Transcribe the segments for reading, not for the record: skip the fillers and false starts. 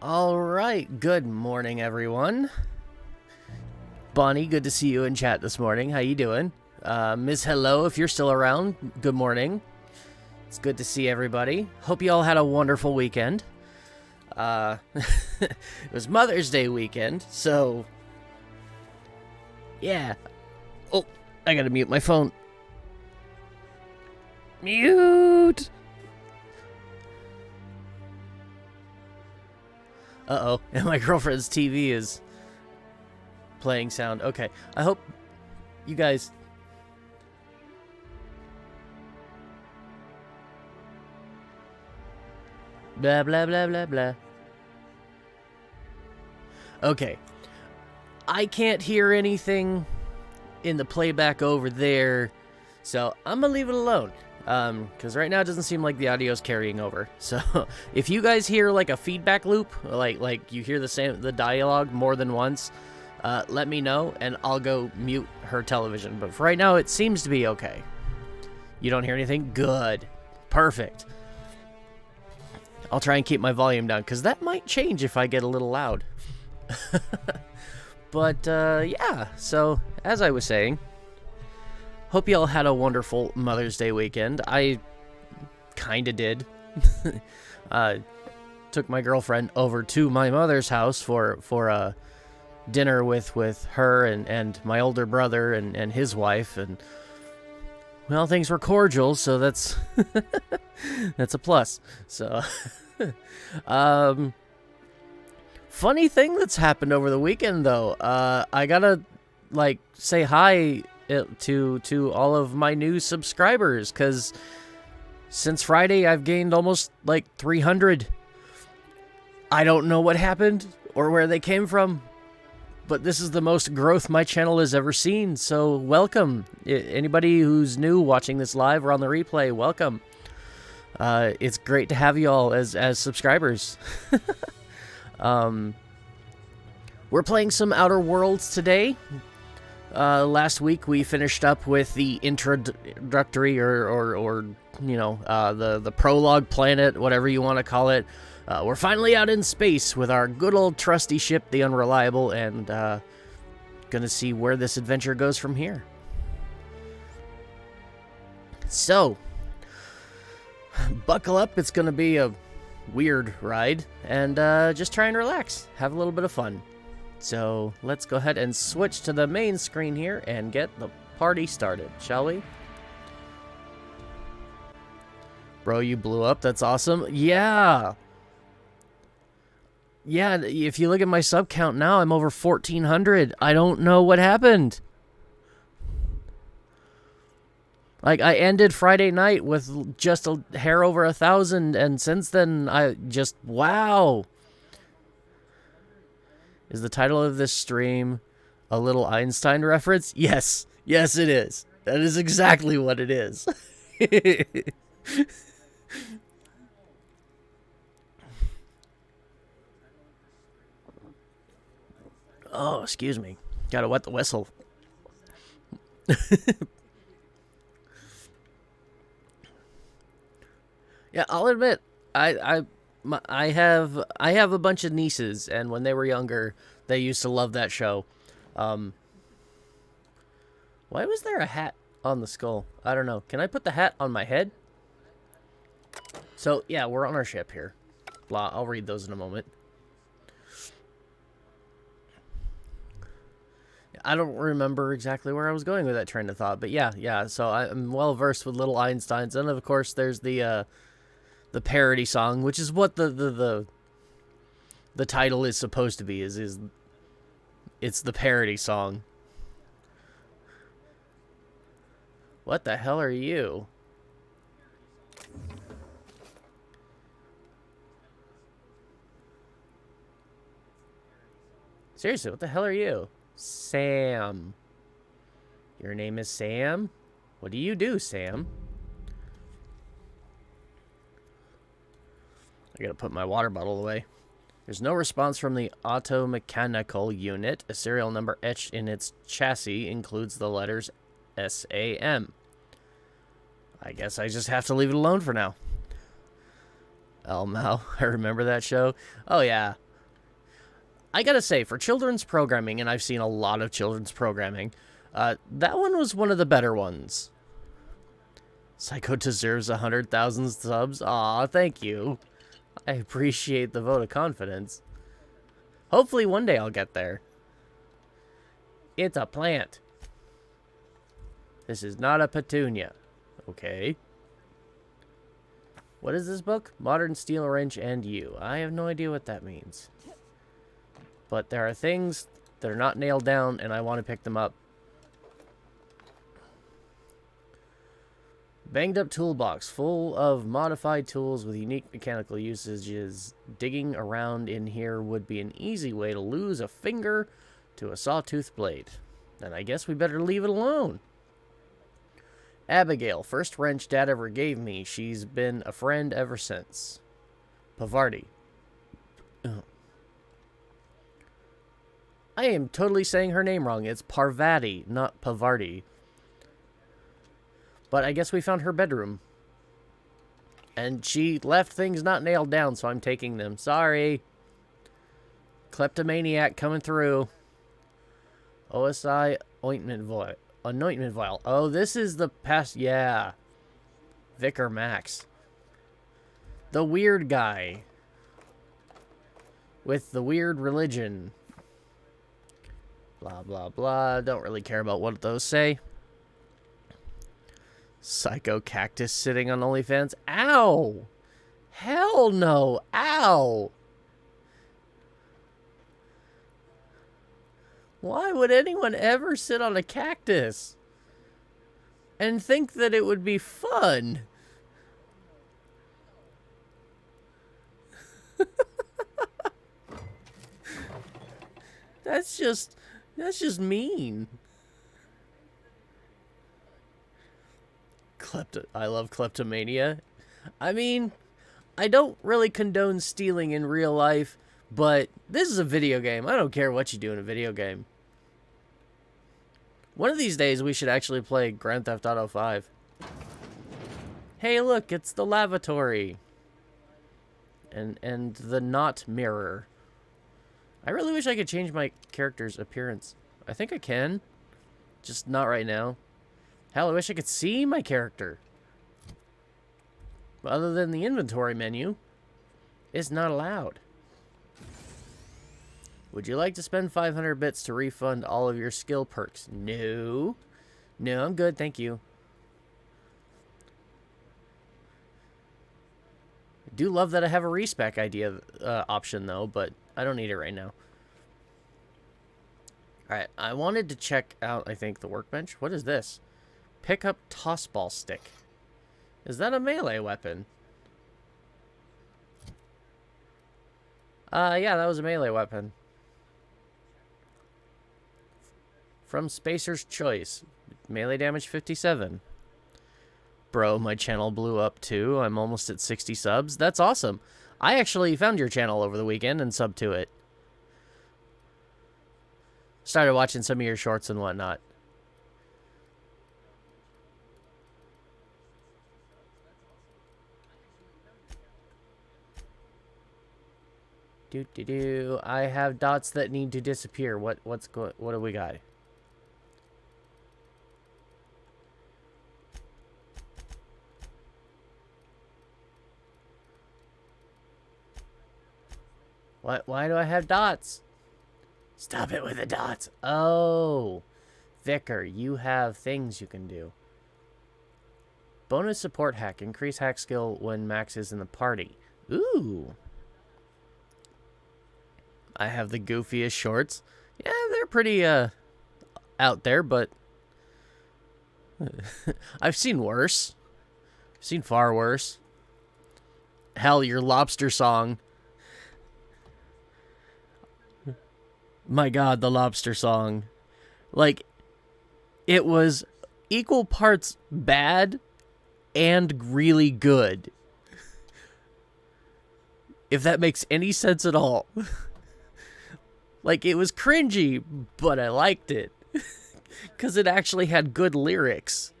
All right, good morning, everyone. Bonnie, good to see you in chat this morning. How you doing? Ms. Hello, if you're still around, good morning. It's good to see everybody. Hope you all had a wonderful weekend. It was Mother's Day weekend, so yeah. Oh, I gotta mute my phone. Mute! Uh-oh, and my girlfriend's TV is playing sound. Okay, I hope you guys... Blah, blah, blah, blah, blah. Okay. I can't hear anything in the playback over there, so I'm gonna leave it alone. Because right now it doesn't seem like the audio's carrying over. So if you guys hear like a feedback loop, like you hear the dialogue more than once, let me know and I'll go mute her television. But for right now, it seems to be okay. You don't hear anything? Good. Perfect. I'll try and keep my volume down because that might change if I get a little loud. But yeah, so as I was saying, hope you all had a wonderful Mother's Day weekend. I kind of did. Took my girlfriend over to my mother's house for dinner with her and my older brother and his wife. And, well, things were cordial, so that's, that's a plus. So, funny thing that's happened over the weekend, though. I gotta, say hi to all of my new subscribers, because since Friday I've gained almost 300. I don't know what happened or where they came from, but this is the most growth my channel has ever seen, so welcome. Anybody who's new watching this live or on the replay, welcome. It's great to have you all as subscribers. We're playing some Outer Worlds today. Last week we finished up with the introductory or you know, the prologue planet, whatever you want to call it. We're finally out in space with our good old trusty ship, the Unreliable, and gonna see where this adventure goes from here. So, buckle up, it's gonna be a weird ride, and just try and relax, have a little bit of fun. So let's go ahead and switch to the main screen here and get the party started, shall we? Bro, you blew up. That's awesome. Yeah. Yeah, if you look at my sub count now, I'm over 1,400. I don't know what happened. I ended Friday night with just a hair over 1,000, and since then, wow. Is the title of this stream a little Einstein reference? Yes. Yes, it is. That is exactly what it is. Oh, excuse me. Gotta wet the whistle. Yeah, I'll admit, I have a bunch of nieces, and when they were younger, they used to love that show. Why was there a hat on the skull? I don't know. Can I put the hat on my head? So, yeah, we're on our ship here. Blah, I'll read those in a moment. I don't remember exactly where I was going with that train of thought, but yeah, so I'm well versed with little Einsteins, and of course there's the parody song, which is what the title is supposed to be. It's the parody song. What the hell are you? Seriously, what the hell are you? Sam. Your name is Sam? What do you do, Sam? I gotta put my water bottle away. There's no response from the auto-mechanical unit. A serial number etched in its chassis includes the letters SAM. I guess I just have to leave it alone for now. Elmo, I remember that show. Oh yeah, I gotta say, for children's programming, and I've seen a lot of children's programming, that one was one of the better ones. Saiko deserves 100,000 subs. Aw, thank you. I appreciate the vote of confidence. Hopefully one day I'll get there. It's a plant. This is not a petunia. Okay. What is this book? Modern Steel Wrench and You. I have no idea what that means. But there are things that are not nailed down, and I want to pick them up. Banged up toolbox full of modified tools with unique mechanical usages. Digging around in here would be an easy way to lose a finger to a sawtooth blade. Then I guess we better leave it alone. Abigail, first wrench Dad ever gave me. She's been a friend ever since. Pavarti. Oh. I am totally saying her name wrong. It's Parvati, not Pavarti. But I guess we found her bedroom. And she left things not nailed down, so I'm taking them. Sorry. Kleptomaniac coming through. OSI ointment vial. Anointment vial. Oh, this is the past. Yeah. Vicar Max. The weird guy. With the weird religion. Blah, blah, blah. Don't really care about what those say. Psycho cactus sitting on OnlyFans. Ow! Hell no! Ow! Why would anyone ever sit on a cactus and think that it would be fun? That's just mean. I love kleptomania. I mean, I don't really condone stealing in real life, but this is a video game. I don't care what you do in a video game. One of these days, we should actually play Grand Theft Auto 5. Hey, look, it's the lavatory. And the not mirror. I really wish I could change my character's appearance. I think I can. Just not right now. Hell, I wish I could see my character. But other than the inventory menu, it's not allowed. Would you like to spend 500 bits to refund all of your skill perks? No. No, I'm good, thank you. I do love that I have a respec idea option, though, but I don't need it right now. Alright, I wanted to check out, I think, the workbench. What is this? Pick up tossball stick. Is that a melee weapon? Yeah, that was a melee weapon. From Spacer's Choice. Melee damage 57. Bro, my channel blew up too. I'm almost at 60 subs. That's awesome. I actually found your channel over the weekend and subbed to it. Started watching some of your shorts and whatnot. I have dots that need to disappear. What do we got? Why do I have dots? Stop it with the dots. Oh. Vicar, you have things you can do. Bonus support hack. Increase hack skill when Max is in the party. Ooh. I have the goofiest shorts. Yeah, they're pretty out there, but I've seen worse. I've seen far worse. Hell, your lobster song. My God, the lobster song. Like, it was equal parts bad and really good. If that makes any sense at all. Like, it was cringy, but I liked it. Because it actually had good lyrics.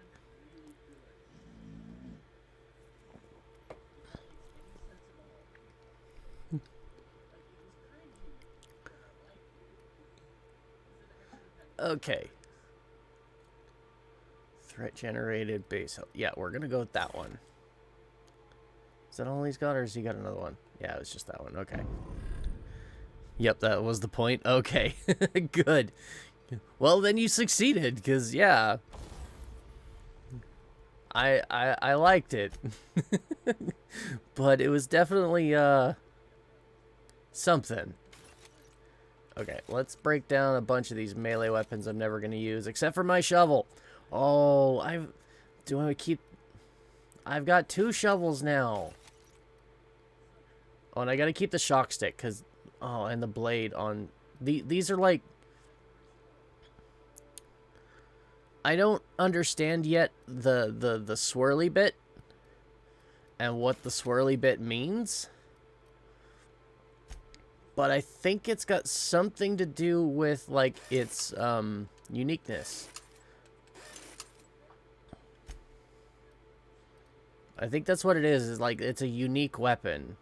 Okay. Threat generated base. Yeah, we're gonna go with that one. Is that all he's got, or has he got another one? Yeah, it was just that one. Okay. Yep, that was the point. Okay. Good. Well, then you succeeded, because, yeah. I liked it. But it was definitely, something. Okay, let's break down a bunch of these melee weapons I'm never going to use, except for my shovel. Oh, I've got 2 shovels now. Oh, and I got to keep the shock stick, because, oh, and the blade on, these are like, I don't understand yet the swirly bit, and what the swirly bit means. But I think it's got something to do with, like, its, uniqueness. I think that's what it is like, it's a unique weapon.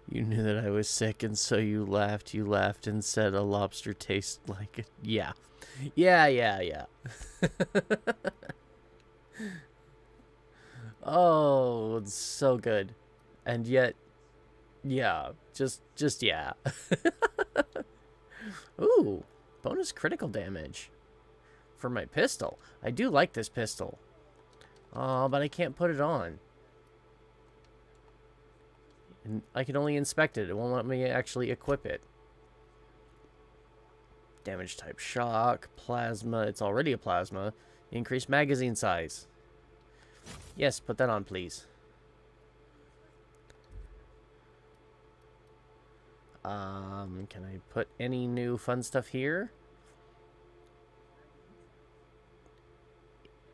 You knew that I was sick, and so you laughed. You laughed and said a lobster tastes like it. Yeah. Yeah. Oh, it's so good. And yet, yeah, just yeah. Ooh, bonus critical damage for my pistol. I do like this pistol. Oh, but I can't put it on. And I can only inspect it. It won't let me actually equip it. Damage type shock, plasma. It's already a plasma. Increased magazine size. Yes, put that on, please. Can I put any new fun stuff here?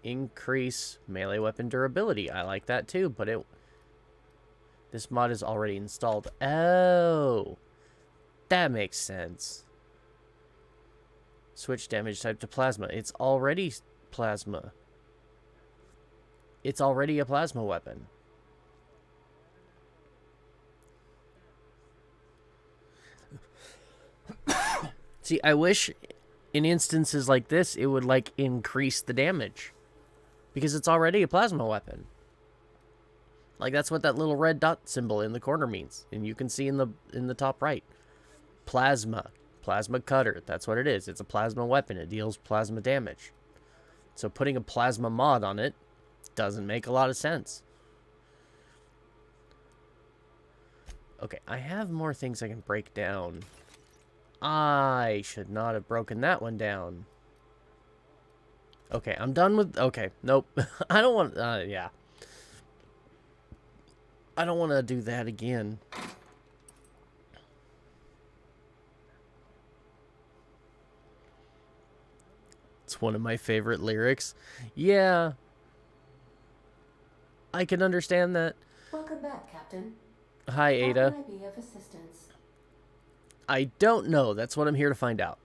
Increase melee weapon durability. I like that too, but this mod is already installed. Oh, that makes sense. Switch damage type to plasma. It's already plasma. It's already a plasma weapon. See, I wish in instances like this, it would, like, increase the damage. Because it's already a plasma weapon. Like, that's what that little red dot symbol in the corner means. And you can see in the top right. Plasma. Plasma cutter. That's what it is. It's a plasma weapon. It deals plasma damage. So putting a plasma mod on it doesn't make a lot of sense. Okay, I have more things I can break down. I should not have broken that one down. Okay, I'm done with... Okay, nope. I don't want... yeah. I don't want to do that again. It's one of my favorite lyrics. Yeah. I can understand that. Welcome back, Captain. Hi, Ada. How can I be of assistance? I don't know. That's what I'm here to find out.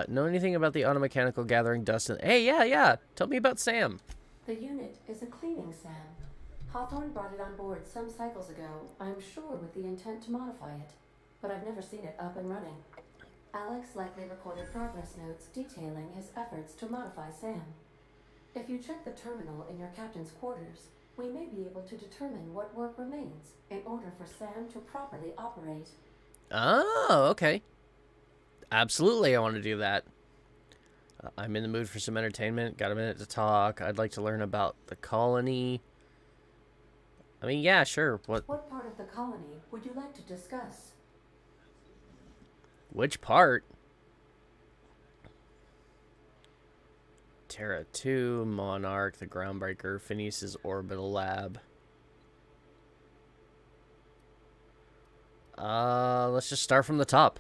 Know anything about the automechanical gathering dust? Hey, yeah. Tell me about Sam. The unit is a cleaning SAM. Hawthorne brought it on board some cycles ago, I'm sure with the intent to modify it. But I've never seen it up and running. Alex likely recorded progress notes detailing his efforts to modify SAM. If you check the terminal in your captain's quarters, we may be able to determine what work remains in order for SAM to properly operate. Oh, okay. Absolutely, I want to do that. I'm in the mood for some entertainment. Got a minute to talk. I'd like to learn about the colony. I mean, yeah, sure. What part of the colony would you like to discuss? Which part? Terra 2, Monarch, the Groundbreaker, Phineas's Orbital Lab. Let's just start from the top.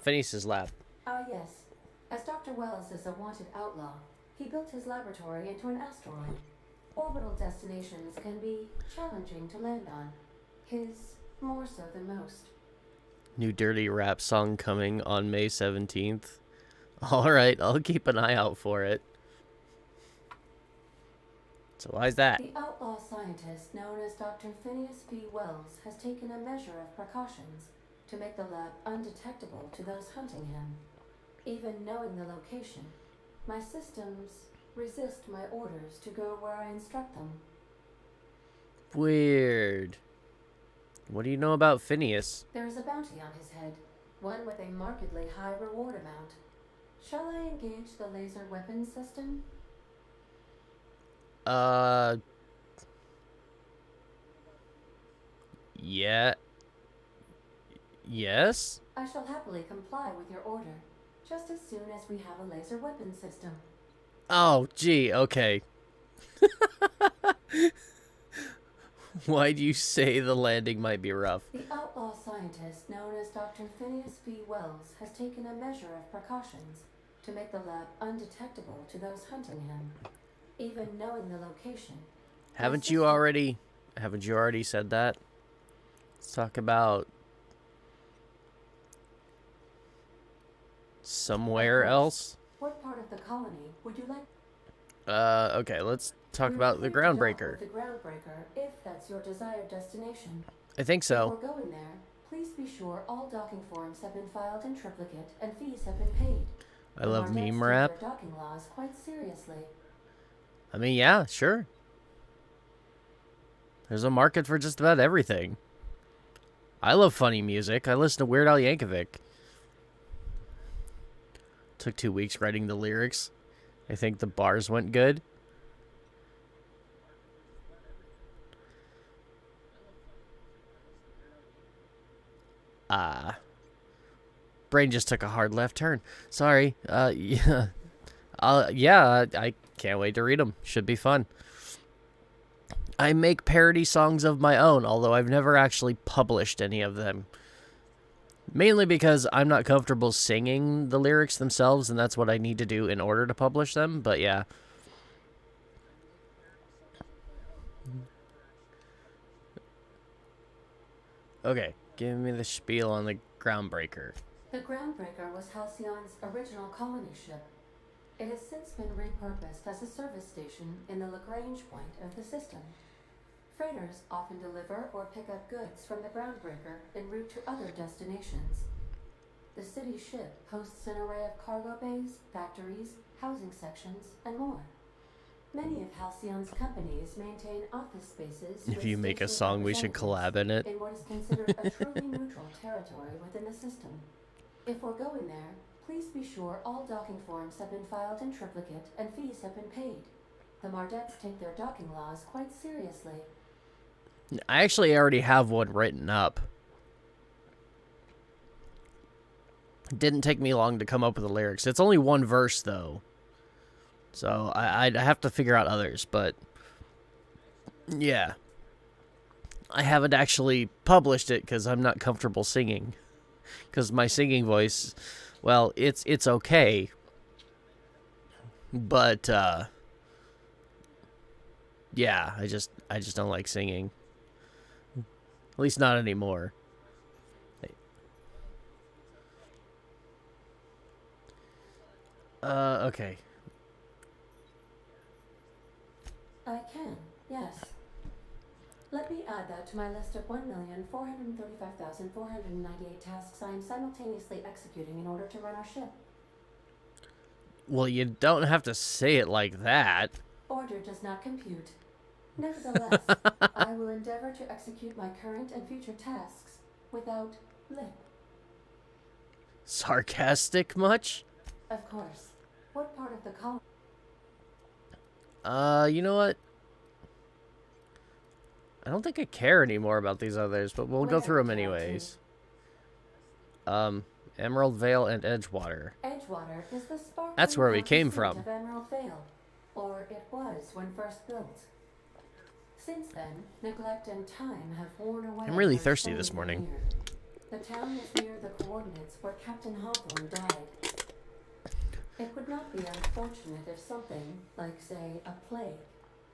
Phineas's lab. Yes. As Dr. Wells is a wanted outlaw, he built his laboratory into an asteroid. Orbital destinations can be challenging to land on. His more so than most. New dirty rap song coming on May 17th. Alright, I'll keep an eye out for it. So why is that? The outlaw scientist known as Dr. Phineas B. Wells has taken a measure of precautions to make the lab undetectable to those hunting him. Even knowing the location, my systems resist my orders to go where I instruct them. Weird. What do you know about Phineas? There is a bounty on his head, one with a markedly high reward amount. Shall I engage the laser weapon system? Yeah. Yes? I shall happily comply with your order, just as soon as we have a laser weapon system. Oh, gee, okay. Why'd you say the landing might be rough? The outlaw scientist known as Dr. Phineas B. Wells has taken a measure of precautions to make the lab undetectable to those hunting him, even knowing the location. Haven't you already said that? Let's talk about somewhere else. What part of the colony would you like? Okay, let's talk about the groundbreaker. The groundbreaker, if that's your desired destination. I think so. Before going there, please be sure all docking forms have been filed in triplicate and fees have been paid. I love Our meme devs rap. take their docking laws quite seriously. I mean, yeah, sure. There's a market for just about everything. I love funny music. I listen to Weird Al Yankovic. Took 2 weeks writing the lyrics. I think the bars went good. Brain just took a hard left turn. Sorry. Yeah. Yeah, I can't wait to read them. Should be fun. I make parody songs of my own, although I've never actually published any of them. Mainly because I'm not comfortable singing the lyrics themselves, and that's what I need to do in order to publish them, but yeah. Okay, give me the spiel on the groundbreaker. The groundbreaker was Halcyon's original colony ship. It has since been repurposed as a service station in the Lagrange point of the system. Freighters often deliver or pick up goods from the groundbreaker en route to other destinations. The city ship hosts an array of cargo bays, factories, housing sections, and more. Many of Halcyon's companies maintain office spaces. If you make a song, we should collab in it. In what is considered a truly neutral territory within the system. If we're going there, please be sure all docking forms have been filed in triplicate and fees have been paid. The Mardettes take their docking laws quite seriously. I actually already have one written up. It didn't take me long to come up with the lyrics. It's only one verse, though. So I'd have to figure out others, but yeah. I haven't actually published it because I'm not comfortable singing. Because my singing voice, well, it's okay. But, yeah, I just don't like singing. At least not anymore. Okay. I can, yes. Let me add that to my list of 1,435,498 tasks I am simultaneously executing in order to run our ship. Well, you don't have to say it like that. Order does not compute. Nevertheless, I will endeavor to execute my current and future tasks without lip. Sarcastic much? Of course. What part of the colony? You know what? I don't think I care anymore about these others, but we'll go through them anyways. Emerald Vale and Edgewater. Edgewater is the sparkling. That's where we came from. Of Emerald Vale, or it was when first built. Since then, neglect and time have worn away. I'm really thirsty this morning. The town is near the coordinates where Captain Hawthorne died. It would not be unfortunate if something, like say, a plague,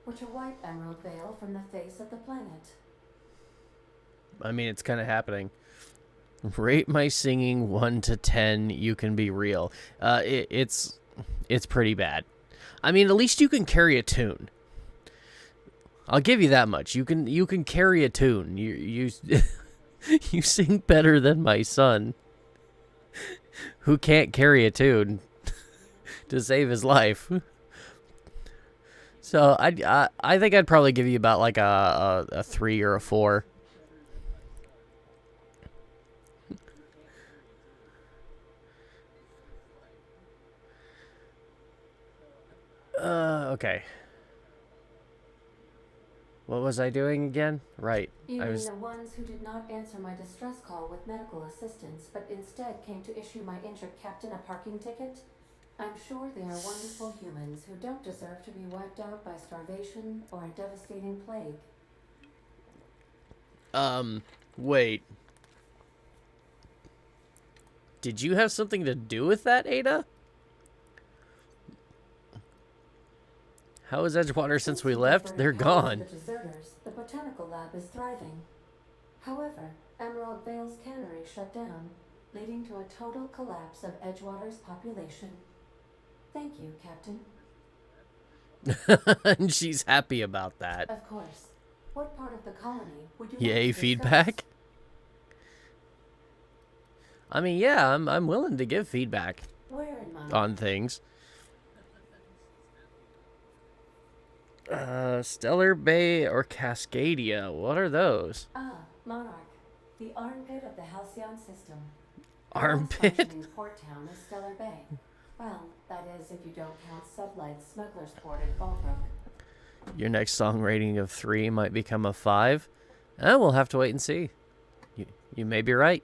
were to wipe Emerald Vale from the face of the planet. I mean, it's kind of happening. Rate my singing 1 to 10. You can be real. It's pretty bad. I mean, at least you can carry a tune. I'll give you that much. You can carry a tune. You you sing better than my son, who can't carry a tune to save his life. So I think I'd probably give you about like a 3 or a 4. Okay. What was I doing again? Right. You I mean was the ones who did not answer my distress call with medical assistance, but instead came to issue my injured captain a parking ticket? I'm sure they are wonderful humans who don't deserve to be wiped out by starvation or a devastating plague. Wait. Did you have something to do with that, Ada? How is Edgewater since we left? They're gone. The deserters, the botanical lab is thriving. However, Emerald Vale's cannery shut down, leading to a total collapse of Edgewater's population. Thank you, Captain. And she's happy about that. Of course. What part of the colony would you Yay, like to feedback? discuss? I mean, yeah, I'm willing to give feedback Where in Monarch? on things. Stellar Bay or Cascadia? What are those? Ah, Monarch. The armpit of the Halcyon system. Armpit? The last functioning port town is Stellar Bay. Well, that is if you don't count Sublight's Smuggler's Port in Fallbrook. Your next song rating of 3 might become a 5. We'll have to wait and see. You may be right.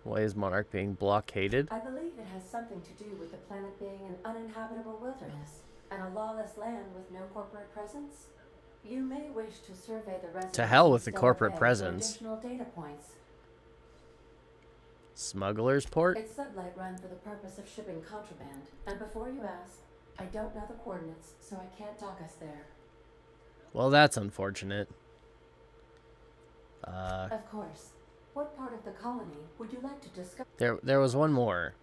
Why is Monarch being blockaded? I believe it has something to do with the planet being an uninhabitable wilderness and a lawless land with no corporate presence. You may wish to survey the residents. To hell with of the Stellar corporate Bay for presence. additional data points. Smuggler's Port? It's Sublight run for the purpose of shipping contraband. And before you ask, I don't know the coordinates, so I can't dock us there. Well, that's unfortunate. Of course. What part of the colony would you like to discuss? There was one more.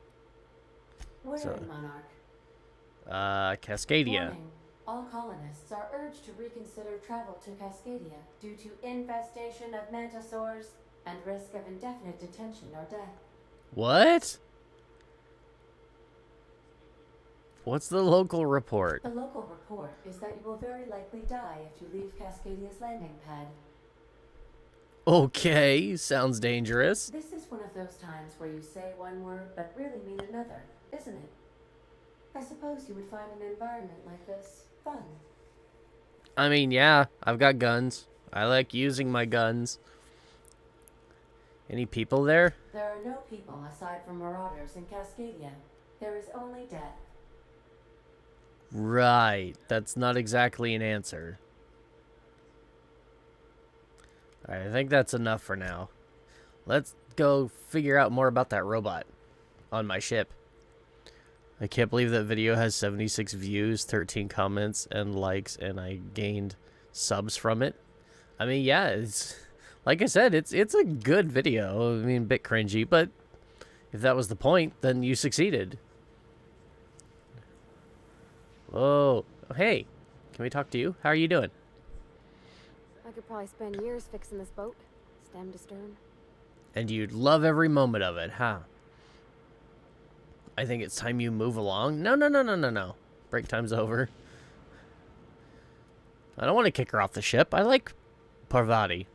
Where So- in Monarch? Cascadia. Warning. All colonists are urged to reconsider travel to Cascadia due to infestation of mantisaurs and risk of indefinite detention or death. What? What's the local report? The local report is that you will very likely die if you leave Cascadia's landing pad. Okay, sounds dangerous. This is one of those times where you say one word but really mean another, isn't it? I suppose you would find an environment like this fun. I mean, yeah, I've got guns. I like using my guns. Any people there? There are no people aside from marauders in Cascadia. There is only death. Right. That's not exactly an answer. Alright, I think that's enough for now. Let's go figure out more about that robot on my ship. I can't believe that video has 76 views, 13 comments, and likes, and I gained subs from it. I mean, yeah, it's... Like I said, it's a good video. I mean, a bit cringy, but if that was the point, then you succeeded. Whoa. Oh, hey, can we talk to you? How are you doing? I could probably spend years fixing this boat, stem to stern. And you'd love every moment of it, huh? I think it's time you move along. No. Break time's over. I don't want to kick her off the ship. I like Parvati.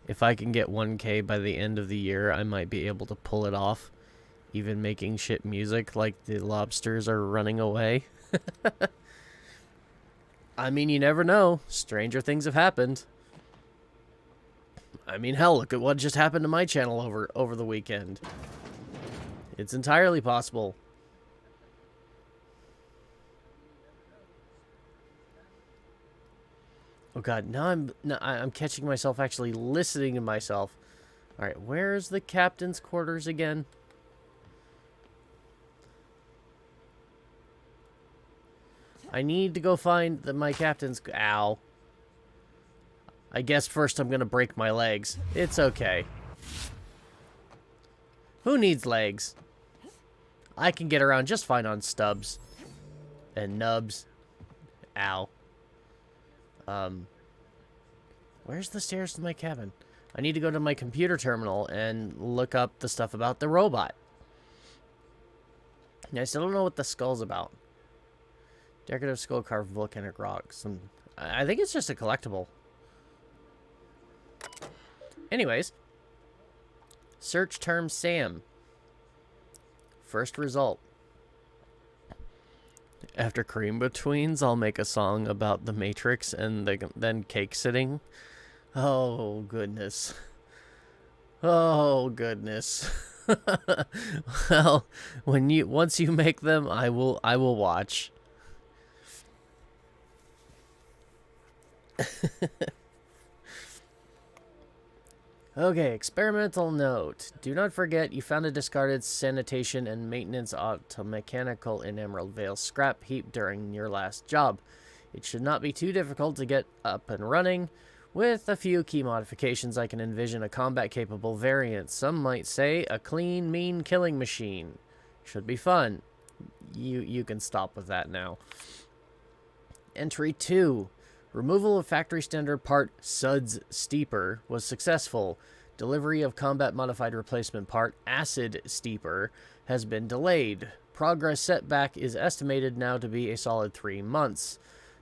If I can get 1K by the end of the year, I might be able to pull it off. Even making shit music like the lobsters are running away. I mean, you never know. Stranger things have happened. I mean, hell, look at what just happened to my channel over the weekend. It's entirely possible. Oh god, now I'm catching myself actually listening to myself. All right, where's the captain's quarters again? I need to go find my captain's... Ow. I guess first I'm gonna break my legs. It's okay. Who needs legs? I can get around just fine on stubs. And nubs. Ow. Where's the stairs to my cabin? I need to go to my computer terminal and look up the stuff about the robot. I still don't know what the skull's about. Decorative skull carved volcanic rocks. I think it's just a collectible. Anyways. Search term Sam. First result. After Cream Betweens, I'll make a song about the Matrix and then cake sitting. Oh, goodness. Oh, goodness. Well, once you make them, I will watch. Okay, experimental note. Do not forget you found a discarded sanitation and maintenance automechanical in Emerald Vale scrap heap during your last job. It should not be too difficult to get up and running. With a few key modifications, I can envision a combat-capable variant. Some might say a clean, mean killing machine. Should be fun. You can stop with that now. Entry 2. Removal of factory standard part Suds Steeper was successful. Delivery of combat modified replacement part Acid Steeper has been delayed. Progress setback is estimated now to be a solid 3 months.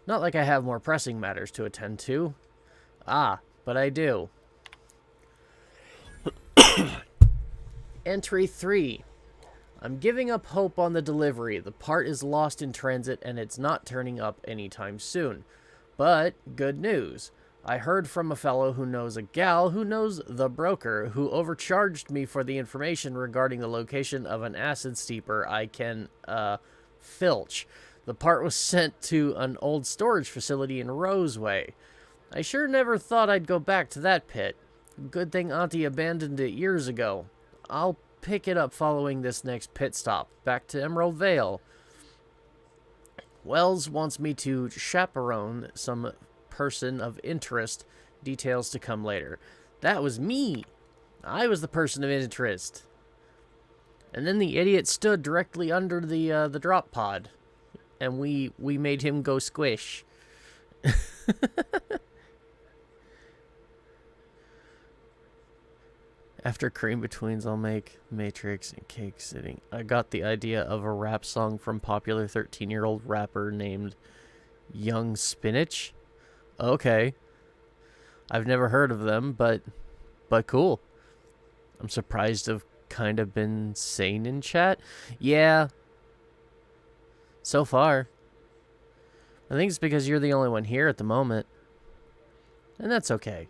Not like I have more pressing matters to attend to. Ah, but I do. Entry 3. I'm giving up hope on the delivery. The part is lost in transit and it's not turning up anytime soon. But, good news. I heard from a fellow who knows a gal who knows the broker who overcharged me for the information regarding the location of an acid steeper I can, filch. The part was sent to an old storage facility in Roseway. I sure never thought I'd go back to that pit. Good thing Auntie abandoned it years ago. I'll pick it up following this next pit stop, back to Emerald Vale. Wells wants me to chaperone some person of interest. Details to come later. That was me. I was the person of interest. And then the idiot stood directly under the drop pod. And we made him go squish. After Cream Betweens, I'll make Matrix and cake sitting. I got the idea of a rap song from popular 13-year-old rapper named Young Spinach. Okay. I've never heard of them, but cool. I'm surprised I've kind of been sane in chat. Yeah. So far. I think it's because you're the only one here at the moment. And that's okay.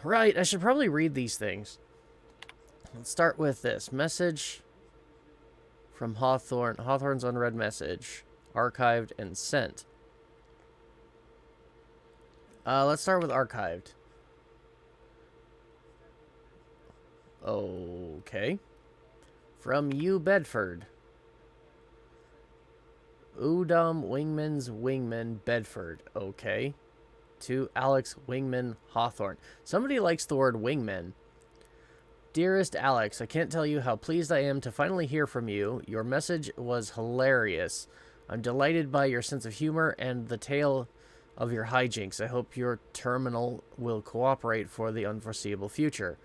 Right, I should probably read these things. Let's start with this. Message from Hawthorne. Hawthorne's unread message. Archived and sent. Let's start with archived. Okay. From U Bedford. Udom Wingman's Wingman Bedford. Okay. To Alex Wingman Hawthorne. Somebody likes the word wingman. Dearest Alex, I can't tell you how pleased I am to finally hear from you. Your message was hilarious. I'm delighted by your sense of humor and the tale of your hijinks. I hope your terminal will cooperate for the unforeseeable future.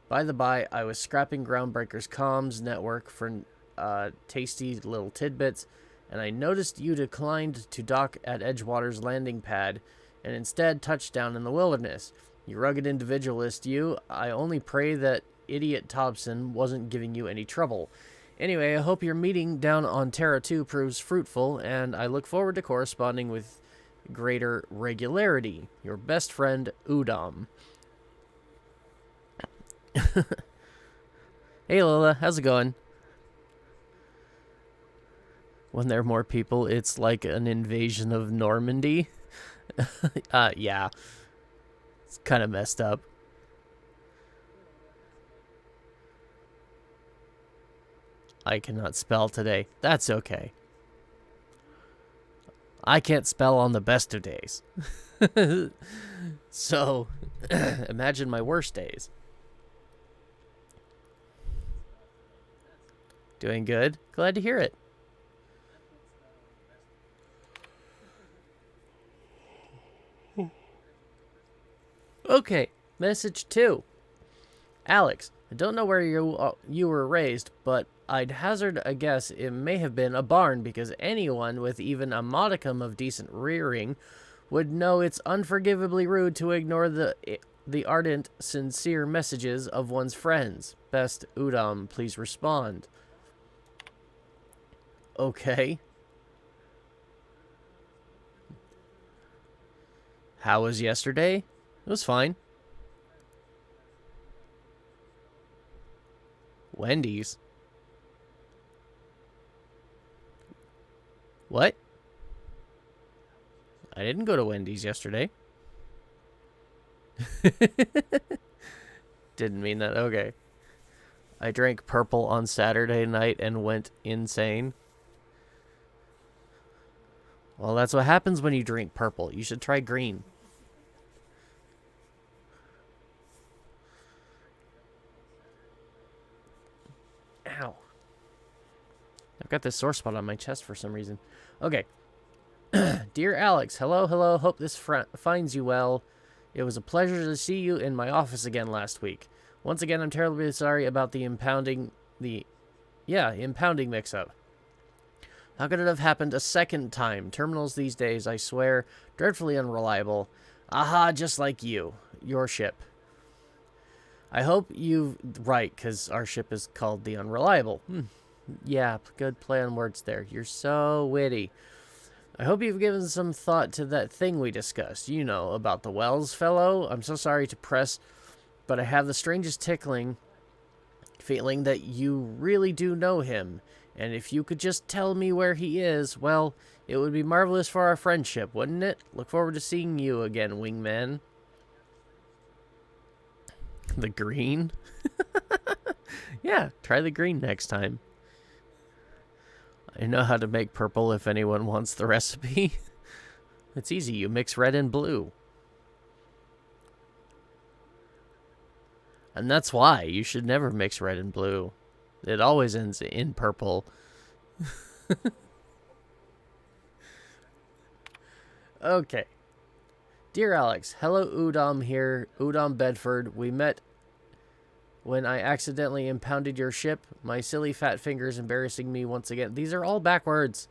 By the by, I was scrapping Groundbreaker's comms network for tasty little tidbits, and I noticed you declined to dock at Edgewater's landing pad and instead touched down in the wilderness. You rugged individualist, you. I only pray that idiot Thompson wasn't giving you any trouble. Anyway, I hope your meeting down on Terra 2 proves fruitful, and I look forward to corresponding with greater regularity. Your best friend, Udom. Hey Lola, how's it going? When there are more people, it's like an invasion of Normandy. Yeah. It's kind of messed up. I cannot spell today. That's okay. I can't spell on the best of days. So, imagine my worst days. Doing good. Glad to hear it. Okay, message 2. Alex, I don't know where you were raised, but I'd hazard a guess it may have been a barn, because anyone with even a modicum of decent rearing would know it's unforgivably rude to ignore the ardent, sincere messages of one's friends. Best Udam, please respond. Okay. How was yesterday? It was fine. Wendy's? What? I didn't go to Wendy's yesterday. Didn't mean that. Okay. I drank purple on Saturday night and went insane. Well, that's what happens when you drink purple. You should try green. Ow. I've got this sore spot on my chest for some reason. Okay. Dear Alex, hello, hello. Hope this finds you well. It was a pleasure to see you in my office again last week. Once again, I'm terribly sorry about the impounding mix-up. How could it have happened a second time? Terminals these days, I swear, dreadfully unreliable. Aha, just like you. Your ship. I hope you... Right, because our ship is called the Unreliable. Yeah, good play on words there. You're so witty. I hope you've given some thought to that thing we discussed. You know, about the Wells fellow. I'm so sorry to press, but I have the strangest tickling feeling that you really do know him. And if you could just tell me where he is, well, it would be marvelous for our friendship, wouldn't it? Look forward to seeing you again, wingman. The green? Yeah, try the green next time. I know how to make purple if anyone wants the recipe. It's easy, you mix red and blue. And that's why you should never mix red and blue. It always ends in purple. Okay. Dear Alex, hello Udam here, Udam Bedford. We met when I accidentally impounded your ship. My silly fat fingers embarrassing me once again. These are all backwards.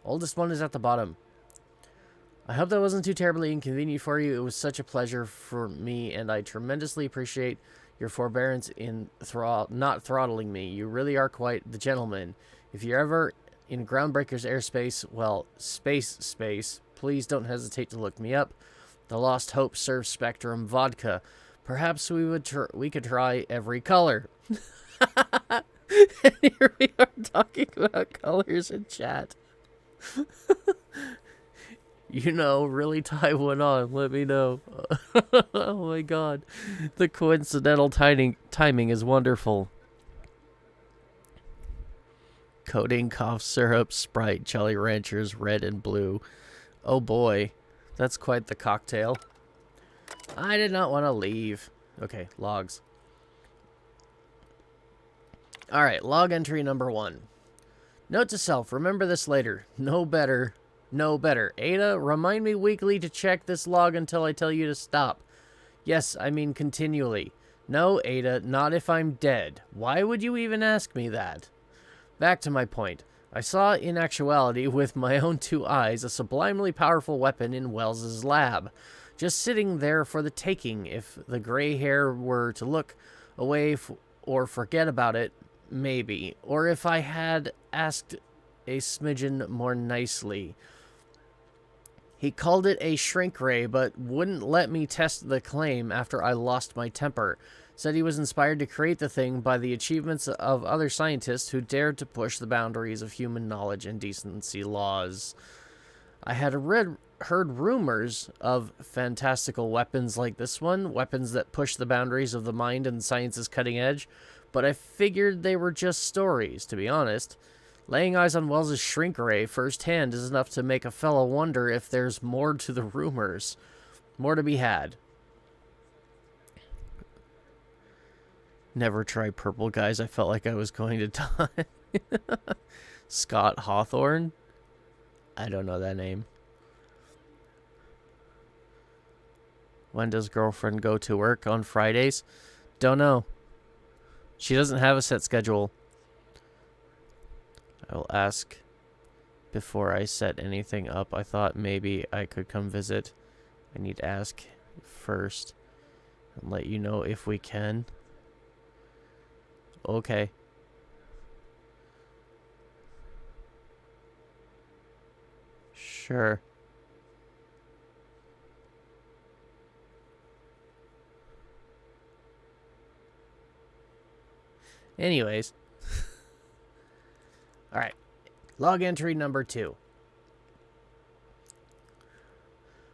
Oldest one is at the bottom. I hope that wasn't too terribly inconvenient for you. It was such a pleasure for me, and I tremendously appreciate your forbearance in not throttling me. You really are quite the gentleman. If you're ever in Groundbreaker's airspace, well, space, please don't hesitate to look me up. The Lost Hope serves Spectrum vodka. Perhaps we could try every color. And here we are talking about colors in chat. You know, really tie one on. Let me know. Oh my god. The coincidental timing is wonderful. Coating, cough syrup, Sprite, Jolly Ranchers, red and blue. Oh boy. That's quite the cocktail. I did not want to leave. Okay, logs. Alright, log entry number 1. Note to self, remember this later. No better. Ada, remind me weekly to check this log until I tell you to stop. Yes, I mean continually. No, Ada, not if I'm dead. Why would you even ask me that? Back to my point. I saw in actuality with my own 2 eyes a sublimely powerful weapon in Wells's lab. Just sitting there for the taking. If the gray hair were to look away or forget about it, maybe. Or if I had asked a smidgen more nicely. He called it a shrink ray, but wouldn't let me test the claim after I lost my temper. Said he was inspired to create the thing by the achievements of other scientists who dared to push the boundaries of human knowledge and decency laws. I had heard rumors of fantastical weapons like this one, weapons that push the boundaries of the mind and science's cutting edge, but I figured they were just stories, to be honest. Laying eyes on Wells's shrink ray firsthand is enough to make a fellow wonder if there's more to the rumors. More to be had. Never try purple, guys. I felt like I was going to die. Scott Hawthorne? I don't know that name. When does girlfriend go to work? On Fridays? Don't know. She doesn't have a set schedule. I will ask before I set anything up. I thought maybe I could come visit. I need to ask first and let you know if we can. Okay. Sure. Anyways. Alright. Log entry number 2.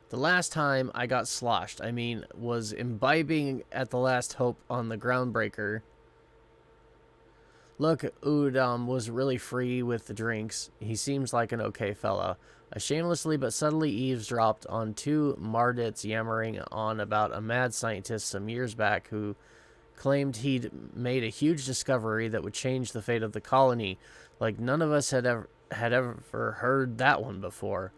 The last time I got sloshed, was imbibing at the last hope on the groundbreaker. Look, Udam was really free with the drinks. He seems like an okay fella. I shamelessly but subtly eavesdropped on 2 Mardits yammering on about a mad scientist some years back who claimed he'd made a huge discovery that would change the fate of the colony. Like none of us had ever heard that one before.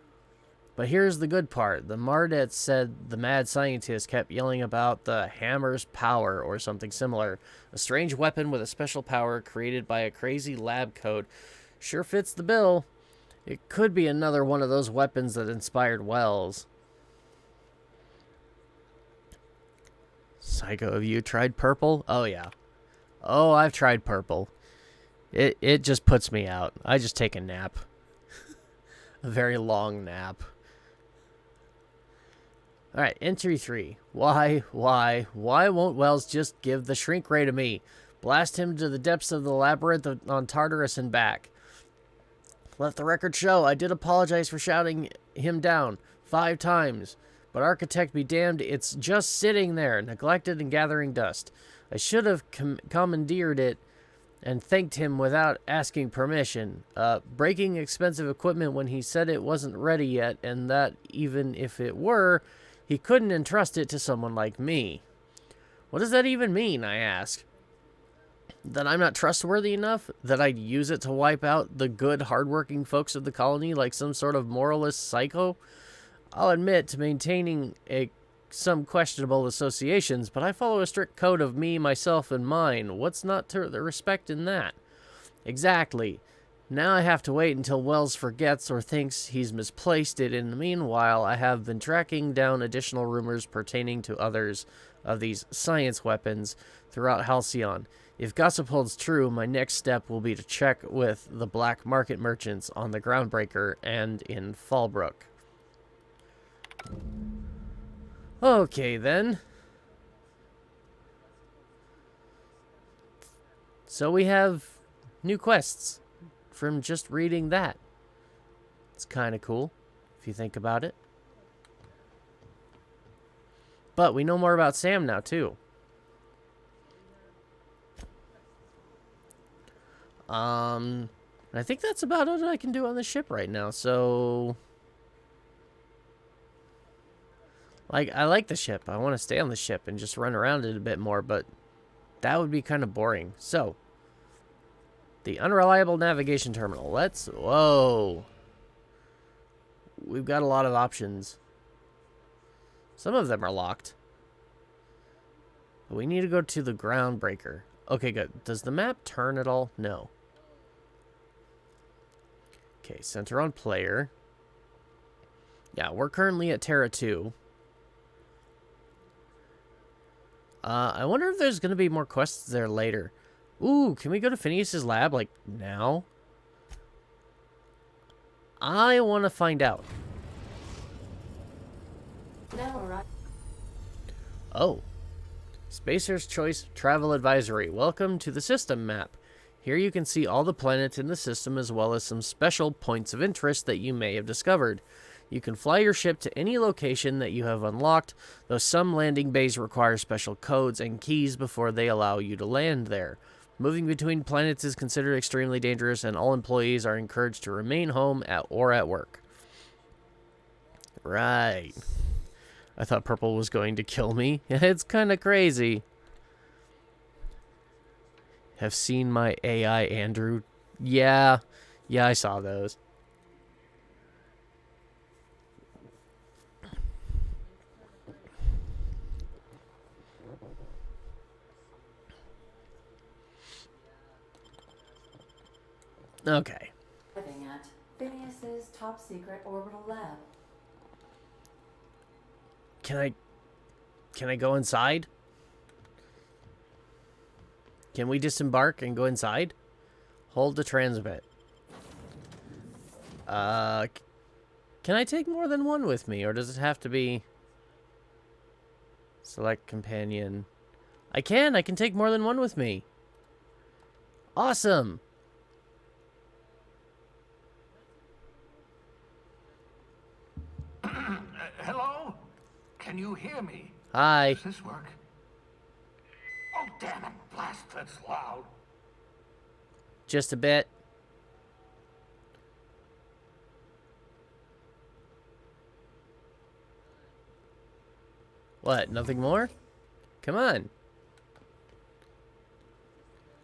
But here's the good part. The Mardets said the mad scientist kept yelling about the hammer's power or something similar. A strange weapon with a special power created by a crazy lab coat. Sure fits the bill. It could be another one of those weapons that inspired Wells. Saiko, have you tried purple? Oh, yeah. Oh, I've tried purple. It just puts me out. I just take a nap. A very long nap. Alright, entry 3. Why won't Wells just give the shrink ray to me? Blast him to the depths of the labyrinth on Tartarus and back. Let the record show, I did apologize for shouting him down 5 times. But architect be damned, it's just sitting there, neglected and gathering dust. I should have commandeered it and thanked him without asking permission. Breaking expensive equipment when he said it wasn't ready yet, and that even if it were, he couldn't entrust it to someone like me. What does that even mean, I ask? That I'm not trustworthy enough? That I'd use it to wipe out the good, hardworking folks of the colony like some sort of moralist psycho? I'll admit to maintaining some questionable associations, but I follow a strict code of me, myself, and mine. What's not to respect in that? Exactly. Now I have to wait until Wells forgets or thinks he's misplaced it. In the meanwhile, I have been tracking down additional rumors pertaining to others of these science weapons throughout Halcyon. If gossip holds true, my next step will be to check with the black market merchants on the Groundbreaker and in Fallbrook. Okay, then. So we have new quests from just reading that. It's kind of cool, if you think about it. But we know more about Sam now, too. I think that's about it I can do on the ship right now, so... I like the ship. I want to stay on the ship and just run around it a bit more, but that would be kind of boring. So, the unreliable navigation terminal. Whoa. We've got a lot of options. Some of them are locked. But we need to go to the Groundbreaker. Okay, good. Does the map turn at all? No. Okay, center on player. Yeah, we're currently at Terra 2. I wonder if there's going to be more quests there later. Ooh, can we go to Phineas's lab, now? I want to find out. Oh. Spacer's Choice Travel Advisory. Welcome to the system map. Here you can see all the planets in the system as well as some special points of interest that you may have discovered. You can fly your ship to any location that you have unlocked, though some landing bays require special codes and keys before they allow you to land there. Moving between planets is considered extremely dangerous, and all employees are encouraged to remain home or at work. Right. I thought purple was going to kill me. It's kind of crazy. Have seen my AI Andrew. Yeah. Yeah, I saw those. Okay. Living at Phineas's top secret orbital lab. Can I go inside? Can we disembark and go inside? Hold to transmit. Can I take more than one with me, or does it have to be select companion? I can take more than one with me. Awesome. Hello? Can you hear me? Hi. Does this work? Oh, damn it. Blast, that's loud. Just a bit. What? Nothing more? Come on.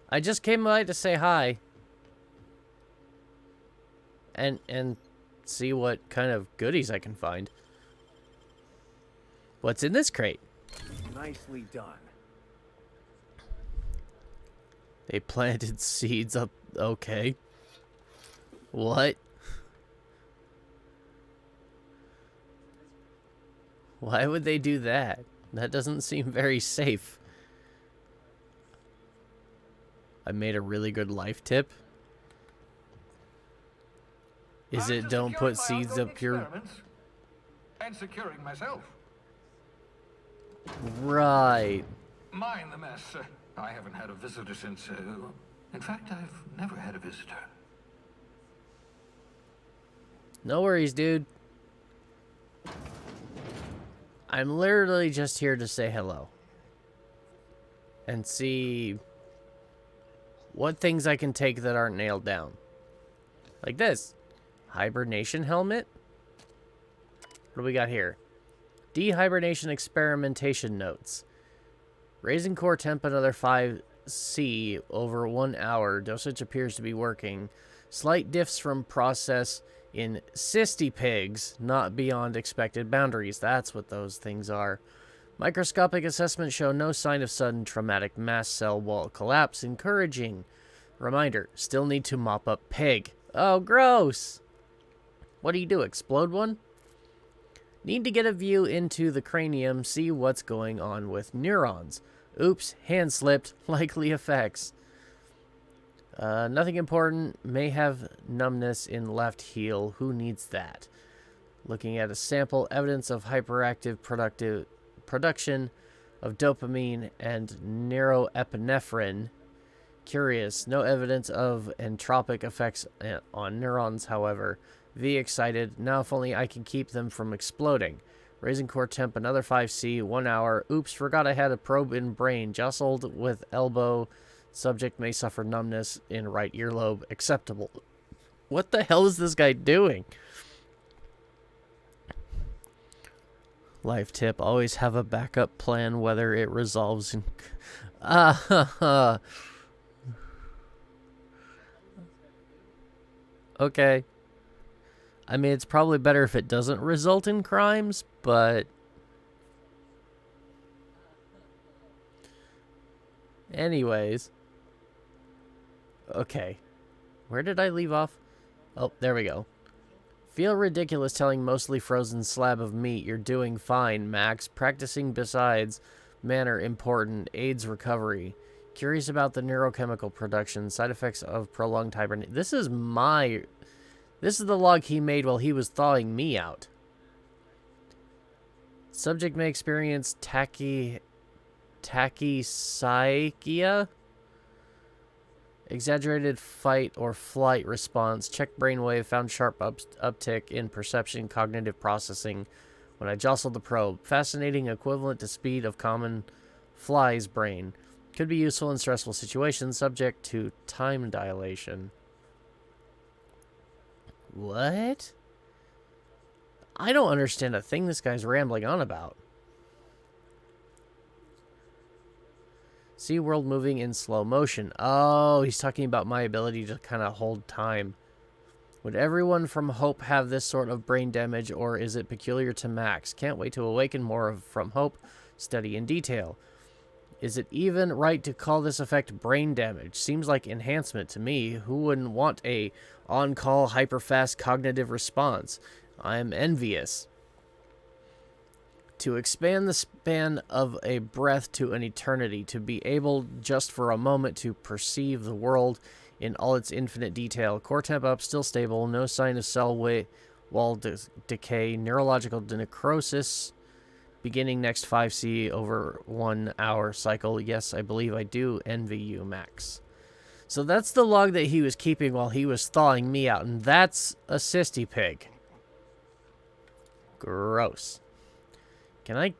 I just came by to say hi. And see what kind of goodies I can find. What's in this crate? Nicely done. They planted seeds up. Okay. What? Why would they do that? That doesn't seem very safe. I made a really good life tip. Is it don't put seeds up your... And securing myself. Right. Mind the mess. I haven't had a visitor since... in fact, I've never had a visitor. No worries, dude. I'm literally just here to say hello. And see what things I can take that aren't nailed down. Like this. Hibernation helmet? What do we got here? Dehibernation experimentation notes. Raising core temp another 5C over 1 hour. Dosage appears to be working. Slight diffs from process in cysty pigs, not beyond expected boundaries. That's what those things are. Microscopic assessments show no sign of sudden traumatic mast cell wall collapse. Encouraging. Reminder, still need to mop up pig. Oh, gross. What do you do, explode one? Need to get a view into the cranium, see what's going on with neurons. Oops, hand slipped, likely effects. Nothing important, may have numbness in left heel, who needs that? Looking at a sample, evidence of hyperactive production of dopamine and neuroepinephrine. Curious, no evidence of entropic effects on neurons, however. V excited, now if only I can keep them from exploding. Raising core temp another 5C, 1 hour. Oops, forgot I had a probe in brain. Jostled with elbow. Subject may suffer numbness in right earlobe. Acceptable. What the hell is this guy doing? Life tip, always have a backup plan whether it resolves in... Okay. I mean, it's probably better if it doesn't result in crimes, but... Anyways. Okay. Where did I leave off? Oh, there we go. Feel ridiculous telling mostly frozen slab of meat you're doing fine, Max. Practicing besides manner important. AIDS recovery. Curious about the neurochemical production. Side effects of prolonged hibernation. This is the log he made while he was thawing me out. Subject may experience tachypsychia. Exaggerated fight or flight response. Check brainwave. Found sharp uptick in perception, cognitive processing when I jostled the probe. Fascinating, equivalent to speed of common fly's brain. Could be useful in stressful situations, subject to time dilation. What? I don't understand a thing this guy's rambling on about. See world moving in slow motion. Oh, he's talking about my ability to kind of hold time. Would everyone from Hope have this sort of brain damage, or is it peculiar to Max? Can't wait to awaken more from Hope. Study in detail. Is it even right to call this effect brain damage? Seems like enhancement to me. Who wouldn't want a on-call hyper-fast cognitive response? I'm envious. To expand the span of a breath to an eternity, to be able just for a moment to perceive the world in all its infinite detail. Core temp up, still stable, no sign of cell wall decay, neurological necrosis, beginning next 5C over 1 hour cycle. Yes, I believe I do envy you, Max. So that's the log that he was keeping while he was thawing me out, and that's a cysty pig. Gross. Can I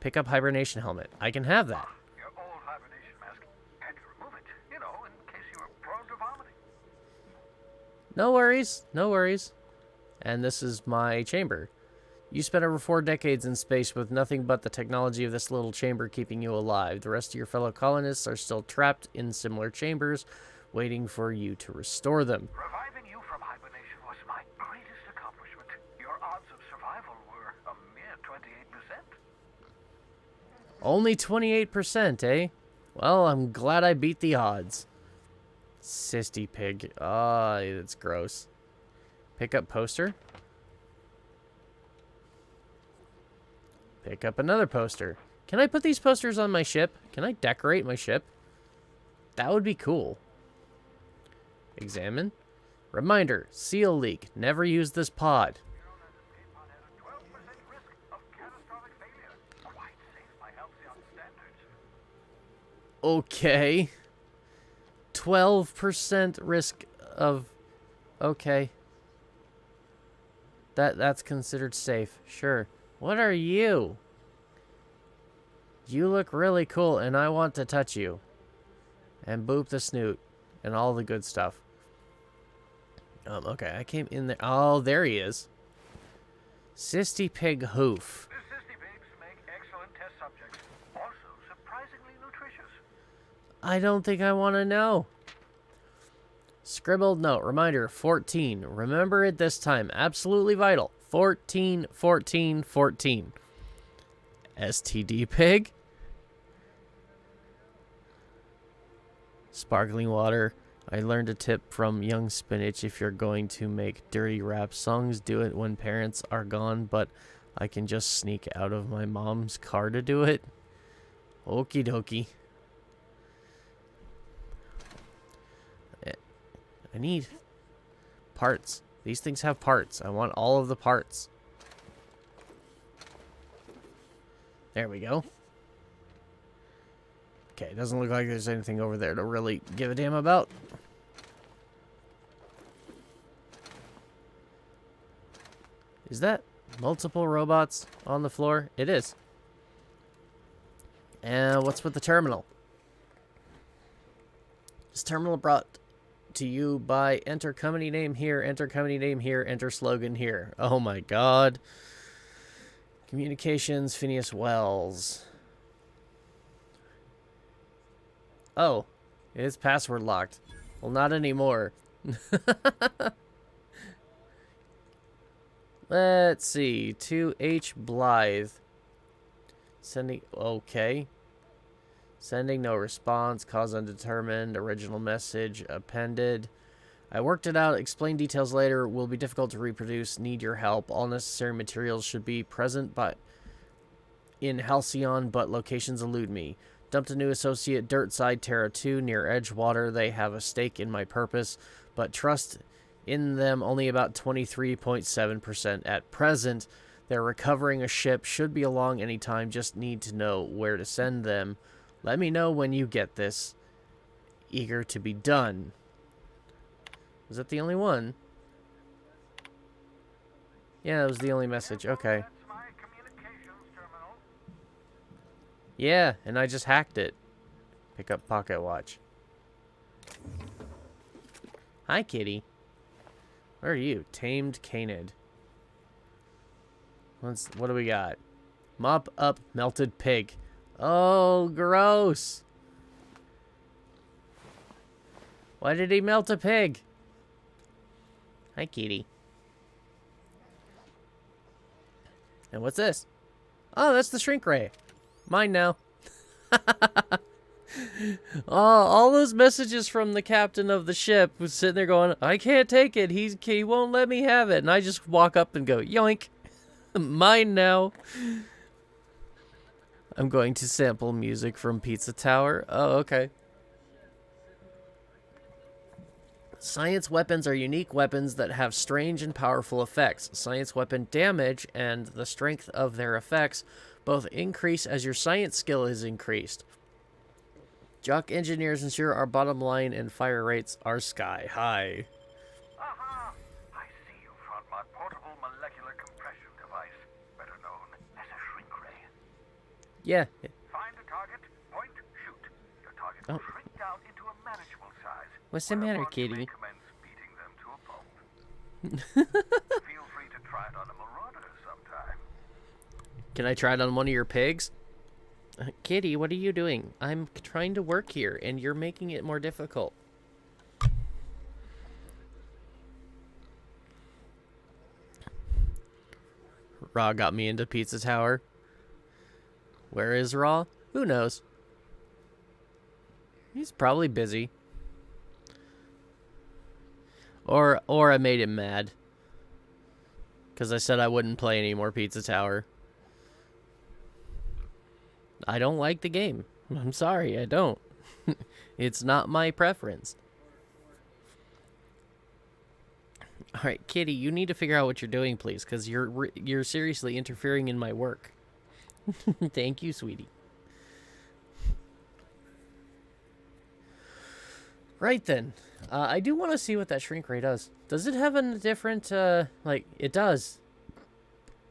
pick up hibernation helmet? I can have that. Your old hibernation mask. Had to remove it, you know, in case you were prone to vomiting. No worries, no worries. And this is my chamber. You spent over 4 decades in space with nothing but the technology of this little chamber keeping you alive. The rest of your fellow colonists are still trapped in similar chambers, waiting for you to restore them. Reviving you from hibernation was my greatest accomplishment. Your odds of survival were a mere 28%. Only 28%, eh? Well, I'm glad I beat the odds. Cysty pig. Ah, that's gross. Pick up poster. Pick up another poster. Can I put these posters on my ship? Can I decorate my ship? That would be cool. Examine. Reminder, seal leak. Never use this pod. You know that escape pod had a 12% risk of catastrophic failure. Quite safe by Halcyon standards. Okay. 12% risk of... Okay. That's considered safe. Sure. What are you? You look really cool, and I want to touch you. And boop the snoot. And all the good stuff. Okay, I came in there. Oh, there he is. Cysty pig hoof. The cysty pigs make excellent test subjects. Also surprisingly nutritious. I don't think I want to know. Scribbled note. Reminder, 14. Remember it this time. Absolutely vital. 14, 14, 14. STD pig. Sparkling water. I learned a tip from young spinach. If you're going to make dirty rap songs, do it when parents are gone, but I can just sneak out of my mom's car to do it. Okie dokie. I need parts. These things have parts. I want all of the parts. There we go. Okay, it doesn't look like there's anything over there to really give a damn about. Is that multiple robots on the floor? It is. And what's with the terminal? This terminal brought to you by enter company name here, enter company name here, enter slogan here. Oh my god. Communications, Phineas Wells. Oh, it's password locked. Well, not anymore. Let's see. To H. Blythe. Sending. Okay. Sending no response. Cause undetermined. Original message appended. I worked it out. Explain details later. Will be difficult to reproduce. Need your help. All necessary materials should be present in Halcyon, but locations elude me. Dumped a new associate, Dirtside Terra 2, near Edgewater. They have a stake in my purpose, but trust in them only about 23.7% at present. They're recovering a ship. Should be along anytime. Just need to know where to send them. Let me know when you get this. Eager to be done. Was that the only one? Yeah, that was the only message. Okay. That's my communications terminal. Yeah, and I just hacked it. Pick up pocket watch. Hi, kitty. Where are you? Tamed canid. What do we got? Mop up melted pig. Oh, gross. Why did he melt a pig? Hi, kitty. And what's this? Oh, that's the shrink ray. Mine now. Oh, all those messages from the captain of the ship was sitting there going, I can't take it. He won't let me have it. And I just walk up and go, yoink. Mine now. I'm going to sample music from Pizza Tower. Oh, okay. Science weapons are unique weapons that have strange and powerful effects. Science weapon damage and the strength of their effects both increase as your science skill is increased. Jock engineers ensure our bottom line and fire rates are sky high. Aha! I see you found my portable molecular compression device, better known as a shrink ray. Yeah. Find a target, point, shoot. Your target will shrink down into a manageable size. What's the matter, whereupon you kitty? may commence beating them to a pulp. Feel free to try it on a marauder sometime. Can I try it on one of your pigs? Kitty, what are you doing? I'm trying to work here, and you're making it more difficult. Raw got me into Pizza Tower. Where is Raw? Who knows? He's probably busy. Or I made him mad. Because I said I wouldn't play any more Pizza Tower. I don't like the game. I'm sorry, I don't. It's not my preference. Alright, Kitty, you need to figure out what you're doing, please, because you're seriously interfering in my work. Thank you, sweetie. Right then. I do want to see what that shrink ray does. Does it have a different, like, it does.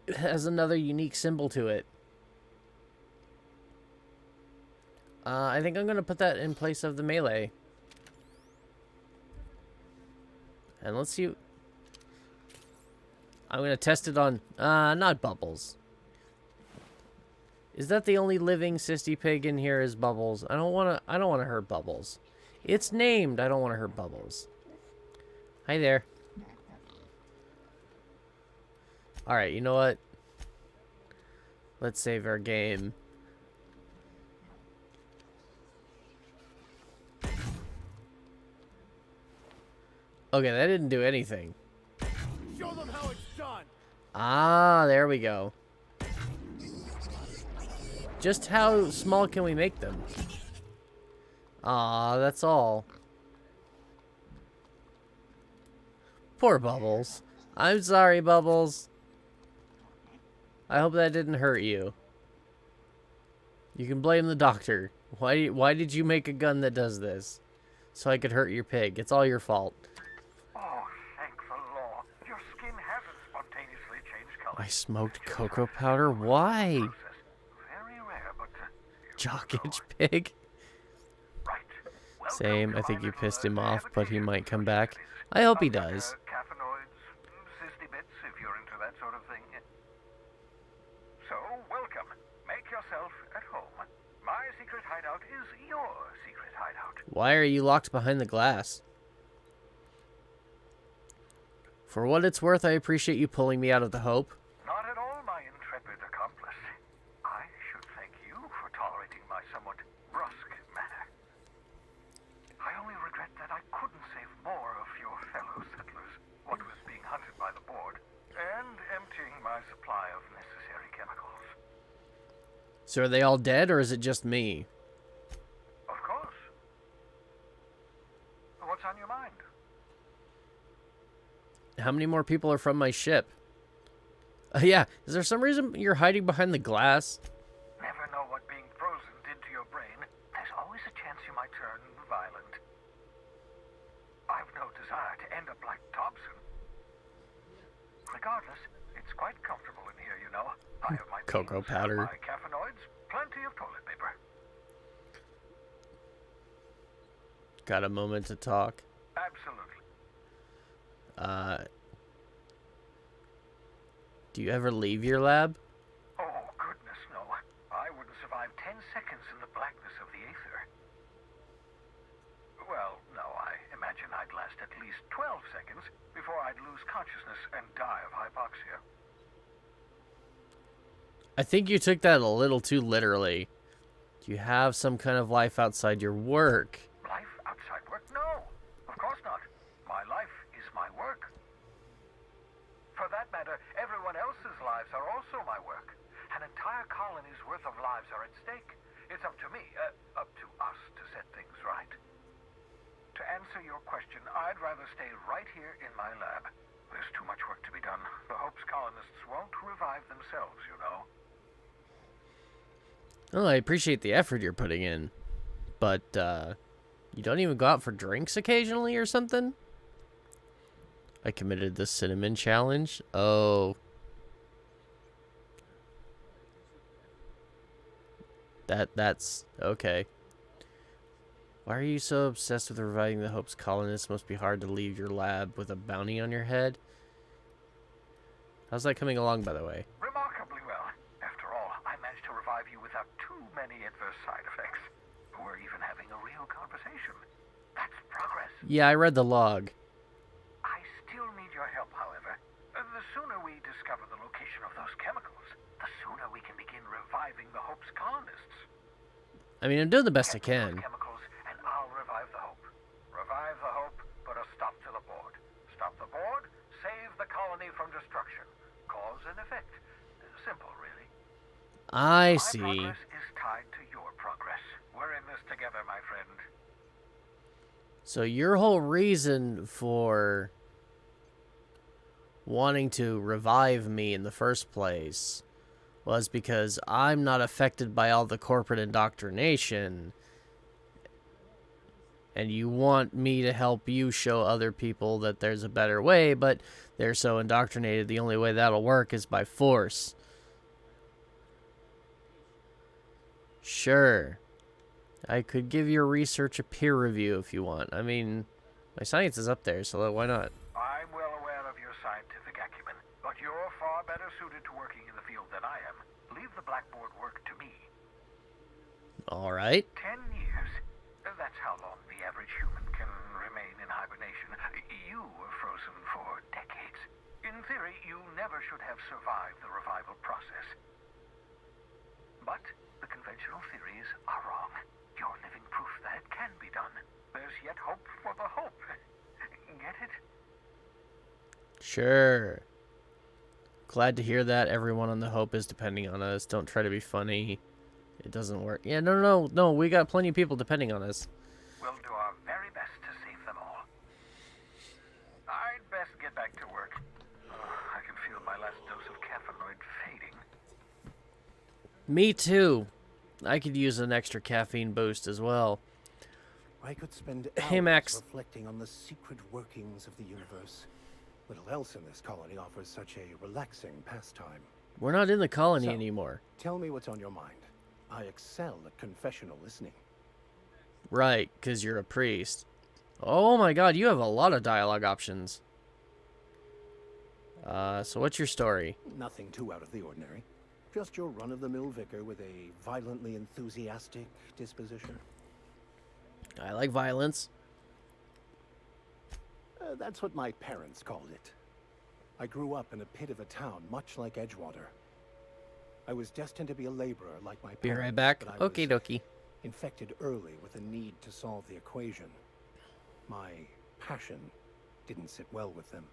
It has another unique symbol to it. I think I'm going to put that in place of the melee. And let's see. I'm going to test it on, not Bubbles. Is that the only living sissy pig in here is Bubbles? I don't want to hurt Bubbles. It's named. I don't want to hurt Bubbles. Hi there. Alright, you know what? Let's save our game. Okay, that didn't do anything. Show them how it's done. Ah, there we go. Just how small can we make them? Ah, that's all. Poor Bubbles. I'm sorry, Bubbles. I hope that didn't hurt you. You can blame the doctor. Why did you make a gun that does this? So I could hurt your pig. It's all your fault. Oh, thank the law. Your skin hasn't spontaneously changed color. I smoked cocoa powder? Why? Very rare, but Jock itch pig? right. Welcome Same. to I think our you little, pissed him off, but he habitation might come for back. cities. I hope he Something, does. Caffeinoids, cysty bits, if you're into that sort of thing. So, welcome. Make yourself at home. My secret hideout is your secret hideout. Why are you locked behind the glass? For what it's worth, I appreciate you pulling me out of the Hope. Not at all, my intrepid accomplice. I should thank you for tolerating my somewhat brusque manner. I only regret that I couldn't save more of your fellow settlers, what with being hunted by the board, and emptying my supply of necessary chemicals. So are they all dead, or is it just me? Of course. What's on your mind? How many more people are from my ship? Yeah, is there some reason you're hiding behind the glass? Never know what being frozen did to your brain. There's always a chance you might turn violent. I've no desire to end up like Dobson. Regardless, it's quite comfortable in here, you know. I have my Cocoa beans, powder. my caffeinoids, plenty of toilet paper. Got a moment to talk. Absolutely. Do you ever leave your lab? Oh, goodness, no. I wouldn't survive and 10 seconds in the blackness of the aether. Well, no, I imagine I'd last at least 12 seconds before I'd lose consciousness and die of hypoxia. I think you took that a little too literally. Do you have some kind of life outside your work? Life outside work? No, of course not. My life is my work. For that matter, everyone else's lives are also my work. An entire colony's worth of lives are at stake. It's up to me, up to us to set things right. To answer your question, I'd rather stay right here in my lab. There's too much work to be done. The Hope's colonists won't revive themselves, you know. Oh, I appreciate the effort you're putting in. But, you don't even go out for drinks occasionally or something? I committed the cinnamon challenge. Oh. That's okay. Why are you so obsessed with reviving the Hope's colonists? Must be hard to leave your lab with a bounty on your head. How's that coming along, by the way? Remarkably well. After all, I managed to revive you without too many adverse side effects. We're even having a real conversation. That's progress. Yeah, I read the log. I still need your help, however. The sooner we discover the location of those chemicals, the sooner we can begin reviving the Hope's colonists. I mean, I'm doing the best I Get can. those chemicals, and I'll revive the Hope. Revive the Hope, put a stop to the board. Stop the board, save the colony from destruction. Cause and effect. Simple, really. I My see. progress is tied to your progress. We're in this together, my friend. So your whole reason for wanting to revive me in the first place was because I'm not affected by all the corporate indoctrination, and you want me to help you show other people that there's a better way, but they're so indoctrinated the only way that'll work is by force. Sure. I could give your research a peer review if you want. I mean, my science is up there, so why not? I'm well aware of your scientific acumen, but you're far better suited to working in the field than I am. Leave the blackboard work to me. All right. 10 years. That's how long the average human can remain in hibernation. You were frozen for decades. In theory, you never should have survived the revival process. But the conventional theories are wrong. You're living proof that it can be done. There's yet hope for the Hope. Get it? Sure. Glad to hear that. Everyone on the Hope is depending on us. Don't try to be funny. It doesn't work. Yeah, no. We got plenty of people depending on us. We'll do our very best to save them all. I'd best get back to work. I can feel my last dose of caffeinoid fading. Me too. I could use an extra caffeine boost as well. I could spend Hey, hours Max. reflecting on the secret workings of the universe. Little else in this colony offers such a relaxing pastime. We're not in the colony So- anymore. Tell me what's on your mind. I excel at confessional listening. Right, because you're a priest. Oh my god, you have a lot of dialogue options. So what's your story? Nothing too out of the ordinary. Just your run-of-the-mill vicar with a violently enthusiastic disposition. I like violence. That's what my parents called it. I grew up in a pit of a town much like Edgewater. I was destined to be a laborer like my parents. Be right back. but I was Okie dokie. infected early with a need to solve the equation. My passion didn't sit well with them.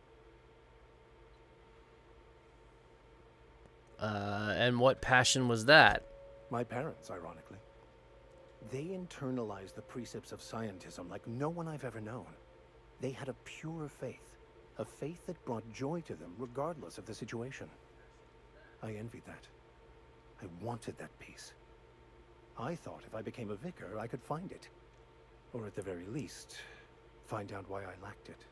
And what passion was that? My parents, ironically. They internalized the precepts of scientism like no one I've ever known. They had a pure faith, a faith that brought joy to them regardless of the situation. I envied that. I wanted that peace. I thought if I became a vicar, I could find it. Or at the very least, find out why I lacked it.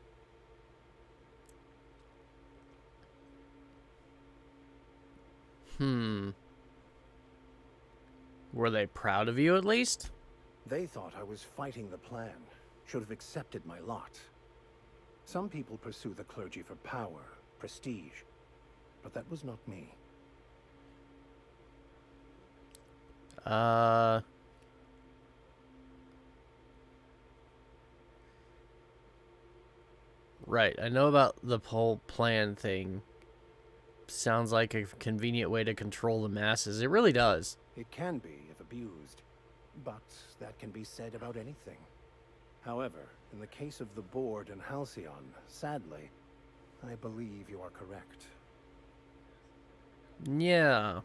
Were they proud of you at least? They thought I was fighting the plan, should have accepted my lot. Some people pursue the clergy for power, prestige, but that was not me. Right, I know about the whole plan thing. Sounds like a convenient way to control the masses. It really does. It can be if abused, but that can be said about anything. However, in the case of the board and Halcyon, sadly, I believe you are correct. Yeah.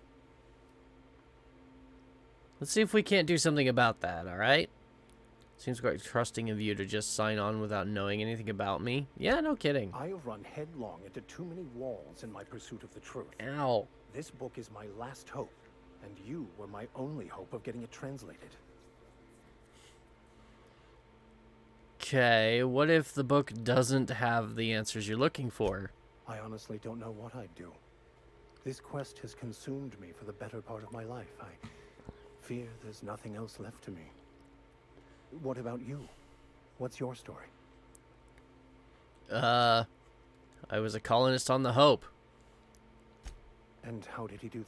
Let's see if we can't do something about that, alright? Seems quite trusting of you to just sign on without knowing anything about me. Yeah, no kidding. I have run headlong into too many walls in my pursuit of the truth. Ow. This book is my last hope, and you were my only hope of getting it translated. Okay, what if the book doesn't have the answers you're looking for? I honestly don't know what I'd do. This quest has consumed me for the better part of my life. I fear there's nothing else left to me. What about you? What's your story? I was a colonist on the Hope. And how did he do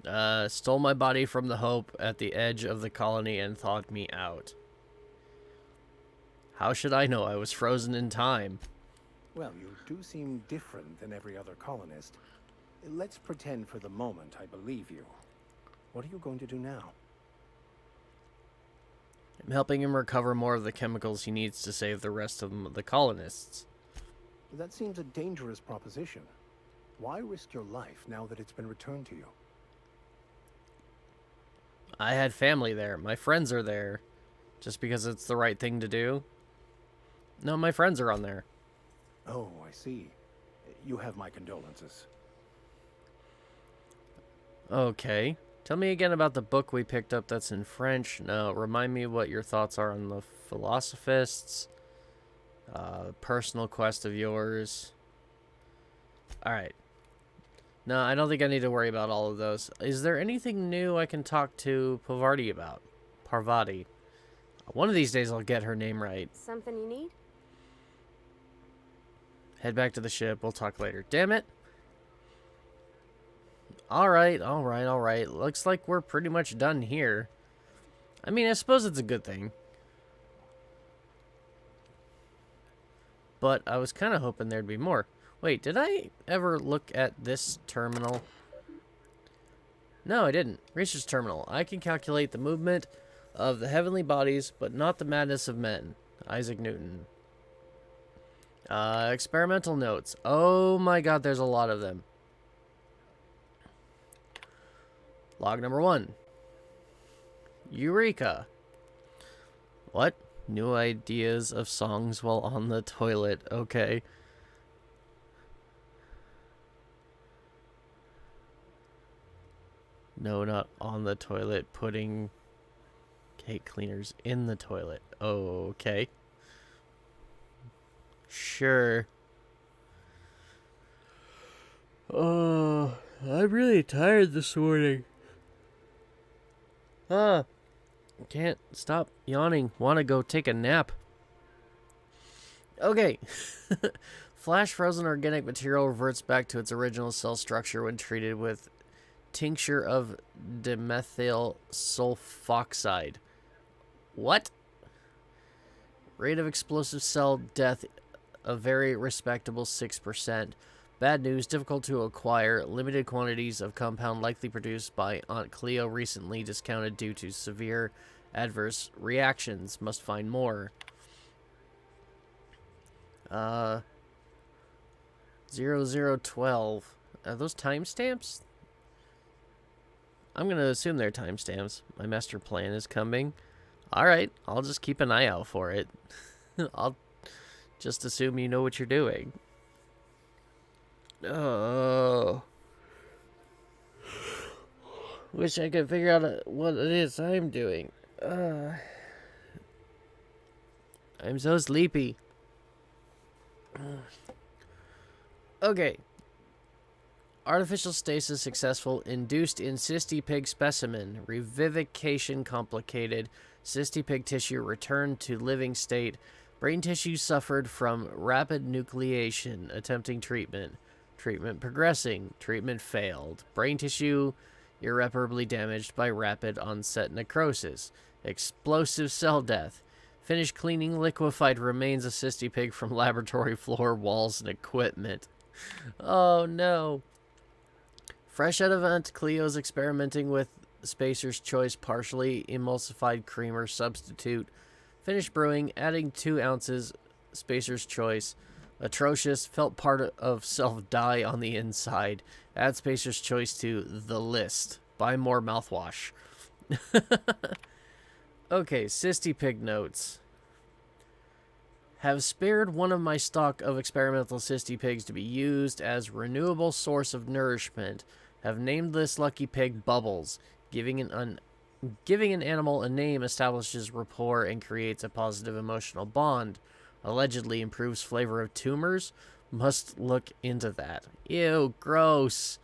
that? Stole my body from the Hope at the edge of the colony and thawed me out. How should I know? I was frozen in time. Well, you do seem different than every other colonist. Let's pretend for the moment I believe you. What are you going to do now? I'm helping him recover more of the chemicals he needs to save the rest of the colonists. That seems a dangerous proposition. Why risk your life now that it's been returned to you? I had family there. My friends are there. Just because it's the right thing to do? No, my friends are on there. Oh, I see. You have my condolences. Okay. Tell me again about the book we picked up that's in French. No, remind me what your thoughts are on the philosophists. Personal quest of yours. Alright. No, I don't think I need to worry about all of those. Is there anything new I can talk to Parvati about? Parvati. One of these days I'll get her name right. Something you need? Head back to the ship. We'll talk later. Damn it. Alright. Looks like we're pretty much done here. I mean, I suppose it's a good thing. But I was kind of hoping there'd be more. Wait, did I ever look at this terminal? No, I didn't. Research terminal. I can calculate the movement of the heavenly bodies, but not the madness of men. Isaac Newton. Experimental notes. Oh my god, there's a lot of them. Log number 1. Eureka. What? New ideas of songs while on the toilet. Okay. No, not on the toilet. Putting cake cleaners in the toilet. Okay. Sure. Oh, I'm really tired this morning. Can't stop yawning. Want to go take a nap. Okay. Flash frozen organic material reverts back to its original cell structure when treated with tincture of dimethyl sulfoxide. What? Rate of explosive cell death, a very respectable 6%. Bad news, difficult to acquire. Limited quantities of compound likely produced by Aunt Cleo recently discounted due to severe adverse reactions. Must find more. 0012. Are those timestamps? I'm going to assume they're timestamps. My master plan is coming. Alright, I'll just keep an eye out for it. I'll just assume you know what you're doing. Oh. Wish I could figure out what it is I'm doing. I'm so sleepy. Okay. Artificial stasis successful. Induced in cystipig specimen. Revivification complicated. Cystipig tissue returned to living state. Brain tissue suffered from rapid nucleation. Attempting treatment. Treatment progressing. Treatment failed. Brain tissue irreparably damaged by rapid onset necrosis, explosive cell death, finished cleaning liquefied remains of Sisty Pig from laboratory floor, walls, and equipment. Oh no. Fresh out of Aunt Cleo's experimenting with Spacer's Choice partially emulsified creamer substitute. Finished brewing, adding 2 ounces Spacer's Choice. Atrocious, felt part of self die on the inside. Add Spacer's Choice to the list. Buy more mouthwash. Okay, Sisty Pig notes. Have spared one of my stock of experimental Sisty Pigs to be used as renewable source of nourishment. Have named this lucky pig Bubbles. Giving an animal a name establishes rapport and creates a positive emotional bond. Allegedly improves flavor of tumors. Must look into that. Ew, gross.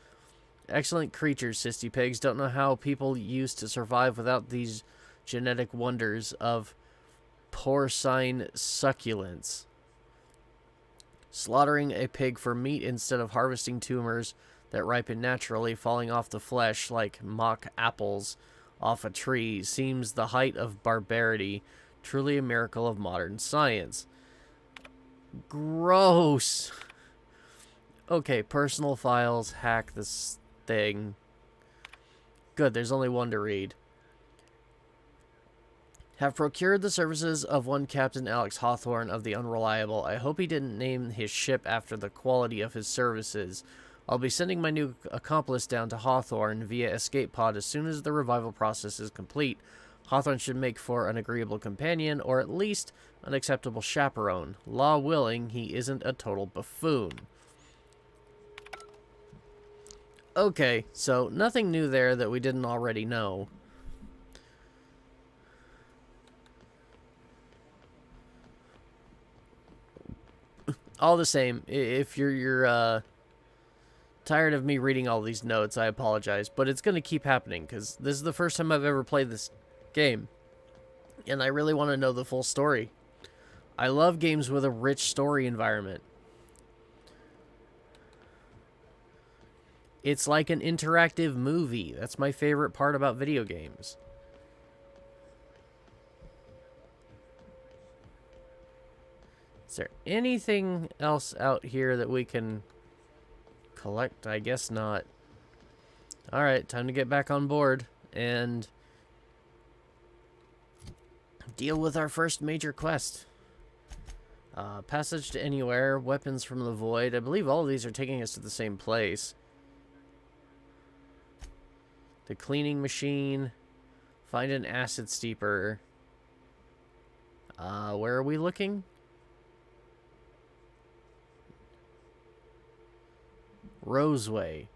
Excellent creatures, Sisty Pigs. Don't know how people used to survive without these genetic wonders of porcine succulence. Slaughtering a pig for meat instead of harvesting tumors that ripen naturally, falling off the flesh like mock apples off a tree, seems the height of barbarity. Truly a miracle of modern science. Gross. Okay, personal files, hack this thing. Good, there's only one to read. Have procured the services of one Captain Alex Hawthorne of the Unreliable. I hope he didn't name his ship after the quality of his services. I'll be sending my new accomplice down to Hawthorne via escape pod as soon as the revival process is complete. Hawthorne should make for an agreeable companion, or at least an acceptable chaperone. Law willing, he isn't a total buffoon. Okay, so nothing new there that we didn't already know. All the same, if you're tired of me reading all these notes, I apologize, but it's going to keep happening, because this is the first time I've ever played this game, and I really want to know the full story. I love games with a rich story environment. It's like an interactive movie. That's my favorite part about video games. Is there anything else out here that we can collect? I guess not. Alright, time to get back on board and deal with our first major quest. Passage to Anywhere, Weapons from the Void. I believe all of these are taking us to the same place. The Cleaning Machine. Find an Acid Steeper. Where are we looking? Roseway.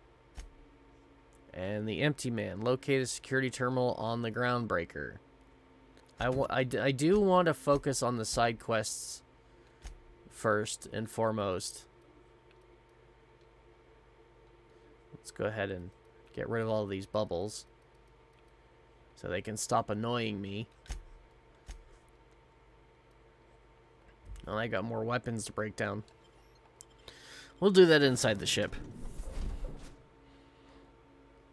And the Empty Man. Locate a security terminal on the Groundbreaker. I do want to focus on the side quests first and foremost. Let's go ahead and get rid of all of these bubbles so they can stop annoying me. And I got more weapons to break down. We'll do that inside the ship.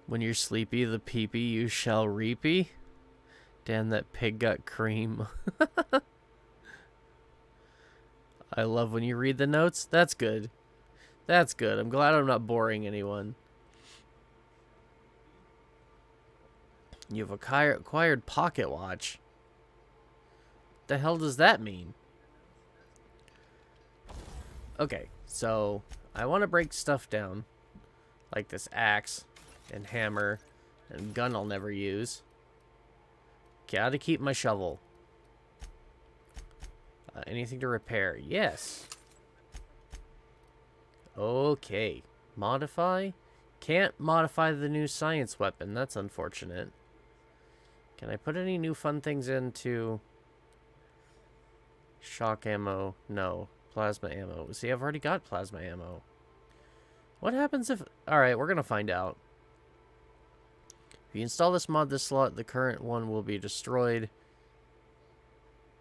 When you're sleepy, the pee-pee you shall reapy. Damn, that pig got cream. I love when you read the notes. That's good. That's good. I'm glad I'm not boring anyone. You've acquired pocket watch. What the hell does that mean? Okay, so I want to break stuff down. Like this axe and hammer and gun I'll never use. Gotta keep my shovel. Anything to repair? Yes. Okay. Modify? Can't modify the new science weapon. That's unfortunate. Can I put any new fun things into shock ammo? No. Plasma ammo. See, I've already got plasma ammo. What happens if... Alright, we're gonna find out. If you install this mod this slot, the current one will be destroyed.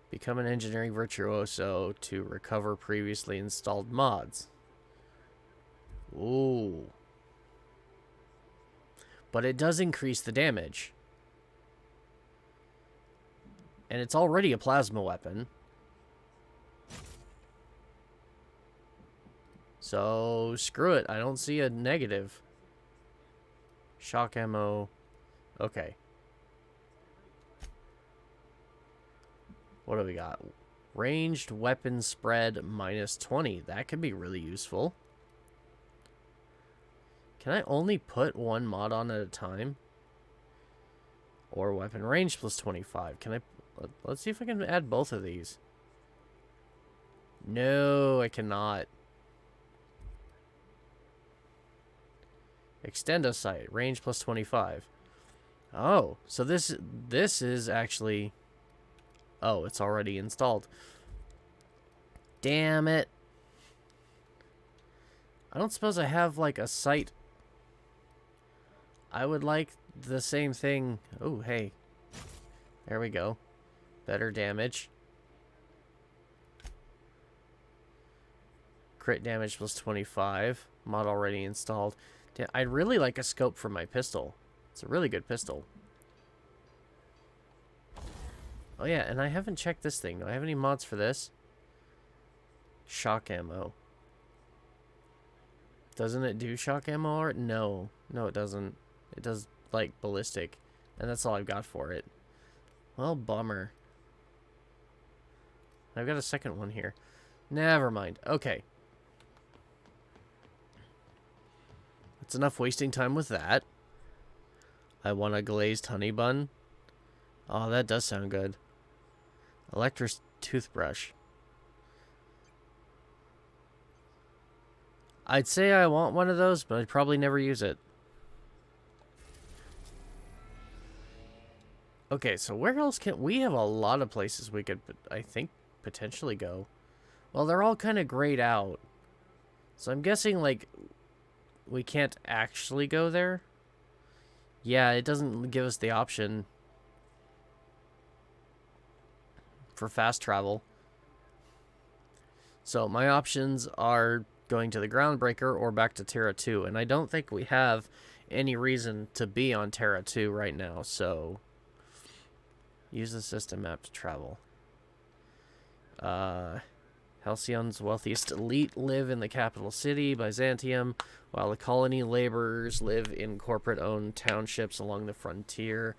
Become an engineering virtuoso to recover previously installed mods. Ooh. but it does increase the damage. And it's already a plasma weapon. So, screw it. I don't see a negative. Shock ammo. Okay. What do we got? Ranged weapon spread -20. That could be really useful. Can I only put one mod on at a time? Or weapon range +25. Can I... Let's see if I can add both of these. No, I cannot. Extendo sight. Range +25. Oh, so this is actually... Oh, it's already installed. Damn it. I don't suppose I have, like, a sight. I would like the same thing. Oh, hey. There we go. Better damage. Crit damage +25. Mod already installed. Damn, I'd really like a scope for my pistol. It's a really good pistol. Oh yeah, and I haven't checked this thing. Do I have any mods for this? Shock ammo. Doesn't it do shock ammo art? No. No, it doesn't. It does, like, ballistic. And that's all I've got for it. Well, bummer. I've got a second one here. Never mind. Okay. That's enough wasting time with that. I want a glazed honey bun. Oh, that does sound good. Electric toothbrush. I'd say I want one of those, but I'd probably never use it. Okay, so where else can... We have a lot of places we could, I think, potentially go. Well, they're all kind of grayed out. So I'm guessing, like, we can't actually go there. Yeah, it doesn't give us the option for fast travel. So my options are going to the Groundbreaker or back to Terra 2. And I don't think we have any reason to be on Terra 2 right now, so... Use the system map to travel. Halcyon's wealthiest elite live in the capital city, Byzantium, while the colony laborers live in corporate-owned townships along the frontier.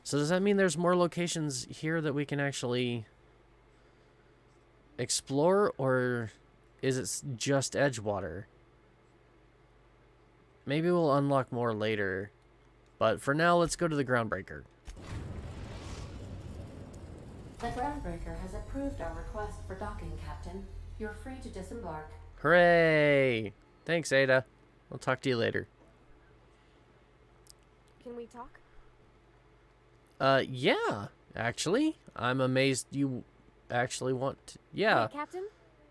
So does that mean there's more locations here that we can actually explore, or is it just Edgewater? Maybe we'll unlock more later, but for now, let's go to the Groundbreaker. The Groundbreaker has approved our request for docking, Captain. You're free to disembark. Hooray! Thanks, Ada. I'll talk to you later. Can we talk? Yeah, actually. I'm amazed you actually want to... Yeah. Hey, Captain?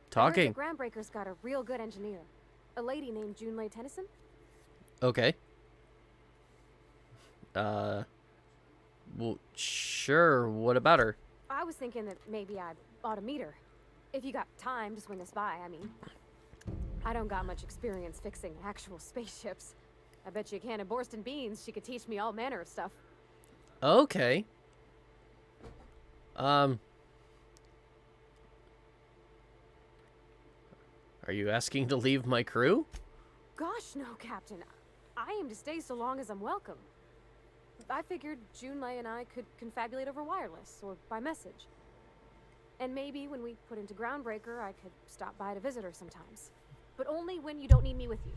Talking. I heard the Groundbreaker's got a real good engineer. A lady named Junlei Tennyson? Okay. Well, sure. What about her? I was thinking that maybe I ought to meet her. If you got time to swing us by, I mean. I don't got much experience fixing actual spaceships. I bet you a can of Borston beans she could teach me all manner of stuff. Okay. Are you asking to leave my crew? Gosh, no, Captain. I aim to stay so long as I'm welcome. I figured Junlei and I could confabulate over wireless or by message. And maybe when we put into Groundbreaker, I could stop by to visit her sometimes. But only when you don't need me with you.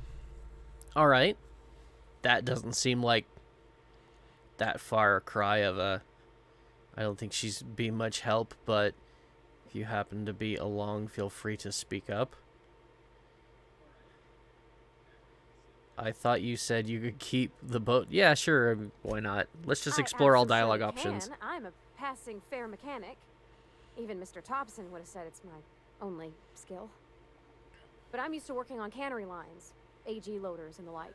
All right. That doesn't seem like that far a cry of a... I don't think she's be much help, but if you happen to be along, feel free to speak up. I thought you said you could keep the boat. Yeah, sure. Why not? Let's just explore all dialogue options. I'm a passing fair mechanic. Even Mr. Thompson would have said it's my only skill. But I'm used to working on cannery lines, AG loaders and the like.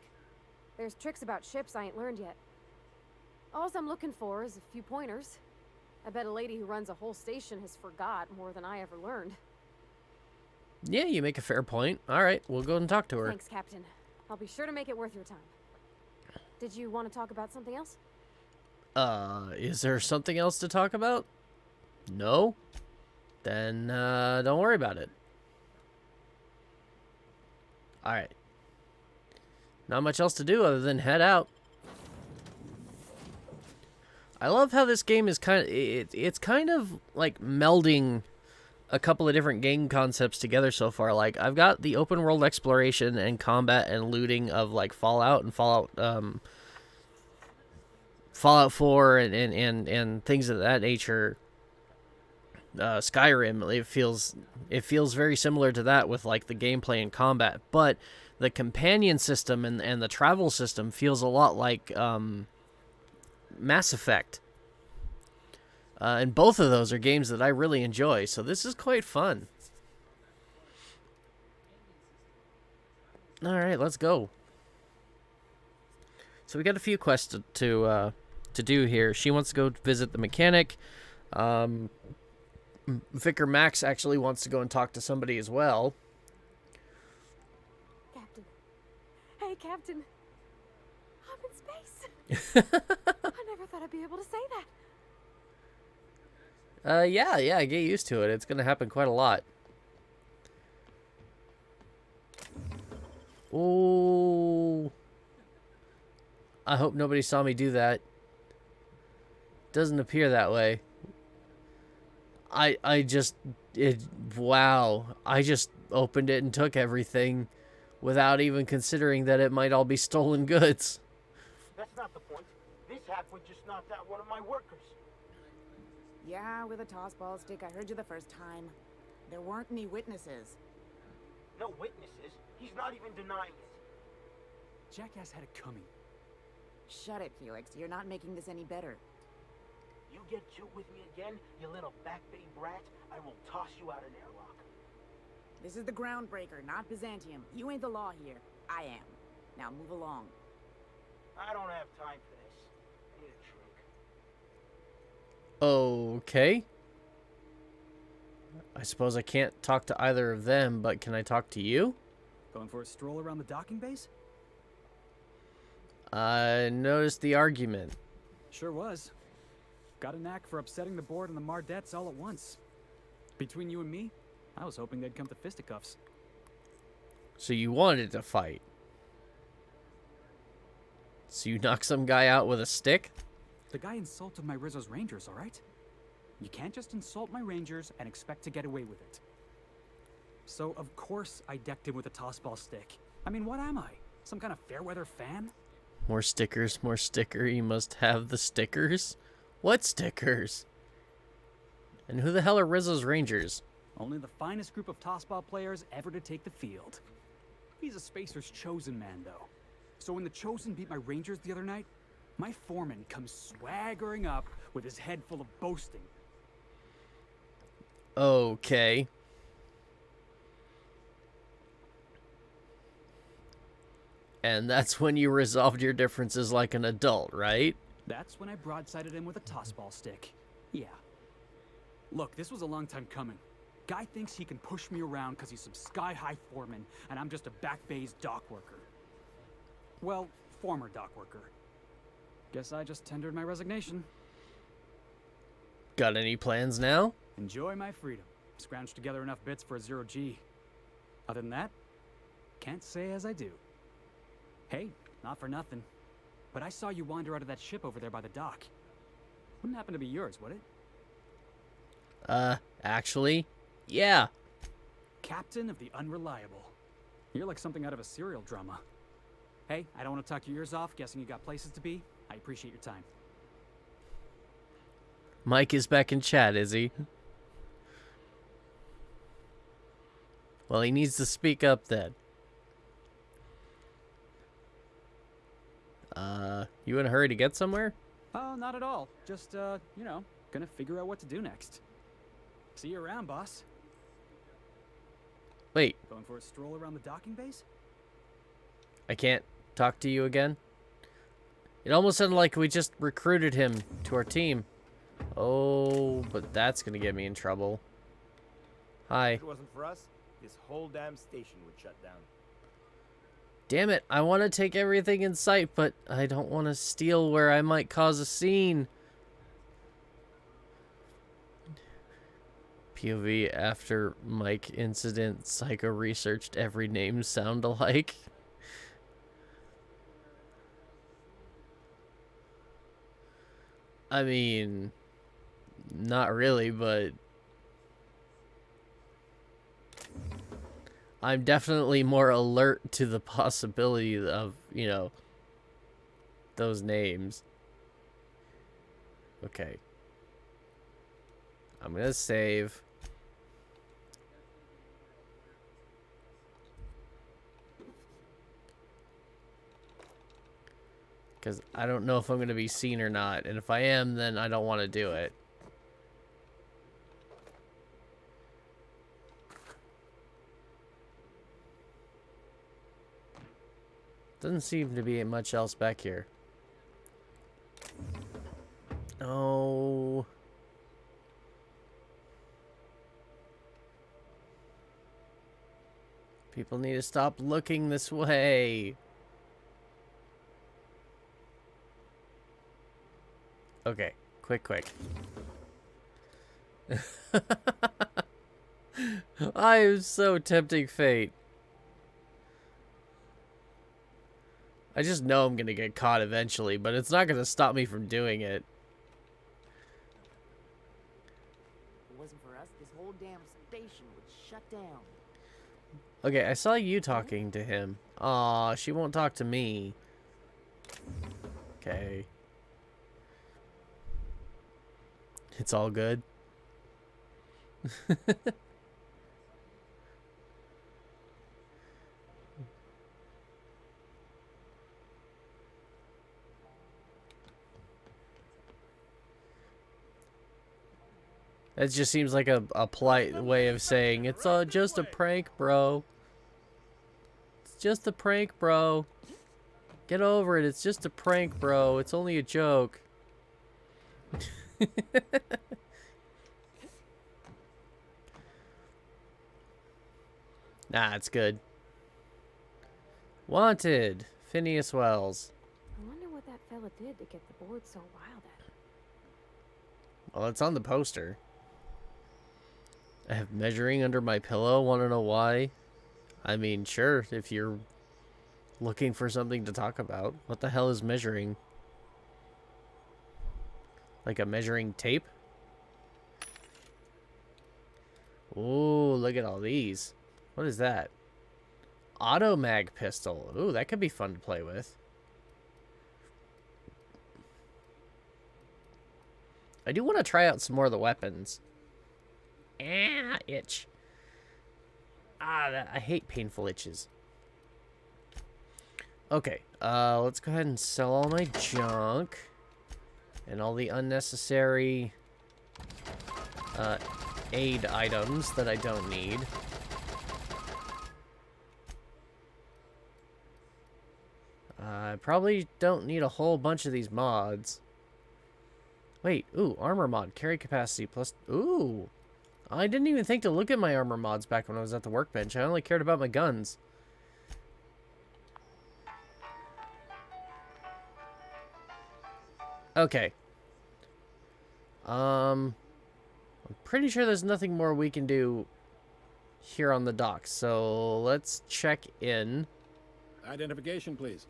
There's tricks about ships I ain't learned yet. All I'm looking for is a few pointers. I bet a lady who runs a whole station has forgot more than I ever learned. Yeah, you make a fair point. All right, we'll go and talk to her. Thanks, Captain. I'll be sure to make it worth your time. Did you want to talk about something else? Is there something else to talk about? No? Then, don't worry about it. Alright. Not much else to do other than head out. I love how this game is it's kind of like melding a couple of different game concepts together so far. Like, I've got the open world exploration and combat and looting of like Fallout and Fallout 4 and things of that nature. Skyrim, it feels very similar to that with like the gameplay and combat, but the companion system and the travel system feels a lot like Mass Effect. And both of those are games that I really enjoy, so this is quite fun. Alright, let's go. So we got a few quests to do here. She wants to go visit the mechanic. Vicar Max actually wants to go and talk to somebody as well. Captain. Hey, Captain. I'm in space. I never thought I'd be able to say that. Yeah, get used to it. It's gonna happen quite a lot. Oh, I hope nobody saw me do that. Doesn't appear that way. Wow. I just opened it and took everything without even considering that it might all be stolen goods. That's not the point. This hack would just knocked out one of my workers. Yeah, with a toss-ball stick. I heard you the first time. There weren't any witnesses. No witnesses? He's not even denying it. Jackass had it coming. Shut it, Felix. You're not making this any better. You get cute with me again, you little back-bay brat, I will toss you out an airlock. This is the Groundbreaker, not Byzantium. You ain't the law here. I am. Now move along. I don't have time for this. I need a drink. Okay. I suppose I can't talk to either of them, but can I talk to you? Going for a stroll around the docking base? I noticed the argument. Sure was. Got a knack for upsetting the board and the Mardettes all at once. Between you and me, I was hoping they'd come to fisticuffs. So you wanted to fight. So you knocked some guy out with a stick? The guy insulted my Rizzo's Rangers, alright? You can't just insult my Rangers and expect to get away with it. So, of course, I decked him with a tossball stick. I mean, what am I? Some kind of fair-weather fan? More stickers, more sticker. You must have the stickers? What stickers? And who the hell are Rizzo's Rangers? Only the finest group of tossball players ever to take the field. He's a Spacer's chosen man, though. So when the Chosen beat my Rangers the other night, my foreman comes swaggering up with his head full of boasting. Okay. And that's when you resolved your differences like an adult, right? That's when I broadsided him with a tossball stick. Yeah. Look, this was a long time coming. Guy thinks he can push me around because he's some sky-high foreman, and I'm just a back bay's dock worker. Well, former dock worker. Guess I just tendered my resignation. Got any plans now? Enjoy my freedom. Scrounged together enough bits for a 0G. Other than that, can't say as I do. Hey, not for nothing, but I saw you wander out of that ship over there by the dock. Wouldn't happen to be yours, would it? Actually, yeah. Captain of the Unreliable. You're like something out of a serial drama. Hey, I don't want to talk your ears off, guessing you got places to be. I appreciate your time. Mike is back in chat, is he? Well, he needs to speak up then. You in a hurry to get somewhere? Oh, not at all. Just, you know, gonna figure out what to do next. See you around, boss. Wait, Going for a stroll around the docking base? I can't talk to you again? It almost sounded like we just recruited him to our team. Oh, but that's gonna get me in trouble. Hi. If it wasn't for us, this whole damn station would shut down. Damn it, I want to take everything in sight, but I don't want to steal where I might cause a scene. POV after mic incident, Saiko researched every name sound alike. I mean, not really, but I'm definitely more alert to the possibility of, you know, those names. Okay. I'm gonna save. Because I don't know if I'm going to be seen or not. And if I am, then I don't want to do it. Doesn't seem to be much else back here. Oh. People need to stop looking this way. Okay, quick. I am so tempting fate. I just know I'm gonna get caught eventually, but it's not gonna stop me from doing it. If it wasn't for us, this whole damn station would shut down. Okay, I saw you talking to him. Aw, she won't talk to me. Okay. It's all good. That just seems like a polite way of saying it's just a prank, bro. It's just a prank, bro. Get over it. It's just a prank, bro. It's only a joke. Nah, it's good. Wanted, Phineas Wells. I wonder what that fella did to get the board so wild at. Well, it's on the poster. I have measuring under my pillow. Want to know why? I mean, sure, if you're looking for something to talk about. What the hell is measuring? Like a measuring tape? Ooh, look at all these. What is that? Auto mag pistol. Ooh, that could be fun to play with. I do want to try out some more of the weapons. Ah, itch. I hate painful itches. Okay, let's go ahead and sell all my junk. And all the unnecessary aid items that I don't need. I probably don't need a whole bunch of these mods. Wait, ooh, armor mod, carry capacity plus... Ooh! I didn't even think to look at my armor mods back when I was at the workbench. I only cared about my guns. Okay. I'm pretty sure there's nothing more we can do here on the dock. So let's check in. Identification, please.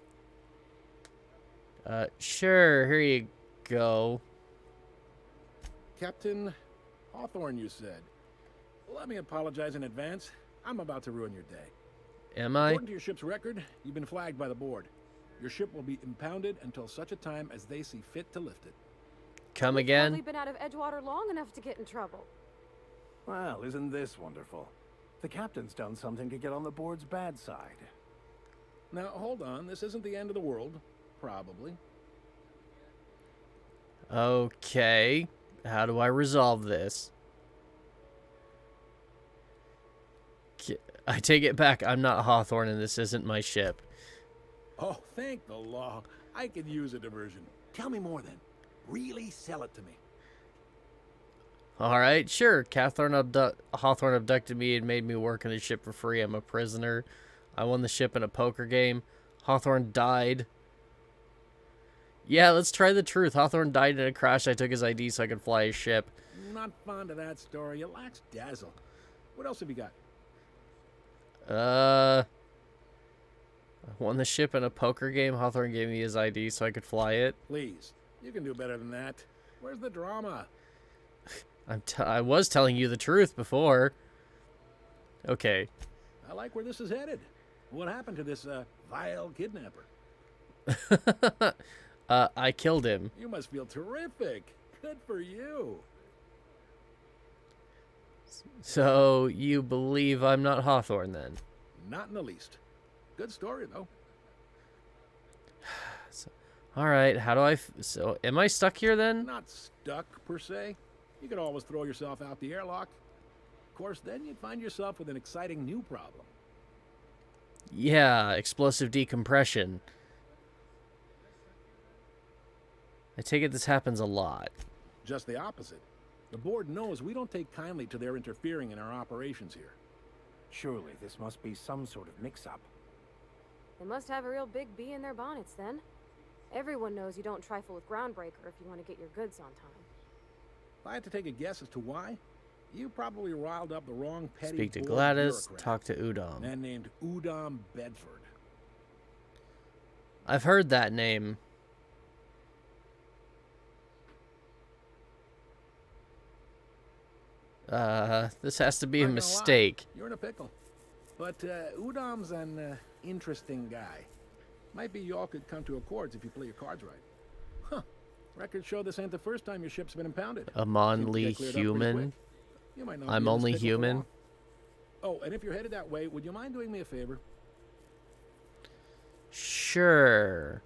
Sure. Here you go. Captain Hawthorne, you said. Let me apologize in advance. I'm about to ruin your day. Am I? According to your ship's record, you've been flagged by the board. Your ship will be impounded until such a time as they see fit to lift it. Come again? We've been out of Edgewater long enough to get in trouble. Well, isn't this wonderful? The captain's done something to get on the board's bad side. Now, hold on. This isn't the end of the world. Probably. Okay. How do I resolve this? I take it back. I'm not Hawthorne and this isn't my ship. Oh, thank the law. I could use a diversion. Tell me more then. Really sell it to me. Alright, sure. Hawthorne abducted me and made me work on his ship for free. I'm a prisoner. I won the ship in a poker game. Hawthorne died. Yeah, let's try the truth. Hawthorne died in a crash. I took his ID so I could fly his ship. Not fond of that story. It lacks dazzle. What else have you got? I won the ship in a poker game. Hawthorne gave me his ID so I could fly it. Please, you can do better than that. Where's the drama? I was telling you the truth before. Okay. I like where this is headed. What happened to this vile kidnapper? I killed him. You must feel terrific. Good for you. So you believe I'm not Hawthorne then? Not in the least. Good story though. All right. How do I? So am I stuck here then? Not stuck per se. You could always throw yourself out the airlock. Of course, then you'd find yourself with an exciting new problem. Yeah, explosive decompression. I take it this happens a lot. Just the opposite. The board knows we don't take kindly to their interfering in our operations here. Surely this must be some sort of mix-up. They must have a real big bee in their bonnets then. Everyone knows you don't trifle with Groundbreaker if you want to get your goods on time. If I had to take a guess as to why, you probably riled up the wrong petty Speak to board Gladys, bureaucrat, talk to Udom. a man named Udom Bedford. I've heard that name. This has to be a Not gonna lie, mistake. You're in a pickle. But Udom's an interesting guy. Might be y'all could come to accords if you play your cards right. Huh. Records show this ain't the first time your ship's been impounded. Amon Seems to Lee get cleared up pretty Human. quick. You might not I'm be in this only pickle for human. long. Oh, and if you're headed that way, would you mind doing me a favor? Sure.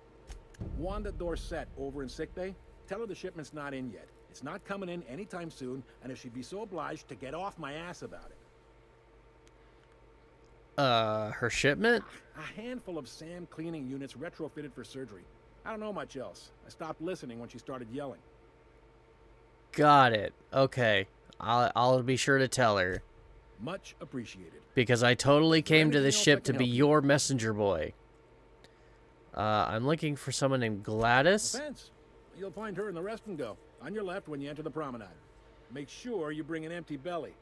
Wanda Dorset over in sickbay, tell her the shipment's not in yet. It's not coming in anytime soon, and if she'd be so obliged to get off my ass about it. Her shipment? A handful of SAM cleaning units retrofitted for surgery. I don't know much else. I stopped listening when she started yelling. Got it. Okay. I'll be sure to tell her. Much appreciated. Because I totally came to anything this else I ship can to be help you your messenger boy. I'm looking for someone named Gladys. Offense. You'll find her in the rest and go, on your left when you enter the promenade. Make sure you bring an empty belly.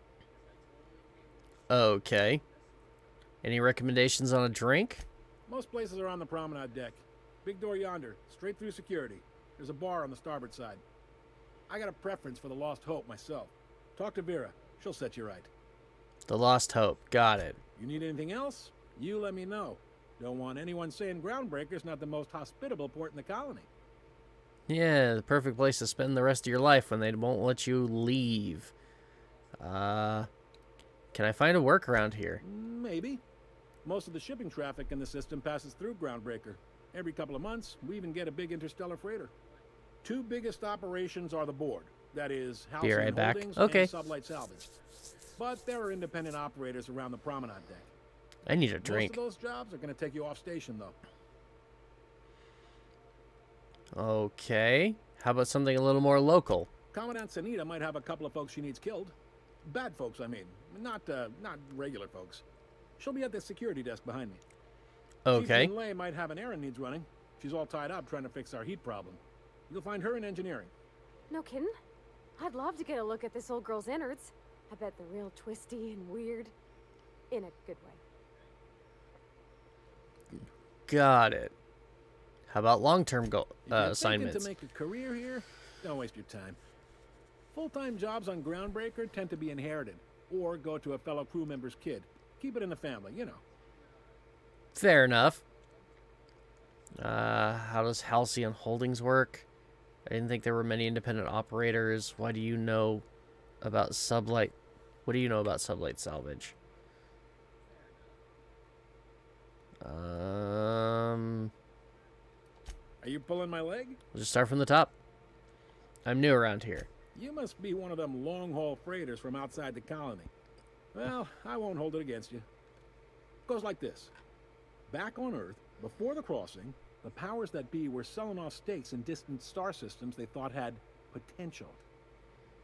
Okay. Any recommendations on a drink? Most places are on the promenade deck. Big door yonder, straight through security. There's a bar on the starboard side. I got a preference for the Lost Hope myself. Talk to Vera. She'll set you right. The Lost Hope. Got it. You need anything else? You let me know. Don't want anyone saying Groundbreaker's not the most hospitable port in the colony. Yeah, the perfect place to spend the rest of your life when they won't let you leave. Can I find a workaround here? Maybe. Most of the shipping traffic in the system passes through Groundbreaker. Every couple of months, we even get a big interstellar freighter. Two biggest operations are the board. That is, Be right Halcyon back. Holdings Okay. and Sublight Salvage. But there are independent operators around the promenade deck. I need a drink. Most of those jobs are going to take you off station, though. Okay. How about something a little more local? Commandant Sanita might have a couple of folks she needs killed. Bad folks, I mean. Not regular folks. She'll be at the security desk behind me. Okay. Chief Lay might have an errand needs running. She's all tied up trying to fix our heat problem. You'll find her in engineering. No kidding? I'd love to get a look at this old girl's innards. I bet they're real twisty and weird. In a good way. Got it. How about long-term If you're assignments? thinking to make a career here, don't waste your time. Full-time jobs on Groundbreaker tend to be inherited, or go to a fellow crew member's kid. Keep it in the family, you know. Fair enough. How does Halcyon Holdings work? I didn't think there were many independent operators. Why do you know about Sublight? What do you know about Sublight Salvage? Are you pulling my leg? We'll just start from the top. I'm new around here. You must be one of them long-haul freighters from outside the colony. Well, I won't hold it against you. Goes like this. Back on Earth, before the crossing, the powers that be were selling off stakes in distant star systems they thought had potential.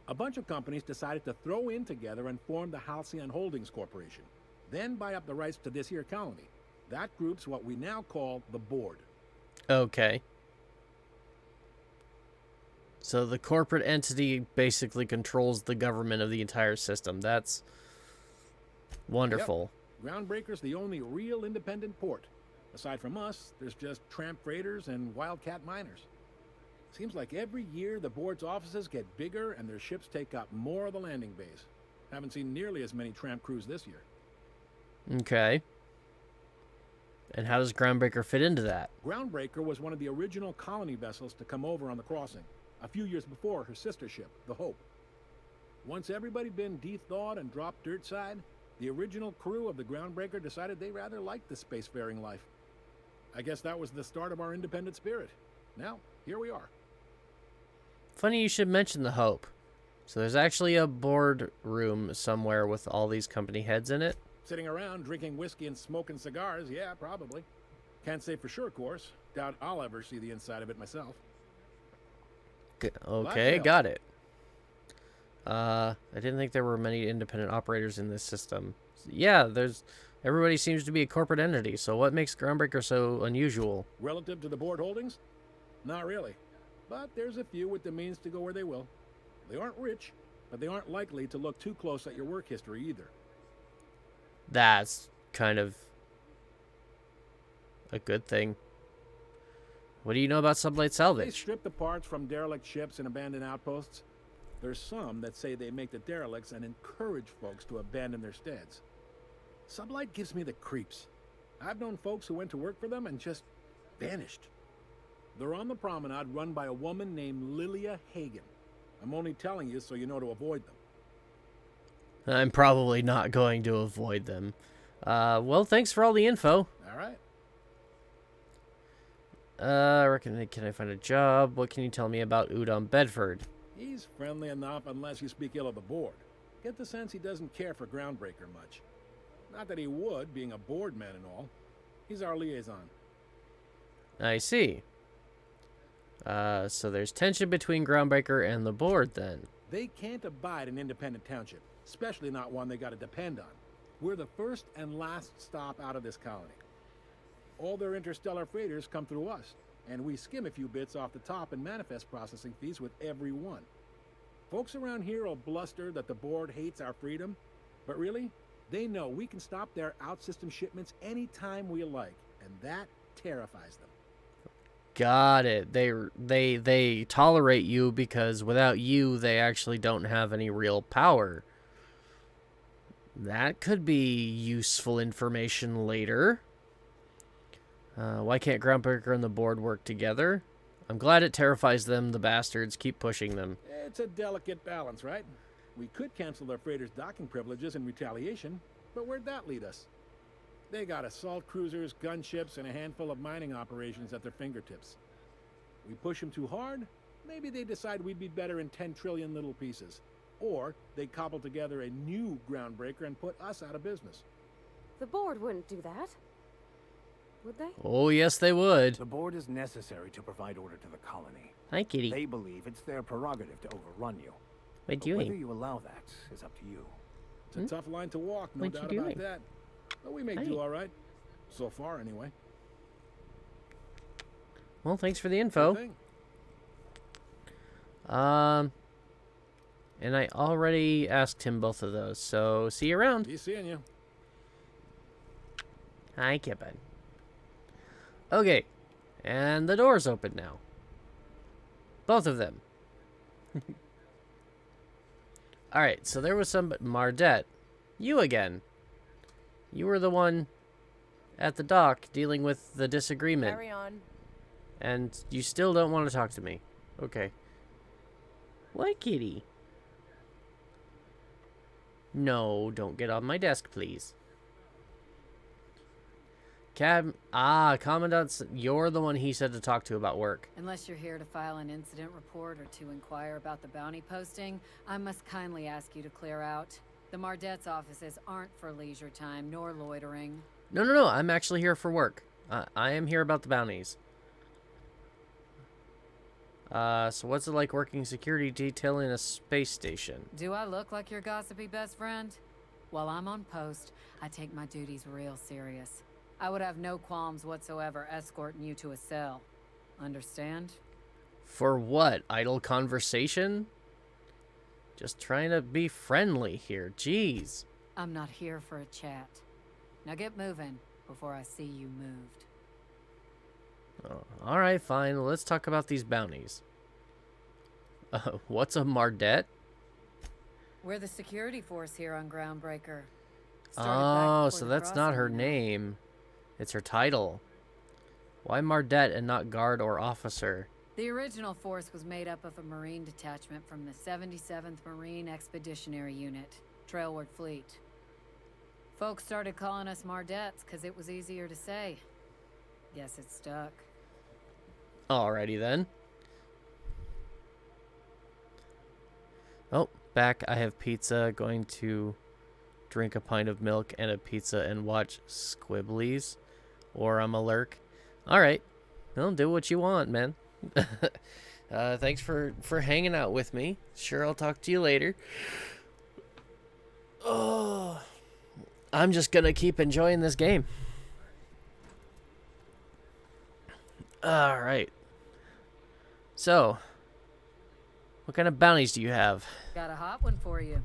A bunch of companies decided to throw in together and form the Halcyon Holdings Corporation, then buy up the rights to this here colony. That group's what we now call the board. Okay. So the corporate entity basically controls the government of the entire system. That's wonderful. Yep. Groundbreaker's the only real independent port. Aside from us, there's just tramp freighters and wildcat miners. Seems like every year the board's offices get bigger and their ships take up more of the landing bays. Haven't seen nearly as many tramp crews this year. Okay. And how does Groundbreaker fit into that? Groundbreaker was one of the original colony vessels to come over on the crossing, a few years before her sister ship, the Hope. Once everybody been de-thawed and dropped dirt side, the original crew of the Groundbreaker decided they rather liked the spacefaring life. I guess that was the start of our independent spirit. Now, here we are. Funny you should mention the Hope. So there's actually a board room somewhere with all these company heads in it? Sitting around drinking whiskey and smoking cigars, yeah, probably. Can't say for sure, of course. Doubt I'll ever see the inside of it myself. Okay, got it. I didn't think there were many independent operators in this system. Yeah, everybody seems to be a corporate entity, so what makes Groundbreaker so unusual? Relative to the board holdings? Not really. But there's a few with the means to go where they will. They aren't rich, but they aren't likely to look too close at your work history either. That's kind of a good thing. What do you know about sublight They salvage? strip the parts from derelict ships and abandoned outposts. There's some that say they make the derelicts and encourage folks to abandon their steads. Sublight gives me the creeps. I've known folks who went to work for them and just vanished. They're on the promenade run by a woman named Lilia Hagen. I'm only telling you so you know to avoid them. I'm probably not going to avoid them. Well, thanks for all the info. All right. I reckon, can I find a job? What can you tell me about Udon Bedford? He's friendly enough unless you speak ill of the board. Get the sense he doesn't care for Groundbreaker much. Not that he would, being a board man and all. He's our liaison. I see. So there's tension between Groundbreaker and the board, then. They can't abide an independent township, especially not one they gotta depend on. We're the first and last stop out of this colony. All their interstellar freighters come through us, and we skim a few bits off the top in manifest processing fees with every one. Folks around here will bluster that the board hates our freedom, but really, they know we can stop their out-system shipments anytime we like, and that terrifies them. Got it. They tolerate you because without you, they actually don't have any real power. That could be useful information later. Why can't Groundbreaker and the board work together? I'm glad it terrifies them, the bastards. Keep pushing them. It's a delicate balance, right? We could cancel their freighters' docking privileges in retaliation, but where'd that lead us? They got assault cruisers, gunships, and a handful of mining operations at their fingertips. We push them too hard, maybe they decide we'd be better in 10 trillion little pieces. Or they cobble together a new Groundbreaker and put us out of business. The board wouldn't do that. Would they? Oh, yes, they would. The board is necessary to provide order to the colony. Hi, kitty. They believe it's their prerogative to overrun you. What are you But doing? whether you allow that is up to you. It's a tough line to walk, no What doubt you about doing? that. But we may Hey. do all right. So far, anyway. Well, thanks for the Good info. thing. And I already asked him both of those, so see you around. Be seeing you. Hi, Kippen. Okay, and the door's open now. Both of them. Alright, so there was some... Mardette. You again. You were the one at the dock dealing with the disagreement. Carry on. And you still don't want to talk to me. Okay. What, kitty? No, don't get on my desk, please. Commandant, you're the one he said to talk to about work. Unless you're here to file an incident report or to inquire about the bounty posting, I must kindly ask you to clear out. The Mardette's offices aren't for leisure time nor loitering. No, I'm actually here for work. I am here about the bounties. So what's it like working security detail in a space station? Do I look like your gossipy best friend? While I'm on post, I take my duties real serious. I would have no qualms whatsoever escorting you to a cell. Understand? For what? Idle conversation? Just trying to be friendly here. Jeez. I'm not here for a chat. Now get moving before I see you moved. Oh, alright, fine. Let's talk about these bounties. What's a Mardet? We're the security force here on Groundbreaker. Oh, so that's not her name. It's her title. Why Mardet and not guard or officer? The original force was made up of a Marine detachment from the 77th Marine Expeditionary Unit, Trailward Fleet. Folks started calling us Mardets because it was easier to say. Guess it stuck. Alrighty then. Oh, back. I have pizza. Going to drink a pint of milk and a pizza and watch Squibblies. Or I'm a lurk. Alright. Well, do what you want, man. Thanks for hanging out with me. Sure, I'll talk to you later. Oh, I'm just gonna keep enjoying this game. Alright. So, what kind of bounties do you have? Got a hot one for you.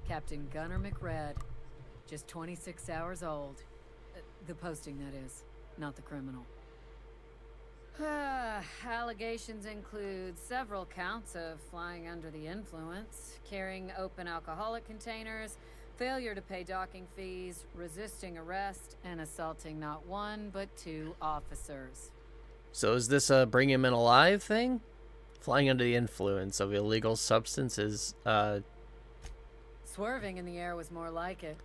Captain Gunnar McRed. Just 26 hours old. The posting, that is. Not the criminal. Allegations include several counts of flying under the influence, carrying open alcoholic containers, failure to pay docking fees, resisting arrest, and assaulting not one but 2 officers. So is this a bring him in alive thing? Flying under the influence of illegal substances, Swerving in the air was more like it.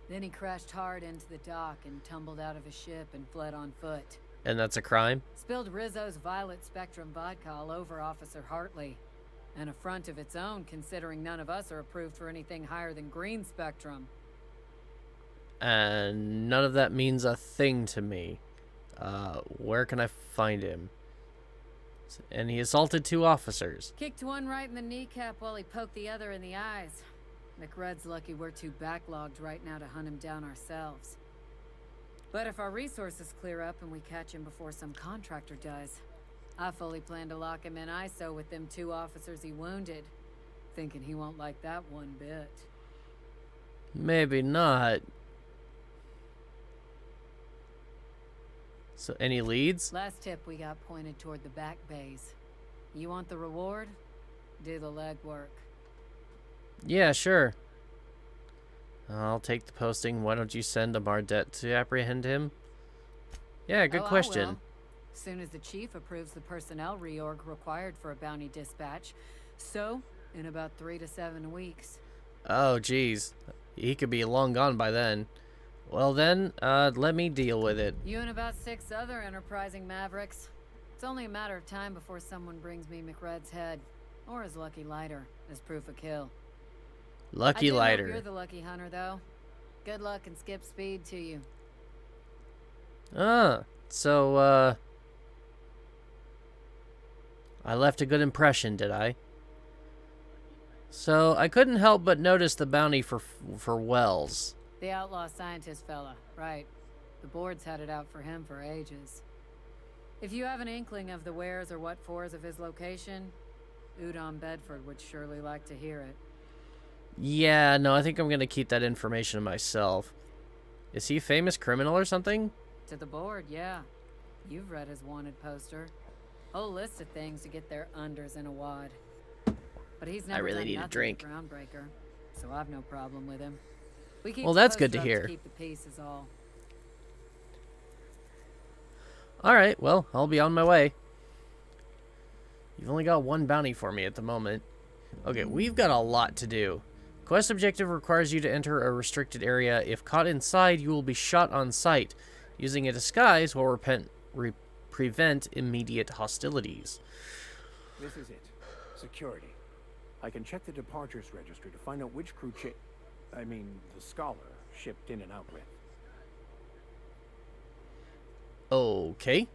Then he crashed hard into the dock and tumbled out of his ship and fled on foot. And that's a crime? Spilled Rizzo's Violet Spectrum vodka all over Officer Hartley. An affront of its own, considering none of us are approved for anything higher than green spectrum. And none of that means a thing to me. Where can I find him? And he assaulted 2 officers. Kicked one right in the kneecap while he poked the other in the eyes. McRed's lucky we're too backlogged right now to hunt him down ourselves. But if our resources clear up and we catch him before some contractor does, I fully plan to lock him in ISO with them 2 officers he wounded. Thinking he won't like that one bit. Maybe not. So, any leads? Last tip we got pointed toward the back bays. You want the reward? Do the legwork. Yeah, sure. I'll take the posting. Why don't you send a Mardet to apprehend him? Yeah, good question. I will. Soon as the chief approves the personnel reorg required for a bounty dispatch. So, in about 3 to 7 weeks. Oh, geez. He could be long gone by then. Well then, let me deal with it. You and about 6 other enterprising mavericks. It's only a matter of time before someone brings me McRed's head. Or his lucky lighter, as proof of kill. Lucky lighter. You're the lucky hunter, though. Good luck and skip speed to you. So, I left a good impression, did I? So, I couldn't help but notice the bounty for Wells. The outlaw scientist fella, right. The board's had it out for him for ages. If you have an inkling of the wheres or what fors of his location, Udon Bedford would surely like to hear it. Yeah, no, I think I'm gonna keep that information to myself. Is he a famous criminal or something? To the board, yeah. You've read his wanted poster. Whole list of things to get their unders in a wad. But he's never done need a nothing drink. Groundbreaker, so I've no problem with him. We keep Well, the that's good to poster up hear. Keep the peace is all. Alright, well, I'll be on my way. You've only got 1 bounty for me at the moment. Okay, we've got a lot to do. Quest objective requires you to enter a restricted area. If caught inside, you will be shot on sight. Using a disguise will prevent immediate hostilities. This is it. Security. I can check the departures registry to find out which crew the Scholar shipped in and out with. Okay.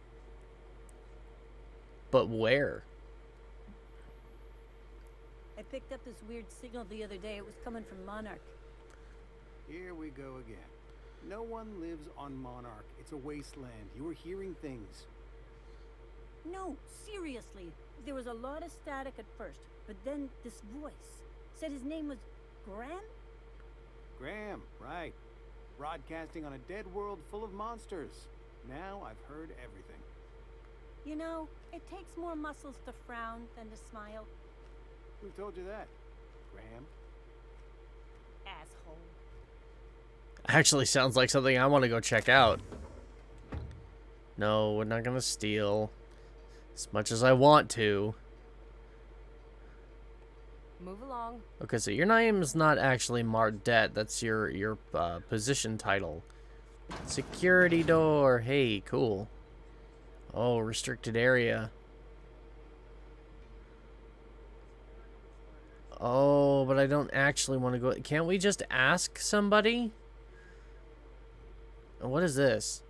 But where? I picked up this weird signal the other day. It was coming from Monarch. Here we go again. No one lives on Monarch. It's a wasteland. You were hearing things. No, seriously. There was a lot of static at first, but then this voice said his name was Graham? Graham, right. Broadcasting on a dead world full of monsters. Now I've heard everything. You know, it takes more muscles to frown than to smile. Who told you that? Graham? Asshole. Actually sounds like something I want to go check out. No, we're not gonna steal. As much as I want to. Move along. Okay, so your name's not actually Mardet. That's your position title. Security door. Hey, cool. Oh, restricted area. Oh, but I don't actually want to go. Can't we just ask somebody? What is this?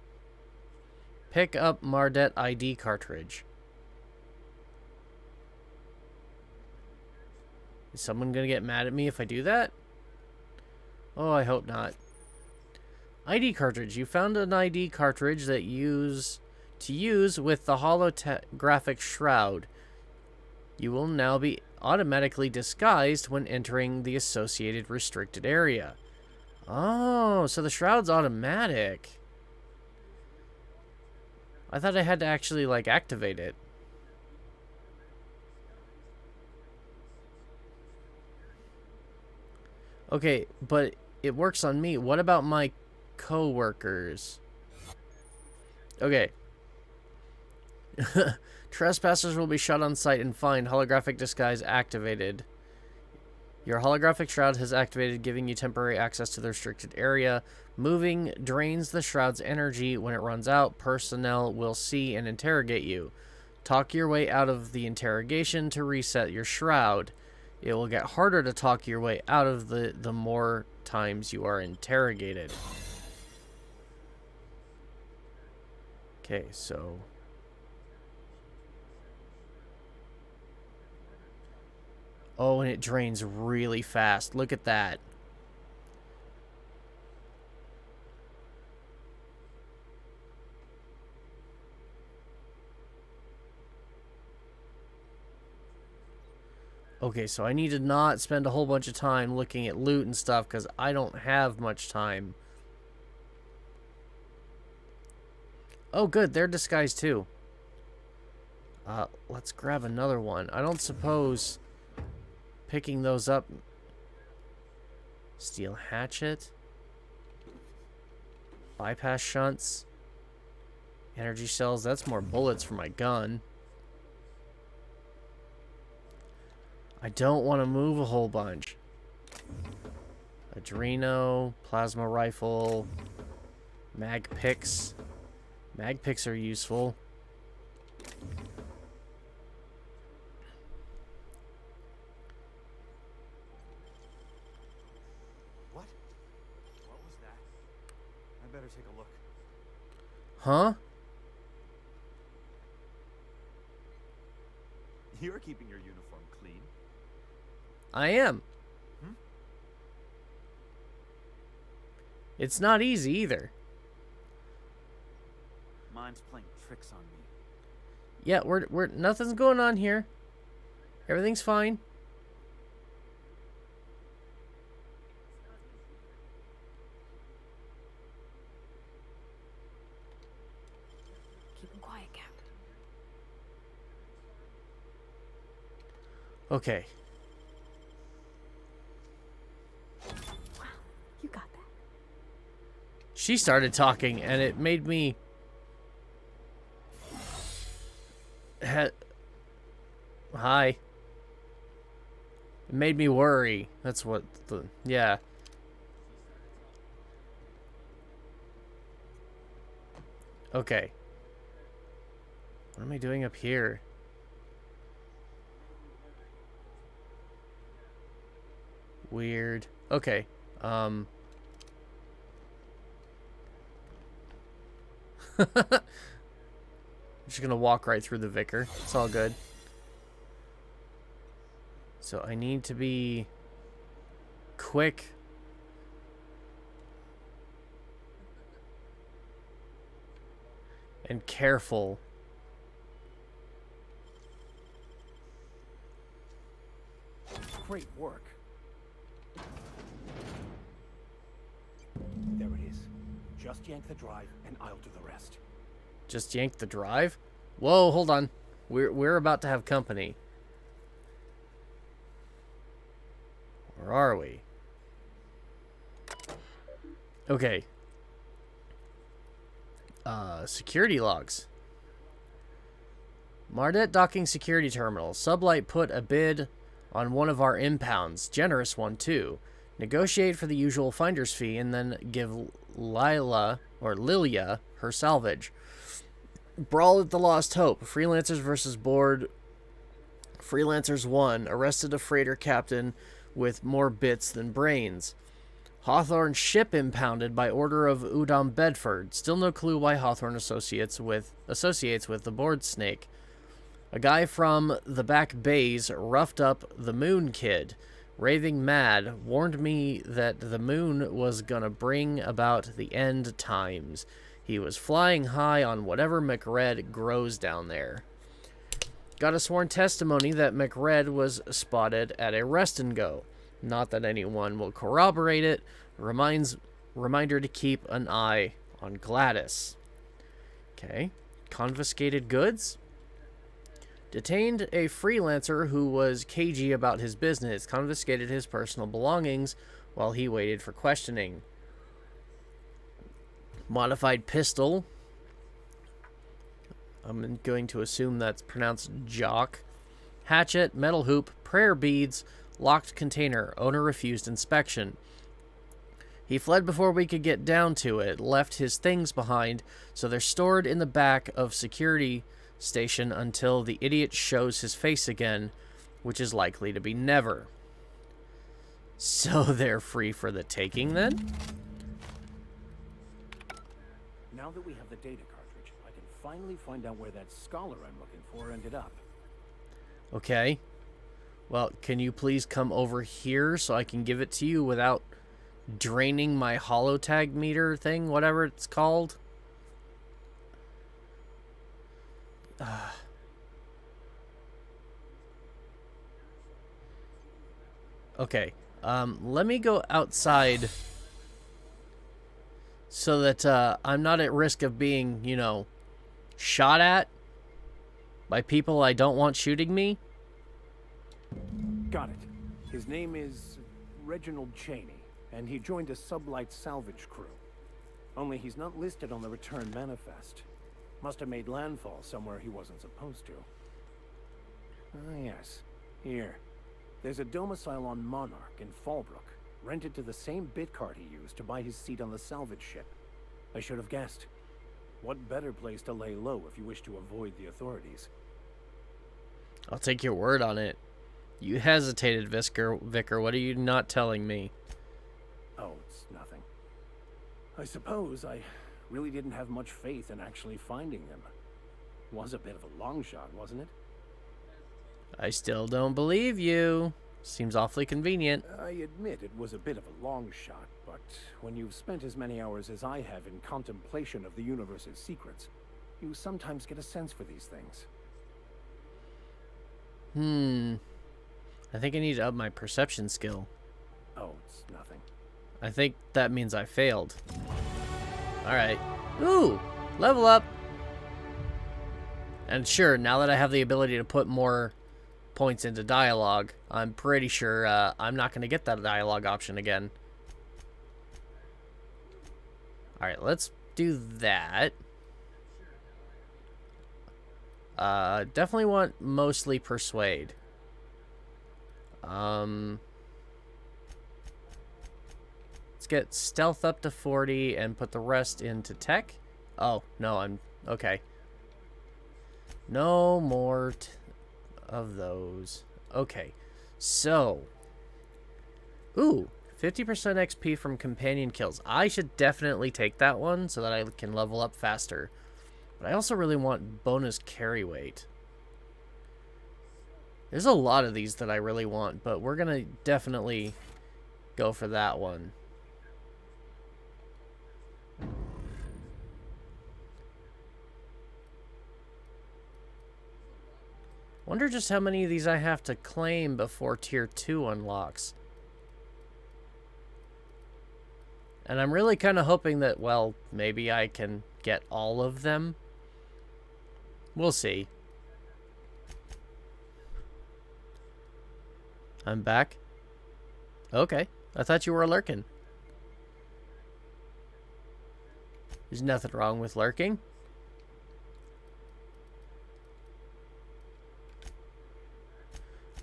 Pick up Mardet ID cartridge. Is someone gonna get mad at me if I do that? Oh, I hope not. ID cartridge. You found an ID cartridge that use with the holographic shroud. You will now be automatically disguised when entering the associated restricted area. Oh, so the shroud's automatic. I thought I had to actually, like, activate it. Okay, but it works on me. What about my co-workers? Okay. Trespassers will be shot on sight and fined. Holographic disguise activated. Your holographic shroud has activated, giving you temporary access to the restricted area. Moving drains the shroud's energy. When it runs out, personnel will see and interrogate you. Talk your way out of the interrogation to reset your shroud. It will get harder to talk your way out of the more times you are interrogated. Okay, so... Oh, and it drains really fast. Look at that. Okay, so I need to not spend a whole bunch of time looking at loot and stuff because I don't have much time. Oh, good. They're disguised too. Let's grab another one. I don't suppose picking those up... Steel hatchet. Bypass shunts. Energy cells. That's more bullets for my gun. I don't want to move a whole bunch. Adreno, plasma rifle, mag picks. Mag picks are useful. What? What was that? I better take a look. Huh? You're keeping your uniform clean. I am. Hmm? It's not easy either. Mine's playing tricks on me. Yeah, we're nothing's going on here. Everything's fine. Keep him quiet, Captain. Okay. Wow, you got that. She started talking and it made me... Hi. It made me worry. That's what the... Yeah. Okay. What am I doing up here? Weird. Okay. I'm just gonna walk right through the vicar. It's all good. So I need to be quick. and careful. Great work. There it is. Just yank the drive, and I'll do the rest. Just yank the drive? Whoa, hold on. We're about to have company. Where are we? Okay. Security logs. Mardet docking security terminal. Sublight put a bid on one of our impounds. Generous one, too. Negotiate for the usual finder's fee and then give Lilia her salvage. Brawl at the Lost Hope. Freelancers versus board. Freelancers won. Arrested a freighter captain with more bits than brains. Hawthorne ship impounded by order of Udom Bedford. Still no clue why Hawthorne associates with the board snake. A guy from the back bays roughed up the Moon Kid. Raving mad, warned me that the moon was gonna bring about the end times. He was flying high on whatever McRed grows down there. Got a sworn testimony that McRed was spotted at a rest and go. Not that anyone will corroborate it. Reminder to keep an eye on Gladys. Okay. Confiscated goods. Detained a freelancer who was cagey about his business. Confiscated his personal belongings while he waited for questioning. Modified pistol. I'm going to assume that's pronounced jock. Hatchet, metal hoop, prayer beads, locked container. Owner refused inspection. He fled before we could get down to it. Left his things behind, so they're stored in the back of security station until the idiot shows his face again, which is likely to be never. So they're free for the taking then? Now that we have the data cartridge, I can finally find out where that scholar I'm looking for ended up. Okay. Well, can you please come over here so I can give it to you without draining my holotag meter thing, whatever it's called? Okay. Let me go outside so that I'm not at risk of being, you know, shot at by people I don't want shooting me. Got it. His name is Reginald Cheney, and he joined a sublight salvage crew. Only he's not listed on the return manifest. Must have made landfall somewhere he wasn't supposed to. Ah, yes. Here. There's a domicile on Monarch in Fallbrook, rented to the same bit card he used to buy his seat on the salvage ship. I should have guessed. What better place to lay low if you wish to avoid the authorities? I'll take your word on it. You hesitated, Vicar. What are you not telling me? Oh, it's nothing. I suppose I really didn't have much faith in actually finding them. Was a bit of a long shot, wasn't it? I still don't believe you. Seems awfully convenient. I admit it was a bit of a long shot, but when you've spent as many hours as I have in contemplation of the universe's secrets, you sometimes get a sense for these things. I think I need to up my perception skill. Oh, it's nothing. I think that means I failed. Alright. Ooh! Level up! And sure, now that I have the ability to put more points into dialogue, I'm pretty sure I'm not going to get that dialogue option again. Alright, let's do that. Definitely want mostly persuade. Let's get stealth up to 40 and put the rest into tech. Oh, no, I'm... Okay. No more of those. Okay. So. Ooh. 50% XP from companion kills. I should definitely take that one so that I can level up faster. But I also really want bonus carry weight. There's a lot of these that I really want, but we're going to definitely go for that one. Wonder just how many of these I have to claim before Tier 2 unlocks. And I'm really kind of hoping that, well, maybe I can get all of them. We'll see. I'm back? Okay. I thought you were lurking. There's nothing wrong with lurking.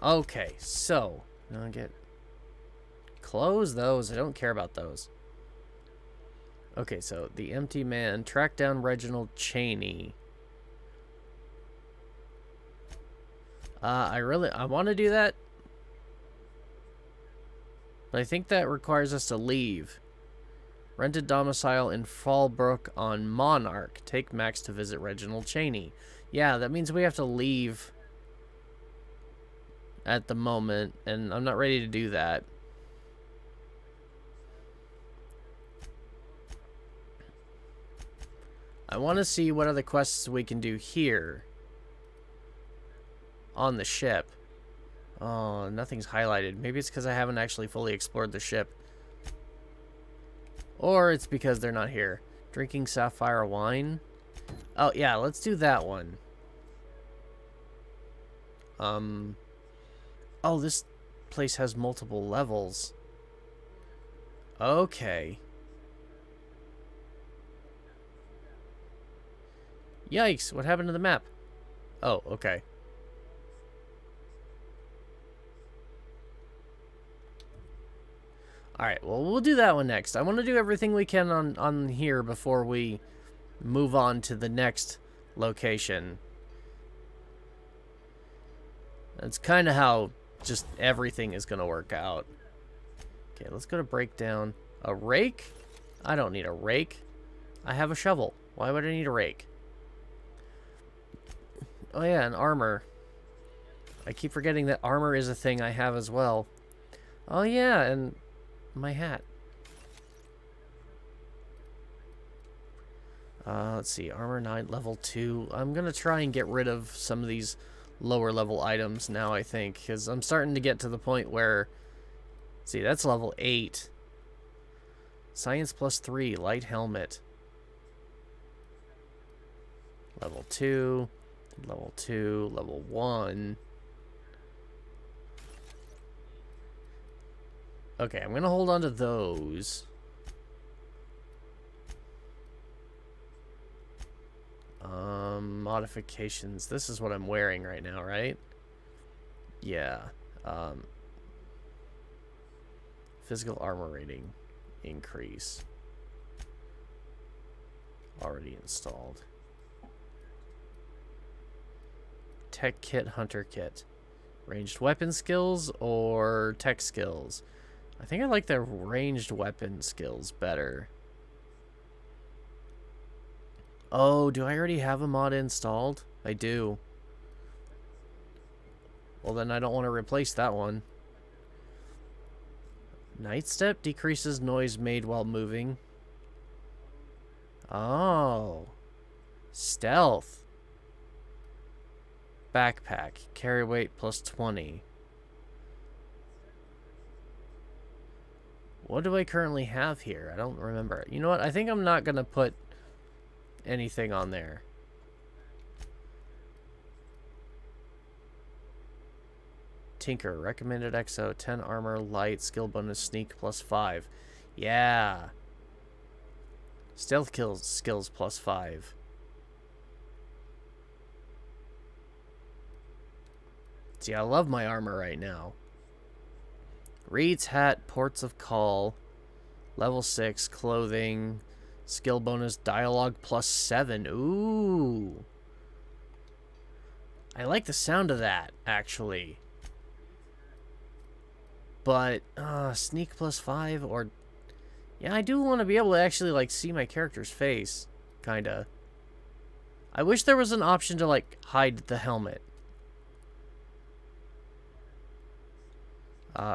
Okay, so I'll get close those. I don't care about those. Okay, so the empty man track down Reginald Cheney. I want to do that, but I think that requires us to leave. Rented domicile in Fallbrook on Monarch. Take Max to visit Reginald Cheney. Yeah, that means we have to leave at the moment, and I'm not ready to do that. I want to see what other quests we can do here on the ship. Oh, nothing's highlighted. Maybe it's because I haven't actually fully explored the ship. Or it's because they're not here. Drinking sapphire wine. Oh, yeah, let's do that one. Oh, this place has multiple levels. Okay. Yikes, what happened to the map? Oh, okay. Alright, well, we'll do that one next. I want to do everything we can on here before we move on to the next location. That's kind of how just everything is going to work out. Okay, let's go to breakdown. A rake? I don't need a rake. I have a shovel. Why would I need a rake? Oh yeah, and armor. I keep forgetting that armor is a thing I have as well. Oh yeah, and my hat. Let's see, armor 9, level 2. I'm gonna try and get rid of some of these lower level items now, I think, because I'm starting to get to the point where, see, that's level 8. Science plus 3, light helmet. Level 2, level 2, level 1. Okay, I'm gonna hold on to those. Modifications. This is what I'm wearing right now, right? Yeah. Physical armor rating increase. Already installed. Tech kit, hunter kit. Ranged weapon skills or tech skills? I think I like the ranged weapon skills better. Oh, do I already have a mod installed? I do. Well, then I don't want to replace that one. Night step decreases noise made while moving. Oh. Stealth. Backpack. Carry weight plus 20. What do I currently have here? I don't remember. You know what? I think I'm not going to put anything on there. Tinker. Recommended XO. 10 armor, light, skill bonus, sneak plus 5. Yeah. Stealth skills plus 5. See, I love my armor right now. Reed's hat, ports of call, level 6, clothing, skill bonus, dialogue plus 7. Ooh. I like the sound of that, actually. But, sneak plus 5, or... Yeah, I do want to be able to actually, like, see my character's face. Kinda. I wish there was an option to, like, hide the helmet.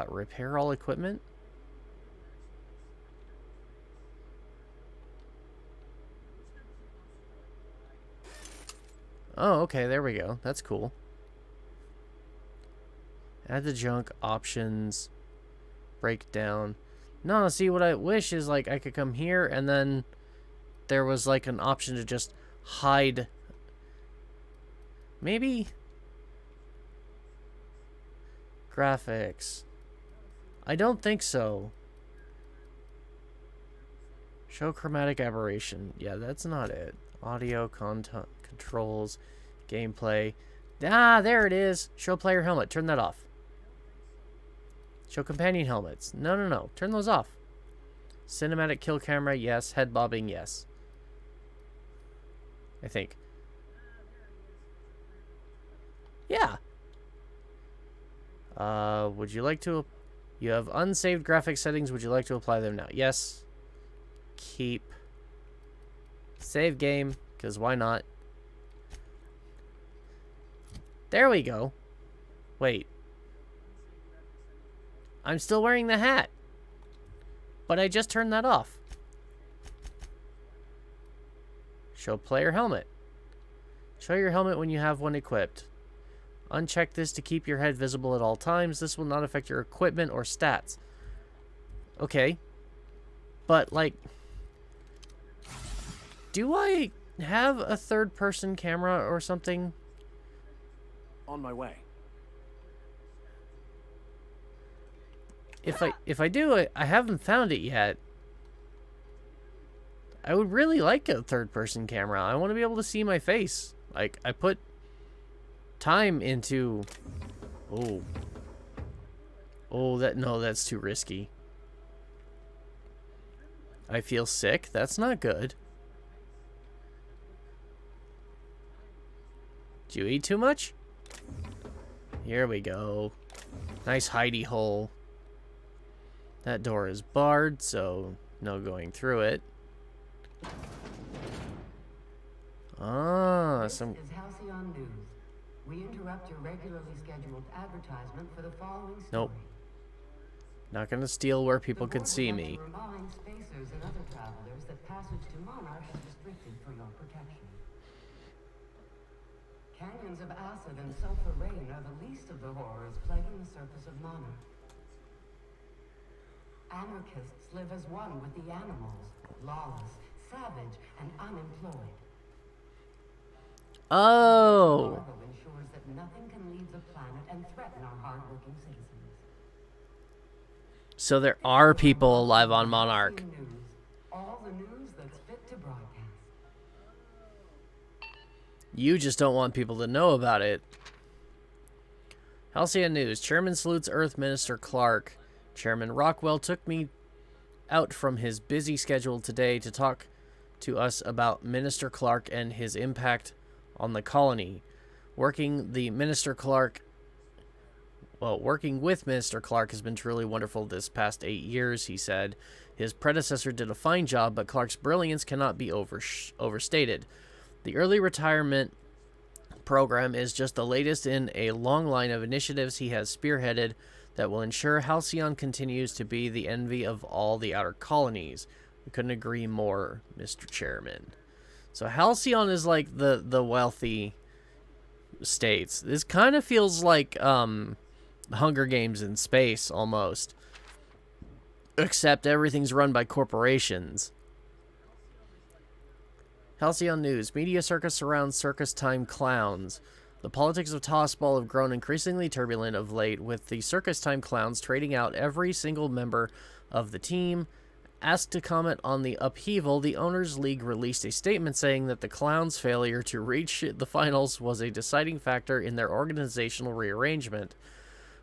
Repair all equipment? Oh, okay, there we go. That's cool. Add the junk options. Breakdown. No, see, what I wish is, like, I could come here and then there was, like, an option to just hide. Maybe. Graphics. I don't think so. Show chromatic aberration. Yeah, that's not it. Audio, content, controls, gameplay. Ah, there it is. Show player helmet. Turn that off. Show companion helmets. No, no, no. Turn those off. Cinematic kill camera. Yes. Head bobbing. Yes. I think. Yeah. Would you like to... You have unsaved graphic settings. Would you like to apply them now? Yes. Keep. Save game, because why not? There we go. Wait. I'm still wearing the hat. But I just turned that off. Show player helmet. Show your helmet when you have one equipped. Uncheck this to keep your head visible at all times. This will not affect your equipment or stats. Okay. But, like... Do I have a third-person camera or something? On my way. If I do, I haven't found it yet. I would really like a third-person camera. I want to be able to see my face. Like, I put time into... Oh. Oh, no, that's too risky. I feel sick. That's not good. Did you eat too much? Here we go. Nice hidey hole. That door is barred, so no going through it. Ah, some... This is Halcyon News. We interrupt your regularly scheduled advertisement for the following story. Nope. Not gonna steal where people can see me. Remind spacers and other travelers that passage to Monarch is restricted for your protection. Canyons of acid and sulfur rain are the least of the horrors plaguing the surface of Monarch. Anarchists live as one with the animals, lawless, savage, and unemployed. Oh. Cargo ensures that nothing can leave the planet and threaten our hard-working citizens. So there are people alive on Monarch. All the news that's fit to broadcast. You just don't want people to know about it. Halcyon News. Chairman salutes Earth Minister Clark. Chairman Rockwell took me out from his busy schedule today to talk to us about Minister Clark and his impact on the colony. Working with Minister Clark has been truly wonderful this past 8 years, he said. His predecessor did a fine job, but Clark's brilliance cannot be overstated. The early retirement program is just the latest in a long line of initiatives he has spearheaded that will ensure Halcyon continues to be the envy of all the outer colonies. We couldn't agree more, Mr. Chairman. So Halcyon is like the wealthy states. This kind of feels like Hunger Games in space, almost. Except everything's run by corporations. Halcyon News. Media circus surrounds circus time clowns. The politics of Tossball have grown increasingly turbulent of late, with the circus time clowns trading out every single member of the team. Asked to comment on the upheaval, the Owners League released a statement saying that the Clowns' failure to reach the finals was a deciding factor in their organizational rearrangement.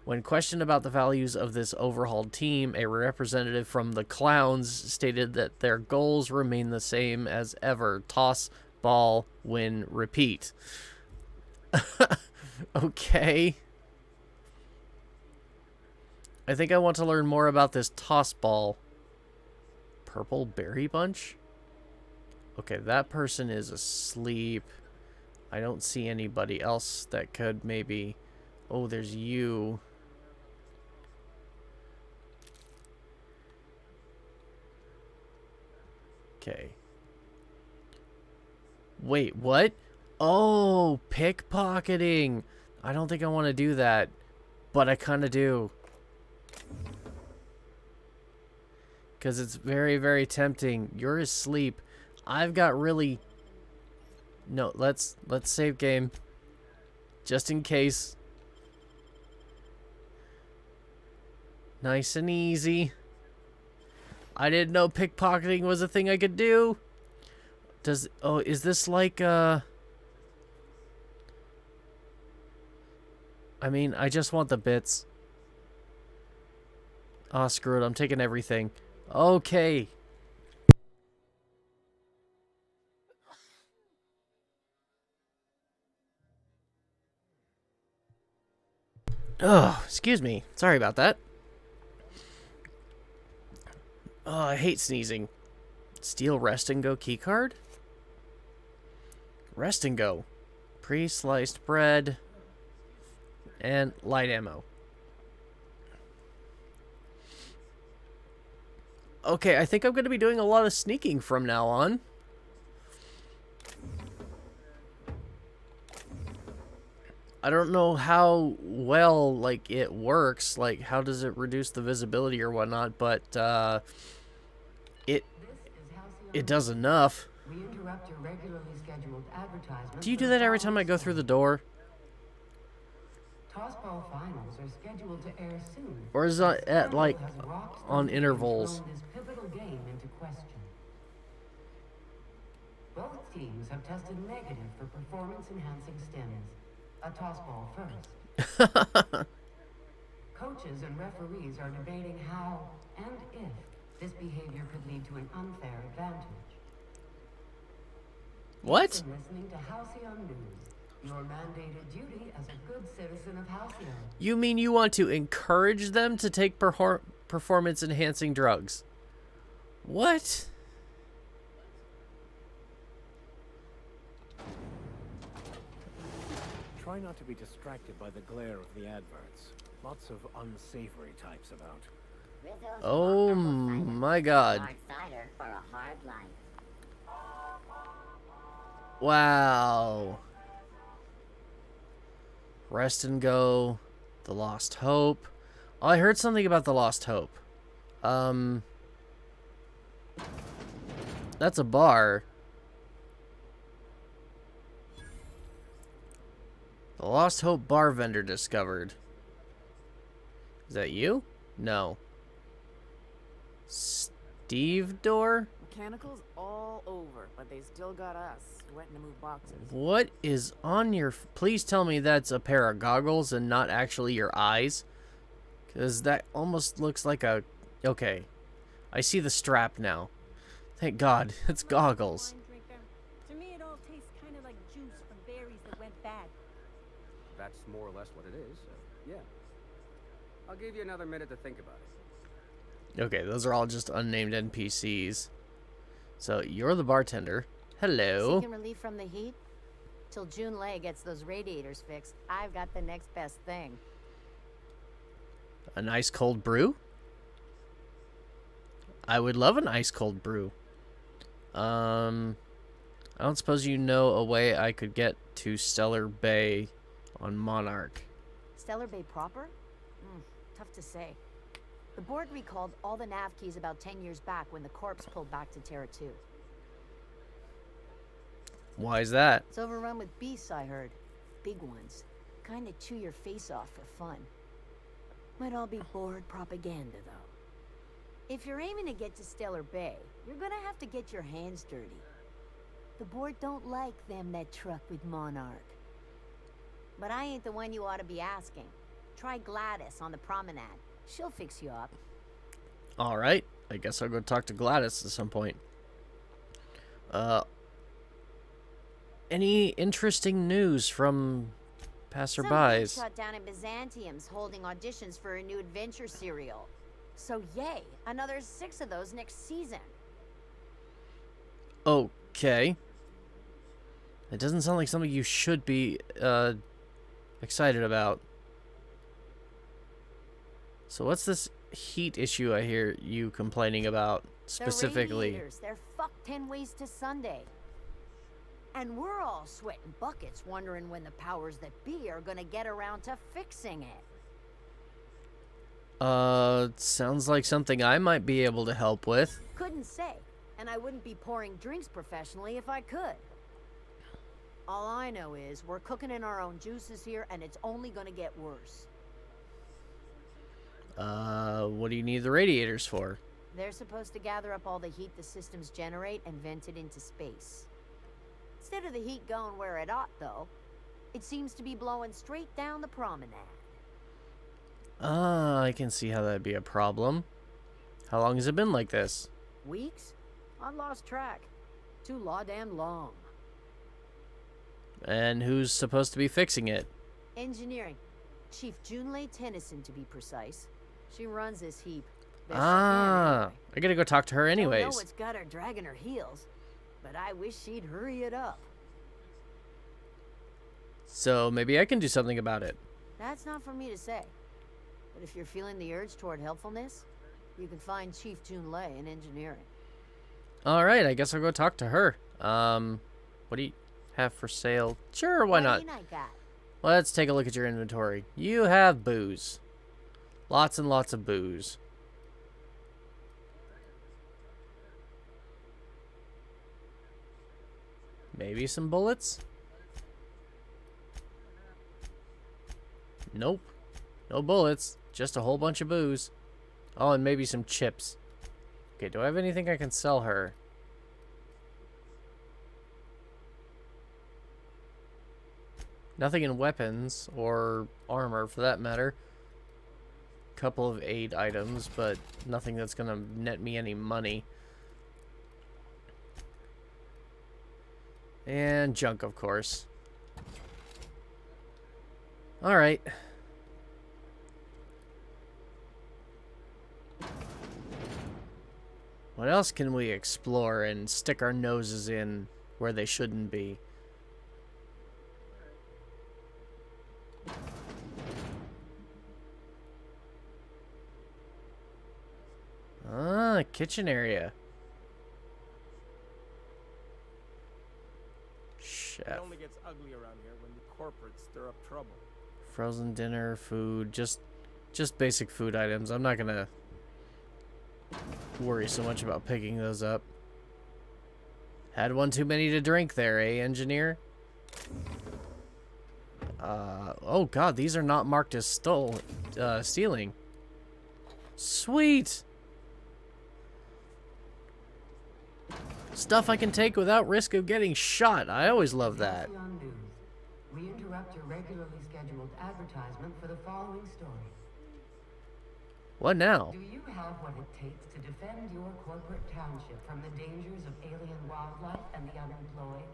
When questioned about the values of this overhauled team, a representative from the Clowns stated that their goals remain the same as ever. Toss, ball, win, repeat. Okay. I think I want to learn more about this toss ball. Purple berry bunch? Okay, that person is asleep. I don't see anybody else that could maybe... Oh, there's you. Okay. Wait, what? Oh, pickpocketing. I don't think I want to do that. but I kind of do. Because it's very, very tempting. You're asleep. I've got really... No, let's save game. Just in case. Nice and easy. I didn't know pickpocketing was a thing I could do. Oh, is this like, I mean, I just want the bits. Oh, screw it. I'm taking everything. Okay. Oh, excuse me. Sorry about that. Oh, I hate sneezing. Steal rest and go keycard? Rest and go. Pre-sliced bread. And light ammo. Okay, I think I'm going to be doing a lot of sneaking from now on. I don't know how well, like, it works. Like, how does it reduce the visibility or whatnot, but, it does enough. We interrupt your regularly scheduled advertisement. Do you do that every time I go through the door? Tossball finals are scheduled to air soon. Or is it at, like, on intervals? This pivotal game into question. Both teams have tested negative for performance-enhancing stims. A tossball first. Coaches and referees are debating how and if this behavior could lead to an unfair advantage. What? You've been listening to Halcyon News, your mandated duty as a good citizen of Halcyon. You mean you want to encourage them to take performance-enhancing drugs? What? Try not to be distracted by the glare of the adverts. Lots of unsavory types about. Oh my god. Wow. Rest and Go. The Lost Hope. Oh, I heard something about The Lost Hope. That's a bar. The Lost Hope bar vendor discovered. Is that you? No. Steve Door? Mechanicals all over, but they still got us sweating to move boxes. What is on your... Please tell me that's a pair of goggles and not actually your eyes. Because that almost looks like a... Okay. I see the strap now. Thank God. It's goggles. To me, it all tastes kind of like juice from berries that went bad. That's more or less what it is, so yeah. I'll give you another minute to think about it. Okay, those are all just unnamed NPCs. So, you're the bartender. Hello. Seeking relief from the heat? Till June Lay gets those radiators fixed, I've got the next best thing. An ice cold brew? I would love an ice cold brew. I don't suppose you know a way I could get to Stellar Bay on Monarch. Stellar Bay proper? Tough to say. The board recalled all the nav keys about 10 years back when the Corps pulled back to Terra 2. Why is that? It's overrun with beasts, I heard. Big ones. Kinda chew your face off for fun. Might all be board propaganda, though. If you're aiming to get to Stellar Bay, you're gonna have to get your hands dirty. The board don't like them that truck with Monarch. But I ain't the one you ought to be asking. Try Gladys on the promenade. She'll fix you up. Alright. I guess I'll go talk to Gladys at some point. Any interesting news from passerbys? Some shot down in Byzantium's holding auditions for a new adventure serial. So yay, another 6 of those next season. Okay. It doesn't sound like something you should be excited about. So what's this heat issue I hear you complaining about specifically? The radiators, they're fucked 10 ways to Sunday. And we're all sweating buckets wondering when the powers that be are gonna get around to fixing it. Sounds like something I might be able to help with. Couldn't say, and I wouldn't be pouring drinks professionally if I could. All I know is we're cooking in our own juices here, and it's only gonna get worse. What do you need the radiators for? They're supposed to gather up all the heat the systems generate and vent it into space. Instead of the heat going where it ought, though, it seems to be blowing straight down the promenade. I can see how that'd be a problem. How long has it been like this? Weeks? I've lost track. Too law-damn long. And who's supposed to be fixing it? Engineering. Chief Junlei Tennyson, to be precise. She runs this heap. I gotta go talk to her I anyways. don't know what's got her dragging her heels, but I wish she'd hurry it up. So maybe I can do something about it. That's not for me to say. But if you're feeling the urge toward helpfulness, you can find Chief Junlei in engineering. Alright, I guess I'll go talk to her. What do you have for sale? Sure, why not? Let's take a look at your inventory. You have booze. Lots and lots of booze. Maybe some bullets? Nope. No bullets. Just a whole bunch of booze. Oh, and maybe some chips. Okay, do I have anything I can sell her? Nothing in weapons or armor for that matter. Couple of aid items, but nothing that's gonna net me any money. And junk, of course. Alright. What else can we explore and stick our noses in where they shouldn't be? Ah, kitchen area. Chef. It only gets ugly around here when the corporates stir up trouble. Frozen dinner, food, just basic food items. I'm not gonna worry so much about picking those up. Had one too many to drink there, eh, engineer? Oh god, these are not marked as stealing. Sweet! Stuff I can take without risk of getting shot. I always love that. We interrupt your regularly scheduled advertisement for the following story. What now? Do you have what it takes to defend your corporate township from the dangers of alien wildlife and the unemployed?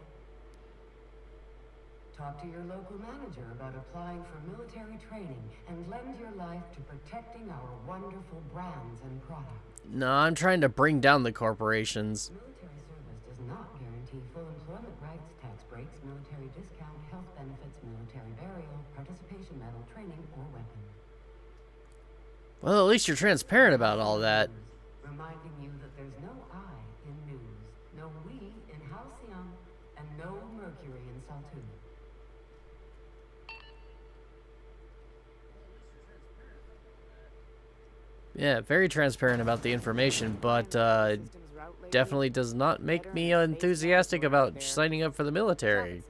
Talk to your local manager about applying for military training and lend your life to protecting our wonderful brands and products. No, I'm trying to bring down the corporations. Military service does not guarantee full employment rights, tax breaks, military discount, health benefits, military burial, participation medal, training, or weapon. Well, at least you're transparent about all that. Reminding you that there's no I in news, no we in Halcyon, and no Mercury in Saltuna. Yeah, very transparent about the information, but definitely does not make me enthusiastic about signing up for the military.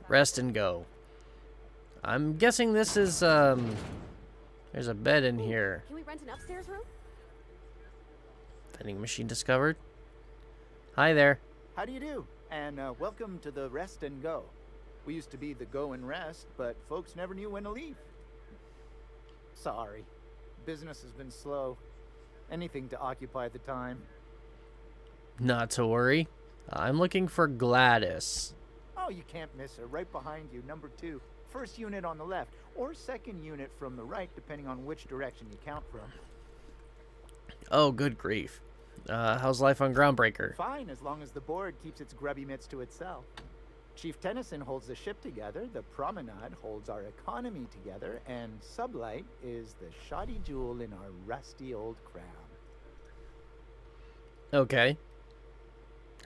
Rest and go. I'm guessing this is, there's a bed in here. Can we rent an upstairs room? Vending machine discovered. Hi there. How do you do? And welcome to the Rest and Go. We used to be the Go and Rest, but folks never knew when to leave. Sorry. Business has been slow. Anything to occupy the time. Not to worry. I'm looking for Gladys. Oh, you can't miss her. Right behind you, number 2. First unit on the left, or second unit from the right, depending on which direction you count from. Oh, good grief. How's life on Groundbreaker? Fine, as long as the board keeps its grubby mitts to itself. Chief Tennyson holds the ship together, the Promenade holds our economy together, and Sublight is the shoddy jewel in our rusty old crown. Okay.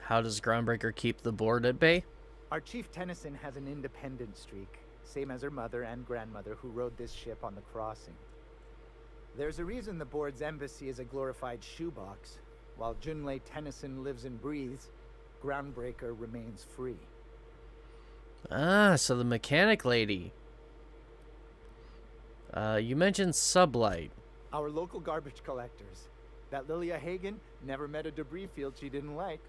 How does Groundbreaker keep the board at bay? Our Chief Tennyson has an independent streak. same as her mother and grandmother who rode this ship on the crossing. There's a reason the board's embassy is a glorified shoebox. While Junlei Tennyson lives and breathes, Groundbreaker remains free. Ah, so the mechanic lady. You mentioned Sublight. Our local garbage collectors. That Lilia Hagen never met a debris field she didn't like.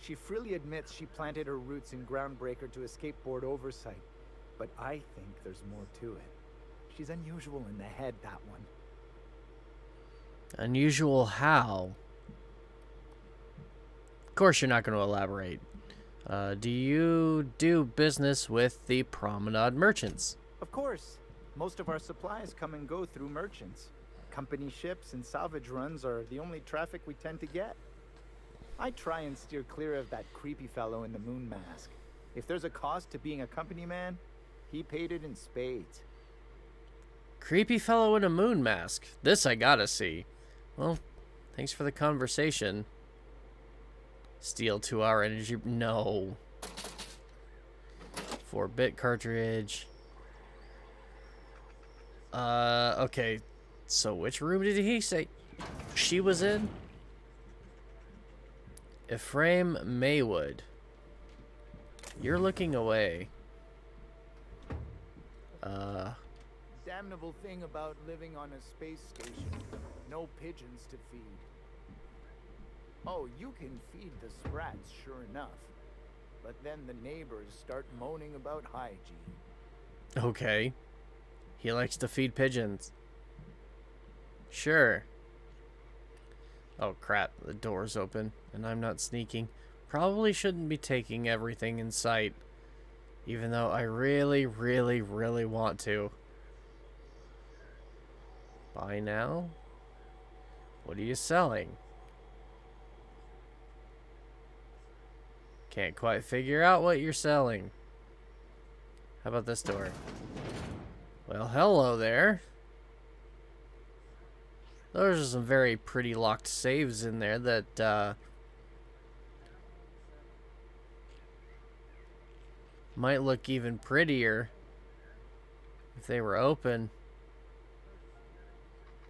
She freely admits she planted her roots in Groundbreaker to escape board oversight. But I think there's more to it. She's unusual in the head, that one. Unusual how? Of course you're not going to elaborate. Do you do business with the Promenade merchants? Of course. Most of our supplies come and go through merchants. Company ships and salvage runs are the only traffic we tend to get. I try and steer clear of that creepy fellow in the moon mask. If there's a cost to being a company man, he paid it in spades. Creepy fellow in a moon mask. This I gotta see. Well, thanks for the conversation. Steal 2-hour energy. No. 4-bit cartridge. Okay. So which room did he say she was in? Ephraim Maywood. You're looking away. Damnable thing about living on a space station. No pigeons to feed. Oh, you can feed the sprats, sure enough. But then the neighbors start moaning about hygiene. Okay. He likes to feed pigeons. Sure. Oh crap, the door's open and I'm not sneaking. Probably shouldn't be taking everything in sight. Even though I really, really, really want to. Buy now? What are you selling? Can't quite figure out what you're selling. How about this door? Well, hello there. Those are some very pretty locked saves in there that might look even prettier if they were open.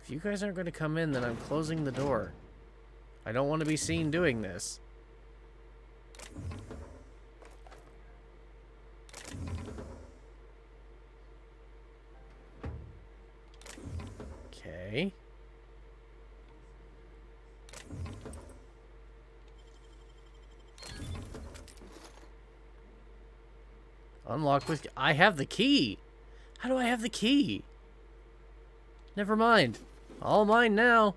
If you guys aren't going to come in, then I'm closing the door. I don't want to be seen doing this. Okay. Unlock with... I have the key! How do I have the key? Never mind. All mine now.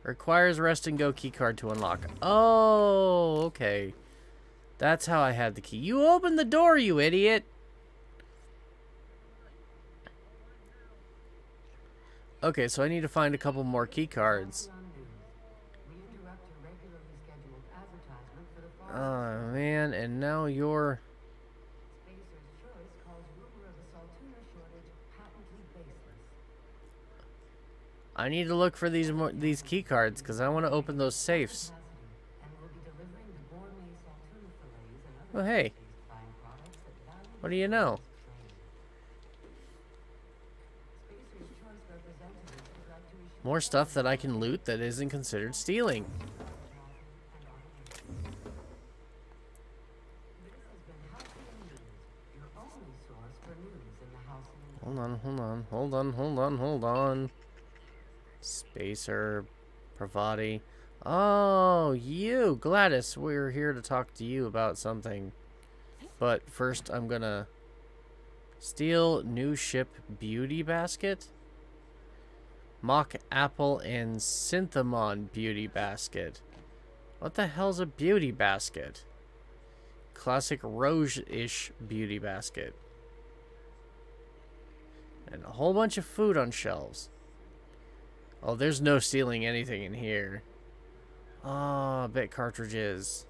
Requires rest and go keycard to unlock. Oh, okay. That's how I had the key. You opened the door, you idiot! Okay, so I need to find a couple more keycards. Oh, man, and now you're... I need to look for these key cards because I want to open those safes. Oh, hey. What do you know? More stuff that I can loot that isn't considered stealing. Hold on, hold on, hold on, hold on, hold on. Spacer, Pravati. Oh, you, Gladys. We're here to talk to you about something. But first, I'm gonna steal new ship beauty basket, mock apple, and Synthamon beauty basket. What the hell's a beauty basket? Classic Rouge-ish beauty basket. And a whole bunch of food on shelves. Oh, there's no stealing anything in here. Ah, bit cartridges.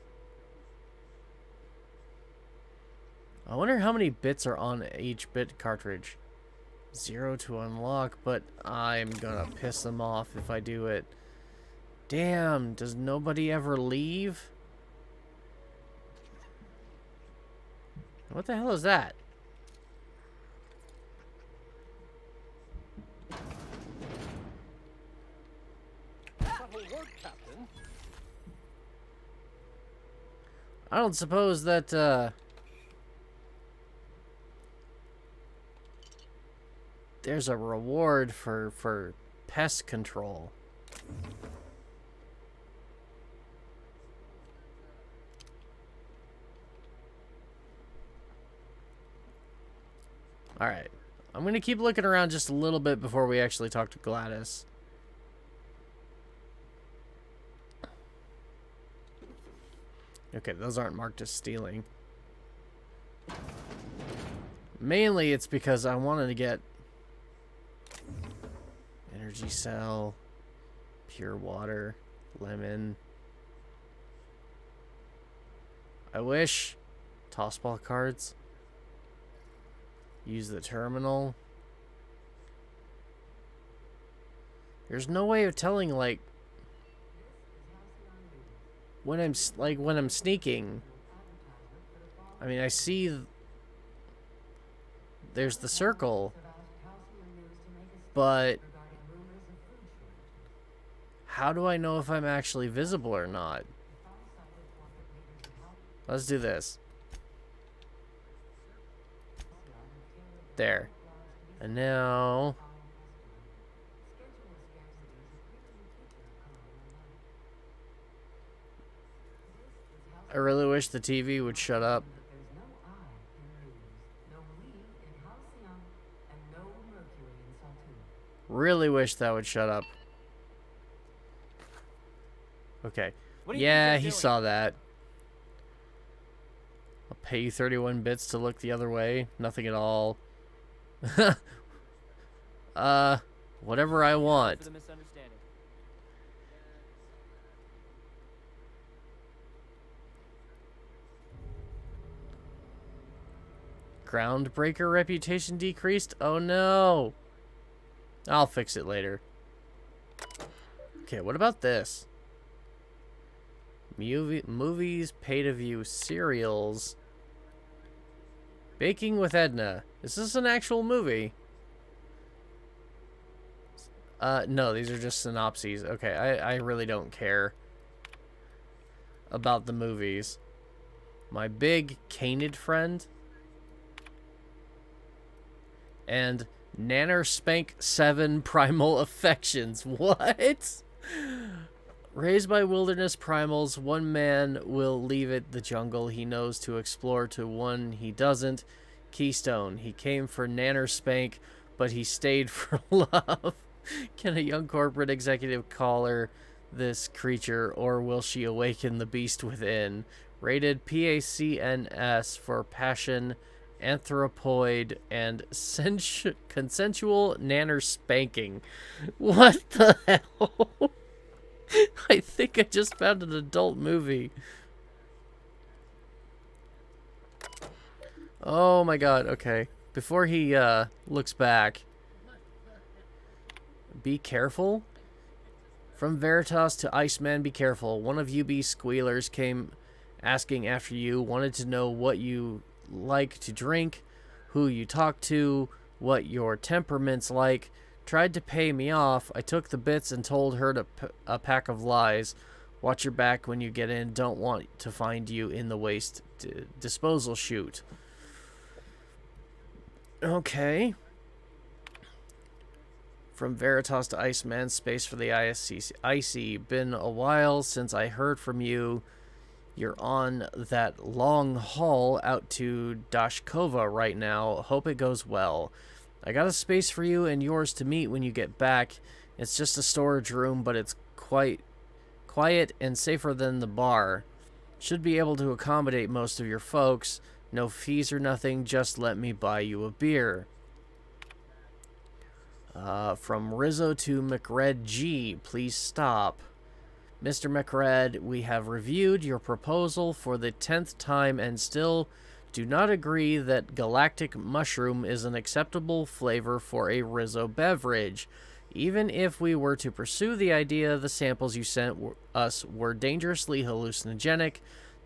I wonder how many bits are on each bit cartridge. 0 to unlock, but I'm gonna piss them off if I do it. Damn, does nobody ever leave? What the hell is that? I don't suppose that, there's a reward for pest control. Alright. I'm going to keep looking around just a little bit before we actually talk to Gladys. Okay, those aren't marked as stealing. Mainly it's because I wanted to get energy cell, pure water, lemon. I wish tossball cards. Use the terminal. There's no way of telling, like, when I'm sneaking. I mean, I see there's the circle, but how do I know if I'm actually visible or not? Let's do this. There. And now... I really wish the TV would shut up. Really wish that would shut up. Okay. Yeah, he saw that. I'll pay you 31 bits to look the other way. Nothing at all. Whatever I want. Groundbreaker reputation decreased? Oh no! I'll fix it later. Okay, what about this? Movies, pay-to-view, serials. Baking with Edna. Is this an actual movie? No, these are just synopses. Okay, I really don't care about the movies. My big canid friend. And Nanner Spank 7 Primal Affections. What? Raised by wilderness primals, one man will leave it the jungle he knows to explore to one he doesn't. Keystone. He came for Nanner Spank, but he stayed for love. Can a young corporate executive call her this creature, or will she awaken the beast within? Rated PACNS for passion, anthropoid, and consensual nanner spanking. What the hell? I think I just found an adult movie. Oh my god, okay. Before he looks back, be careful. From Veritas to Iceman, be careful. One of UB squealers came asking after you, wanted to know what you like to drink, who you talk to, what your temperament's like. Tried to pay me off. I took the bits and told her to a pack of lies. Watch your back when you get in. Don't want to find you in the waste disposal chute. Okay. From Veritas to Iceman, space for the Icy. Been a while since I heard from you. You're on that long haul out to Dashkova right now. Hope it goes well. I got a space for you and yours to meet when you get back. It's just a storage room, but it's quite quiet and safer than the bar. Should be able to accommodate most of your folks. No fees or nothing, just let me buy you a beer. From Rizzo to McRed G, please stop. Mr. McRed, we have reviewed your proposal for the 10th time and still do not agree that galactic mushroom is an acceptable flavor for a Rizzo beverage. Even if we were to pursue the idea the samples you sent us were dangerously hallucinogenic,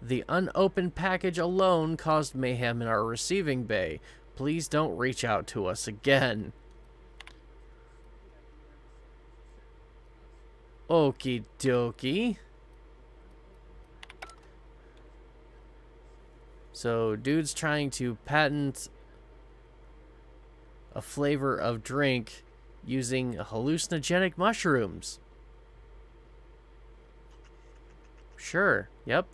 The unopened package alone caused mayhem in our receiving bay. Please don't reach out to us again. Okie dokie. So, dude's trying to patent a flavor of drink using hallucinogenic mushrooms. Sure, yep.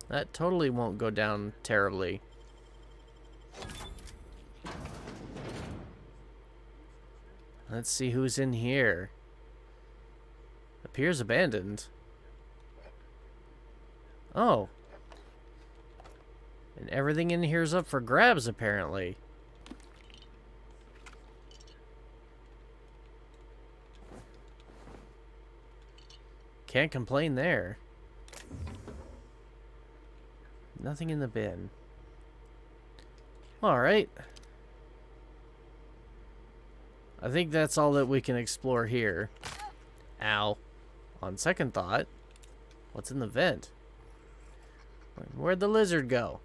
That totally won't go down terribly. Let's see who's in here. Appears abandoned. Oh. And everything in here is up for grabs, apparently. Can't complain there. Nothing in the bin. Alright. I think that's all that we can explore here. Ow. On second thought, what's in the vent? Where'd the lizard go?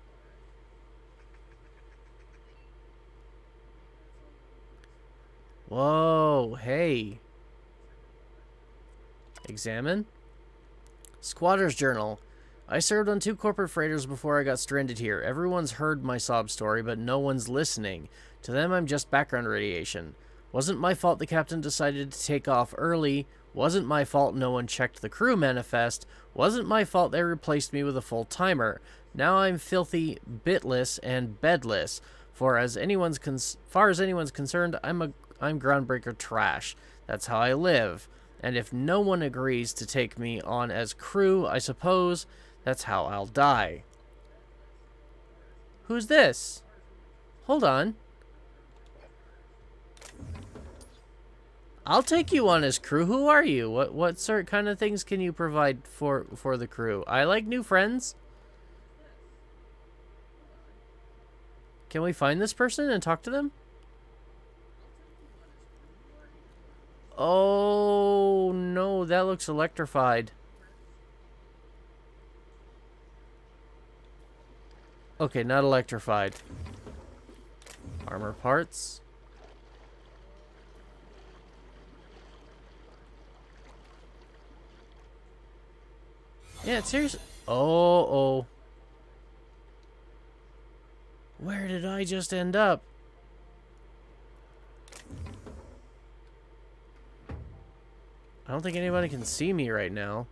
Whoa, hey. Examine. Squatter's Journal. I served on 2 corporate freighters before I got stranded here. Everyone's heard my sob story, but no one's listening. To them, I'm just background radiation. Wasn't my fault the captain decided to take off early. Wasn't my fault no one checked the crew manifest. Wasn't my fault they replaced me with a full timer. Now I'm filthy, bitless, and bedless. Far as anyone's concerned, I'm groundbreaker trash. That's how I live. And if no one agrees to take me on as crew, I suppose that's how I'll die. Who's this? Hold on. I'll take you on as crew. Who are you? What sort kind of things can you provide for the crew? I like new friends. Can we find this person and talk to them? Oh no, that looks electrified. Okay, not electrified. Armor parts. Yeah, seriously. Oh. Where did I just end up? I don't think anybody can see me right now.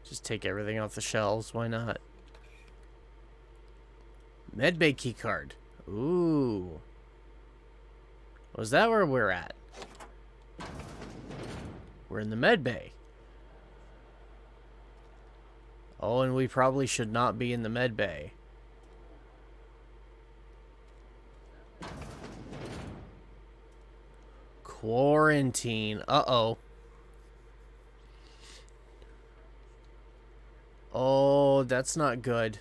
Just take everything off the shelves. Why not? Medbay keycard. Ooh. Was that where we're at? We're in the medbay. Oh, and we probably should not be in the medbay. Quarantine. Uh-oh. Oh, that's not good.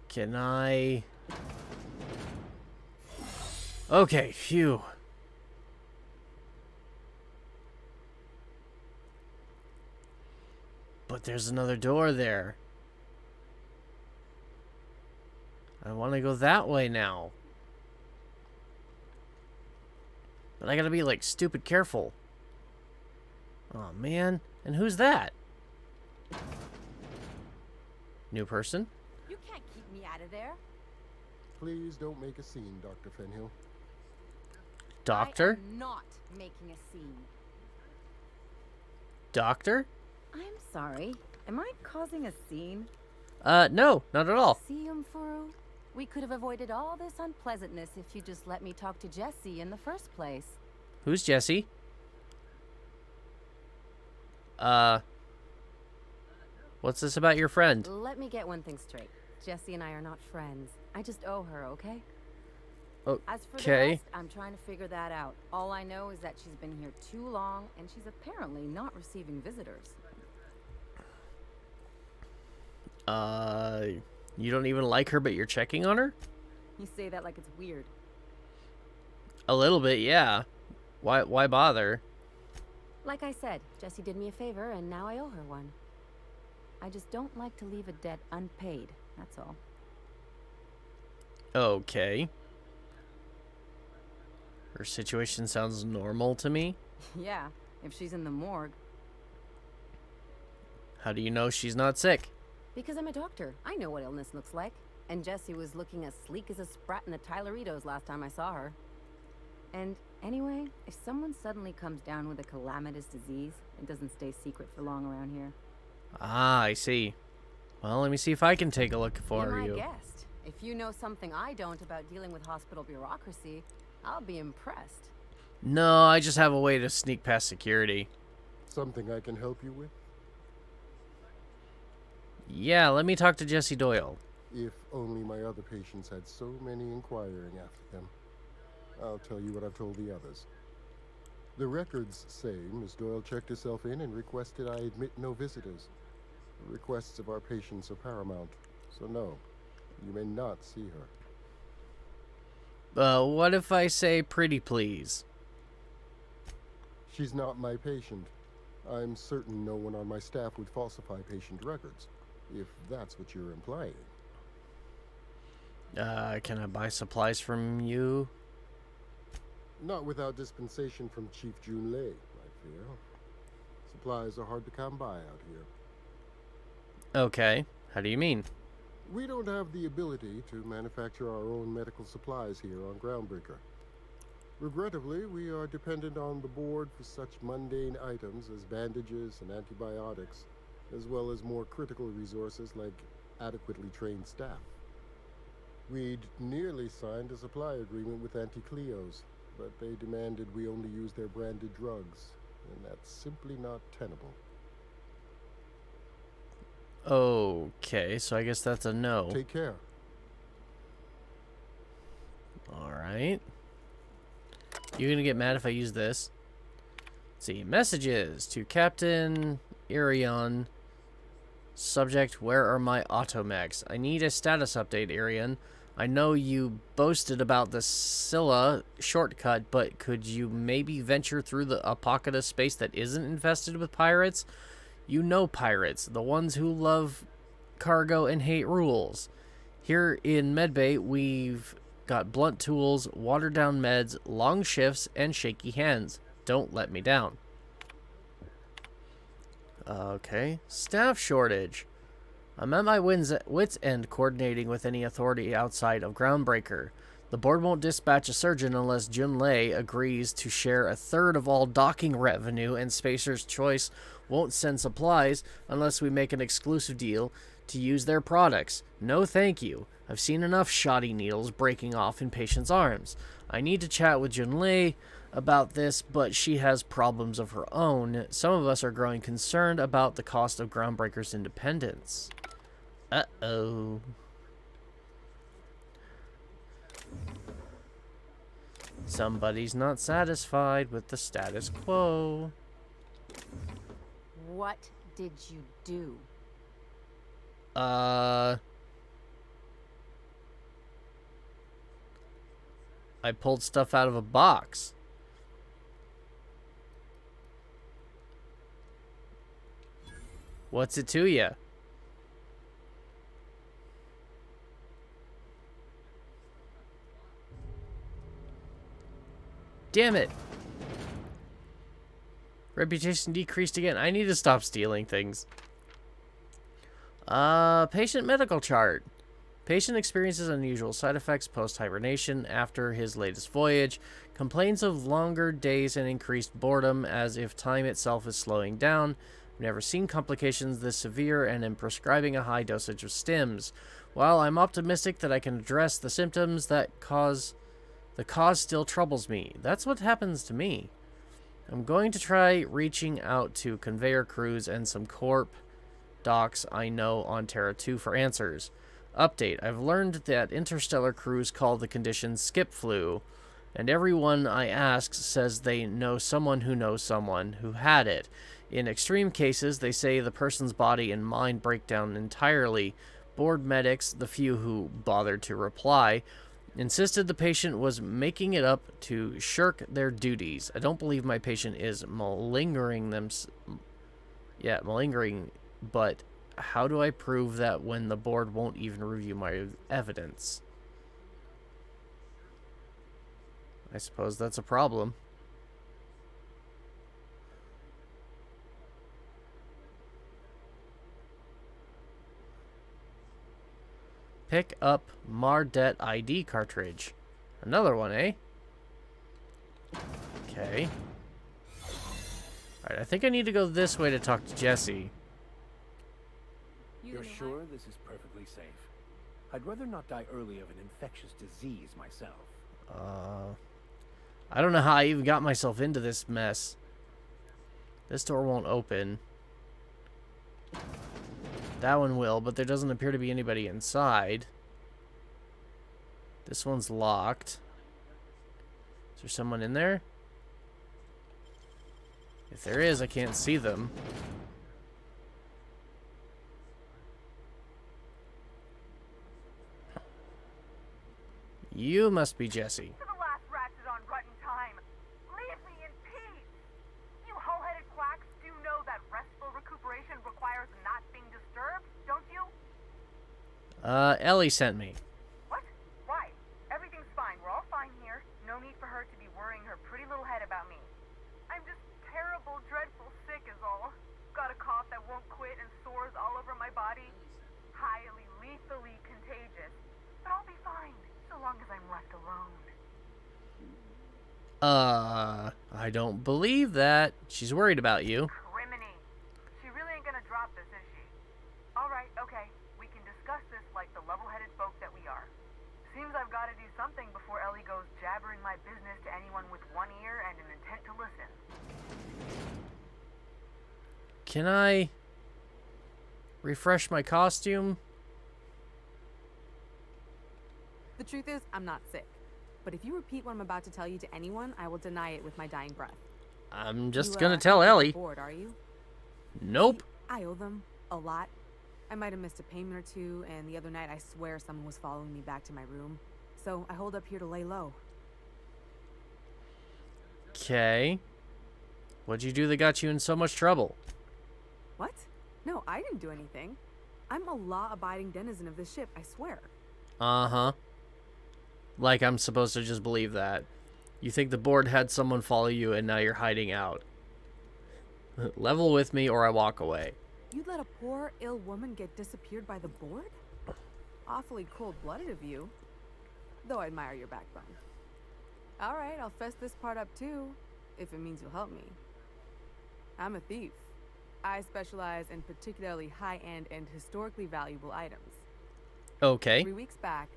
Can I... Okay, phew. But there's another door there. I want to go that way now. But I gotta be, like, stupid careful. Oh, man. And who's that? New person? You can't keep me out of there. Please don't make a scene, Dr. Fenhill. Doctor? I am not making a scene. Doctor? I'm sorry. Am I causing a scene? No, not at all. See, Furu? We could have avoided all this unpleasantness if you just let me talk to Jesse in the first place. Who's Jesse? What's this about your friend? Let me get one thing straight. Jesse and I are not friends. I just owe her, okay? Okay. As for the rest, I'm trying to figure that out. All I know is that she's been here too long, and she's apparently not receiving visitors. You don't even like her, but you're checking on her? You say that like it's weird. A little bit, yeah. Why bother? Like I said, Jessie did me a favor, and now I owe her one. I just don't like to leave a debt unpaid, that's all. Okay. Her situation sounds normal to me. Yeah, if she's in the morgue. How do you know she's not sick? Because I'm a doctor. I know what illness looks like. And Jessie was looking as sleek as a sprat in the Tyleritos last time I saw her. And anyway, if someone suddenly comes down with a calamitous disease, it doesn't stay secret for long around here. Ah, I see. Well, let me see if I can take a look for You're you. my guest. If you know something I don't about dealing with hospital bureaucracy, I'll be impressed. No, I just have a way to sneak past security. Something I can help you with? Yeah, let me talk to Jessie Doyle. If only my other patients had so many inquiring after them. I'll tell you what I've told the others. The records say Miss Doyle checked herself in and requested I admit no visitors. The requests of our patients are paramount, so no, you may not see her. What if I say pretty please? She's not my patient. I'm certain no one on my staff would falsify patient records, if that's what you're implying. Can I buy supplies from you? Not without dispensation from Chief Jun Lei, I fear. Supplies are hard to come by out here. Okay, how do you mean? We don't have the ability to manufacture our own medical supplies here on Groundbreaker. Regrettably, we are dependent on the board for such mundane items as bandages and antibiotics, as well as more critical resources like adequately trained staff. We'd nearly signed a supply agreement with Anti-Cleos, but they demanded we only use their branded drugs, and that's simply not tenable. Okay, so I guess that's a no. Take care. Alright. You gonna get mad if I use this? Let's see, messages to Captain Irion. Subject, where are my automax? I need a status update, Irion. I know you boasted about the Scylla shortcut, but could you maybe venture through a pocket of space that isn't infested with pirates? You know pirates, the ones who love cargo and hate rules. Here in Medbay, we've got blunt tools, watered-down meds, long shifts, and shaky hands. Don't let me down. Okay. Staff shortage. I'm at my wit's end coordinating with any authority outside of Groundbreaker. The board won't dispatch a surgeon unless Jun Lei agrees to share a third of all docking revenue, and Spacer's Choice won't send supplies unless we make an exclusive deal to use their products. No thank you. I've seen enough shoddy needles breaking off in patients' arms. I need to chat with Jun Lei about this, but she has problems of her own. Some of us are growing concerned about the cost of Groundbreaker's independence. Uh-oh. Somebody's not satisfied with the status quo. What did you do? I pulled stuff out of a box. What's it to you? Damn it. Reputation decreased again. I need to stop stealing things. Patient medical chart. Patient experiences unusual side effects post-hibernation after his latest voyage. Complains of longer days and increased boredom as if time itself is slowing down. I've never seen complications this severe and am prescribing a high dosage of stims. While I'm optimistic that I can address the symptoms that the cause still troubles me. That's what happens to me. I'm going to try reaching out to conveyor crews and some corp docs I know on Terra 2 for answers. Update. I've learned that interstellar crews call the condition skip flu, and everyone I ask says they know someone who knows someone who had it. In extreme cases, they say the person's body and mind break down entirely. Board medics, the few who bothered to reply, insisted the patient was making it up to shirk their duties. I don't believe my patient is malingering them. Yeah, malingering, but how do I prove that when the board won't even review my evidence? I suppose that's a problem. Pick up Motherboard cartridge. Another one, eh? Okay. Alright, I think I need to go this way to talk to Jesse. You're sure this is perfectly safe? I'd rather not die early of an infectious disease myself. I don't know how I even got myself into this mess. This door won't open. That one will, but there doesn't appear to be anybody inside. This one's locked. Is there someone in there? If there is, I can't see them. You must be Jesse. To the last ratchet on rotten time. Leave me in peace. You hull-headed quacks do know that restful recuperation requires not being disturbed, don't you? Ellie sent me. What? Why? Everything's fine. We're all fine here. No need for her to be worrying her pretty little head about me. I'm just terrible, dreadful sick is all. Got a cough that won't quit and sores all over my body. Highly, lethally contagious. But I'll be fine. So long as I'm left alone. I don't believe that. She's worried about you. Criminy. She really ain't gonna drop this, is she? Alright, okay. We can discuss this like the level-headed folk that we are. Seems I've gotta do something before Ellie goes jabbering my business to anyone with one ear and an intent to listen. Can I refresh my costume? The truth is, I'm not sick. But if you repeat what I'm about to tell you to anyone, I will deny it with my dying breath. I'm just gonna tell Ellie. Bored, are you? Nope. I owe them a lot. I might have missed a payment or two, and the other night I swear someone was following me back to my room. So I hold up here to lay low. Okay. What'd you do that got you in so much trouble? What? No, I didn't do anything. I'm a law-abiding denizen of this ship, I swear. Uh-huh. Like I'm supposed to just believe that. You think the board had someone follow you and now you're hiding out. Level with me or I walk away. You'd let a poor, ill woman get disappeared by the board? Awfully cold-blooded of you. Though I admire your backbone. Alright, I'll fess this part up too, if it means you'll help me. I'm a thief. I specialize in particularly high-end and historically valuable items. Okay. 3 weeks back,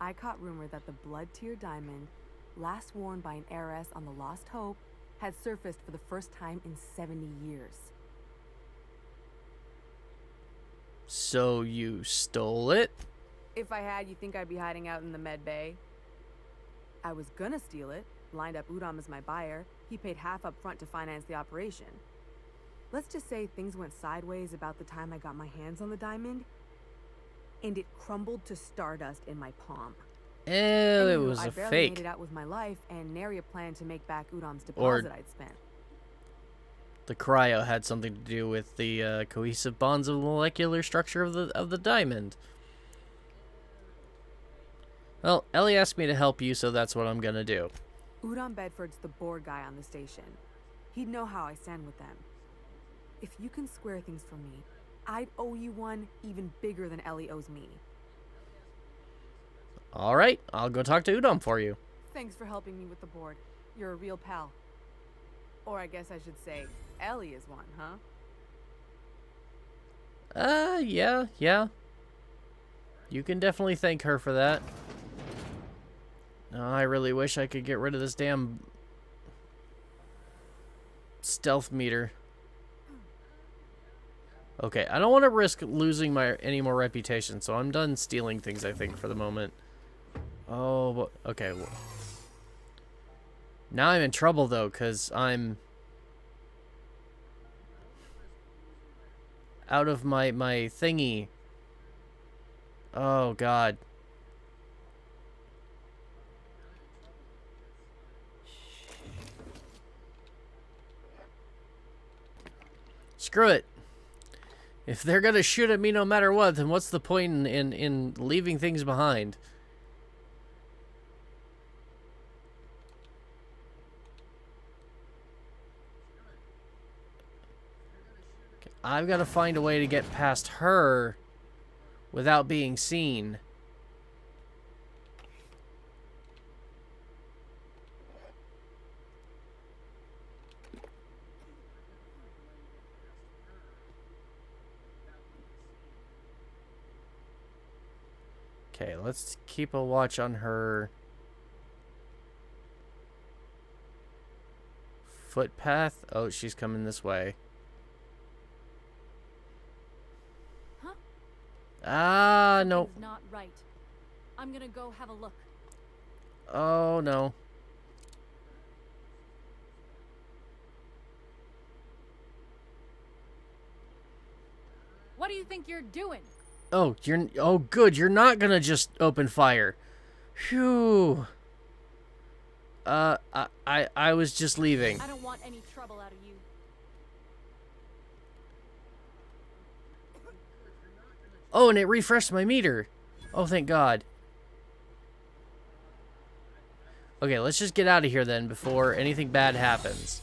I caught rumor that the blood-tier diamond, last worn by an heiress on the Lost Hope, had surfaced for the first time in 70 years. So you stole it? If I had, you think I'd be hiding out in the med bay? I was gonna steal it, lined up Udom as my buyer. He paid half up front to finance the operation. Let's just say things went sideways about the time I got my hands on the diamond, and it crumbled to stardust in my palm. It was I a barely fake. made it out with my life, and nary a plan to make back Udom's Or- deposit I'd spent. The cryo had something to do with the cohesive bonds of the molecular structure of the diamond. Well, Ellie asked me to help you, so that's what I'm gonna do. Udom Bedford's the board guy on the station. He'd know how I stand with them. If you can square things for me, I'd owe you one even bigger than Ellie owes me. Alright, I'll go talk to Udom for you. Thanks for helping me with the board. You're a real pal. Or I guess I should say, Ellie is one, huh? Yeah. You can definitely thank her for that. Oh, I really wish I could get rid of this damn stealth meter. Okay, I don't want to risk losing my any more reputation, so I'm done stealing things, I think, for the moment. Oh, okay. Now I'm in trouble, though, because I'm... out of my thingy. Oh, God. Screw it. If they're gonna shoot at me no matter what, then what's the point in leaving things behind? Okay, I've got to find a way to get past her without being seen. Okay, let's keep a watch on her footpath. Oh, she's coming this way. Huh? Ah, no. Something's not right. I'm gonna go have a look. Oh, no. What do you think you're doing? Oh, oh, good. You're not gonna just open fire. Phew. I was just leaving. I don't want any trouble out of you. Oh, and it refreshed my meter. Oh, thank God. Okay, let's just get out of here then before anything bad happens.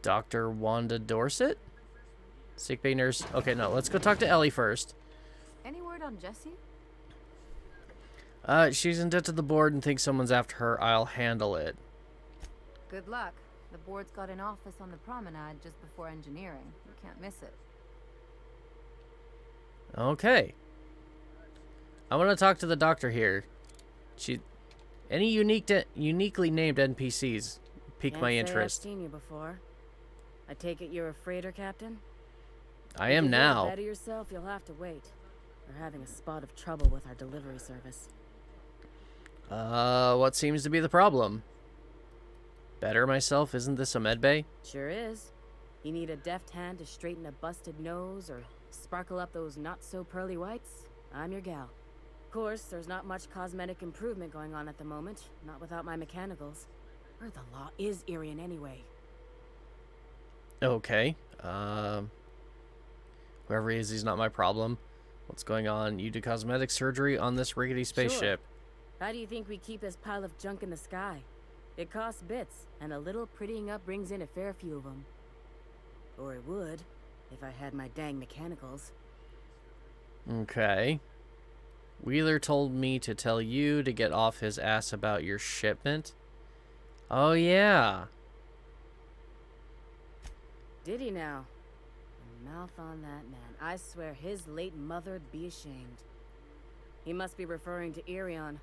Dr. Wanda Dorset? Sick bay nurse. Okay, no, let's go talk to Ellie first. Any word on Jessie? She's in debt to the board and thinks someone's after her. I'll handle it. Good luck. The board's got an office on the promenade just before engineering. You can't miss it. Okay. I want to talk to the doctor here. Any uniquely named NPCs pique my interest. I've seen you before. I take it you're a freighter captain? I am now. If you better yourself, you'll have to wait. We're having a spot of trouble with our delivery service. What seems to be the problem? Better myself? Isn't this a medbay? Sure is. You need a deft hand to straighten a busted nose or sparkle up those not-so-pearly whites? I'm your gal. Of course, there's not much cosmetic improvement going on at the moment, not without my mechanicals. Where the law is Irian anyway? Okay. Whoever he is, he's not my problem. What's going on? You do cosmetic surgery on this rickety spaceship. Sure. How do you think we keep this pile of junk in the sky? It costs bits, and a little prettying up brings in a fair few of them. Or it would, if I had my dang mechanicals. Okay. Wheeler told me to tell you to get off his ass about your shipment. Oh, yeah. Did he now? A mouth on that man. I swear his late mother'd be ashamed. He must be referring to Irion.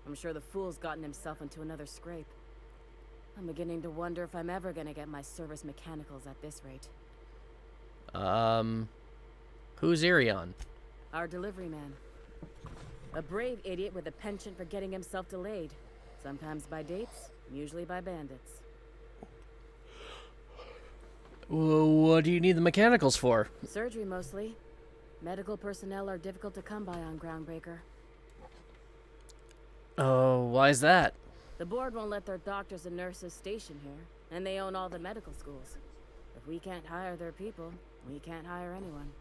I'm sure the fool's gotten himself into another scrape. I'm beginning to wonder if I'm ever gonna get my service mechanicals at this rate. Who's Irion? Our delivery man. A brave idiot with a penchant for getting himself delayed. Sometimes by dates, usually by bandits. Well, what do you need the mechanicals for? Surgery, mostly. Medical personnel are difficult to come by on Groundbreaker. Oh, why is that? The board won't let their doctors and nurses station here, and they own all the medical schools. If we can't hire their people, we can't hire anyone.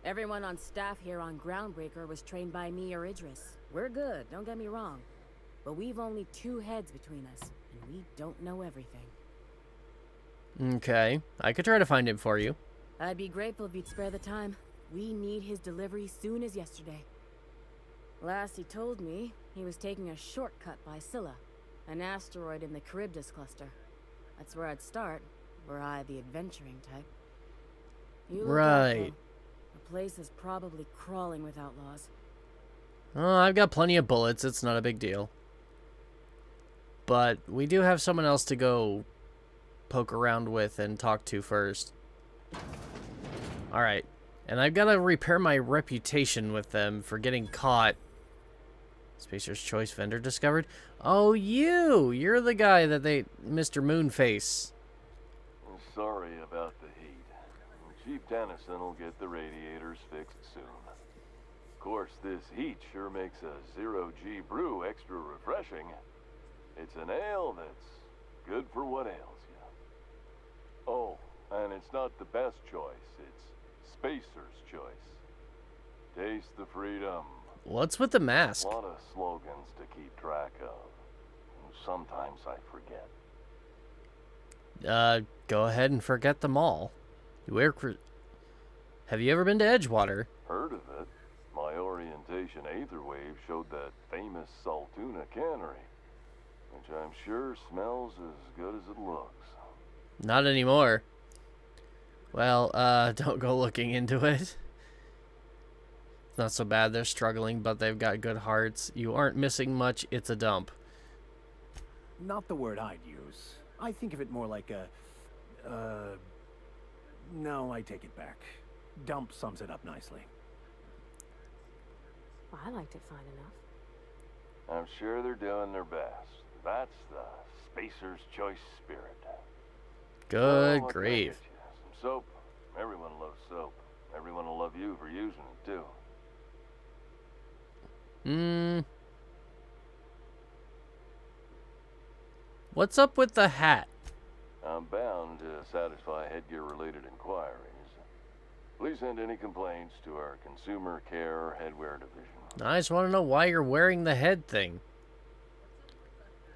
Everyone on staff here on Groundbreaker was trained by me or Idris. We're good, don't get me wrong. But we've only 2 heads between us, and we don't know everything. Okay, I could try to find him for you. I'd be grateful if you'd spare the time. We need his delivery soon as yesterday. Last he told me, he was taking a shortcut by Scylla, an asteroid in the Charybdis cluster. That's where I'd start, were I the adventuring type. You look out, Right. though. The place is probably crawling with outlaws. Oh, I've got plenty of bullets. It's not a big deal. But we do have someone else to go poke around with and talk to first. Alright. And I've got to repair my reputation with them for getting caught. Spacer's Choice vendor discovered. Oh, you're the guy that Mr. Moonface. Well, sorry about the heat. Chief Tennyson will get the radiators fixed soon. Of course, this heat sure makes a zero-G brew extra refreshing. It's an ale that's good for what ails you. Oh, and it's not the best choice. It's Spacer's choice. Taste the freedom. What's with the mask? A lot of slogans to keep track of. Sometimes I forget. Go ahead and forget them all. Have you ever been to Edgewater? Heard of it. My orientation Aetherwave showed that famous Saltuna cannery, which I'm sure smells as good as it looks. Not anymore. Well, don't go looking into it. It's not so bad. They're struggling, but they've got good hearts. You aren't missing much. It's a dump. Not the word I'd use. I think of it more like a, no, I take it back. Dump sums it up nicely. Well, I liked it fine enough. I'm sure they're doing their best. That's the Spacer's Choice spirit. Good Well, grief. Some soap. Everyone loves soap. Everyone will love you for using it, too. What's up with the hat? I'm bound to satisfy headgear-related inquiries. Please send any complaints to our Consumer Care Headwear Division. I just want to know why you're wearing the head thing.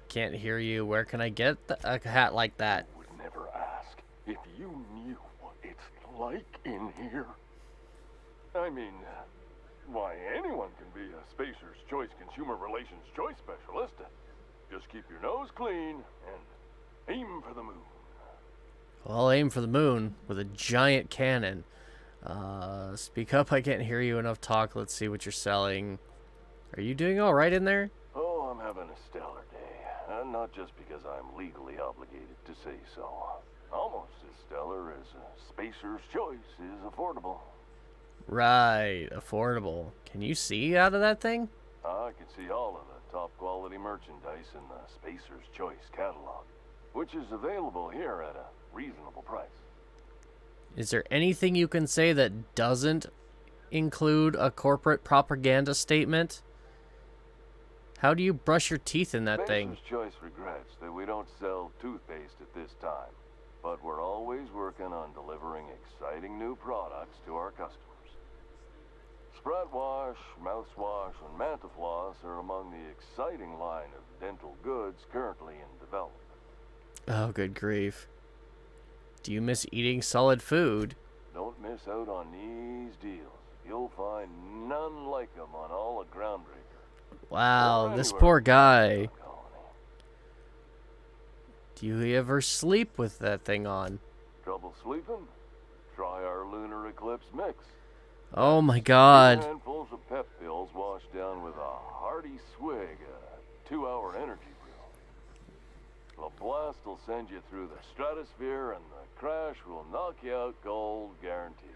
Can't hear you. Where can I get a hat like that? I would never ask if you knew what it's like in here. I mean, why, anyone can be a Spacer's Choice Consumer Relations Choice Specialist. Just keep your nose clean and aim for the moon. Well, I'll aim for the moon with a giant cannon. Speak up, I can't hear you enough talk. Let's see what you're selling. Are you doing all right in there? Oh, I'm having a stellar day. Not just because I'm legally obligated to say so. Almost as stellar as a Spacer's Choice is affordable. Right, affordable. Can you see out of that thing? I can see all of the top quality merchandise in the Spacer's Choice catalog, which is available here at a reasonable price. Is there anything you can say that doesn't include a corporate propaganda statement? How do you brush your teeth in that thing? Spacer's Choice regrets that we don't sell toothpaste at this time, but we're always working on delivering exciting new products to our customers. Spread wash, mouthwash, and Mantafloss are among the exciting line of dental goods currently in development. Oh, good grief. Do you miss eating solid food? Don't miss out on these deals. You'll find none like them on all of Groundbreaker. Wow, this poor guy. Do you ever sleep with that thing on? Trouble sleeping? Try our Lunar Eclipse mix. Oh my god. 2 handfuls of pep pills washed down with a hearty swig of 2-hour energy brew. The blast will send you through the stratosphere and the crash will knock you out cold, guaranteed.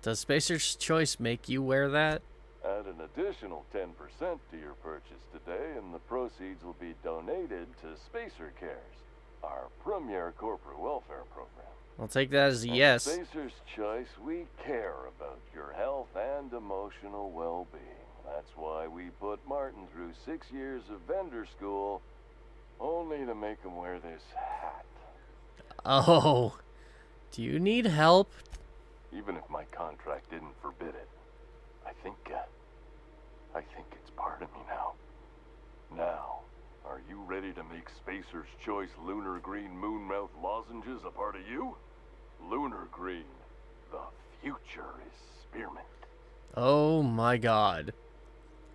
Does Spacer's Choice make you wear that? Add an additional 10% to your purchase today and the proceeds will be donated to Spacer Cares, our premier corporate welfare program. I'll take that as a yes. At Spacer's Choice, we care about your health and emotional well-being. That's why we put Martin through 6 years of vendor school, only to make him wear this hat. Oh, do you need help? Even if my contract didn't forbid it, I think it's part of me now. Now, are you ready to make Spacer's Choice Lunar Green Moonmouth lozenges a part of you? Lunar Green, the future is spearmint. Oh my god.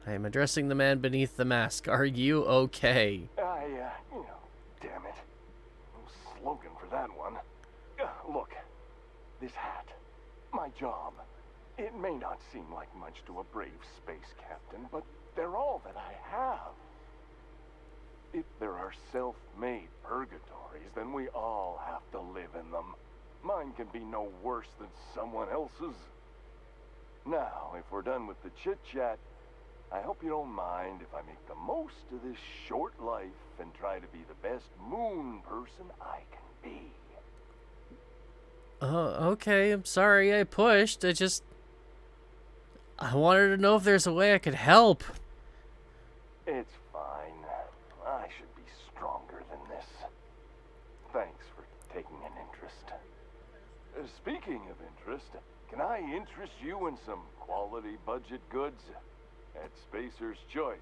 I am addressing the man beneath the mask. Are you okay? Damn it. No slogan for that one. Look, this hat, my job. It may not seem like much to a brave space captain, but they're all that I have. If there are self-made purgatories, then we all have to live in them. Mine can be no worse than someone else's. Now, if we're done with the chit-chat, I hope you don't mind if I make the most of this short life and try to be the best moon person I can be. Okay, I'm sorry I pushed. I wanted to know if there's a way I could help. It's fine. I should be stronger than this. Thanks for taking an interest. Speaking of interest, can I interest you in some quality budget goods? At Spacer's Choice,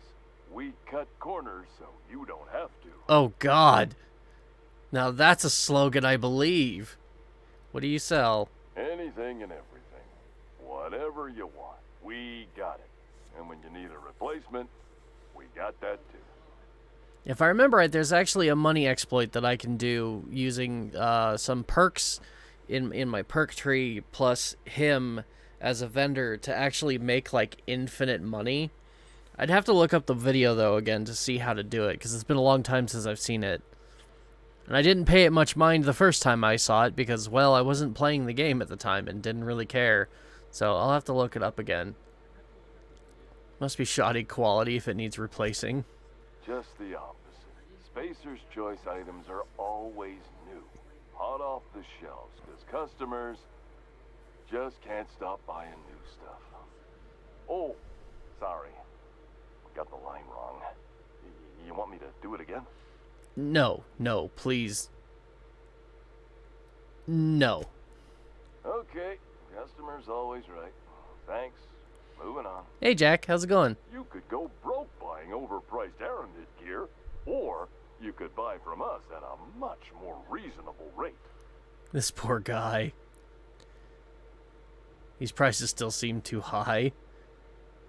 we cut corners so you don't have to. Oh, God. Now that's a slogan I believe. What do you sell? Anything and everything. Whatever you want, we got it. And when you need a replacement, we got that too. If I remember right, there's actually a money exploit that I can do using some perks in my perk tree plus him as a vendor to actually make like infinite money. I'd have to look up the video though again to see how to do it because it's been a long time since I've seen it. And I didn't pay it much mind the first time I saw it because, well, I wasn't playing the game at the time and didn't really care. So I'll have to look it up again. Must be shoddy quality if it needs replacing. Just the opposite. Spacer's Choice items are always new, hot off the shelves, because customers just can't stop buying new stuff. Oh, sorry. Got the line wrong. You want me to do it again? No, please. No. Okay, customer's always right. Thanks. Moving on. Hey, Jack, how's it going? You could go broke buying overpriced Aramid gear, or you could buy from us at a much more reasonable rate. This poor guy. These prices still seem too high.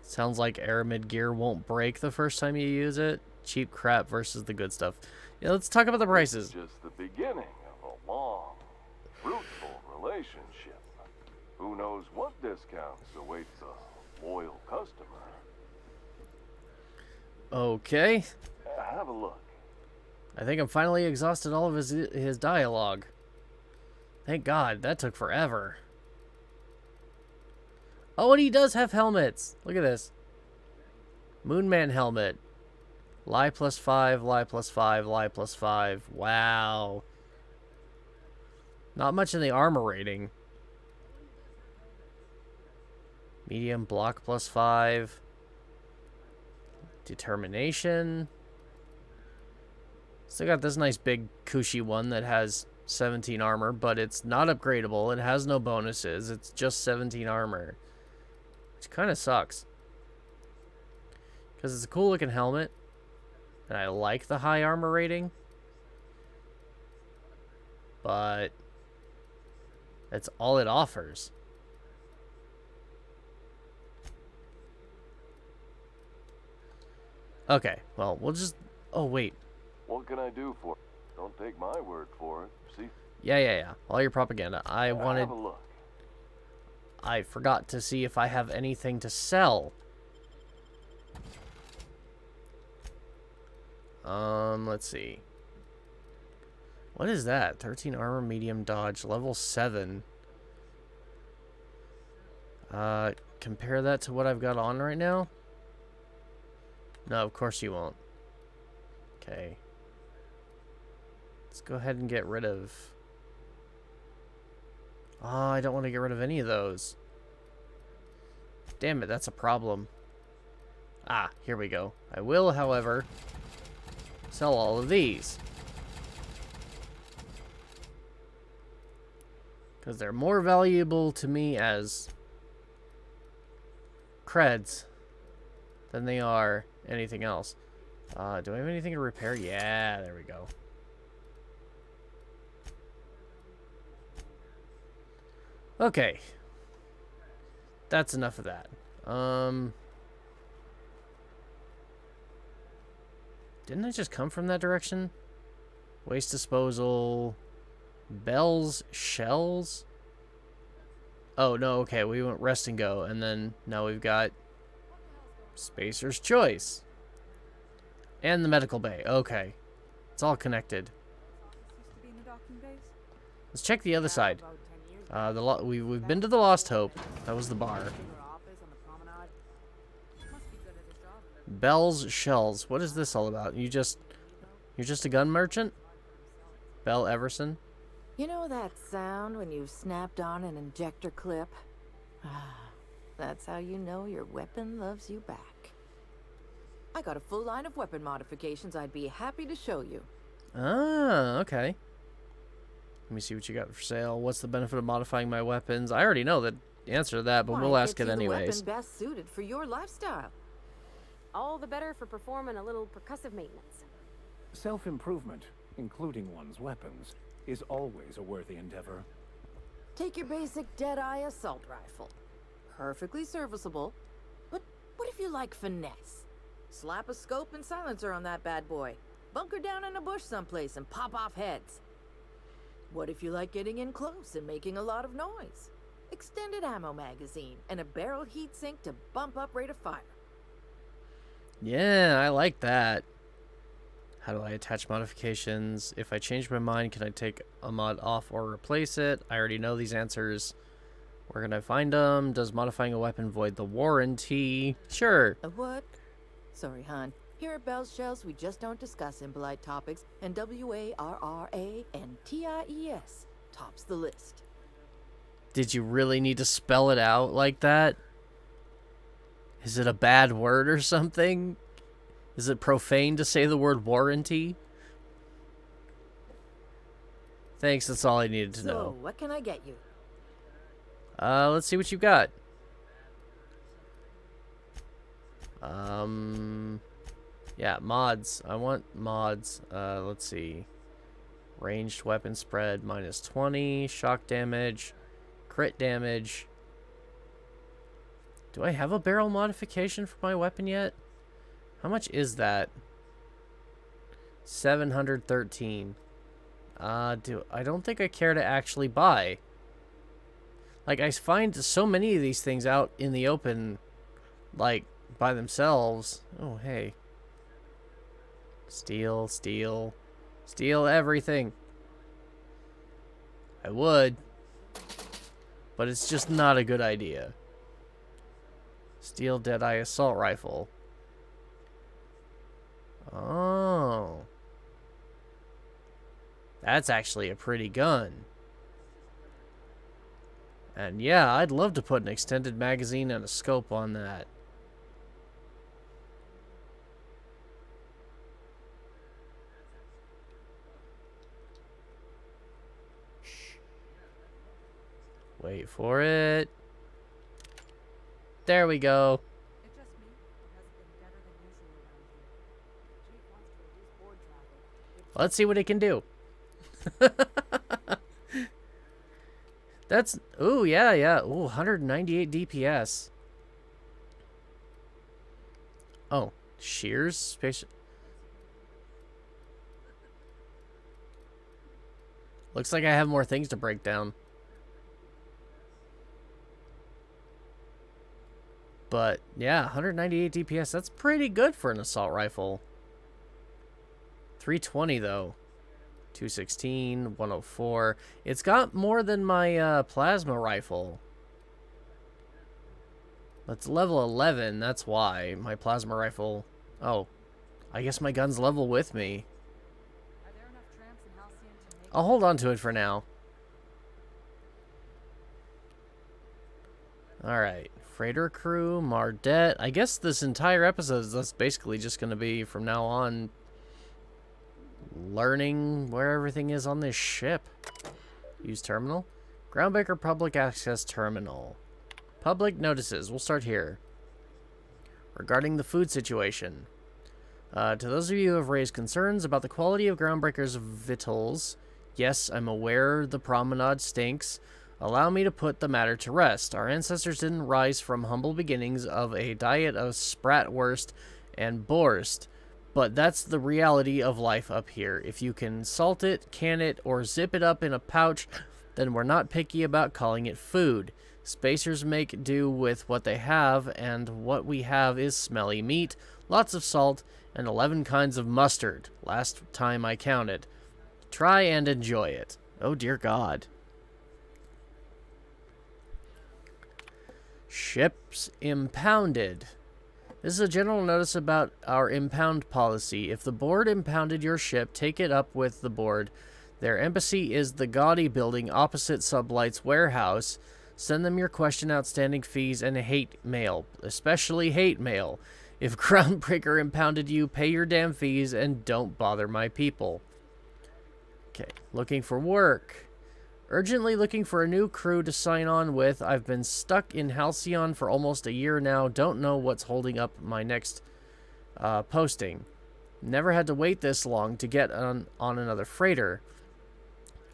Sounds like Aramid gear won't break the first time you use it. Cheap crap versus the good stuff. Yeah, let's talk about the prices. It's just the beginning of a long, fruitful relationship. Who knows what discounts await the loyal customer? Okay. Have a look. I think I'm finally exhausted all of his dialogue. Thank God, that took forever. Oh, and he does have helmets. Look at this. Moonman helmet. Lie +5, lie +5, lie +5. Wow. Not much in the armor rating. Medium block +5. Determination. Still got this nice big cushy one that has 17 armor, but it's not upgradable. It has no bonuses. It's just 17 armor. Which kind of sucks. Because it's a cool looking helmet. And I like the high armor rating. But that's all it offers. Okay, well, we'll just... Oh, wait. What can I do for it? Don't take my word for it. See? Yeah. All your propaganda. I wanted... Have a look. I forgot to see if I have anything to sell. Let's see. What is that? 13 armor, medium dodge, level 7. Compare that to what I've got on right now? No, of course you won't. Okay. Let's go ahead and get rid of... Oh, I don't want to get rid of any of those. Damn it, that's a problem. Ah, here we go. I will, however, sell all of these. Because they're more valuable to me as creds than they are anything else. Do I have anything to repair? Yeah, there we go. Okay. That's enough of that. Didn't I just come from that direction? Waste disposal. Bells, shells. Oh, no, okay. We went rest and go. And then now we've got Spacer's Choice. And the medical bay. Okay. It's all connected. Let's check the other side. We've been to the Lost Hope. That was the bar. Bells, shells. What is this all about? You're just a gun merchant? Bell Everson? You know that sound when you've snapped on an injector clip? That's how you know your weapon loves you back. I got a full line of weapon modifications I'd be happy to show you. Ah, okay. Let me see what you got for sale. What's the benefit of modifying my weapons? I already know the answer to that, but Why, we'll ask gets it you the anyways. weapon best suited for your lifestyle. All the better for performing a little percussive maintenance. Self-improvement, including one's weapons, is always a worthy endeavor. Take your basic Deadeye assault rifle. Perfectly serviceable. But what if you like finesse? Slap a scope and silencer on that bad boy. Bunker down in a bush someplace and pop off heads. What if you like getting in close and making a lot of noise? Extended ammo magazine and a barrel heatsink to bump up rate of fire. Yeah, I like that. How do I attach modifications? If I change my mind, can I take a mod off or replace it? I already know these answers. Where can I find them? Does modifying a weapon void the warranty? Sure. A what? Sorry, hon. Here at Bell's Shells, we just don't discuss impolite topics, and WARRA and TIES tops the list. Did you really need to spell it out like that? Is it a bad word or something? Is it profane to say the word warranty? Thanks, that's all I needed to know. So, what can I get you? Let's see what you got. Yeah, mods. I want mods. Let's see. Ranged weapon spread -20, shock damage, crit damage. Do I have a barrel modification for my weapon yet? How much is that? 713. I don't think I care to actually buy. Like, I find so many of these things out in the open, like, by themselves. Oh, hey. Steal, steal, steal everything. I would, but it's just not a good idea. Steel Deadeye assault rifle. Oh. That's actually a pretty gun. And yeah, I'd love to put an extended magazine and a scope on that. Shh. Wait for it. There we go. Let's see what it can do. That's, ooh, yeah. Ooh, 198 DPS. Oh, shears? Space. Looks like I have more things to break down. But, yeah, 198 DPS. That's pretty good for an assault rifle. 320, though. 216, 104. It's got more than my plasma rifle. That's level 11, that's why. My plasma rifle... Oh, I guess my gun's level with me. I'll hold on to it for now. Alright, freighter crew, Mardet. I guess this entire episode is basically just going to be, from now on, learning where everything is on this ship. Use terminal. Groundbreaker public access terminal. Public notices. We'll start here. Regarding the food situation. To those of you who have raised concerns about the quality of Groundbreaker's victuals, yes, I'm aware the promenade stinks. Allow me to put the matter to rest. Our ancestors didn't rise from humble beginnings of a diet of spratwurst and borst. But that's the reality of life up here. If you can salt it, can it, or zip it up in a pouch, then we're not picky about calling it food. Spacers make do with what they have, and what we have is smelly meat, lots of salt, and 11 kinds of mustard, last time I counted. Try and enjoy it. Oh dear God. Ships impounded. This is a general notice about our impound policy. If the board impounded your ship, take it up with the board. Their embassy is the gaudy building opposite Sublight's warehouse. Send them your question, outstanding fees, and hate mail. Especially hate mail. If Groundbreaker impounded you, pay your damn fees and don't bother my people. Okay, looking for work. Urgently looking for a new crew to sign on with. I've been stuck in Halcyon for almost a year now. Don't know what's holding up my next posting. Never had to wait this long to get on another freighter.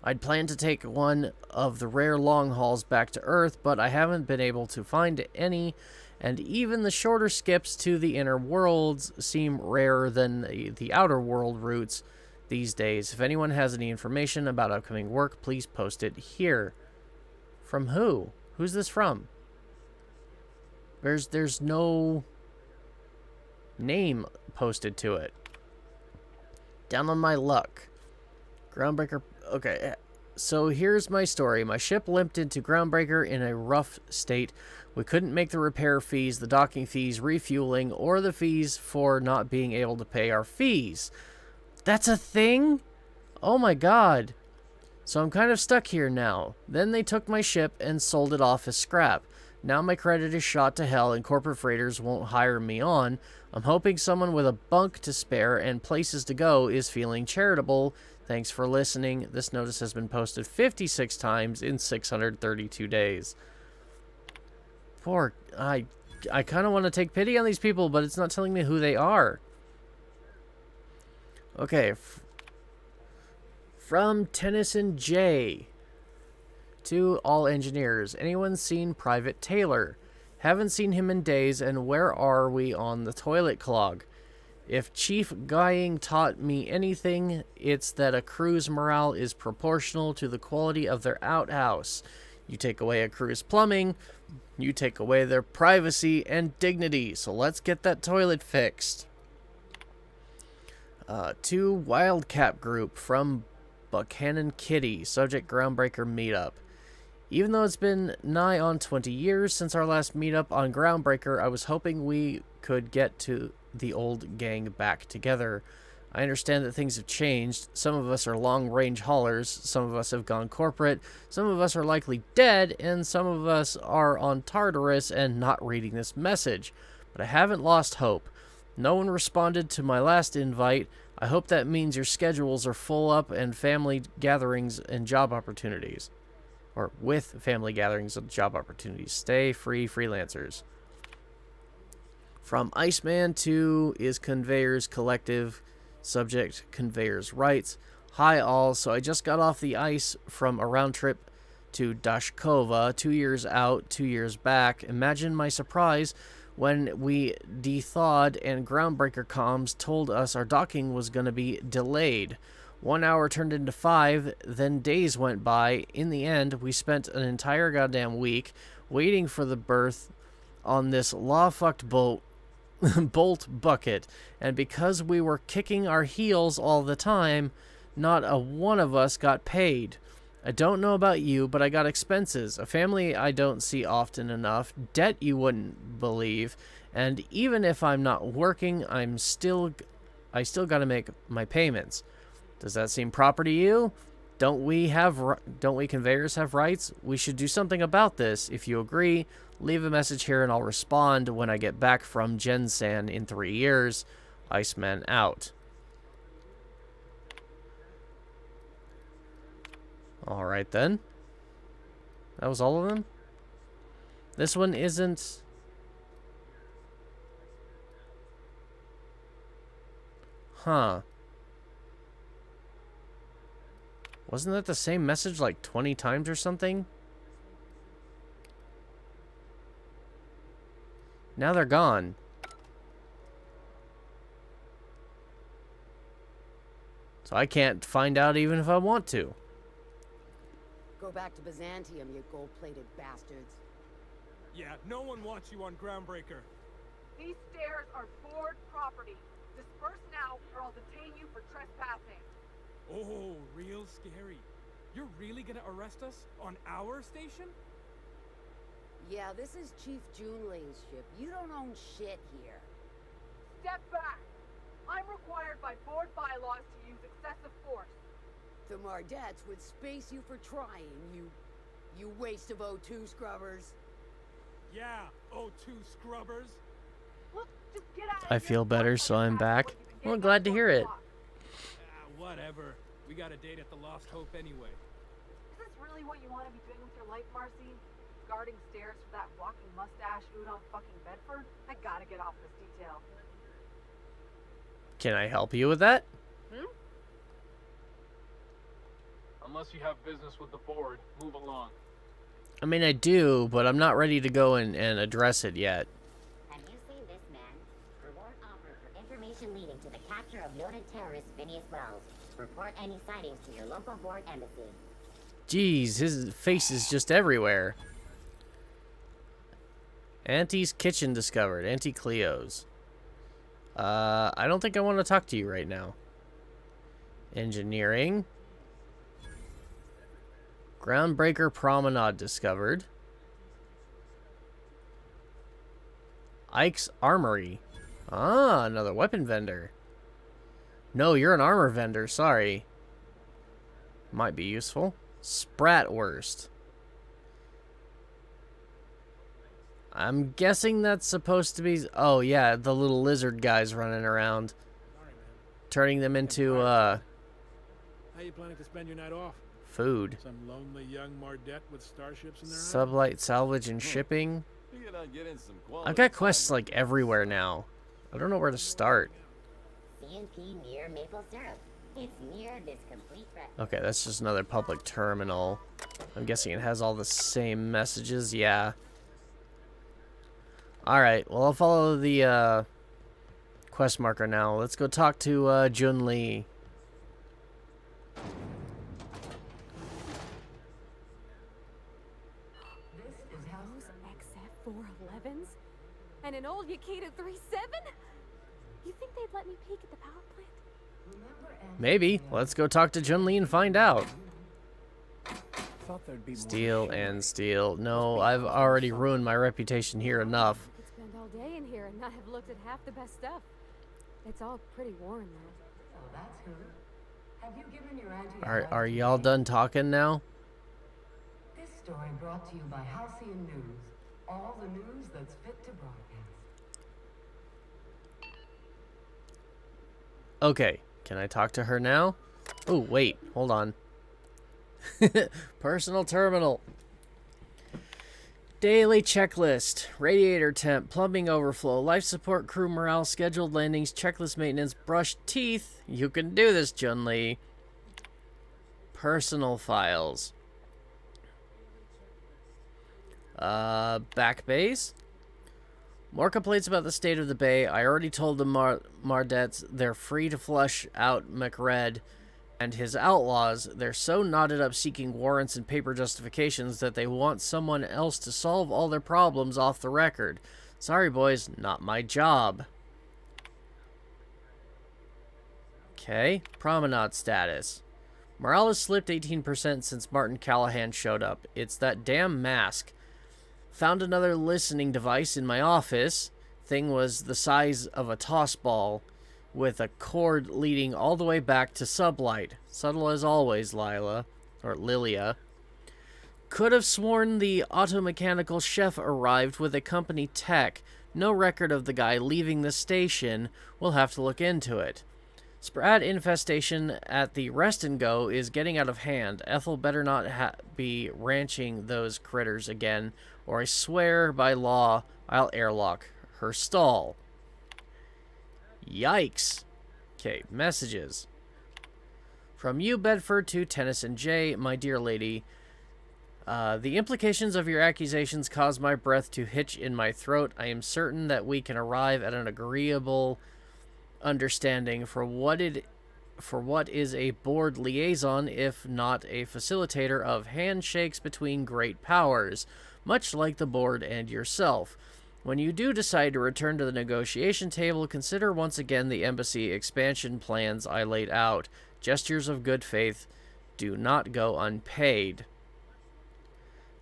I'd planned to take one of the rare long hauls back to Earth, but I haven't been able to find any, and even the shorter skips to the inner worlds seem rarer than the outer world routes these days. If anyone has any information about upcoming work, please post it here. From who? Who's this from? There's no name posted to it. Down on my luck. Groundbreaker. Okay, so here's my story. My ship limped into Groundbreaker in a rough state. We couldn't make the repair fees, the docking fees, refueling, or the fees for not being able to pay our fees. That's a thing? Oh my god. So I'm kind of stuck here now. Then they took my ship and sold it off as scrap. Now my credit is shot to hell and corporate freighters won't hire me on. I'm hoping someone with a bunk to spare and places to go is feeling charitable. Thanks for listening. This notice has been posted 56 times in 632 days. Poor... I kind of want to take pity on these people, but it's not telling me who they are. Okay. From Tennyson J. To all engineers. Anyone seen Private Taylor? Haven't seen him in days, and where are we on the toilet clog? If Chief Guying taught me anything, it's that a crew's morale is proportional to the quality of their outhouse. You take away a crew's plumbing, you take away their privacy and dignity. So let's get that toilet fixed. To Wildcat Group from Buchanan Kitty. Subject Groundbreaker Meetup. Even though it's been nigh on 20 years since our last meetup on Groundbreaker, I was hoping we could get to the old gang back together. I understand that things have changed. Some of us are long-range haulers, some of us have gone corporate, some of us are likely dead, and some of us are on Tartarus and not reading this message. But I haven't lost hope. No one responded to my last invite. I hope that means your schedules are full up and family gatherings and job opportunities. Or with family gatherings and job opportunities. Stay free, freelancers. From Iceman to Is Conveyors Collective. Subject, Conveyors Rights. Hi all, so I just got off the ice from a round trip to Dashkova, 2 years out, 2 years back. Imagine my surprise when we de-thawed and Groundbreaker comms told us our docking was going to be delayed. 1 hour turned into 5, then days went by. In the end, we spent an entire goddamn week waiting for the berth on this law-fucked bolt bucket, and because we were kicking our heels all the time, not a one of us got paid. I don't know about you, but I got expenses, a family I don't see often enough, debt you wouldn't believe, and even if I'm not working, I still gotta make my payments. Does that seem proper to you? Don't we conveyors have rights? We should do something about this. If you agree, leave a message here and I'll respond when I get back from Gensan in 3 years. Iceman out. Alright then. That was all of them? This one isn't... Huh. Wasn't that the same message like 20 times or something? Now they're gone. So I can't find out even if I want to. Go back to Byzantium, you gold-plated bastards. Yeah, no one wants you on Groundbreaker. These stairs are board property. Disperse now, or I'll detain you for trespassing. Oh, real scary. You're really gonna arrest us on our station? Yeah, this is Chief Junling's ship. You don't own shit here. Step back. I'm required by board bylaws to use excessive force. the Mardettes would space you for trying, you waste of O2 scrubbers. Yeah, O2 scrubbers. Look, just get out I feel better, so I'm back. Well, glad to hear it. Whatever. We got a date at the Lost Hope anyway. Is this really what you want to be doing with your life, Marcy? Guarding stairs for that walking mustache Udon fucking Bedford? I gotta get off this detail. Can I help you with that? Unless you have business with the board, move along. I mean, I do, but I'm not ready to go and address it yet. Have you seen this man? Reward offer for information leading to the capture of noted terrorist Phineas Wells. Report any sightings to your local board embassy. Jeez, his face is just everywhere. Auntie's kitchen discovered. Auntie Cleo's. I don't think I want to talk to you right now. Engineering. Groundbreaker Promenade discovered. Ike's Armory. Ah, another weapon vendor. No, you're an armor vendor. Sorry. Might be useful. Spratwurst. I'm guessing that's supposed to be... Oh, yeah, the little lizard guys running around. Turning them into, How you planning to spend your night off? food. Some lonely young Mardette with starships in their eyes? Sublight salvage and shipping. You're not getting some I've got quests, like, everywhere now. I don't know where to start. CNP near maple syrup. It's near this complete wreck. Okay, that's just another public terminal. I'm guessing it has all the same messages. Yeah. Alright, well, I'll follow the quest marker now. Let's go talk to Jun-Li. Those XF411s? And an old Yakita 3.7? You think they'd let me peek at the power plant? Maybe. Let's go talk to Jun-Li and find out. Thought there'd be Steel and steel. No, I've already ruined my reputation here enough. I could spend all day in here and not have looked at half the best stuff. It's all pretty worn, though. So that's who. Have you given your auntie Are y'all done talking now? This story brought to you by Halcyon News. All the news that's fit to broadcast. Okay, can I talk to her now? Oh, wait, hold on. Personal terminal. Daily checklist. Radiator temp, plumbing overflow, life support, crew morale, scheduled landings, checklist maintenance, brush teeth. You can do this, Jun-Li. Personal files. Back base. More complaints about the state of the bay. I already told the Mardettes they're free to flush out McRed and his outlaws. They're so knotted up seeking warrants and paper justifications that they want someone else to solve all their problems off the record. Sorry, boys, not my job. Okay, promenade status. Morale has slipped 18% since Martin Callahan showed up. It's that damn mask. Found another listening device in my office. Thing was the size of a toss ball with a cord leading all the way back to sublight. Subtle as always, Lila. Or Lilia. Could have sworn the automechanical chef arrived with a company tech. No record of the guy leaving the station. We'll have to look into it. Sprat infestation at the Rest and Go is getting out of hand. Ethel better not be ranching those critters again, or I swear by law I'll airlock her stall. Yikes. Okay, messages. From you, Bedford, to Tennyson J, my dear lady. The implications of your accusations cause my breath to hitch in my throat. I am certain that we can arrive at an agreeable understanding for what is a board liaison, if not a facilitator of handshakes between great powers, much like the board and yourself. When you do decide to return to the negotiation table, consider once again the embassy expansion plans I laid out. Gestures of good faith do not go unpaid.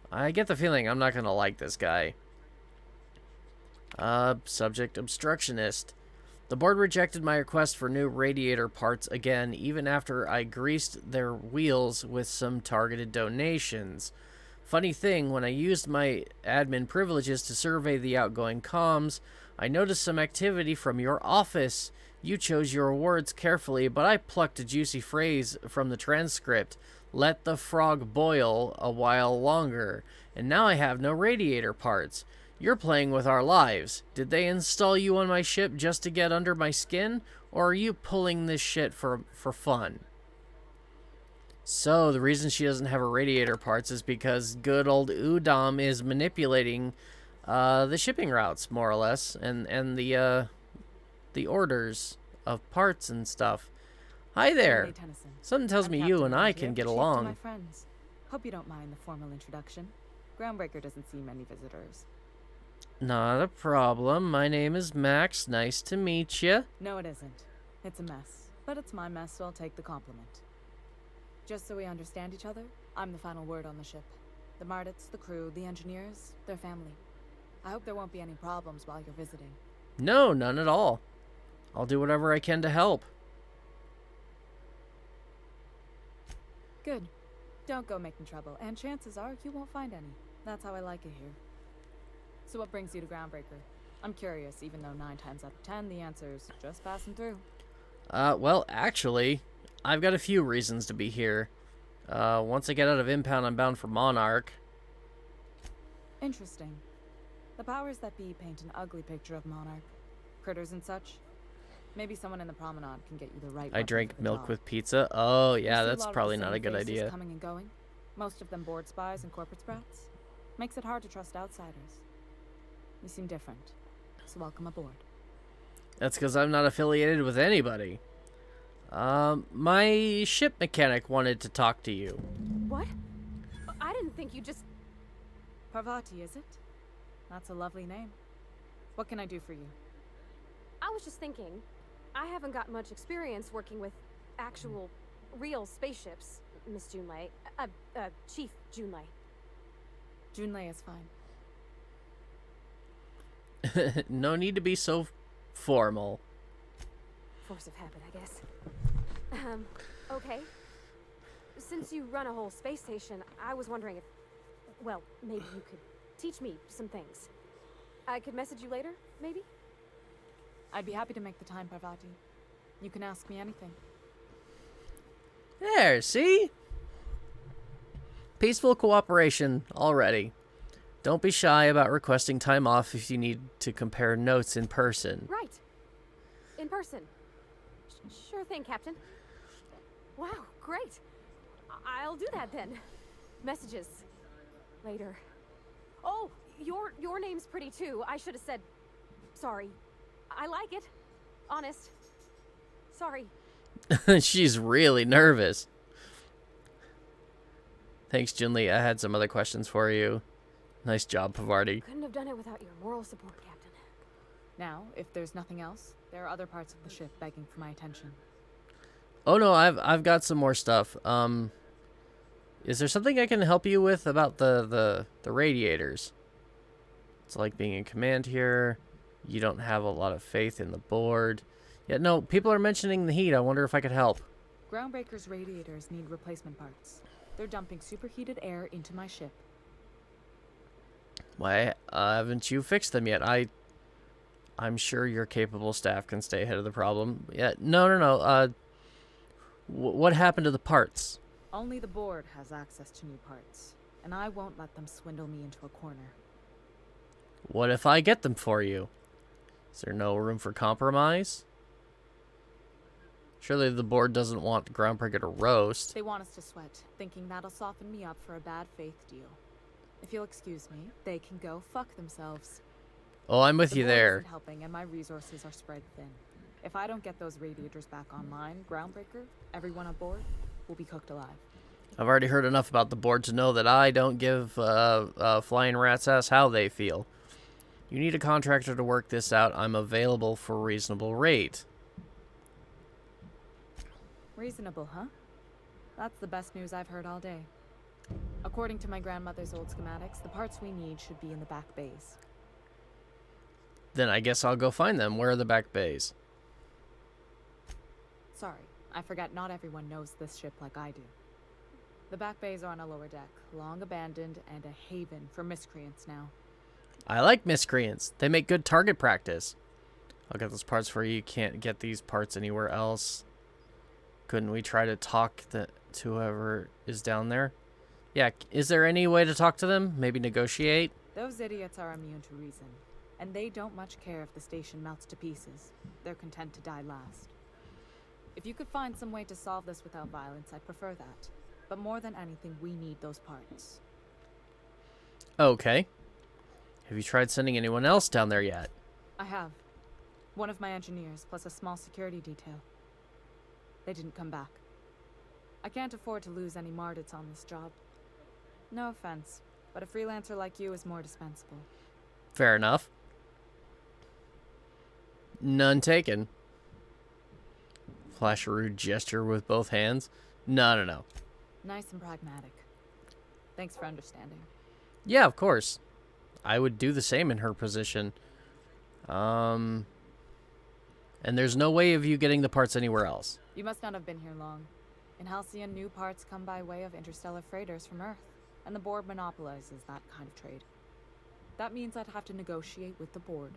I get the feeling I'm not going to like this guy. Subject obstructionist. The board rejected my request for new radiator parts again, even after I greased their wheels with some targeted donations. Funny thing, when I used my admin privileges to survey the outgoing comms, I noticed some activity from your office. You chose your words carefully, but I plucked a juicy phrase from the transcript. Let the frog boil a while longer. And now I have no radiator parts. You're playing with our lives. Did they install you on my ship just to get under my skin? Or are you pulling this shit for fun? So, the reason she doesn't have her radiator parts is because good old Udom is manipulating the shipping routes, more or less, and the orders of parts and stuff. Hi there. Something tells me you and I can get along. My friends. Hope you don't mind the formal introduction. Groundbreaker doesn't see many visitors. Not a problem. My name is Max. Nice to meet you. No, it isn't. It's a mess. But it's my mess, so I'll take the compliment. Just so we understand each other, I'm the final word on the ship. The Mardits, the crew, the engineers, their family. I hope there won't be any problems while you're visiting. No, none at all. I'll do whatever I can to help. Good. Don't go making trouble, and chances are you won't find any. That's how I like it here. So what brings you to Groundbreaker? I'm curious, even though 9 times out of 10 the answer's just passing through. Well, actually, I've got a few reasons to be here. Once I get out of impound, I'm bound for Monarch. Interesting. The powers that be paint an ugly picture of Monarch. Critters and such. Maybe someone in the promenade can get you the right. I drank milk with pizza. Oh, yeah, that's probably not a good faces idea. Coming and going. Most of them board spies and corporate sprats. Makes it hard to trust outsiders. You seem different, so welcome aboard. That's because I'm not affiliated with anybody. My ship mechanic wanted to talk to you. What? I didn't think you just... Parvati, is it? That's a lovely name. What can I do for you? I was just thinking, I haven't got much experience working with actual, real spaceships, Miss Junlei. Chief Junlei. Junlei is fine. No need to be so formal. Force of habit, I guess. Okay. Since you run a whole space station, I was wondering if, well, maybe you could teach me some things. I could message you later, maybe? I'd be happy to make the time, Parvati. You can ask me anything. There, see? Peaceful cooperation already. Don't be shy about requesting time off if you need to compare notes in person. Right. In person. Sure thing, Captain. Wow, great. I'll do that then. Messages. Later. Oh, your name's pretty too. I should have said sorry. I like it. Honest. Sorry. She's really nervous. Thanks, Junlei. I had some other questions for you. Nice job, Pavarti. Couldn't have done it without your moral support, Captain. Now, if there's nothing else, there are other parts of the ship begging for my attention. Oh no, I've got some more stuff. Is there something I can help you with about the radiators? It's like being in command here. You don't have a lot of faith in the board. Yeah, no, people are mentioning the heat. I wonder if I could help. Groundbreaker's radiators need replacement parts. They're dumping superheated air into my ship. Why haven't you fixed them yet? I'm sure your capable staff can stay ahead of the problem. Yeah, no. What happened to the parts? Only the board has access to new parts, and I won't let them swindle me into a corner. What if I get them for you? Is there no room for compromise? Surely the board doesn't want Groundbreaker to roast. They want us to sweat, thinking that'll soften me up for a bad faith deal. If you'll excuse me, they can go fuck themselves. Oh, I'm with you there. The board isn't helping, and my resources are spread thin. If I don't get those radiators back online, Groundbreaker, everyone aboard, will be cooked alive. I've already heard enough about the board to know that I don't give flying rat's ass how they feel. You need a contractor to work this out. I'm available for a reasonable rate. Reasonable, huh? That's the best news I've heard all day. According to my grandmother's old schematics, the parts we need should be in the back bays. Then I guess I'll go find them. Where are the back bays? Sorry, I forget not everyone knows this ship like I do. The back bays are on a lower deck, long abandoned and a haven for miscreants now. I like miscreants. They make good target practice. I'll get those parts for you. You can't get these parts anywhere else. Couldn't we try to talk to whoever is down there? Yeah, is there any way to talk to them? Maybe negotiate? Those idiots are immune to reason, and they don't much care if the station melts to pieces. They're content to die last. If you could find some way to solve this without violence, I'd prefer that. But more than anything, we need those parts. Okay. Have you tried sending anyone else down there yet? I have. One of my engineers, plus a small security detail. They didn't come back. I can't afford to lose any Mardits on this job. No offense, but a freelancer like you is more dispensable. Fair enough. None taken. Flash a rude gesture with both hands. No. Nice and pragmatic. Thanks for understanding. Yeah, of course. I would do the same in her position. And there's no way of you getting the parts anywhere else. You must not have been here long. In Halcyon, new parts come by way of interstellar freighters from Earth, and the board monopolizes that kind of trade. That means I'd have to negotiate with the board.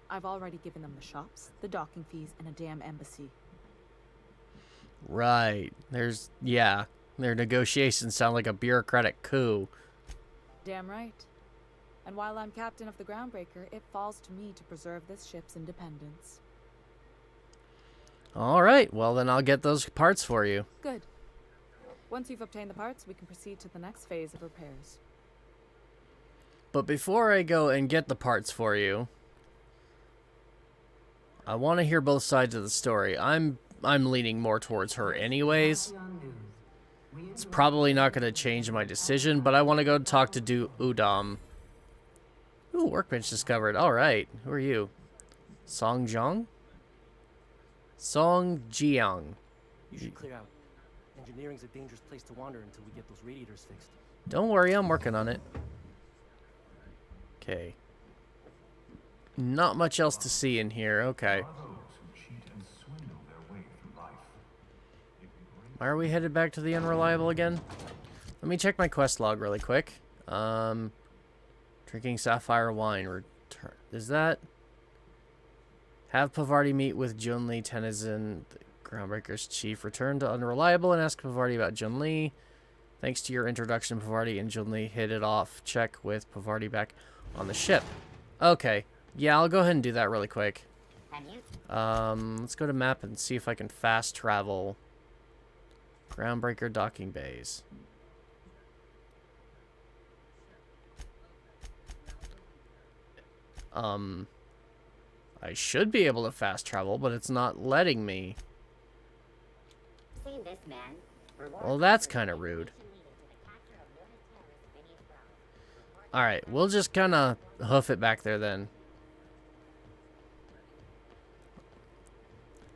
I've already given them the shops, the docking fees, and a damn embassy. Right. Yeah. Their negotiations sound like a bureaucratic coup. Damn right. And while I'm captain of the Groundbreaker, it falls to me to preserve this ship's independence. All right. Well, then I'll get those parts for you. Good. Once you've obtained the parts, we can proceed to the next phase of repairs. But before I go and get the parts for you, I want to hear both sides of the story. I'm leaning more towards her anyways. It's probably not going to change my decision, but I want to go talk to Udom. Ooh, workbench discovered. All right. Who are you? Songjiang? Songjiang. You should clear out. Engineering's a dangerous place to wander until we get those radiators fixed. Don't worry, I'm working on it. Okay. Not much else to see in here. Okay. Why are we headed back to the Unreliable again? Let me check my quest log really quick. Drinking sapphire wine. Return. Is that... Have Pavarti meet with Junli Tennyson, the Groundbreaker's chief. Return to Unreliable and ask Pavarti about Junli. Thanks to your introduction, Pavarti and Junli hit it off. Check with Pavarti back on the ship. Okay. Yeah, I'll go ahead and do that really quick. Let's go to map and see if I can fast travel. Groundbreaker docking bays. I should be able to fast travel, but it's not letting me. Well, that's kind of rude. Alright, we'll just kind of hoof it back there then.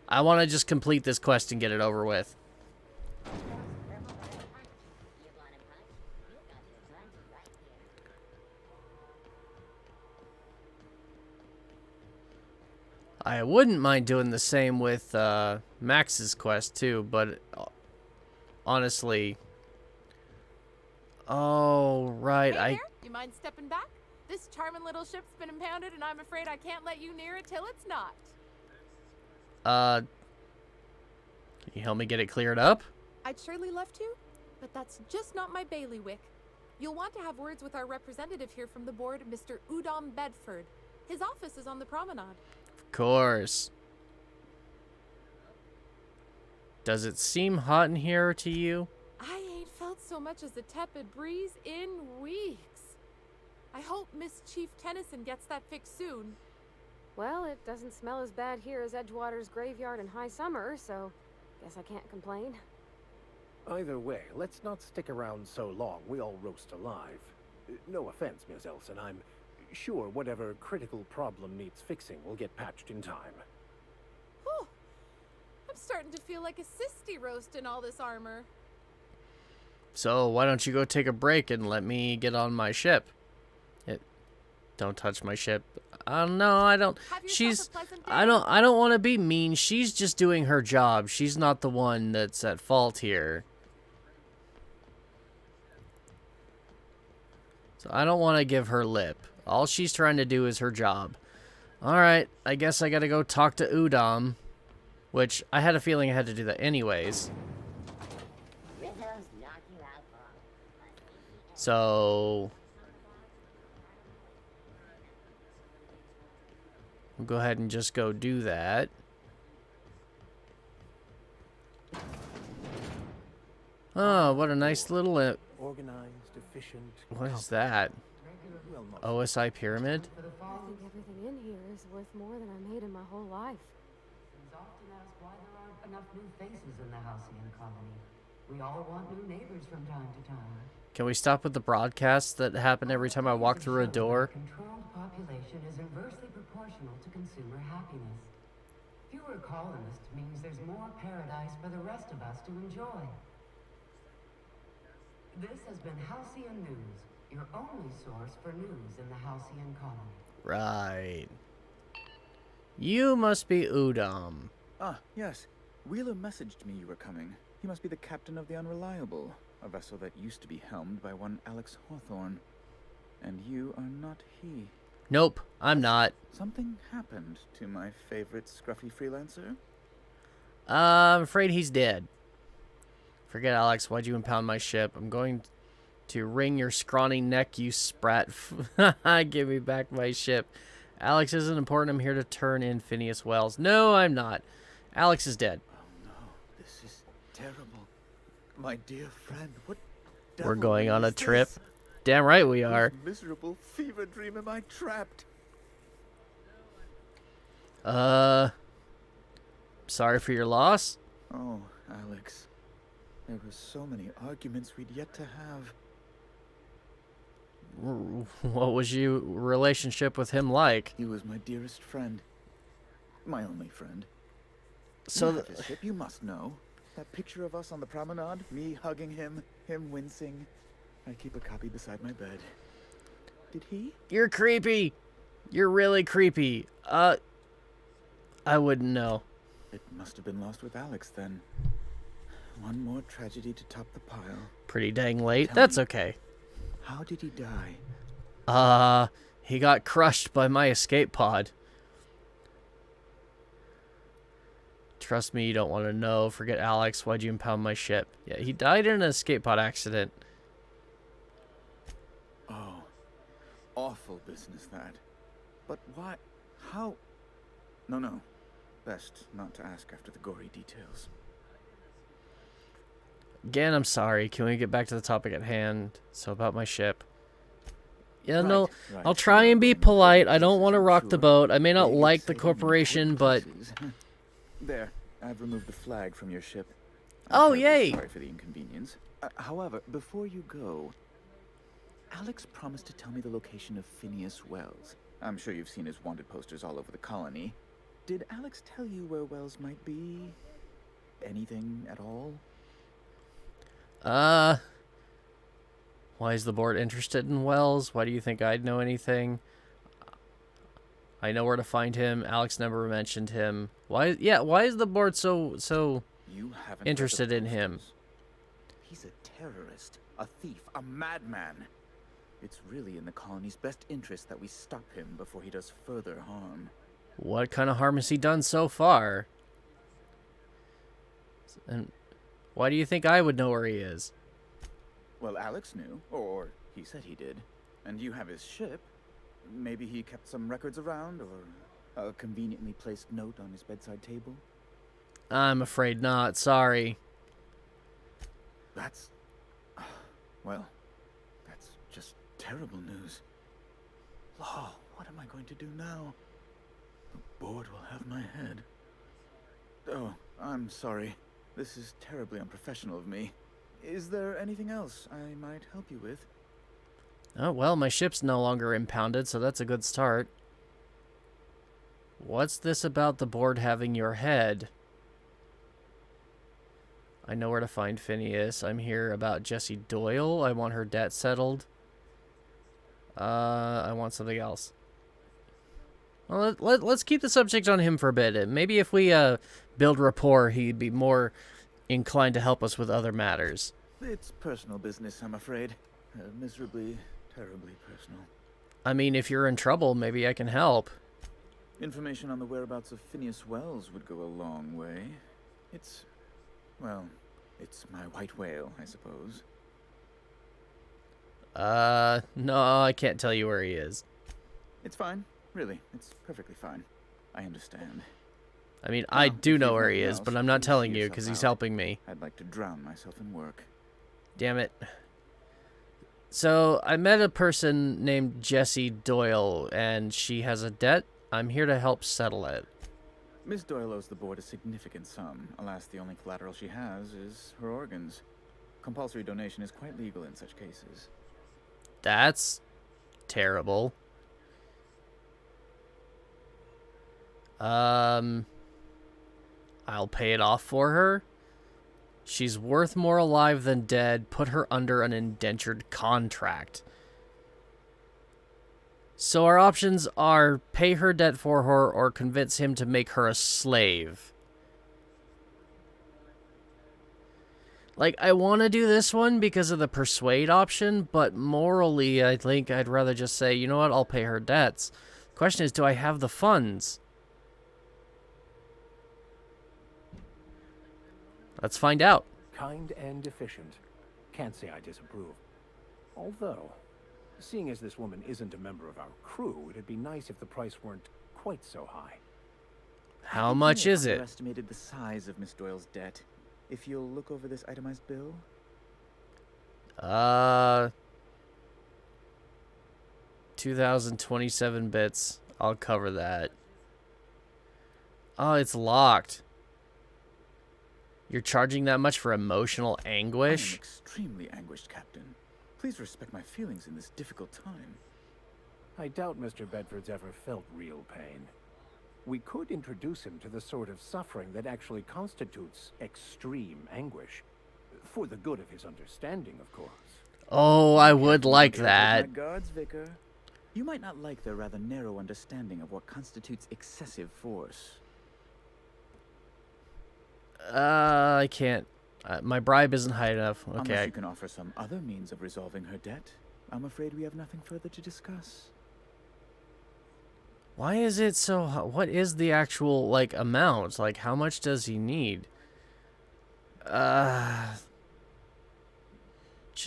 I want to just complete this quest and get it over with. I wouldn't mind doing the same with Max's quest too, but honestly... Oh, right, Hey there, you mind stepping back? This charming little ship's been impounded and I'm afraid I can't let you near it till it's not. Can you help me get it cleared up? I'd surely love to, but that's just not my bailiwick. You'll want to have words with our representative here from the board, Mr. Udom Bedford. His office is on the promenade. Of course. Does it seem hot in here to you? I ain't felt so much as a tepid breeze in weeks. I hope Miss Chief Tennyson gets that fixed soon. Well, it doesn't smell as bad here as Edgewater's graveyard in high summer, so guess I can't complain. Either way, let's not stick around so long. We all roast alive. No offense, Ms. Elson. I'm sure whatever critical problem needs fixing will get patched in time. Whew. I'm starting to feel like a sisty roast in all this armor. So why don't you go take a break and let me get on my ship? It Don't touch my ship. No, I don't. I don't want to be mean. She's just doing her job. She's not the one that's at fault here. So I don't want to give her lip. All she's trying to do is her job. Alright, I guess I gotta go talk to Udom. Which, I had a feeling I had to do that anyways. So... we'll go ahead and just go do that. Oh, what a nice little... organized, efficient... What is that? OSI pyramid? I think everything in here is worth more than I made in my whole life. It's often asked why there aren't enough new faces in the Halcyon colony. We all want new neighbors from time to time. Can we stop with the broadcasts that happen every time I walk through a door? Controlled population is inversely proportional to consumer happiness. Fewer colonists means there's more paradise for the rest of us to enjoy. This has been Halcyon News, your only source for news in the Halcyon colony. Right. You must be Udom. Ah, yes. Wheeler messaged me you were coming. He must be the captain of the Unreliable, a vessel that used to be helmed by one Alex Hawthorne. And you are not he. Nope, I'm not. Something happened to my favorite scruffy freelancer? I'm afraid he's dead. Forget Alex, why'd you impound my ship? I'm going to wring your scrawny neck, you sprat. Give me back my ship. Alex isn't important. I'm here to turn in Phineas Wells. No, I'm not. Alex is dead. Oh no, this is terrible. My dear friend, what We're going on a trip. This? Damn right we are. What miserable fever dream am I trapped? Sorry for your loss. Oh, Alex. There were so many arguments we'd yet to have. What was your relationship with him like? He was my dearest friend. My only friend. So you have his ship, you must know. That picture of us on the promenade, me hugging him, him wincing. I keep a copy beside my bed. Did he? You're creepy. You're really creepy. I wouldn't know. It must have been lost with Alex then. One more tragedy to top the pile. Pretty dang late. Tell That's me, okay. How did he die? He got crushed by my escape pod. Trust me, you don't want to know. Forget Alex. Why'd you impound my ship? Yeah, he died in an escape pod accident. Oh, awful business that. But why? How? No. Best not to ask after the gory details. Again, I'm sorry. Can we get back to the topic at hand? So about my ship. Yeah, no, right. I'll try and be polite. I don't want to rock the boat. I may not like the corporation, but... There, I've removed the flag from your ship. Oh, I'm yay! Sorry for the inconvenience. However, before you go, Alex promised to tell me the location of Phineas Wells. I'm sure you've seen his wanted posters all over the colony. Did Alex tell you where Wells might be? Anything at all? Why is the board interested in Wells? Why do you think I'd know anything? I know where to find him. Alex never mentioned him. Why is the board so You haven't interested in him? He's a terrorist, a thief, a madman. It's really in the colony's best interest that we stop him before he does further harm. What kind of harm has he done so far? And why do you think I would know where he is? Well, Alex knew, or he said he did. And you have his ship. Maybe he kept some records around, or a conveniently placed note on his bedside table? I'm afraid not, sorry. That's... well, that's just terrible news. Law, what am I going to do now? The board will have my head. Oh, I'm sorry. This is terribly unprofessional of me. Is there anything else I might help you with? Oh, well, my ship's no longer impounded, so that's a good start. What's this about the board having your head? I know where to find Phineas. I'm here about Jessie Doyle. I want her debt settled. I want something else. Well, let's keep the subject on him for a bit. Maybe if we build rapport, he'd be more inclined to help us with other matters. It's personal business, I'm afraid. Miserably, terribly personal. I mean, if you're in trouble, maybe I can help. Information on the whereabouts of Phineas Wells would go a long way. It's, well, it's my white whale, I suppose. No, I can't tell you where he is. It's fine. Really, it's perfectly fine. I understand. I mean, Now, I do if know you've where he nothing is, else, but I'm not please telling see you yourself because he's out. helping me. I'd like to drown myself in work. Damn it. So, I met a person named Jessie Doyle, and she has a debt. I'm here to help settle it. Miss Doyle owes the board a significant sum. Alas, the only collateral she has is her organs. Compulsory donation is quite legal in such cases. That's terrible. I'll pay it off for her. She's worth more alive than dead. Put her under an indentured contract. So our options are pay her debt for her or convince him to make her a slave. Like, I want to do this one because of the persuade option, but morally, I think I'd rather just say, you know what, I'll pay her debts. Question is, do I have the funds? Let's find out. Kind and efficient. Can't say I disapprove. Although, seeing as this woman isn't a member of our crew, it'd be nice if the price weren't quite so high. How much is it? Estimated the size of Miss Doyle's debt. If you'll look over this itemized bill. 2027 bits. I'll cover that. Oh, it's locked. You're charging that much for emotional anguish? I am extremely anguished, Captain. Please respect my feelings in this difficult time. I doubt Mr. Bedford's ever felt real pain. We could introduce him to the sort of suffering that actually constitutes extreme anguish. For the good of his understanding, of course. Oh, I would like My that. guards, Vicar. You might not like their rather narrow understanding of what constitutes excessive force. I can't. My bribe isn't high enough. Okay. Unless you can offer some other means of resolving her debt, I'm afraid we have nothing further to discuss. Why is it so... What is the actual, like, amount? Like, how much does he need? Should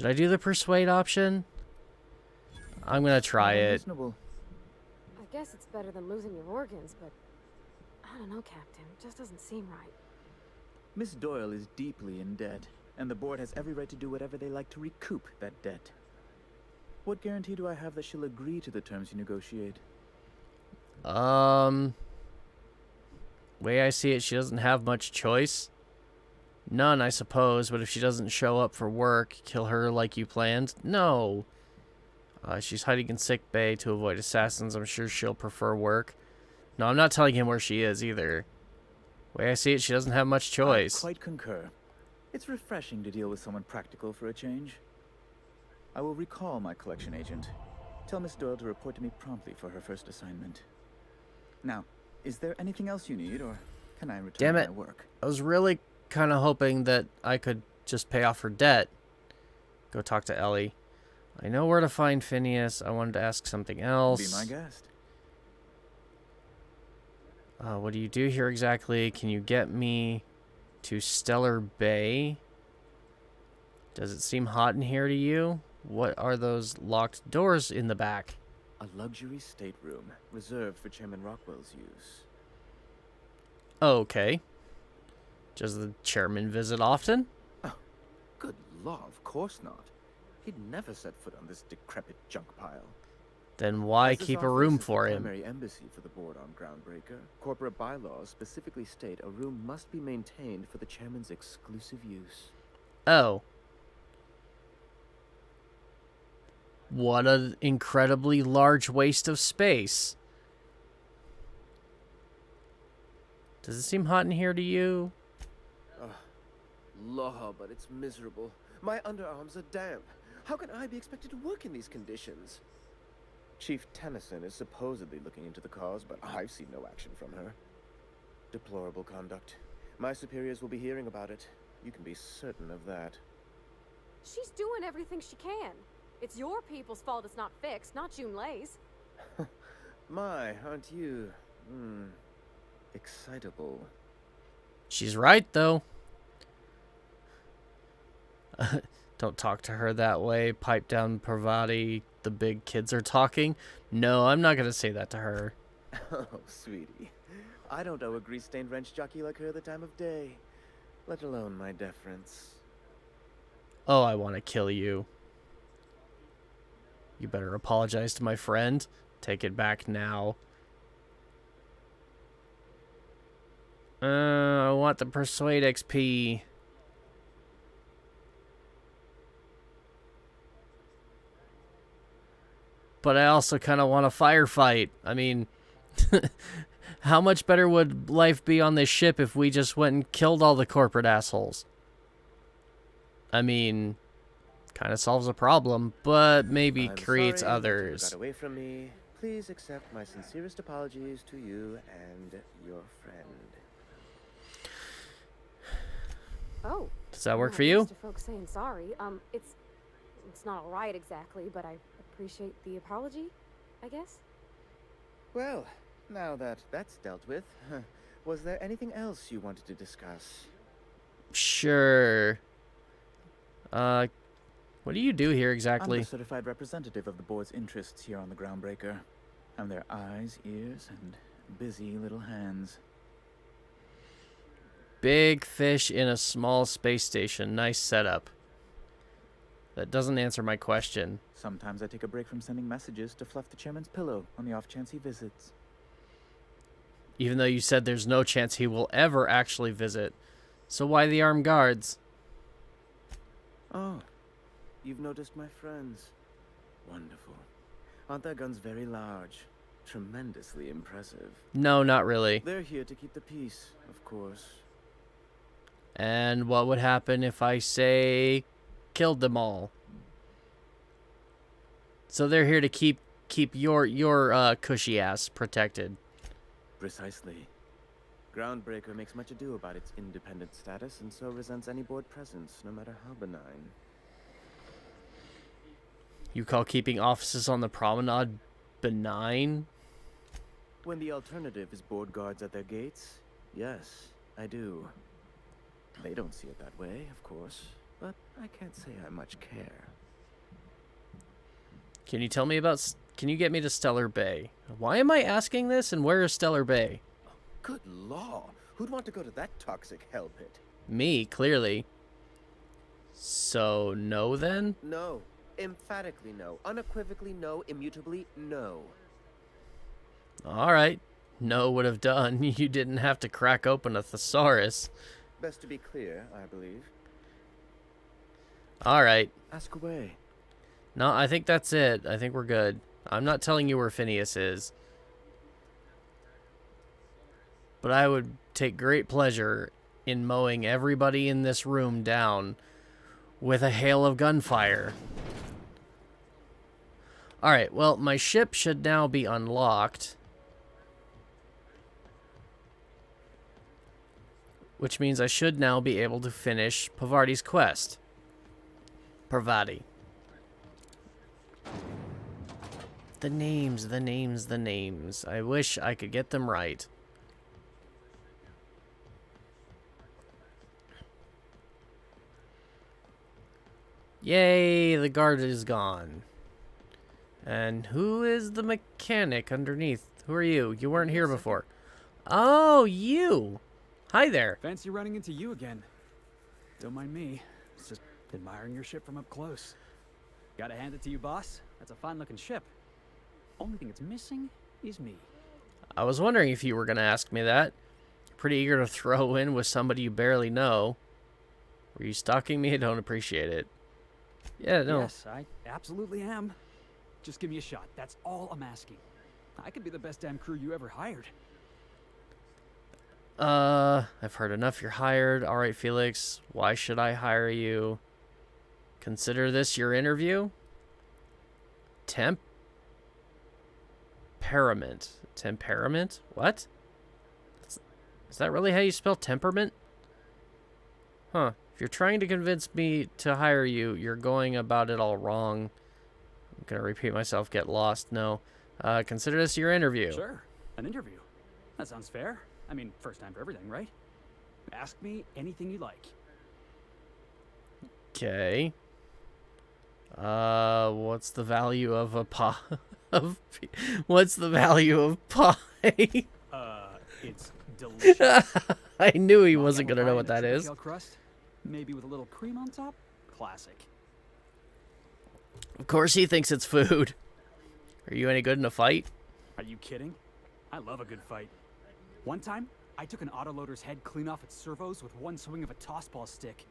I do the persuade option? I'm gonna try it. Reasonable. I guess it's better than losing your organs, but I don't know, Captain. It just doesn't seem right. Miss Doyle is deeply in debt, and the board has every right to do whatever they like to recoup that debt. What guarantee do I have that she'll agree to the terms you negotiate? Way I see it, she doesn't have much choice. None, I suppose, but if she doesn't show up for work, kill her like you planned? No. She's hiding in sick bay to avoid assassins. I'm sure she'll prefer work. No, I'm not telling him where she is either. Way I see it, she doesn't have much choice. I quite concur. It's refreshing to deal with someone practical for a change. I will recall my collection agent. Tell Miss Doyle to report to me promptly for her first assignment. Now, is there anything else you need, or can I return Damn to it. my work? I was really kind of hoping that I could just pay off her debt. Go talk to Ellie. I know where to find Phineas. I wanted to ask something else. Be my guest. What do you do here exactly? Can you get me to Stellar Bay? Does it seem hot in here to you? What are those locked doors in the back? A luxury stateroom reserved for Chairman Rockwell's use. Okay. Does the chairman visit often? Oh, good law, of course not. He'd never set foot on this decrepit junk pile. Then why As this keep a office room is the for him? Primary embassy for the board on Groundbreaker. Corporate bylaws specifically state a room must be maintained for the chairman's exclusive use. Oh. What an incredibly large waste of space. Does it seem hot in here to you? Law, but it's miserable. My underarms are damp. How can I be expected to work in these conditions? Chief Tennyson is supposedly looking into the cause, but I've seen no action from her. Deplorable conduct. My superiors will be hearing about it. You can be certain of that. She's doing everything she can. It's your people's fault it's not fixed, not Junlei's. My, aren't you, excitable. She's right, though. Don't talk to her that way. Pipe down, Parvati. The big kids are talking. No, I'm not going to say that to her. Oh, sweetie. I don't owe a grease-stained wrench jockey like her the time of day, let alone my deference. Oh, I want to kill you. You better apologize to my friend. Take it back now. I want the Persuade XP. But I also kind of want a firefight. I mean, how much better would life be on this ship if we just went and killed all the corporate assholes? I mean, kind of solves a problem, but maybe creates others. Got away from me. Please accept my sincerest apologies to you and your friend. Oh. Does that work for you? To folks saying sorry. It's not all right exactly, but I appreciate the apology, I guess. Well, now that that's dealt with, was there anything else you wanted to discuss? Sure. What do you do here exactly? I'm the certified representative of the board's interests here on the Groundbreaker. I'm their eyes, ears, and busy little hands. Big fish in a small space station. Nice setup. That doesn't answer my question. Sometimes I take a break from sending messages to fluff the chairman's pillow on the off chance he visits. Even though you said there's no chance he will ever actually visit. So why the armed guards? Oh, you've noticed my friends. Wonderful. Aren't their guns very large? Tremendously impressive. No, not really. They're here to keep the peace, of course. And what would happen if I say killed them all? So they're here to keep your cushy ass protected. Precisely. Groundbreaker makes much ado about its independent status and so resents any board presence, no matter how benign. You call keeping offices on the promenade benign? When the alternative is board guards at their gates, yes, I do. They don't see it that way, of course, but I can't say I much care. Can you tell me about... Can you get me to Stellar Bay? Why am I asking this, and where is Stellar Bay? Good law. Who'd want to go to that toxic hell pit? Me, clearly. So, no then? No. Emphatically no. Unequivocally no. Immutably no. Alright. No would have done. You didn't have to crack open a thesaurus. Best to be clear, I believe. Alright. Ask away. No, I think that's it. I think we're good. I'm not telling you where Phineas is. But I would take great pleasure in mowing everybody in this room down with a hail of gunfire. Alright, well, my ship should now be unlocked. Which means I should now be able to finish Pavarti's quest. Parvati. The names, the names, the names. I wish I could get them right. Yay, the guard is gone. And who is the mechanic underneath? Who are you? You weren't here before. Oh, you. Hi there. Fancy running into you again. Don't mind me. It's just admiring your ship from up close. Gotta hand it to you, boss. That's a fine-looking ship. Only thing it's missing is me. I was wondering if you were going to ask me that. Pretty eager to throw in with somebody you barely know. Were you stalking me? I don't appreciate it. Yeah, no. Yes, I absolutely am. Just give me a shot. That's all I'm asking. I could be the best damn crew you ever hired. I've heard enough. You're hired. All right, Felix. Why should I hire you? Consider this your interview? Temp? temperament. Temperament? What? Is that really how you spell temperament? Huh. If you're trying to convince me to hire you, you're going about it all wrong. I'm gonna repeat myself, get lost. No. Consider this your interview. Sure. An interview. That sounds fair. I mean, first time for everything, right? Ask me anything you like. Okay. What's the value of a pie? What's the value of pie? It's delicious. I knew he wasn't gonna know what that is. Crust, maybe with a little cream on top. Classic. Of course he thinks it's food. Are you any good in a fight? Are you kidding? I love a good fight. One time, I took an autoloader's head clean off its servos with one swing of a tossball stick.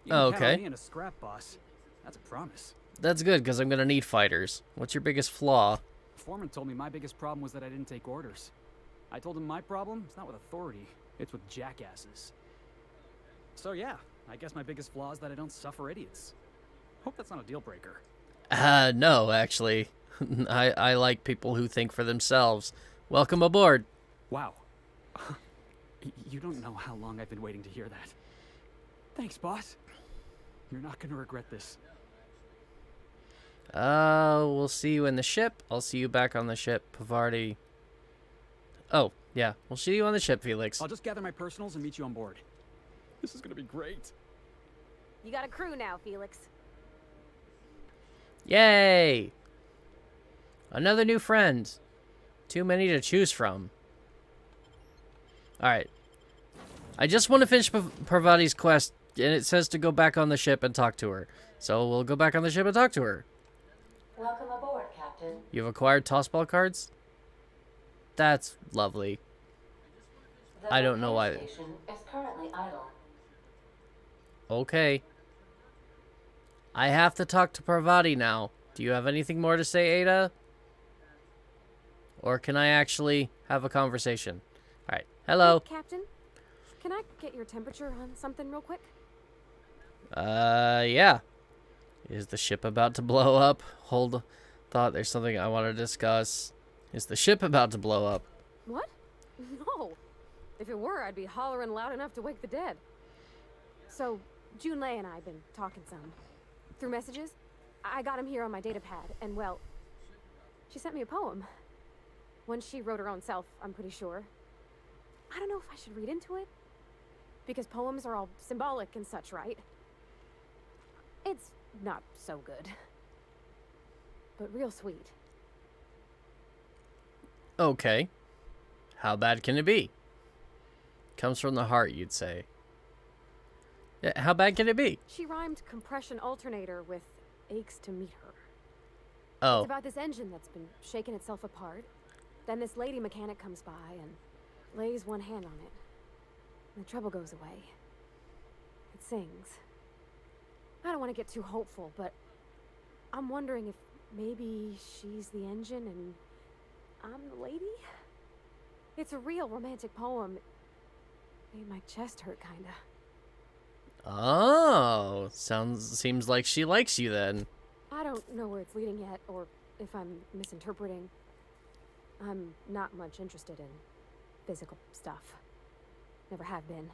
You can count on me in a scrap, boss. That's a promise. That's good, because I'm gonna need fighters. What's your biggest flaw? Foreman told me my biggest problem was that I didn't take orders. I told him my problem is not with authority, it's with jackasses. So yeah, I guess my biggest flaw is that I don't suffer idiots. Hope that's not a deal breaker. No, actually. I like people who think for themselves. Welcome aboard. Wow. You don't know how long I've been waiting to hear that. Thanks, boss. You're not gonna regret this. We'll see you in the ship. I'll see you back on the ship, Pavarti. Oh, yeah. We'll see you on the ship, Felix. I'll just gather my personals and meet you on board. This is gonna be great. You got a crew now, Felix. Yay! Another new friend. Too many to choose from. Alright. I just want to finish Parvati's quest, and it says to go back on the ship and talk to her. So we'll go back on the ship and talk to her. Welcome aboard, Captain. You've acquired tossball cards? That's lovely. I don't know why. The station is currently idle. Okay. I have to talk to Parvati now. Do you have anything more to say, Ada? Or can I actually have a conversation? Alright. Hello. Hey, Captain, can I get your temperature on something real quick? Yeah. Is the ship about to blow up? Hold thought, there's something I want to discuss. Is the ship about to blow up? What? No. If it were, I'd be hollering loud enough to wake the dead. So, Junlei and I have been talking some. Through messages, I got him here on my data pad, and well, she sent me a poem. One she wrote her own self, I'm pretty sure. I don't know if I should read into it, because poems are all symbolic and such, right? It's not so good, but real sweet. Okay. How bad can it be? Comes from the heart, you'd say. Yeah, how bad can it be? She rhymed compression alternator with aches to meet her. Oh. It's about this engine that's been shaking itself apart. Then this lady mechanic comes by and lays one hand on it. And the trouble goes away. It sings. I don't want to get too hopeful, but I'm wondering if maybe she's the engine and I'm the lady? It's a real romantic poem. Made my chest hurt, kinda. Oh, seems like she likes you then. I don't know where it's leading yet, or if I'm misinterpreting. I'm not much interested in physical stuff. Never have been.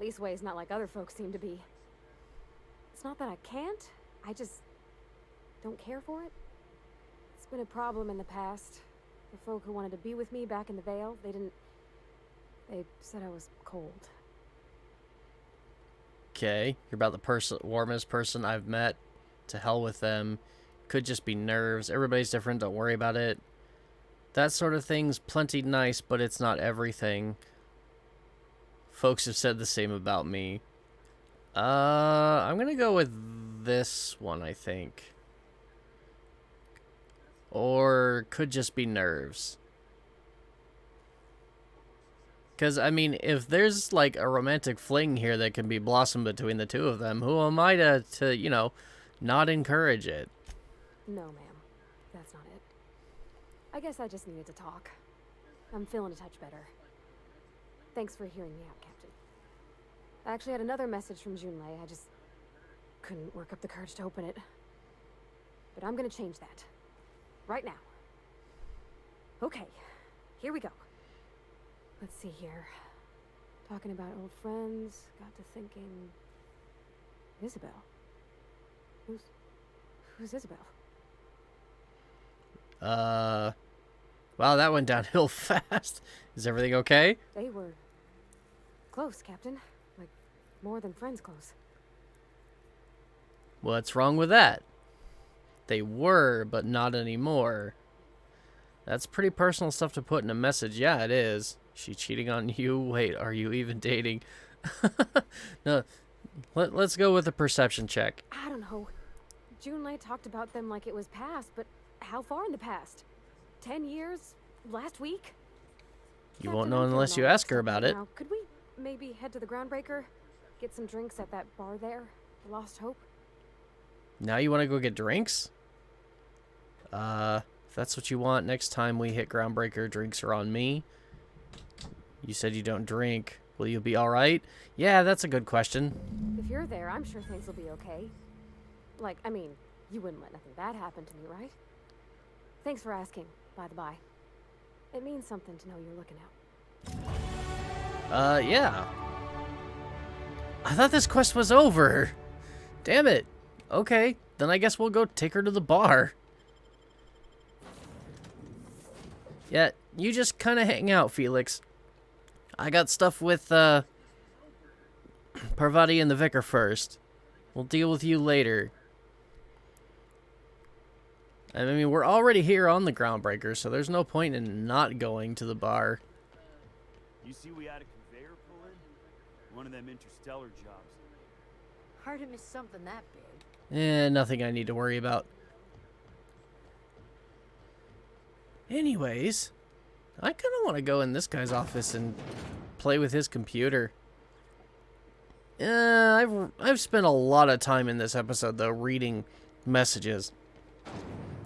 Leastways, not like other folks seem to be. It's not that I can't, I just don't care for it. It's been a problem in the past. The folk who wanted to be with me back in the Vale, they said I was cold. Okay, you're about the warmest person I've met. To hell with them. Could just be nerves. Everybody's different, don't worry about it. That sort of thing's plenty nice, but it's not everything. Folks have said the same about me. I'm gonna go with this one, I think. Or could just be nerves. Because, I mean, if there's, like, a romantic fling here that can be blossomed between the two of them, who am I to you know, not encourage it? No, ma'am. That's not it. I guess I just needed to talk. I'm feeling a touch better. Thanks for hearing me out, Captain. I actually had another message from Junlei. I just couldn't work up the courage to open it. But I'm gonna change that. Right now. Okay, here we go. Let's see here. Talking about old friends, got to thinking... Isabel. Who's Isabel? Wow, that went downhill fast. Is everything okay? They were close, Captain. Like, more than friends close. What's wrong with that? They were, but not anymore. That's pretty personal stuff to put in a message. Yeah, it is. She cheating on you? Wait, are you even dating? No, let's go with a perception check. I don't know. Junlei talked about them like it was past, but how far in the past? 10 years? Last week? You won't know unless you ask her about it. Now, could we maybe head to the Groundbreaker? Get some drinks at that bar there? The Lost Hope? Now you want to go get drinks? If that's what you want, next time we hit Groundbreaker, drinks are on me. You said you don't drink. Will you be alright? Yeah, that's a good question. If you're there, I'm sure things will be okay. Like, I mean, you wouldn't let nothing bad happen to me, right? Thanks for asking, by the by. It means something to know you're looking out. Yeah. I thought this quest was over. Damn it. Okay, then I guess we'll go take her to the bar. Yeah, you just kind of hang out, Felix. I got stuff with, Parvati and the Vicar first. We'll deal with you later. I mean, we're already here on the Groundbreaker, so there's no point in not going to the bar. You see we had a conveyor pull in? One of them interstellar jobs. Hard to miss something that big. Nothing I need to worry about. Anyways, I kind of want to go in this guy's office and play with his computer. I've spent a lot of time in this episode, though, reading messages.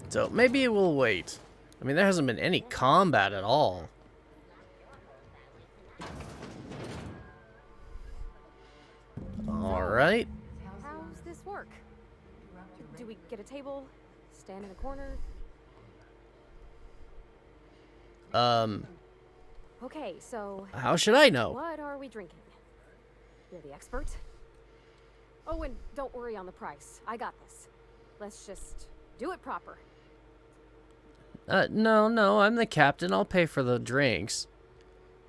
So maybe we'll wait. I mean, there hasn't been any combat at all. Alright. How's this work? Do we get a table? Stand in a corner? Okay, so... How should I know? What are we drinking? You're the expert. Oh, and don't worry on the price. I got this. Let's just do it proper. No, I'm the captain. I'll pay for the drinks.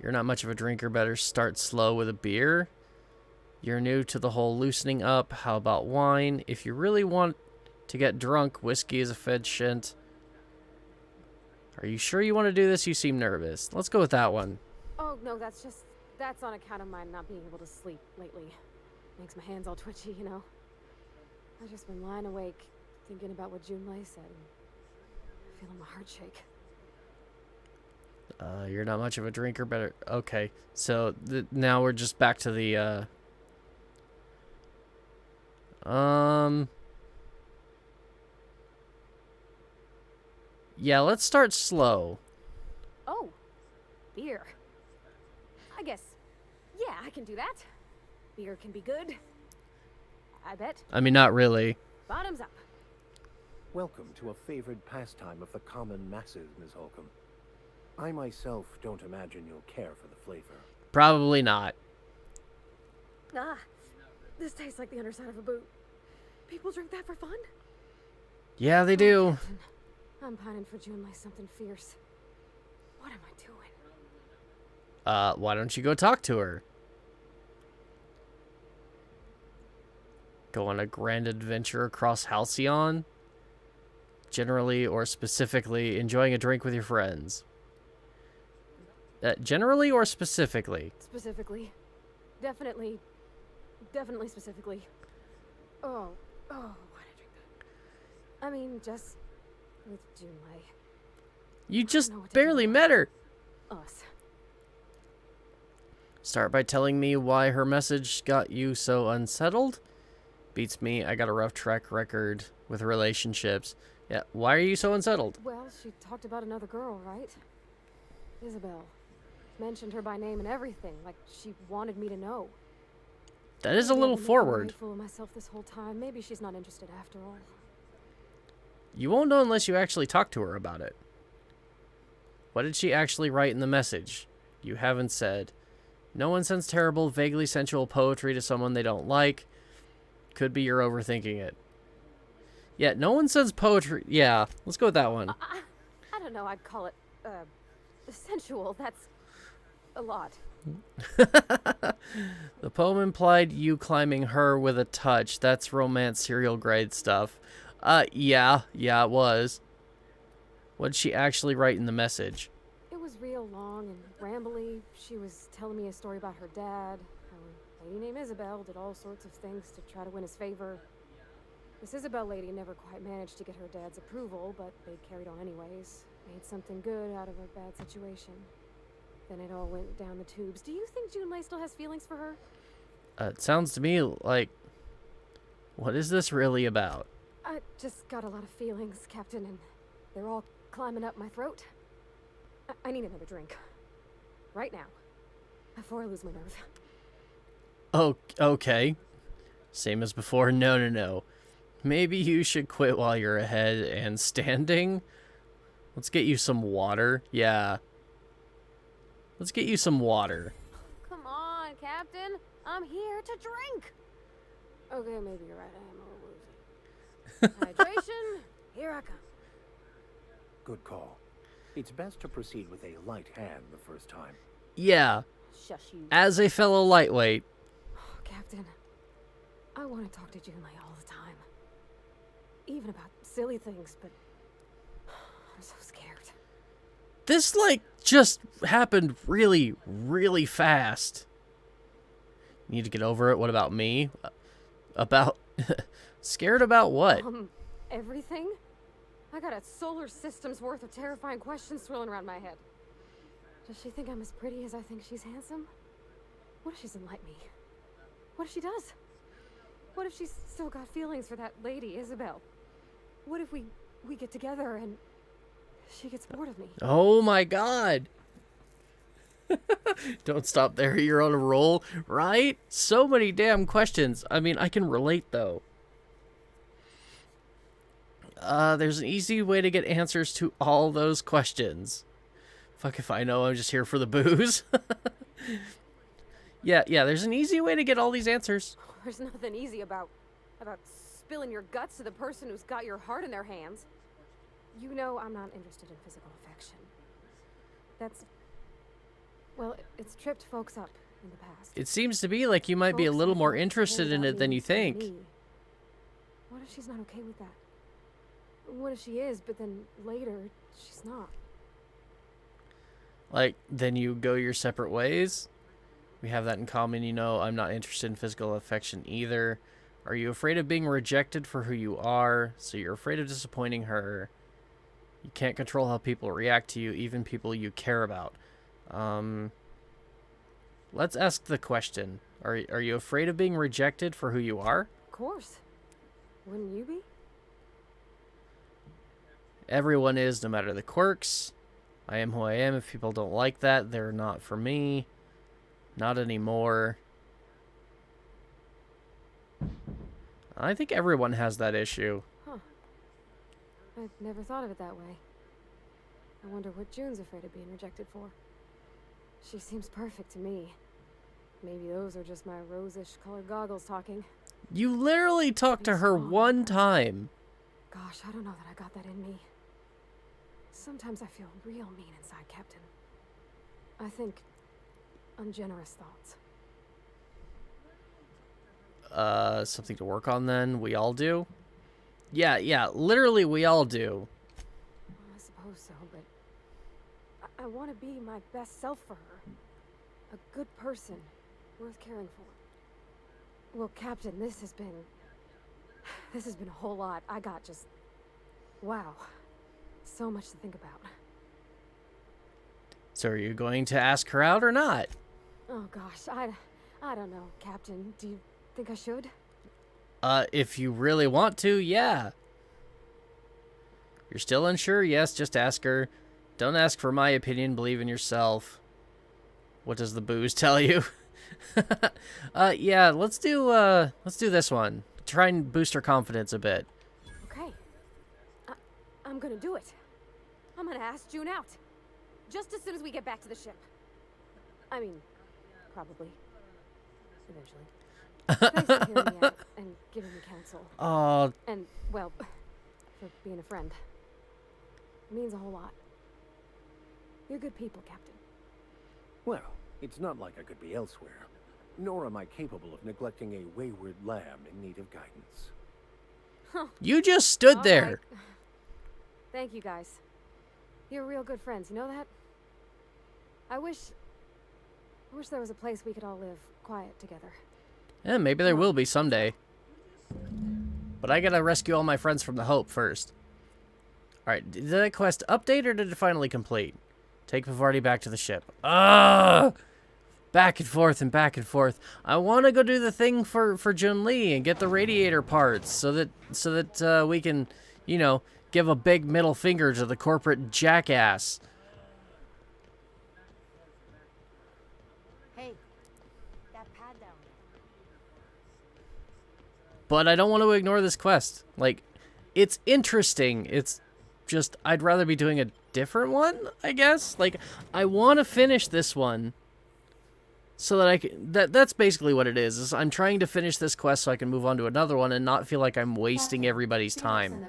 You're not much of a drinker. Better start slow with a beer. You're new to the whole loosening up. How about wine? If you really want to get drunk, whiskey is efficient. Are you sure you want to do this? You seem nervous. Let's go with that one. Oh, no, that's on account of my not being able to sleep lately. Makes my hands all twitchy, you know. I've just been lying awake, thinking about what Junlei said, and feeling my heart shake. You're not much of a drinker, better... Okay, so now we're just back to the, Yeah, let's start slow. Oh, beer. I guess, yeah, I can do that. Beer can be good. I bet. I mean, not really. Bottoms up. Welcome to a favored pastime of the common masses, Ms. Holcomb. I myself don't imagine you'll care for the flavor. Probably not. Ah, this tastes like the underside of a boot. People drink that for fun? Yeah, they do. Captain, I'm pining for Junlei something fierce. What am I doing? Why don't you go talk to her? Go on a grand adventure across Halcyon? Generally or specifically, enjoying a drink with your friends. Generally or specifically? Specifically. Definitely specifically. Oh, why did I drink that? I mean, just with Junlei. You just barely met her. Us. Start by telling me why her message got you so unsettled? Beats me. I got a rough track record with relationships. Yeah, why are you so unsettled? Well, she talked about another girl, right? Isabel. Mentioned her by name and everything, like she wanted me to know. That is a little forward. Full of myself this whole time. Maybe she's not interested after all. You won't know unless you actually talk to her about it. What did she actually write in the message? You haven't said. No one sends terrible, vaguely sensual poetry to someone they don't like. Could be you're overthinking it. Yeah, no one sends poetry. Yeah, let's go with that one. I don't know, I'd call it, sensual. That's a lot. The poem implied you climbing her with a touch. That's romance serial grade stuff. Yeah, it was. What did she actually write in the message? It was real long and rambly. She was telling me a story about her dad, how a lady named Isabel did all sorts of things to try to win his favor. This Isabel lady never quite managed to get her dad's approval, but they carried on anyways. Made something good out of a bad situation. Then it all went down the tubes. Do you think Junlei still has feelings for her? It sounds to me like... What is this really about? I just got a lot of feelings, Captain, and they're all climbing up my throat. I need another drink. Right now. Before I lose my nerve. Oh, okay. Same as before. No. Maybe you should quit while you're ahead and standing. Let's get you some water. Yeah. Let's get you some water. Come on, Captain. I'm here to drink. Okay, maybe you're right. I am a woozy. Hydration. Here I come. Good call. It's best to proceed with a light hand the first time. Yeah. Shush you. As a fellow lightweight. Oh, Captain, I want to talk to Junlei all the time. Even about silly things, but I'm so scared. This, like, just happened really, really fast. Need to get over it. What about me? About... Scared about what? Everything? I got a solar system's worth of terrifying questions swirling around my head. Does she think I'm as pretty as I think she's handsome? What if she doesn't like me? What if she does? What if she's still got feelings for that lady, Isabel? What if we get together and she gets bored of me? Oh my god. Don't stop there, you're on a roll, right? So many damn questions. I mean, I can relate though. There's an easy way to get answers to all those questions. Fuck if I know, I'm just here for the booze. Yeah, there's an easy way to get all these answers. There's nothing easy about spilling your guts to the person who's got your heart in their hands. You know I'm not interested in physical affection. Well, it's tripped folks up in the past. It seems to be like you might be a little more interested in it than you think. What if she's not okay with that? What if she is, but then later she's not? Like, then you go your separate ways? We have that in common, you know. I'm not interested in physical affection either. Are you afraid of being rejected for who you are? So you're afraid of disappointing her. You can't control how people react to you, even people you care about. Let's ask the question. Are you afraid of being rejected for who you are? Of course. Wouldn't you be? Everyone is, no matter the quirks. I am who I am. If people don't like that, they're not for me. Not anymore. I think everyone has that issue. Huh. I've never thought of it that way. I wonder what June's afraid of being rejected for. She seems perfect to me. Maybe those are just my rosish colored goggles talking. You literally talked to her one time. Gosh, I don't know that I got that in me. Sometimes I feel real mean inside, Captain. I think ungenerous thoughts. Something to work on then? We all do? Yeah, literally we all do. Well, I suppose so, but I want to be my best self for her. A good person, worth caring for. Well, Captain, this has been a whole lot. I got just... Wow. So much to think about. So are you going to ask her out or not? Oh gosh, I don't know, Captain. Do you think I should? If you really want to, yeah. You're still unsure? Yes, just ask her. Don't ask for my opinion, believe in yourself. What does the booze tell you? Yeah, let's do this one. Try and boost her confidence a bit. Okay. I'm gonna do it. I'm gonna ask June out. just as soon as we get back to the ship. I mean, probably. Eventually. Thanks for hearing me out and giving me counsel. Oh. And, well, for being a friend. It means a whole lot. You're good people, Captain. Well, it's not like I could be elsewhere. Nor am I capable of neglecting a wayward lamb in need of guidance. You just stood All there. right. Thank you, guys. You're real good friends, you know that? I wish there was a place we could all live quiet together. Yeah, maybe there will be someday. But I gotta rescue all my friends from the Hope first. Alright, did that quest update or did it finally complete? Take Favoritve back to the ship. Ah! Back and forth and back and forth. I want to go do the thing for Jun-Li and get the radiator parts so that we can, you know, give a big middle finger to the corporate jackass. Hey, that pad down there. But I don't want to ignore this quest. Like, it's interesting. It's just, I'd rather be doing a different one, I guess. Like, I want to finish this one so that I can, that's basically what it is I'm trying to finish this quest so I can move on to another one and not feel like I'm wasting everybody's time.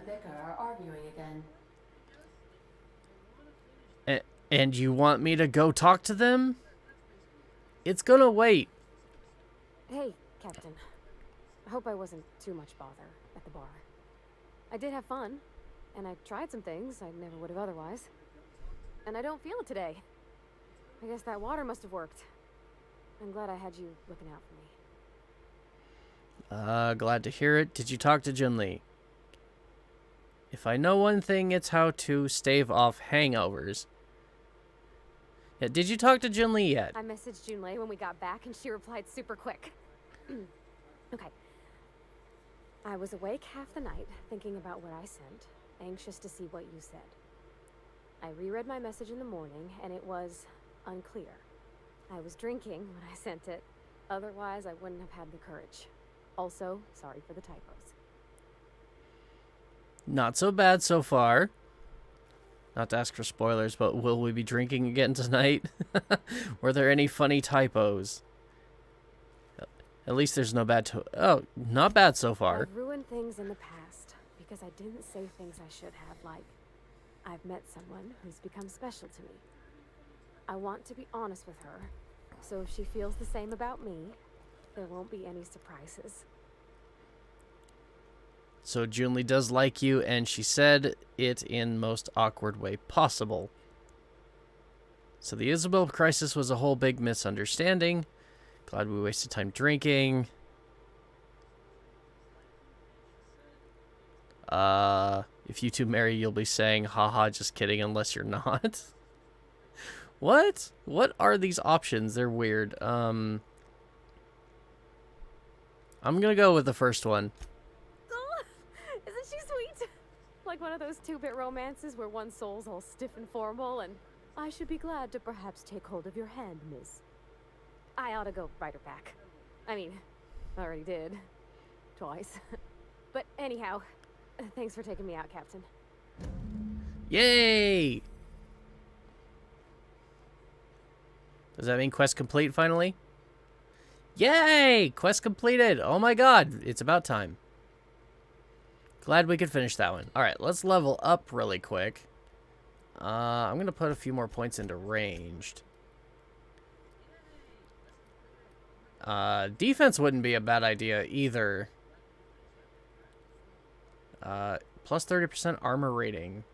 And you want me to go talk to them? It's gonna wait. Hey, Captain. I hope I wasn't too much bother at the bar. I did have fun, and I tried some things I never would have otherwise. And I don't feel it today. I guess that water must have worked. I'm glad I had you looking out for me. Glad to hear it. Did you talk to Jun-Li? If I know one thing, it's how to stave off hangovers. Yeah, did you talk to Jun-Li yet? I messaged Jun-Li when we got back, and she replied super quick. Okay. I was awake half the night, thinking about what I sent, anxious to see what you said. I reread my message in the morning, and it was unclear. I was drinking when I sent it. Otherwise, I wouldn't have had the courage. Also, sorry for the typos. Not so bad so far. Not to ask for spoilers, but will we be drinking again tonight? Were there any funny typos? At least there's no bad oh, not bad so far. I've ruined things in the past because I didn't say things I should have, like, I've met someone who's become special to me. I want to be honest with her, so if she feels the same about me, there won't be any surprises. So Jun-Li does like you, and she said it in most awkward way possible. So the Isabel crisis was a whole big misunderstanding. Glad we wasted time drinking. If you two marry, you'll be saying, haha, just kidding, unless you're not. What? What are these options? They're weird. I'm gonna go with the first one. Isn't she sweet? Like one of those 2-bit romances where one soul's all stiff and formal and I should be glad to perhaps take hold of your hand, miss. I ought to go write her back. I mean, I already did. Twice. But anyhow, thanks for taking me out, Captain. Yay! Does that mean quest complete finally? Yay! Quest completed! Oh my god, it's about time. Glad we could finish that one. Alright, let's level up really quick. I'm going to put a few more points into ranged. Defense wouldn't be a bad idea either. Plus 30% armor rating.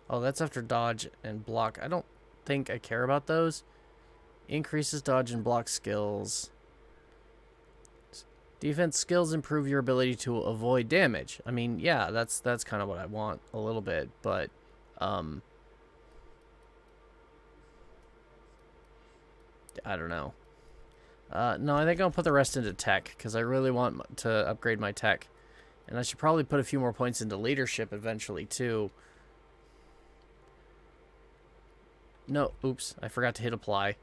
Oh, that's after dodge and block. I don't think I care about those. Increases dodge and block skills. Defense skills improve your ability to avoid damage. I mean, yeah, that's kind of what I want a little bit, but I don't know. No, I think I'll put the rest into tech because I really want to upgrade my tech. And I should probably put a few more points into leadership eventually too. No, oops, I forgot to hit apply.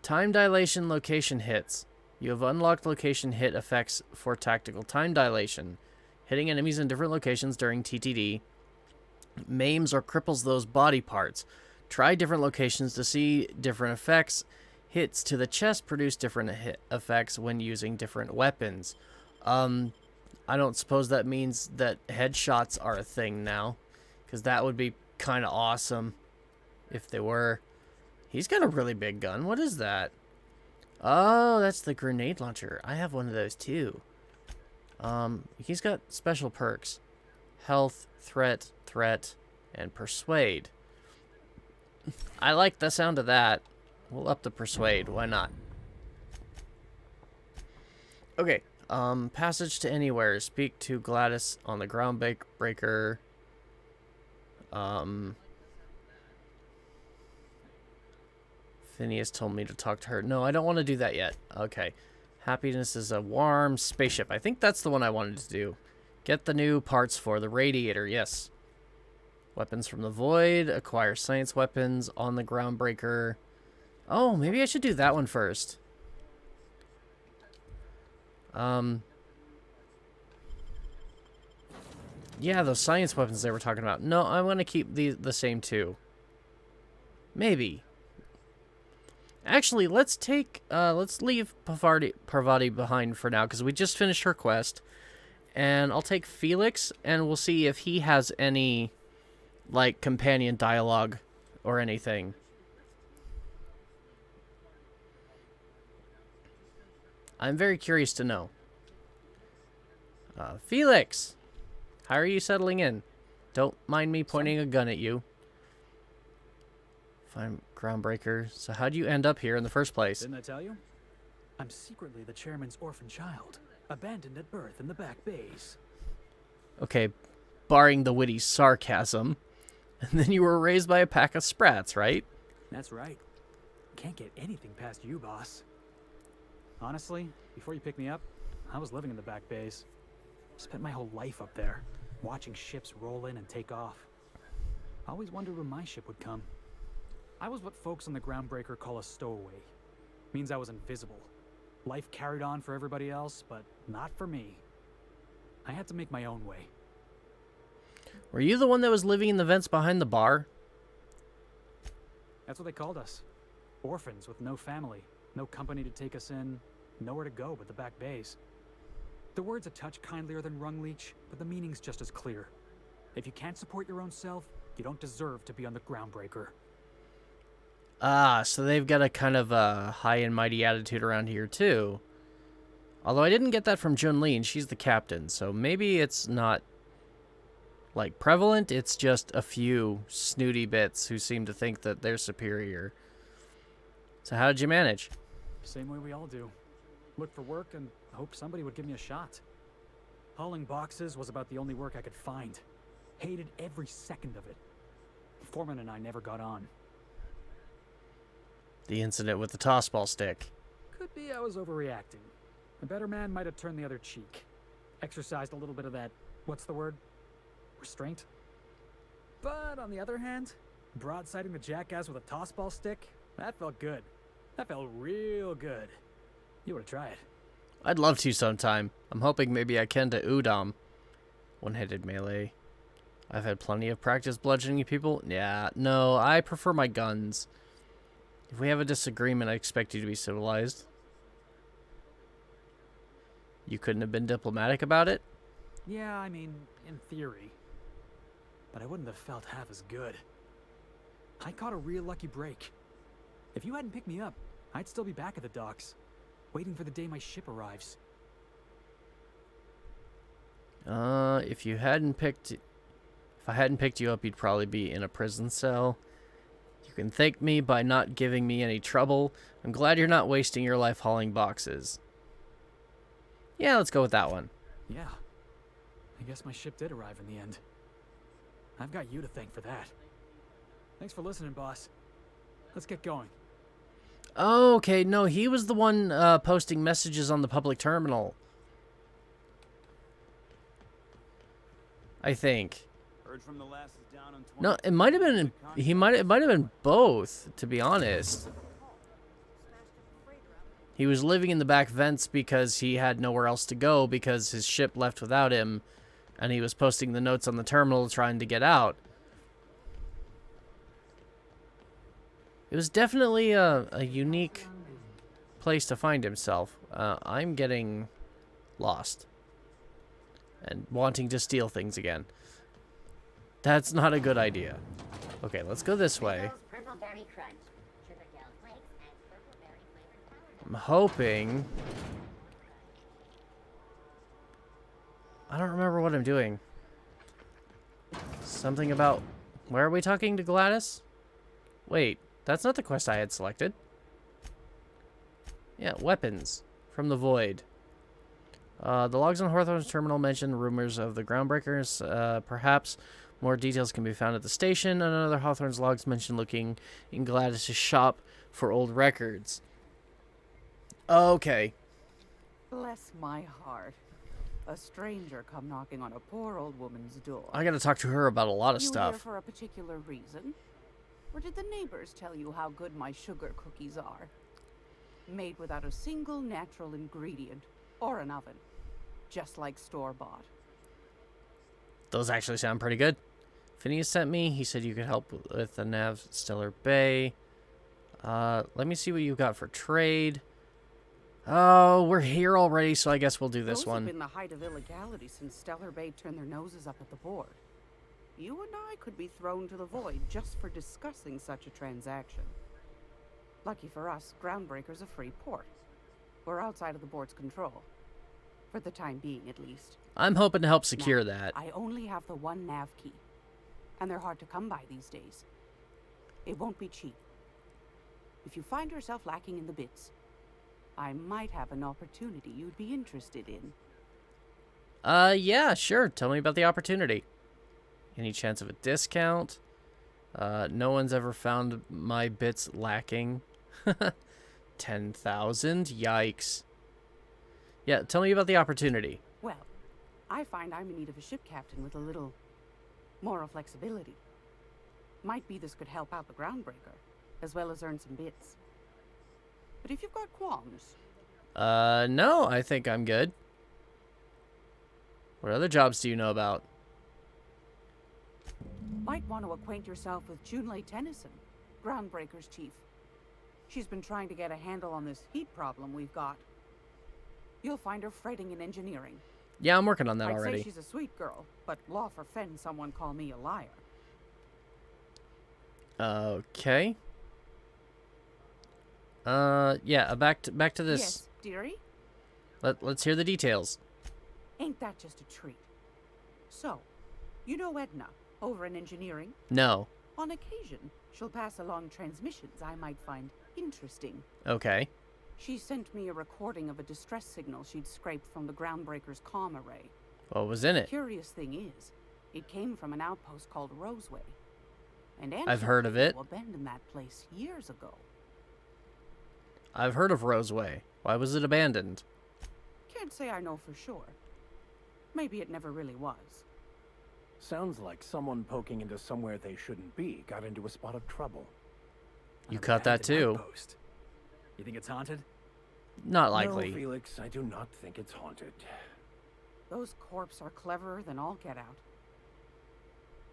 Time dilation location hits. You have unlocked location hit effects for tactical time dilation. Hitting enemies in different locations during TTD maims or cripples those body parts. Try different locations to see different effects. Hits to the chest produce different effects when using different weapons. I don't suppose that means that headshots are a thing now, because that would be kind of awesome if they were. He's got a really big gun. What is that? Oh, that's the grenade launcher. I have one of those too. He's got special perks. Health, threat, and persuade. I like the sound of that. We'll up the persuade. Why not? Okay. Passage to anywhere. Speak to Gladys on the ground breaker. Phineas told me to talk to her. No, I don't want to do that yet. Okay. Happiness is a warm spaceship. I think that's the one I wanted to do. Get the new parts for the radiator. Yes. Weapons from the void. Acquire science weapons on the groundbreaker. Oh, maybe I should do that one first. Yeah, those science weapons they were talking about. No, I'm going to keep the same two. Maybe. Actually, let's leave Parvati behind for now, because we just finished her quest. And I'll take Felix, and we'll see if he has any, like, companion dialogue or anything. I'm very curious to know. Felix! How are you settling in? Don't mind me pointing a gun at you. Fine, groundbreaker. So how'd you end up here in the first place? Didn't I tell you? I'm secretly the chairman's orphan child, abandoned at birth in the back bays. Okay, barring the witty sarcasm. And then you were raised by a pack of sprats, right? That's right. Can't get anything past you, boss. Honestly, before you picked me up, I was living in the back bays. Spent my whole life up there, watching ships roll in and take off. I always wondered when my ship would come. I was what folks on the groundbreaker call a stowaway. Means I was invisible. Life carried on for everybody else, but not for me. I had to make my own way. Were you the one that was living in the vents behind the bar? That's what they called us. Orphans with no family, no company to take us in, nowhere to go but the back bays. The word's a touch kindlier than rung leech, but the meaning's just as clear. If you can't support your own self, you don't deserve to be on the groundbreaker. Ah, so they've got a kind of a high and mighty attitude around here too. Although I didn't get that from Junli, and she's the captain, so maybe it's not, like, prevalent. It's just a few snooty bits who seem to think that they're superior. So how did you manage? Same way we all do. Look for work and hope somebody would give me a shot. Hauling boxes was about the only work I could find. Hated every second of it. Foreman and I never got on. The incident with the tossball stick. Could be I was overreacting. A better man might have turned the other cheek. Exercised a little bit of that, what's the word? Restraint? But on the other hand, broadsiding the jackass with a tossball stick, that felt good. That felt real good. You ought to try it. I'd love to sometime. I'm hoping maybe I can to Udom. One-handed melee. I've had plenty of practice bludgeoning people. Yeah, no, I prefer my guns. If we have a disagreement, I expect you to be civilized. You couldn't have been diplomatic about it? Yeah, I mean, in theory. But I wouldn't have felt half as good. I caught a real lucky break. If you hadn't picked me up, I'd still be back at the docks, waiting for the day my ship arrives. If I hadn't picked you up, you'd probably be in a prison cell. You can thank me by not giving me any trouble. I'm glad you're not wasting your life hauling boxes. Yeah, let's go with that one. Yeah. I guess my ship did arrive in the end. I've got you to thank for that. Thanks for listening, boss. Let's get going. Oh, okay, no, he was the one posting messages on the public terminal. I think. Heard from the lasses down on 20. No, it might have been. It might have been both, to be honest. He was living in the back vents because he had nowhere else to go because his ship left without him, and he was posting the notes on the terminal trying to get out. It was definitely a unique place to find himself. I'm getting lost and wanting to steal things again. That's not a good idea. Okay, let's go this way. I'm hoping... I don't remember what I'm doing. Something about... Where are we talking to Gladys? Wait, that's not the quest I had selected. Yeah, weapons from the void. The logs on Hawthorne's terminal mention rumors of the groundbreakers. Perhaps more details can be found at the station. Another Hawthorne's logs mention looking in Gladys' shop for old records. Okay. Bless my heart. A stranger come knocking on a poor old woman's door. I gotta talk to her about a lot of You stuff. here for a particular reason? Or did the neighbors tell you how good my sugar cookies are? Made without a single natural ingredient or an oven. Just like store-bought. Those actually sound pretty good. Phineas sent me. He said you could help with the Nav Stellar Bay. Let me see what you got for trade. Oh, we're here already, so I guess we'll do this Those one. have been the height of illegality since Stellar Bay turned their noses up at the board. You and I could be thrown to the void just for discussing such a transaction. Lucky for us, Groundbreaker's a free port. We're outside of the board's control. For the time being, at least. I'm hoping to help secure Now, that. I only have the one nav key. And they're hard to come by these days. It won't be cheap. If you find yourself lacking in the bits, I might have an opportunity you'd be interested in. Yeah, sure. Tell me about the opportunity. Any chance of a discount? No one's ever found my bits lacking. 10,000? Yikes. Yeah, tell me about the opportunity. Well, I find I'm in need of a ship captain with a little moral flexibility. Might be this could help out the Groundbreaker, as well as earn some bits. But if you've got qualms... No, I think I'm good. What other jobs do you know about? Might want to acquaint yourself with Junlei Tennyson, Groundbreaker's chief. She's been trying to get a handle on this heat problem we've got. You'll find her fretting in engineering. Yeah, I'm working on that I'd already. say she's a sweet girl, but law forfend someone call me a liar. Okay. Yeah, back to this. Yes, dearie? Let's hear the details. Ain't that just a treat? So, you know Edna, over in engineering? No. On occasion, she'll pass along transmissions I might find interesting. Okay. She sent me a recording of a distress signal she'd scraped from the Groundbreaker's comm array. What was in it? The curious thing is, it came from an outpost called Roseway. And I've heard of it. Abandoned that place years ago. I've heard of Roseway. Why was it abandoned? Can't say I know for sure. Maybe it never really was. Sounds like someone poking into somewhere they shouldn't be got into a spot of trouble. You caught that too. Outpost. You think it's haunted? Not likely. No, Felix, I do not think it's haunted. Those corps are cleverer than all get out.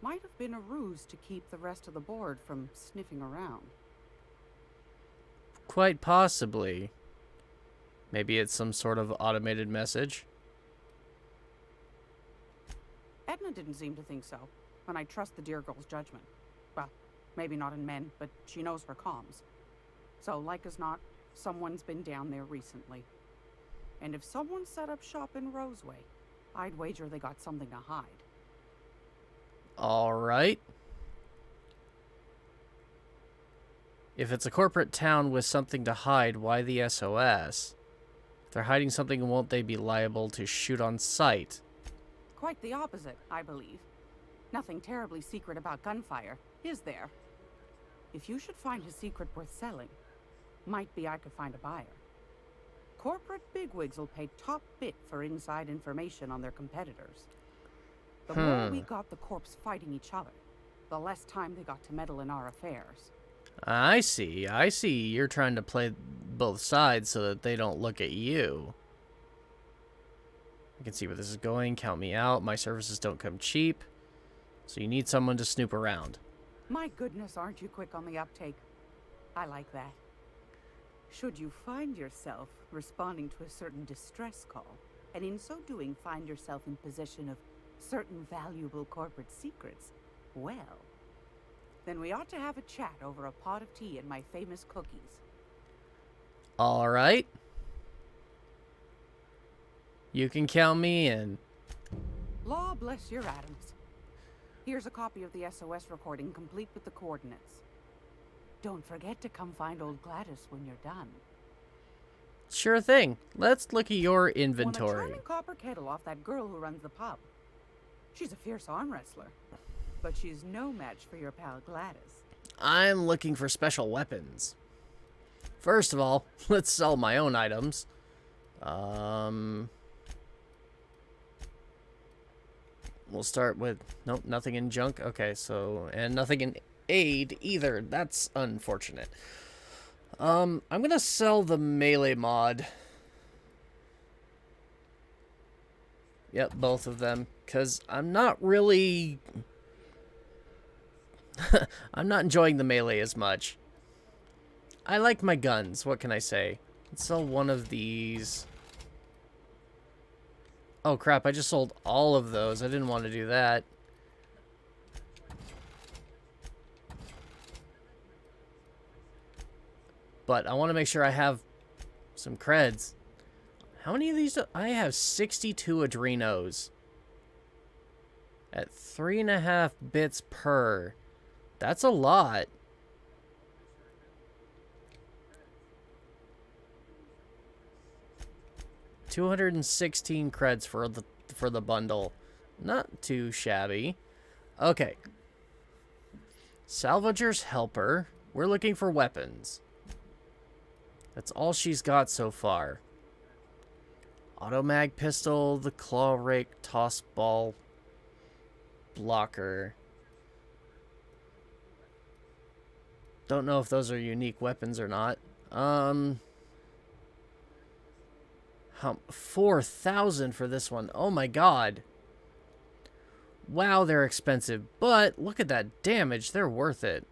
Might have been a ruse to keep the rest of the board from sniffing around. Quite possibly. Maybe it's some sort of automated message. Edna didn't seem to think so, and I trust the dear girl's judgment. Well, maybe not in men, but she knows her comms. So, like as not, someone's been down there recently. And if someone set up shop in Roseway, I'd wager they got something to hide. All right. If it's a corporate town with something to hide, why the SOS? If they're hiding something, won't they be liable to shoot on sight? Quite the opposite, I believe. Nothing terribly secret about gunfire, is there? If you should find a secret worth selling, might be I could find a buyer. Corporate bigwigs will pay top bit for inside information on their competitors. The more we got the corps fighting each other, the less time they got to meddle in our affairs. I see. You're trying to play both sides so that they don't look at you. I can see where this is going. Count me out. My services don't come cheap. So you need someone to snoop around. My goodness, aren't you quick on the uptake? I like that. Should you find yourself responding to a certain distress call, and in so doing find yourself in possession of certain valuable corporate secrets, well, then we ought to have a chat over a pot of tea and my famous cookies. All right. You can count me in. Law bless your atoms. Here's a copy of the SOS recording, complete with the coordinates. Don't forget to come find old Gladys when you're done. Sure thing. Let's look at your Want a inventory. charming copper kettle off that girl who runs the pub. She's a fierce arm wrestler, but she's no match for your pal Gladys. I'm looking for special weapons. First of all, let's sell my own items. We'll start with, nope, nothing in junk. Okay, so, and nothing in aid either. That's unfortunate. I'm gonna sell the melee mod. Yep, both of them, because I'm not really... I'm not enjoying the melee as much. I like my guns, what can I say? Let's sell one of these. Oh crap, I just sold all of those. I didn't want to do that. But I want to make sure I have some creds. How many of these do I have? 62 Adrenos. At 3.5 bits per. That's a lot. $216 creds for the bundle. Not too shabby. Okay. Salvager's helper. We're looking for weapons. That's all she's got so far. Automag pistol, the claw rake, toss ball, blocker. Don't know if those are unique weapons or not. 4,000 for this one. Oh my god. Wow, they're expensive. But look at that damage. They're worth it.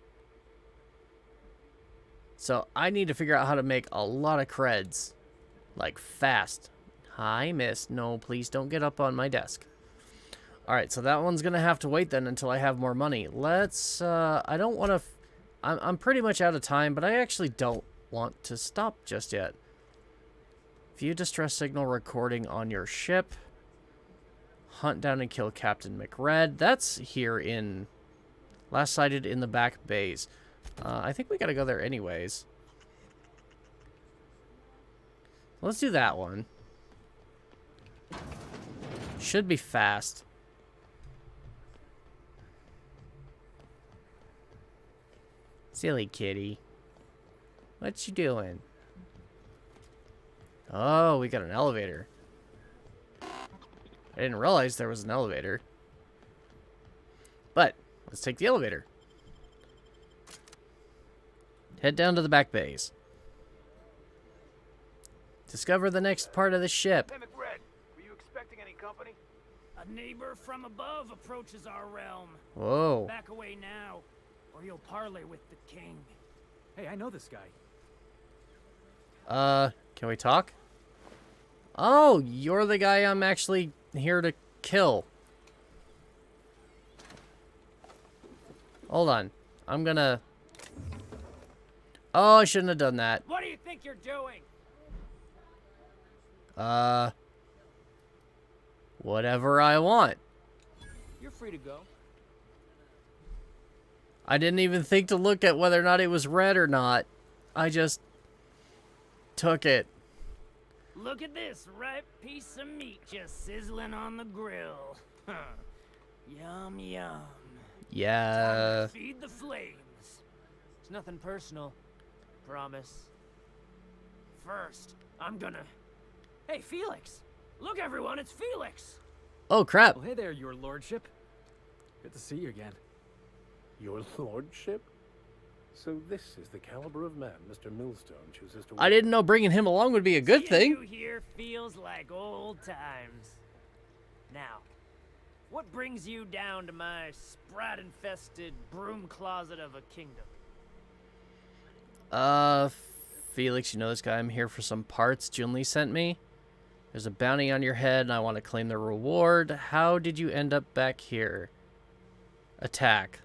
So I need to figure out how to make a lot of creds. Like fast. Hi, miss. No, please don't get up on my desk. Alright, so that one's going to have to wait then until I have more money. Let's, I don't want to... I'm pretty much out of time, but I actually don't want to stop just yet. View distress signal recording on your ship. Hunt down and kill Captain McRed. That's here in... Last sighted in the back bays. I think we gotta go there anyways. Let's do that one. Should be fast. Silly kitty. What you doing? Oh, we got an elevator. I didn't realize there was an elevator. But, let's take the elevator. Head down to the back bays. Discover the next part of the ship. Hey, McRed, were you expecting any company? A neighbor from above approaches our realm. Whoa. Back away now, or you'll parley with the king. Hey, I know this guy. Can we talk? Oh, you're the guy I'm actually here to kill. Hold on. I'm gonna... Oh, I shouldn't have done that. What do you think you're doing? Whatever I want. You're free to go. I didn't even think to look at whether or not it was red or not. I just took it. Look at this ripe piece of meat just sizzling on the grill. Huh. Yum, yum. Yeah. Feed the flames. It's nothing personal. Promise. First, I'm gonna... Hey, Felix! Look, everyone, it's Felix! Oh, crap. Well, hey there, your lordship. Good to see you again. Your lordship? So this is the caliber of man Mr. Millstone chooses to... I didn't know bringing him along would be a good thing. You here feels like old times. Now, what brings you down to my sprat-infested broom closet of a kingdom? Felix, you know this guy. I'm here for some parts Junli sent me. There's a bounty on your head, and I want to claim the reward. How did you end up back here? Attack.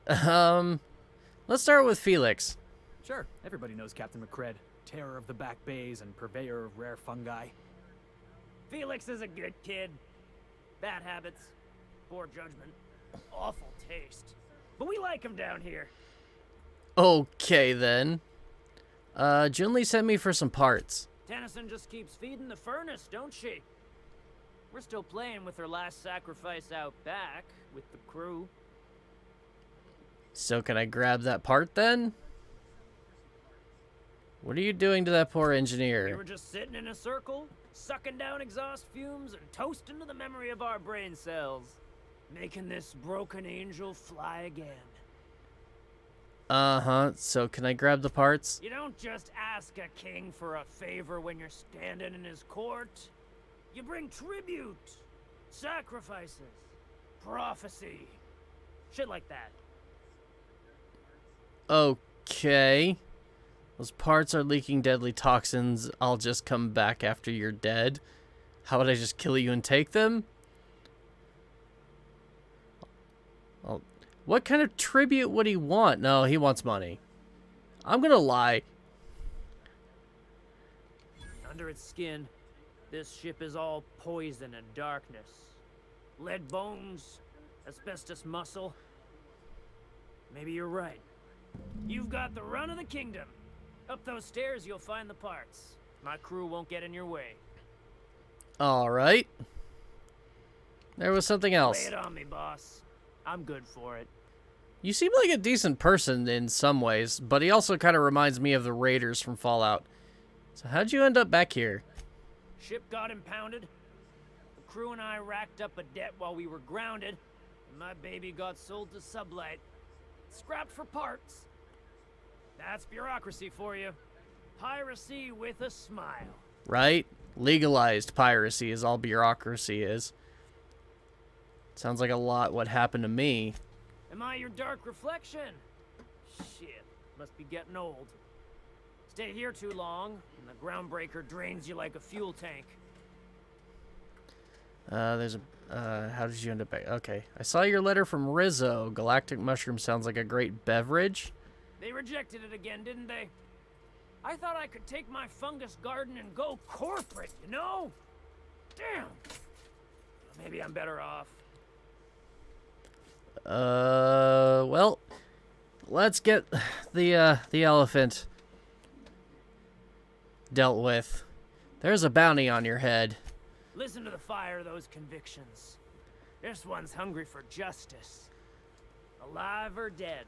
Let's start with Felix. Sure, everybody knows Captain McCred, terror of the back bays and purveyor of rare fungi. Felix is a good kid. Bad habits, poor judgment, awful taste. But we like him down here. Okay, then. Junli sent me for some parts. Tennyson just keeps feeding the furnace, don't she? We're still playing with her last sacrifice out back with the crew. So can I grab that part, then? What are you doing to that poor engineer? We were just sitting in a circle, sucking down exhaust fumes and toasting to the memory of our brain cells, making this broken angel fly again. Uh-huh. So can I grab the parts? You don't just ask a king for a favor when you're standing in his court. You bring tribute, sacrifices, prophecy, shit like that. Okay. Those parts are leaking deadly toxins. I'll just come back after you're dead. How would I just kill you and take them? Well, what kind of tribute would he want? No, he wants money. I'm gonna lie. Under its skin, this ship is all poison and darkness. Lead bones, asbestos muscle. Maybe you're right. You've got the run of the kingdom. Up those stairs, you'll find the parts. My crew won't get in your way. All right. There was something else. Lay it on me, boss. I'm good for it. You seem like a decent person in some ways, but he also kind of reminds me of the Raiders from Fallout. So how'd you end up back here? Ship got impounded. The crew and I racked up a debt while we were grounded. And my baby got sold to Sublight. Scrapped for parts. That's bureaucracy for you. Piracy with a smile. Right? Legalized piracy is all bureaucracy is. Sounds like a lot what happened to me. Am I your dark reflection? Shit, must be getting old. Stay here too long, and the groundbreaker drains you like a fuel tank. There's a... how did you end up back? Okay. I saw your letter from Rizzo. Galactic Mushroom sounds like a great beverage. They rejected it again, didn't they? I thought I could take my fungus garden and go corporate, you know? Damn. Maybe I'm better off. Well, let's get the elephant dealt with. There's a bounty on your head. Listen to the fire of those convictions. This one's hungry for justice. Alive or dead?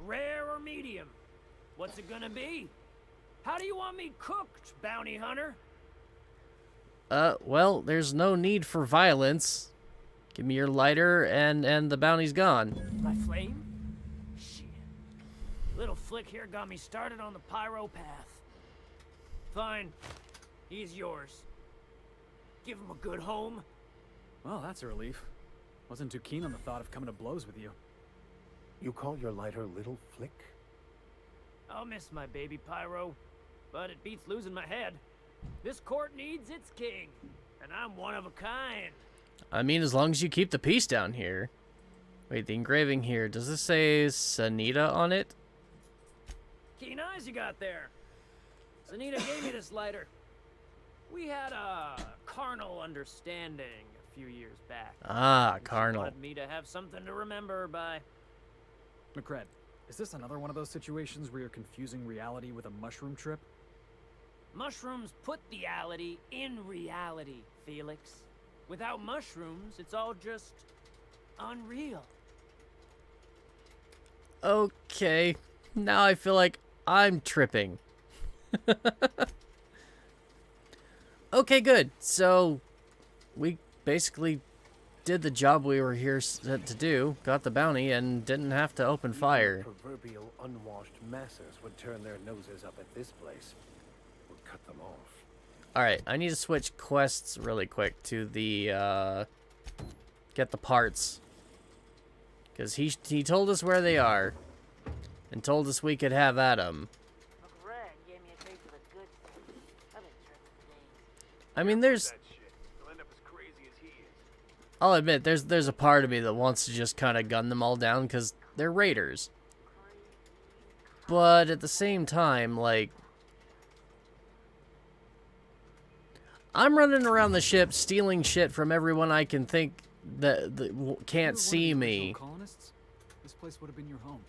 Rare or medium? What's it gonna be? How do you want me cooked, bounty hunter? Well, there's no need for violence. Give me your lighter and the bounty's gone. My flame? Shit. Little flick here got me started on the pyro path. Fine. He's yours. Give him a good home. Well, that's a relief. Wasn't too keen on the thought of coming to blows with you. You call your lighter Little Flick? I'll miss my baby pyro, but it beats losing my head. This court needs its king, and I'm one of a kind. I mean, as long as you keep the peace down here. Wait, the engraving here, does this say Sanita on it? Keen eyes you got there. Sanita gave me this lighter. We had a carnal understanding a few years back. Ah, She carnal. wanted me to have something to remember her by. McCred, is this another one of those situations where you're confusing reality with a mushroom trip? Mushrooms put the reality in reality, Felix. Without mushrooms, it's all just unreal. Okay, now I feel like I'm tripping. Okay, good. So, we basically did the job we were here set to do, got the bounty, and didn't have to open fire. Proverbial unwashed masses would turn their noses up at this place. Would cut them off. Alright, I need to switch quests really quick to the, get the parts. Because he told us where they are. and told us we could have at 'em. I mean, I'll admit, there's a part of me that wants to just kind of gun them all down because they're raiders. But at the same time, like, I'm running around the ship stealing shit from everyone I can think that can't see me. Colonists? This place would have been your home.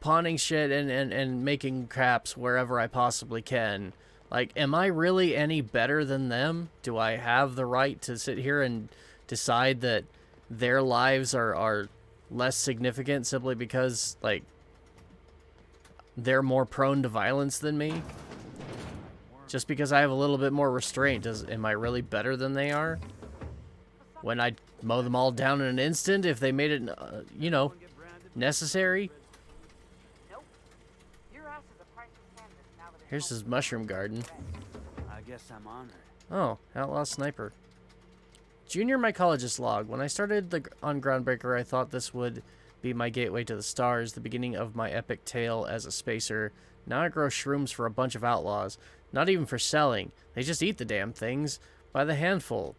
Pawning shit and making craps wherever I possibly can. Like, am I really any better than them? Do I have the right to sit here and decide that their lives are less significant simply because, like, they're more prone to violence than me? Just because I have a little bit more restraint, am I really better than they are? When I mow them all down in an instant, if they made it, you know, necessary? Here's his mushroom garden. I guess I'm honored. Oh, outlaw sniper. Junior mycologist log. When I started on Groundbreaker, I thought this would be my gateway to the stars, the beginning of my epic tale as a spacer. Now I grow shrooms for a bunch of outlaws. Not even for selling. They just eat the damn things by the handful.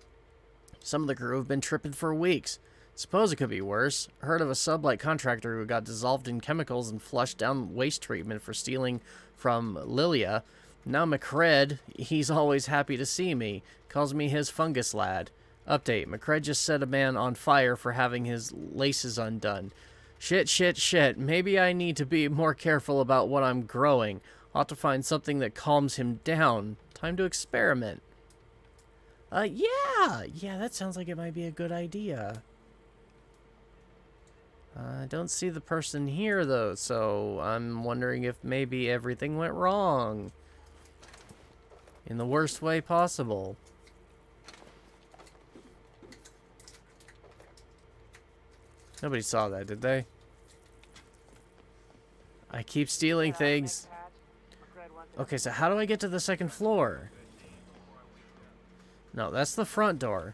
Some of the crew have been tripping for weeks. Suppose it could be worse. Heard of a sublight contractor who got dissolved in chemicals and flushed down waste treatment for stealing from Lilia. Now McCred, he's always happy to see me. Calls me his fungus lad. Update, McCred just set a man on fire for having his laces undone. Shit. Maybe I need to be more careful about what I'm growing. Ought to find something that calms him down. Time to experiment. Yeah, that sounds like it might be a good idea. I don't see the person here, though, so I'm wondering if maybe everything went wrong. In the worst way possible. Nobody saw that, did they? I keep stealing things. Okay, so how do I get to the second floor? No, that's the front door.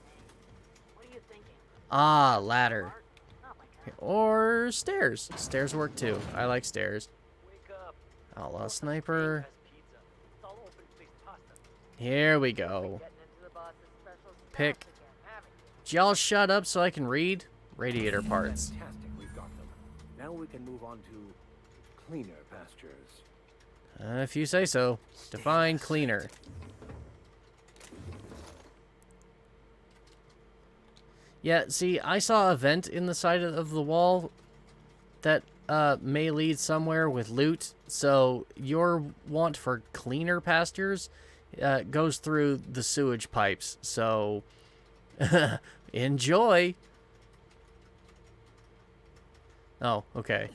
Ah, ladder. Or stairs. Stairs work too. I like stairs. Outlaw sniper. Here we go. Pick. Y'all shut up so I can read? Radiator parts. Fantastic, we've got them. Now we can move on to cleaner pastures. If you say so. Define cleaner. Yeah, see, I saw a vent in the side of the wall that may lead somewhere with loot. So your want for cleaner pastures goes through the sewage pipes. So enjoy. Oh, okay.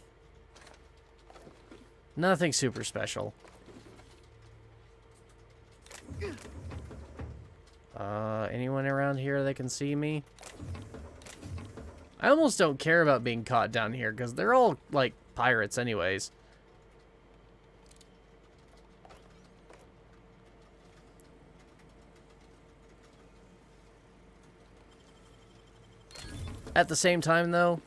Nothing super special. Anyone around here that can see me? I almost don't care about being caught down here, because they're all, like, pirates anyways. At the same time, though,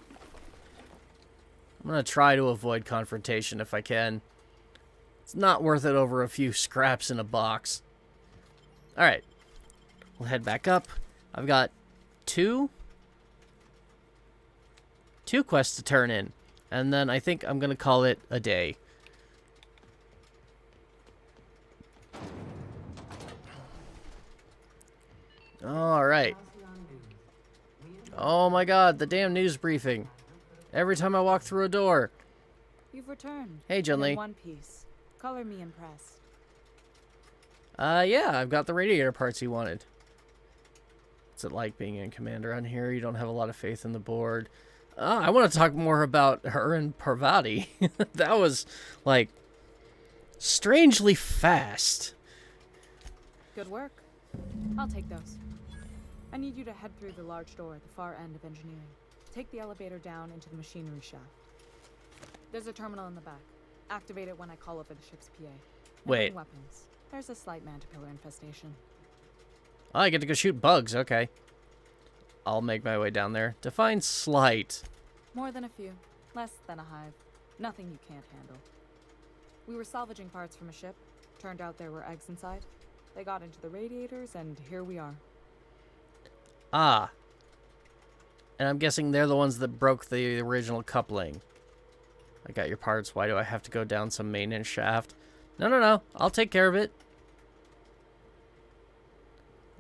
I'm going to try to avoid confrontation if I can. It's not worth it over a few scraps in a box. Alright. We'll head back up. I've got two quests to turn in. And then I think I'm going to call it a day. Alright. Oh my god, the damn news briefing. Every time I walk through a door. You've returned. Hey, Junli. In one piece. Color me impressed. Yeah, I've got the radiator parts you wanted. What's it like being in command around here? You don't have a lot of faith in the board. I want to talk more about her and Parvati. That was, like, strangely fast. Good work. I'll take those. I need you to head through the large door at the far end of engineering. Take the elevator down into the machinery shaft. There's a terminal in the back. Activate it when I call over the ship's PA. Wait. Weapons. There's a slight man-to-pillar infestation. Oh, I get to go shoot bugs. Okay. I'll make my way down there. Define slight. More than a few. Less than a hive. Nothing you can't handle. We were salvaging parts from a ship. Turned out there were eggs inside. They got into the radiators, and here we are. Ah. And I'm guessing they're the ones that broke the original coupling. I got your parts. Why do I have to go down some maintenance shaft? No, no, no. I'll take care of it.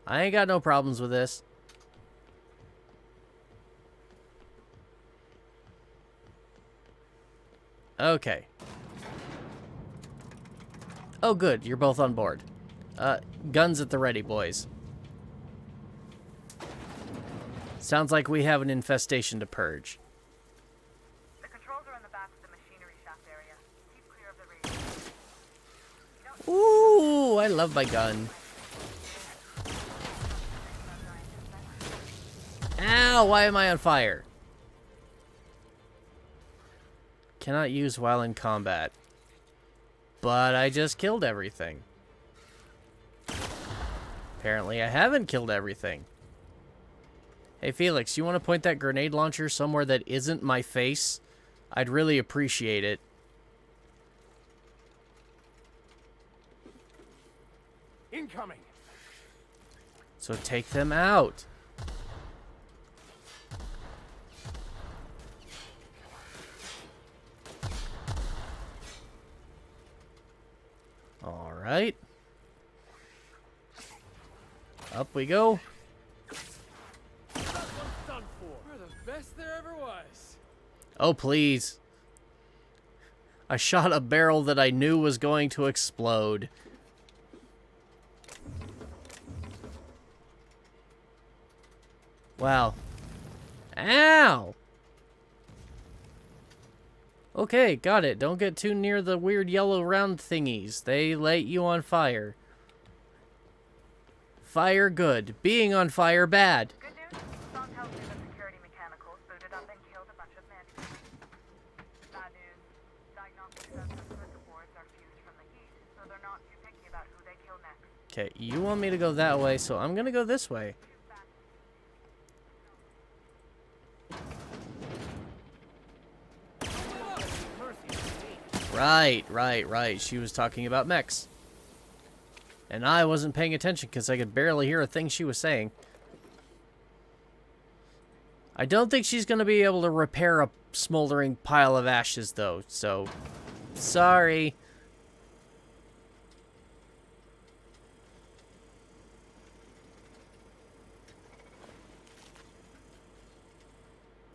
I ain't got no problems with this. Okay. Oh, good. You're both on board. Guns at the ready, boys. Sounds like we have an infestation to purge. The controls are in the back of the machinery shaft area. Keep clear of the radius. Ooh, I love my gun. Ow, why am I on fire? Cannot use while in combat. But I just killed everything. Apparently I haven't killed everything. Hey Felix, you want to point that grenade launcher somewhere that isn't my face? I'd really appreciate it. Incoming. So take them out. All right. Up we go. We're the best there ever was. Oh, please. I shot a barrel that I knew was going to explode. Wow. Ow! Okay, got it. Don't get too near the weird yellow round thingies. They light you on fire. Fire good. Being on fire bad. Good news, Song tells me that security mechanicals booted up and killed a bunch of men. Bad news, diagnostic says that circuit boards are fused from the heat, so they're not too picky about who they kill next. Okay, you want me to go that way, so I'm gonna go this way. Right. She was talking about mechs. And I wasn't paying attention because I could barely hear a thing she was saying. I don't think she's going to be able to repair a smoldering pile of ashes, though, so... Sorry.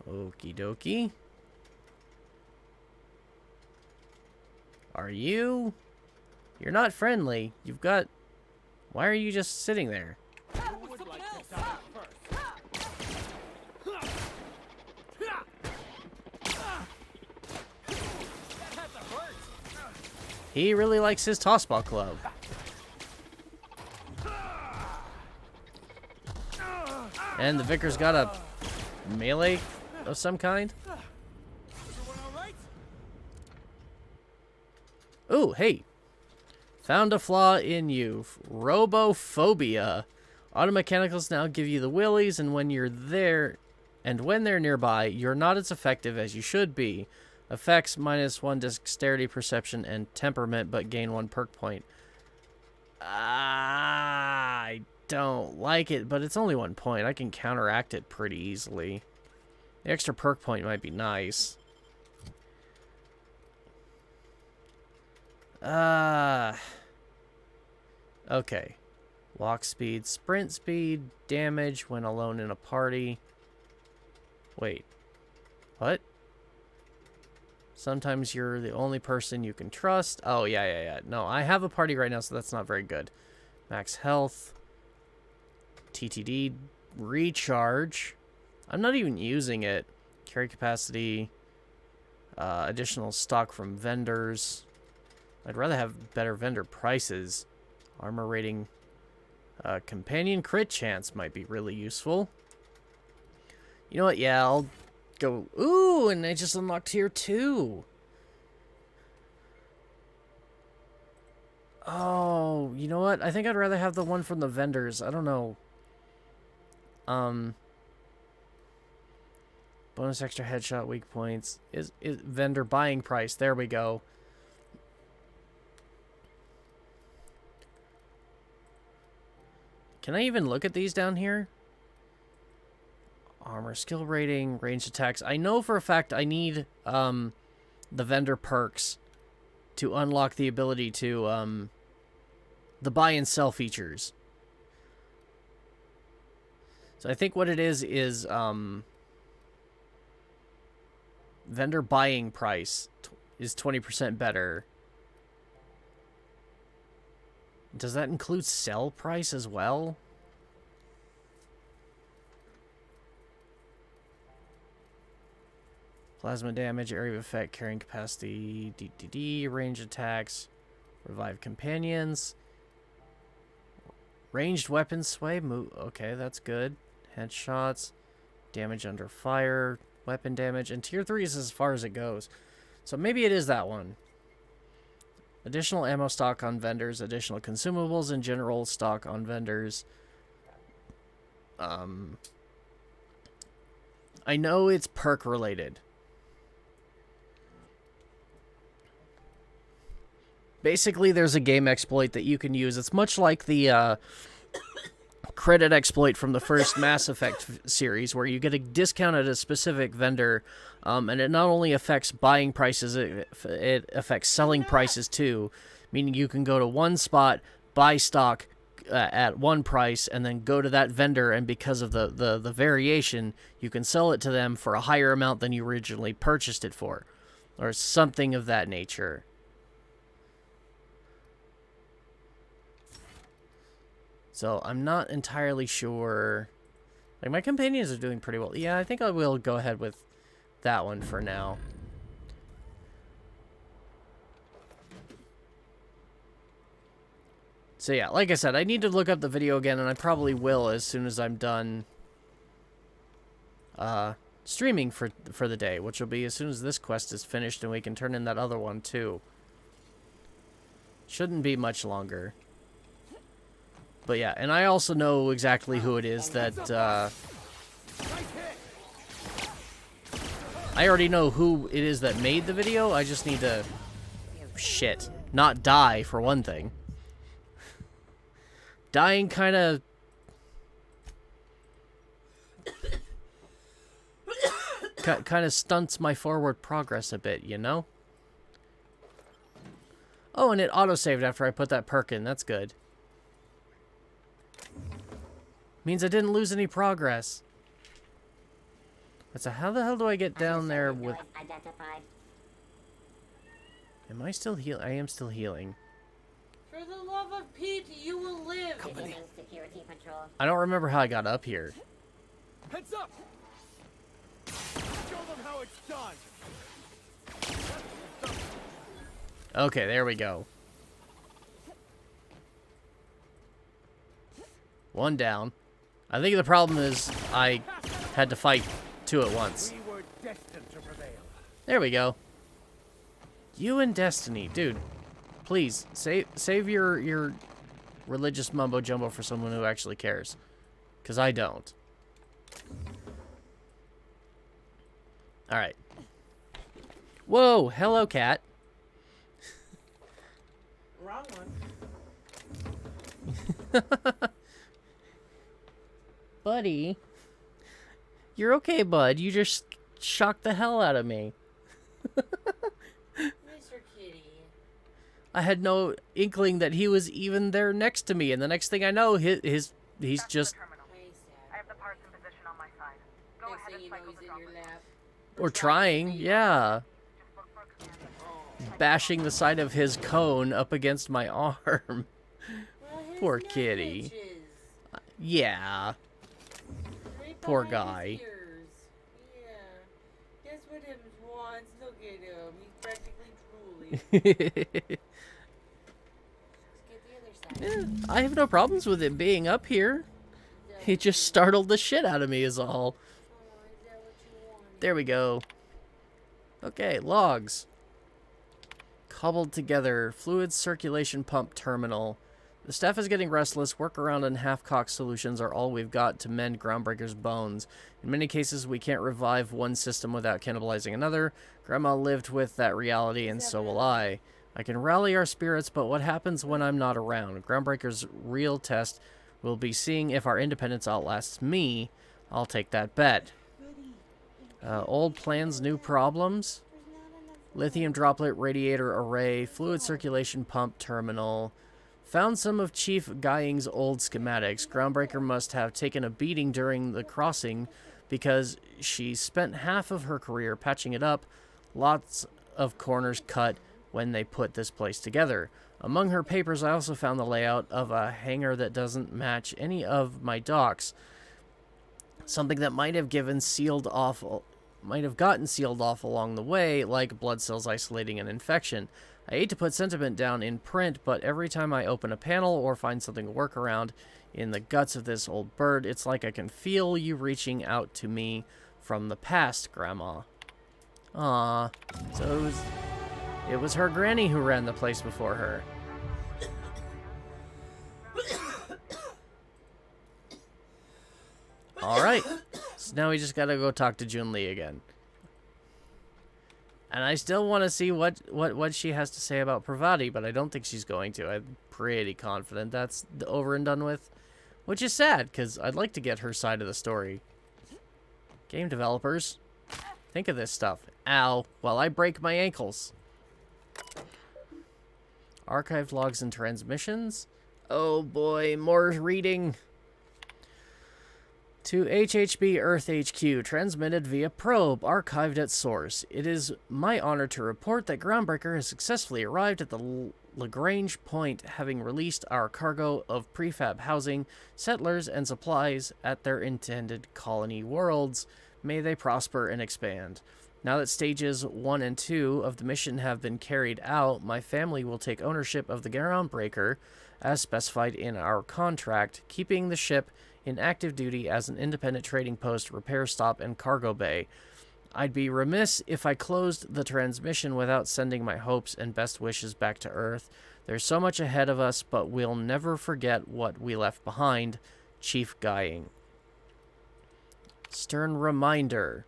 Okie dokie. Are you? You're not friendly. You've got... Why are you just sitting there? He really likes his tossball club. And the Vicar's got a melee of some kind. Ooh, hey. Found a flaw in you. Robophobia. Auto mechanicals now give you the willies, and when you're there, and when they're nearby, you're not as effective as you should be. Effects -1 dexterity, perception, and temperament, but gain 1 perk point. I don't like it, but it's only 1 point. I can counteract it pretty easily. The extra perk point might be nice. Okay. Walk speed, sprint speed, damage when alone in a party. Wait. What? Sometimes you're the only person you can trust. Oh, yeah. No, I have a party right now, so that's not very good. Max health. TTD recharge. I'm not even using it. Carry capacity. Additional stock from vendors. I'd rather have better vendor prices. Armor rating. Companion crit chance might be really useful. You know what? Yeah, I'll go. Ooh, and I just unlocked tier 2. Oh, you know what? I think I'd rather have the one from the vendors. I don't know. Bonus extra headshot weak points. Is vendor buying price. There we go. Can I even look at these down here? Armor, skill rating, ranged attacks. I know for a fact I need the vendor perks to unlock the ability to the buy and sell features. So I think what it is vendor buying price is 20% better. Does that include sell price as well? Plasma damage, area of effect, carrying capacity, DDD, range attacks, revive companions, ranged weapon sway, move. Okay, that's good. Headshots, damage under fire, weapon damage, and tier 3 is as far as it goes. So maybe it is that one. Additional ammo stock on vendors, additional consumables and general stock on vendors. I know it's perk related. Basically, there's a game exploit that you can use. It's much like the credit exploit from the first Mass Effect series, where you get a discount at a specific vendor, and it not only affects buying prices, it affects selling prices too, meaning you can go to one spot, buy stock at one price, and then go to that vendor, and because of the variation, you can sell it to them for a higher amount than you originally purchased it for, or something of that nature. So I'm not entirely sure. Like, my companions are doing pretty well. Yeah, I think I will go ahead with that one for now. So yeah, like I said, I need to look up the video again, and I probably will as soon as I'm done streaming for the day, which will be as soon as this quest is finished and we can turn in that other one too. Shouldn't be much longer. But yeah, and I also know exactly who it is that, I already know who it is that made the video. I just need to, shit, not die for one thing. Dying kind of stunts my forward progress a bit, you know? Oh, and it autosaved after I put that perk in. That's good. Means I didn't lose any progress. So how the hell do I get down there with... Am I still healing? I am still healing. For the love of Pete, you will live. Company. Security patrol. I don't remember how I got up here. Heads up! Show them how it's done. Okay, there we go. One down. I think the problem is I had to fight two at once. We were destined to prevail. There we go. You and Destiny, dude. Please save your religious mumbo jumbo for someone who actually cares, because I don't. All right. Whoa, hello, cat. Wrong one. Buddy, you're okay, bud. You just shocked the hell out of me. Mr. Kitty. I had no inkling that he was even there next to me, and the next thing I know, he's just... I have the parts in position on my side. Go ahead and cycle the dropper. Or trying, yeah. Bashing the side of his cone up against my arm. Poor kitty. Yeah. Poor guy. Yeah. Guess what him wants? Look at him. He's practically drooling. I have no problems with him being up here. He just startled the shit out of me is all. There we go. Okay, logs. Cobbled together. Fluid circulation pump terminal. The staff is getting restless. Workaround and half-cocked solutions are all we've got to mend Groundbreaker's bones. In many cases, we can't revive one system without cannibalizing another. Grandma lived with that reality, and so will I. I can rally our spirits, but what happens when I'm not around? Groundbreaker's real test will be seeing if our independence outlasts me. I'll take that bet. Old plans, new problems. Lithium droplet radiator array, fluid circulation pump terminal. Found some of Chief Guying's old schematics. Groundbreaker must have taken a beating during the crossing because she spent half of her career patching it up. Lots of corners cut when they put this place together. Among her papers, I also found the layout of a hangar that doesn't match any of my docks. Something that might have gotten sealed off along the way, like blood cells isolating an infection. I hate to put sentiment down in print, but every time I open a panel or find something to work around in the guts of this old bird, it's like I can feel you reaching out to me from the past, Grandma. Ah, so it was her granny who ran the place before her. Alright, so now we just gotta go talk to Jun-Li again. And I still want to see what she has to say about Pravati, but I don't think she's going to. I'm pretty confident that's over and done with. Which is sad, because I'd like to get her side of the story. Game developers, think of this stuff. Ow, while I break my ankles. Archived logs and transmissions. Oh boy, more reading. To HHB Earth HQ, transmitted via probe, archived at source. It is my honor to report that Groundbreaker has successfully arrived at the Lagrange point, having released our cargo of prefab housing, settlers, and supplies at their intended colony worlds. May they prosper and expand. Now that stages 1 and 2 of the mission have been carried out, my family will take ownership of the Groundbreaker, as specified in our contract, keeping the ship in active duty as an independent trading post, repair stop, and cargo bay. I'd be remiss if I closed the transmission without sending my hopes and best wishes back to Earth. There's so much ahead of us, but we'll never forget what we left behind. Chief Guying. Stern reminder.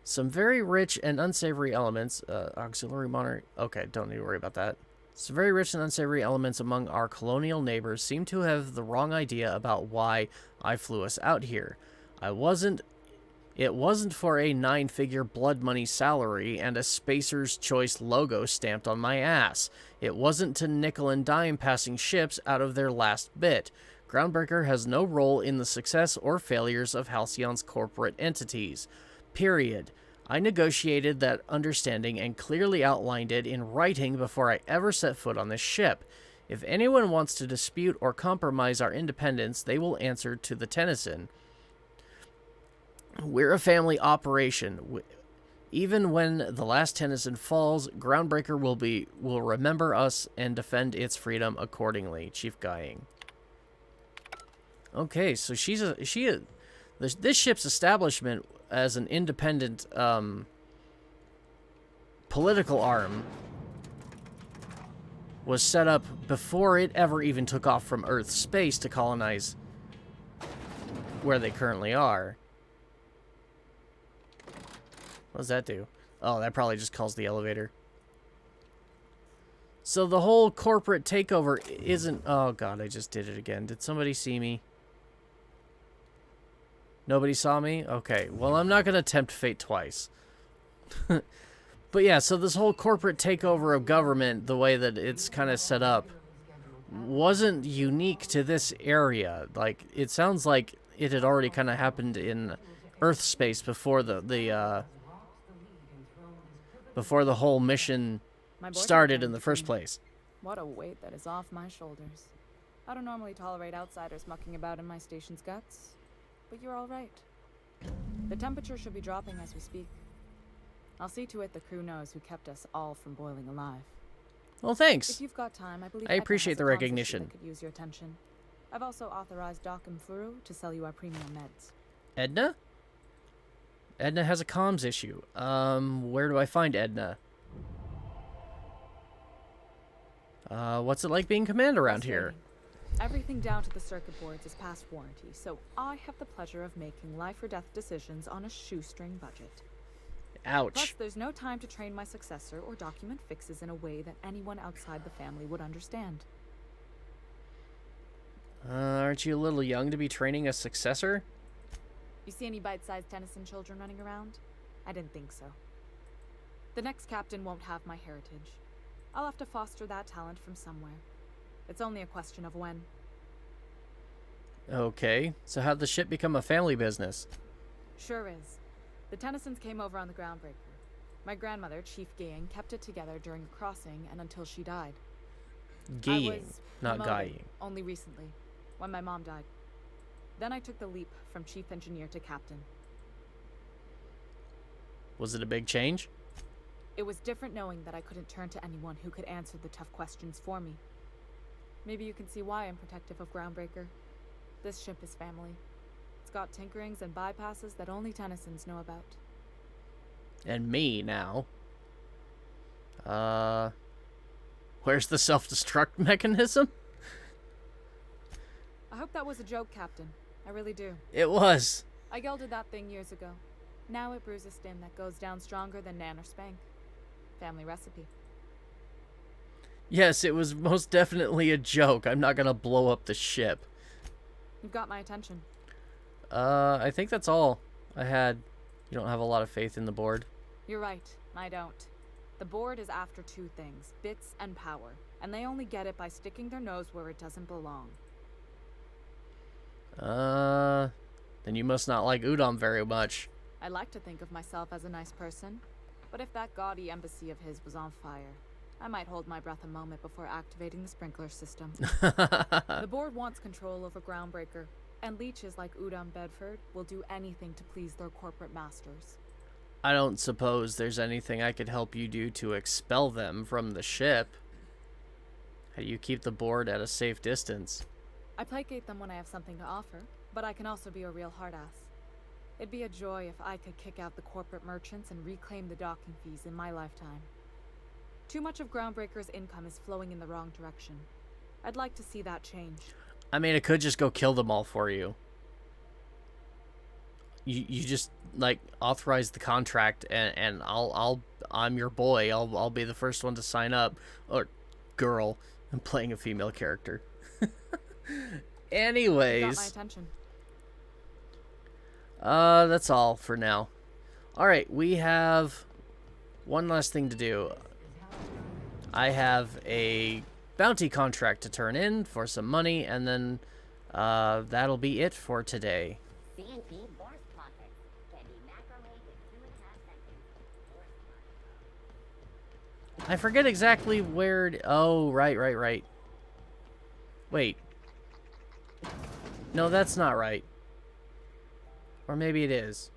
Some very rich and unsavory elements. Auxiliary monitor. Okay, don't need to worry about that. Some very rich and unsavory elements among our colonial neighbors seem to have the wrong idea about why I flew us out here. It wasn't for a 9-figure blood money salary and a Spacer's Choice logo stamped on my ass. It wasn't to nickel and dime passing ships out of their last bit. Groundbreaker has no role in the success or failures of Halcyon's corporate entities. Period. I negotiated that understanding and clearly outlined it in writing before I ever set foot on this ship. If anyone wants to dispute or compromise our independence, they will answer to the Tennyson. We're a family operation. Even when the last Tennyson falls, Groundbreaker will remember us and defend its freedom accordingly. Chief Guying. Okay, so this ship's establishment as an independent political arm was set up before it ever even took off from Earth's space to colonize where they currently are. What does that do? Oh, that probably just calls the elevator. So the whole corporate takeover isn't... Oh god, I just did it again. Did somebody see me? Nobody saw me? Okay, well, I'm not going to tempt fate twice. But yeah, so this whole corporate takeover of government, the way that it's kind of set up, wasn't unique to this area. Like, it sounds like it had already kind of happened in Earth space before the whole mission started in the first place. What a weight that is off my shoulders. I don't normally tolerate outsiders mucking about in my station's guts. But you're all right. The temperature should be dropping as we speak. I'll see to it the crew knows who kept us all from boiling alive. Well, thanks. If you've got time, I believe I appreciate the recognition. That could use your attention. I've also authorized Doc and Furu to sell you our premium meds. Edna? Edna has a comms issue. Where do I find Edna? Edna. What's it like being command around here? Everything down to the circuit boards is past warranty, so I have the pleasure of making life or death decisions on a shoestring budget. Ouch. Plus, there's no time to train my successor or document fixes in a way that anyone outside the family would understand. Aren't you a little young to be training a successor? You see any bite-sized Tennyson children running around? I didn't think so. The next captain won't have my heritage. I'll have to foster that talent from somewhere. It's only a question of when. Okay, so how'd the ship become a family business? Sure is. The Tennysons came over on the Groundbreaker. My grandmother, Chief Gaying, kept it together during a crossing and until she died. Gaying, I was not promoted guying. only recently, when my mom died. Then I took the leap from chief engineer to captain. Was it a big change? It was different knowing that I couldn't turn to anyone who could answer the tough questions for me. Maybe you can see why I'm protective of Groundbreaker. This ship is family. It's got tinkerings and bypasses that only Tennysons know about. And me now. Where's the self-destruct mechanism? I hope that was a joke, Captain. I really do. It was. I gelded that thing years ago. Now it brews a stim that goes down stronger than Nan or Spank. Family recipe. Yes, it was most definitely a joke. I'm not gonna blow up the ship. You've got my attention. I think that's all I had. You don't have a lot of faith in the board. You're right. I don't. The board is after two things, bits and power. And they only get it by sticking their nose where it doesn't belong. Then you must not like Udom very much. I like to think of myself as a nice person. But if that gaudy embassy of his was on fire, I might hold my breath a moment before activating the sprinkler system. The board wants control over Groundbreaker, and leeches like Udom Bedford will do anything to please their corporate masters. I don't suppose there's anything I could help you do to expel them from the ship. How do you keep the board at a safe distance? I placate them when I have something to offer, but I can also be a real hard-ass. It'd be a joy if I could kick out the corporate merchants and reclaim the docking fees in my lifetime. Too much of Groundbreaker's income is flowing in the wrong direction. I'd like to see that change. I mean, I could just go kill them all for you. You just like authorize the contract, and I'm your boy. I'll be the first one to sign up. Or girl. I'm playing a female character. Anyways. You got my attention. That's all for now. Alright, we have one last thing to do. I have a bounty contract to turn in for some money, and then that'll be it for today. I forget exactly where... Oh, right. Wait. No, that's not right. Or maybe it is.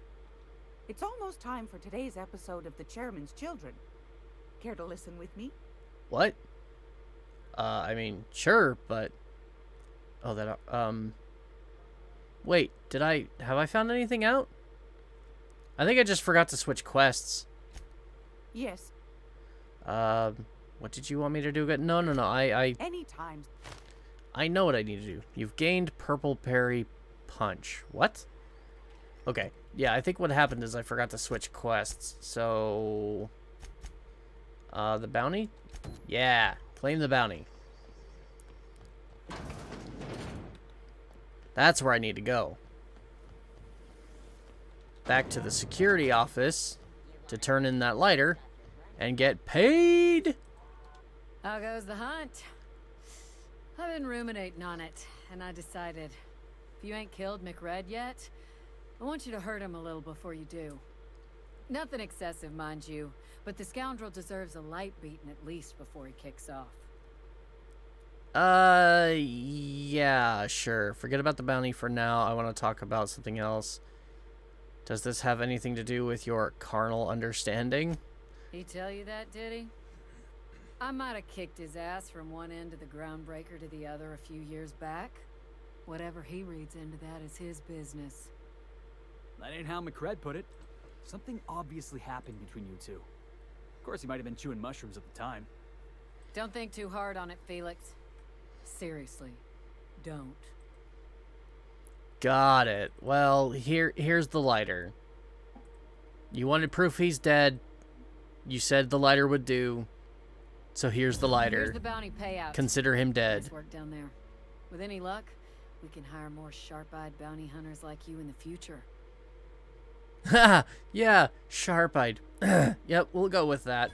It's almost time for today's episode of The Chairman's Children. Care to listen with me? What? I mean, sure, but... Oh, that... Wait, have I found anything out? I think I just forgot to switch quests. Yes. What did you want me to do again? No, Anytime. I know what I need to do. You've gained Purple Berry Punch. What? Okay. Yeah, I think what happened is I forgot to switch quests. So... the bounty? Yeah. Claim the bounty. That's where I need to go. Back to the security office to turn in that lighter and get paid. How goes the hunt? I've been ruminating on it, and I decided, if you ain't killed McRed yet, I want you to hurt him a little before you do. Nothing excessive, mind you, but the scoundrel deserves a light beating at least before he kicks off. Yeah, sure. Forget about the bounty for now. I want to talk about something else. Does this have anything to do with your carnal understanding? He tell you that, did he? I might have kicked his ass from one end of the Groundbreaker to the other a few years back. Whatever he reads into that is his business. That ain't how McRed put it. Something obviously happened between you two. Of course, he might have been chewing mushrooms at the time. Don't think too hard on it, Felix. Seriously, Don't. Got it. Well, here's the lighter. You wanted proof he's dead. You said the lighter would do. So here's the lighter. Here's the bounty payout. Consider him dead. Nice work down there. With any luck, we can hire more sharp-eyed bounty hunters like you in the future. Ha! Yeah, sharp-eyed. Yep, we'll go with that.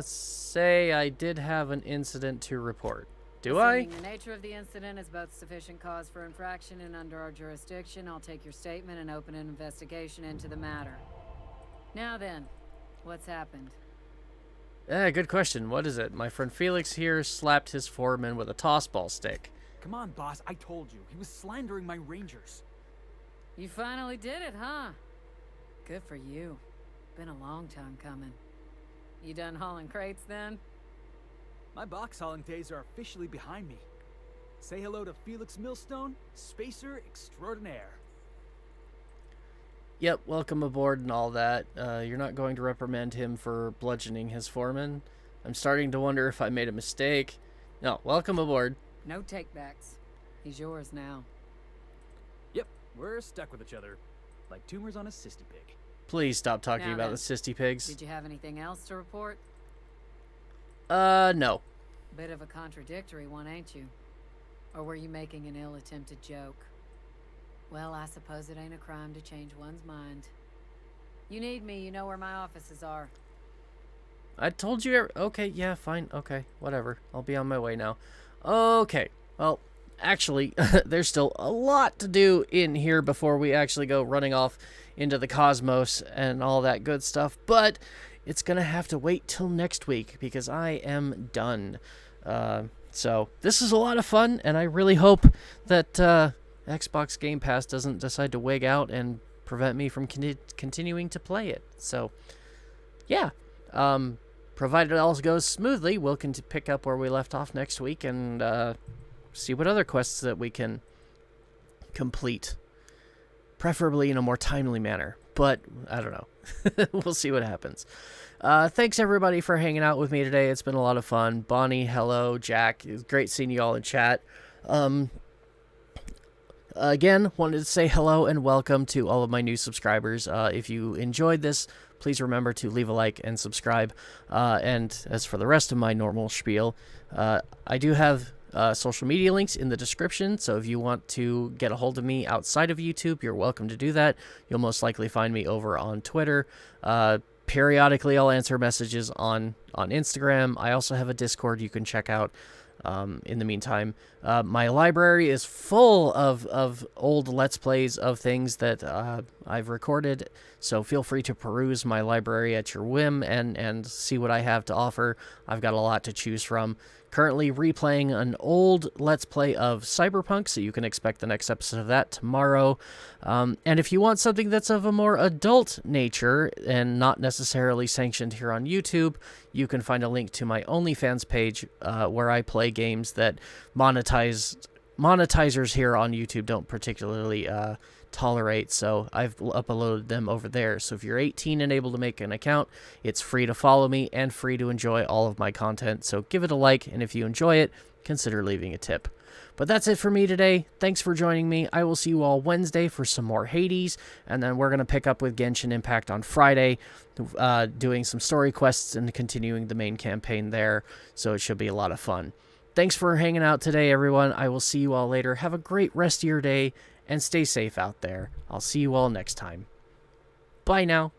Say I did have an incident to report. Do I? Assuming the nature of the incident is both sufficient cause for infraction and under our jurisdiction, I'll take your statement and open an investigation into the matter. Now then, what's happened? Yeah, good question. What is it? My friend Felix here slapped his foreman with a tossball stick. Come on, boss. I told you. He was slandering my Rangers. You finally did it, huh? Good for you. Been a long time coming. You done hauling crates then? My box hauling days are officially behind me. Say hello to Felix Millstone, spacer extraordinaire. Yep, welcome aboard and all that. You're not going to reprimand him for bludgeoning his foreman. I'm starting to wonder if I made a mistake. No, welcome aboard. No takebacks. He's yours now. Yep, we're stuck with each other. Like tumors on a cysty pig. Please stop talking Now about then, the cysty pigs. Did you have anything else to report? No. Bit of a contradictory one, ain't you? Or were you making an ill-attempted joke? Well, I suppose it ain't a crime to change one's mind. You need me, you know where my offices are. I told you... Okay, yeah, fine. Okay, whatever. I'll be on my way now. Okay, well, actually, there's still a lot to do in here before we actually go running off into the cosmos and all that good stuff, but it's gonna have to wait till next week because I am done. So this is a lot of fun, and I really hope that Xbox Game Pass doesn't decide to wig out and prevent me from continuing to play it. So, yeah. Provided it all goes smoothly, we'll pick up where we left off next week and see what other quests that we can complete. Preferably in a more timely manner, but I don't know. We'll see what happens. Thanks everybody for hanging out with me today. It's been a lot of fun. Bonnie, hello. Jack, it was great seeing you all in chat. Again, wanted to say hello and welcome to all of my new subscribers. If you enjoyed this, please remember to leave a like and subscribe. And as for the rest of my normal spiel, I do have social media links in the description, so if you want to get a hold of me outside of YouTube, you're welcome to do that. You'll most likely find me over on Twitter. Periodically, I'll answer messages on Instagram. I also have a Discord you can check out. In the meantime, my library is full of old Let's Plays of things that I've recorded, so feel free to peruse my library at your whim and see what I have to offer. I've got a lot to choose from. Currently replaying an old Let's Play of Cyberpunk, so you can expect the next episode of that tomorrow. And if you want something that's of a more adult nature and not necessarily sanctioned here on YouTube, you can find a link to my OnlyFans page where I play games that monetizers here on YouTube don't particularly tolerate, so I've uploaded them over there. So if you're 18 and able to make an account, it's free to follow me and free to enjoy all of my content, so give it a like, and if you enjoy it, consider leaving a tip. But that's it for me today. Thanks for joining me. I will see you all Wednesday for some more Hades, and then we're going to pick up with Genshin Impact on Friday, doing some story quests and continuing the main campaign there, so it should be a lot of fun. Thanks for hanging out today, everyone. I will see you all later. Have a great rest of your day, and stay safe out there. I'll see you all next time. Bye now.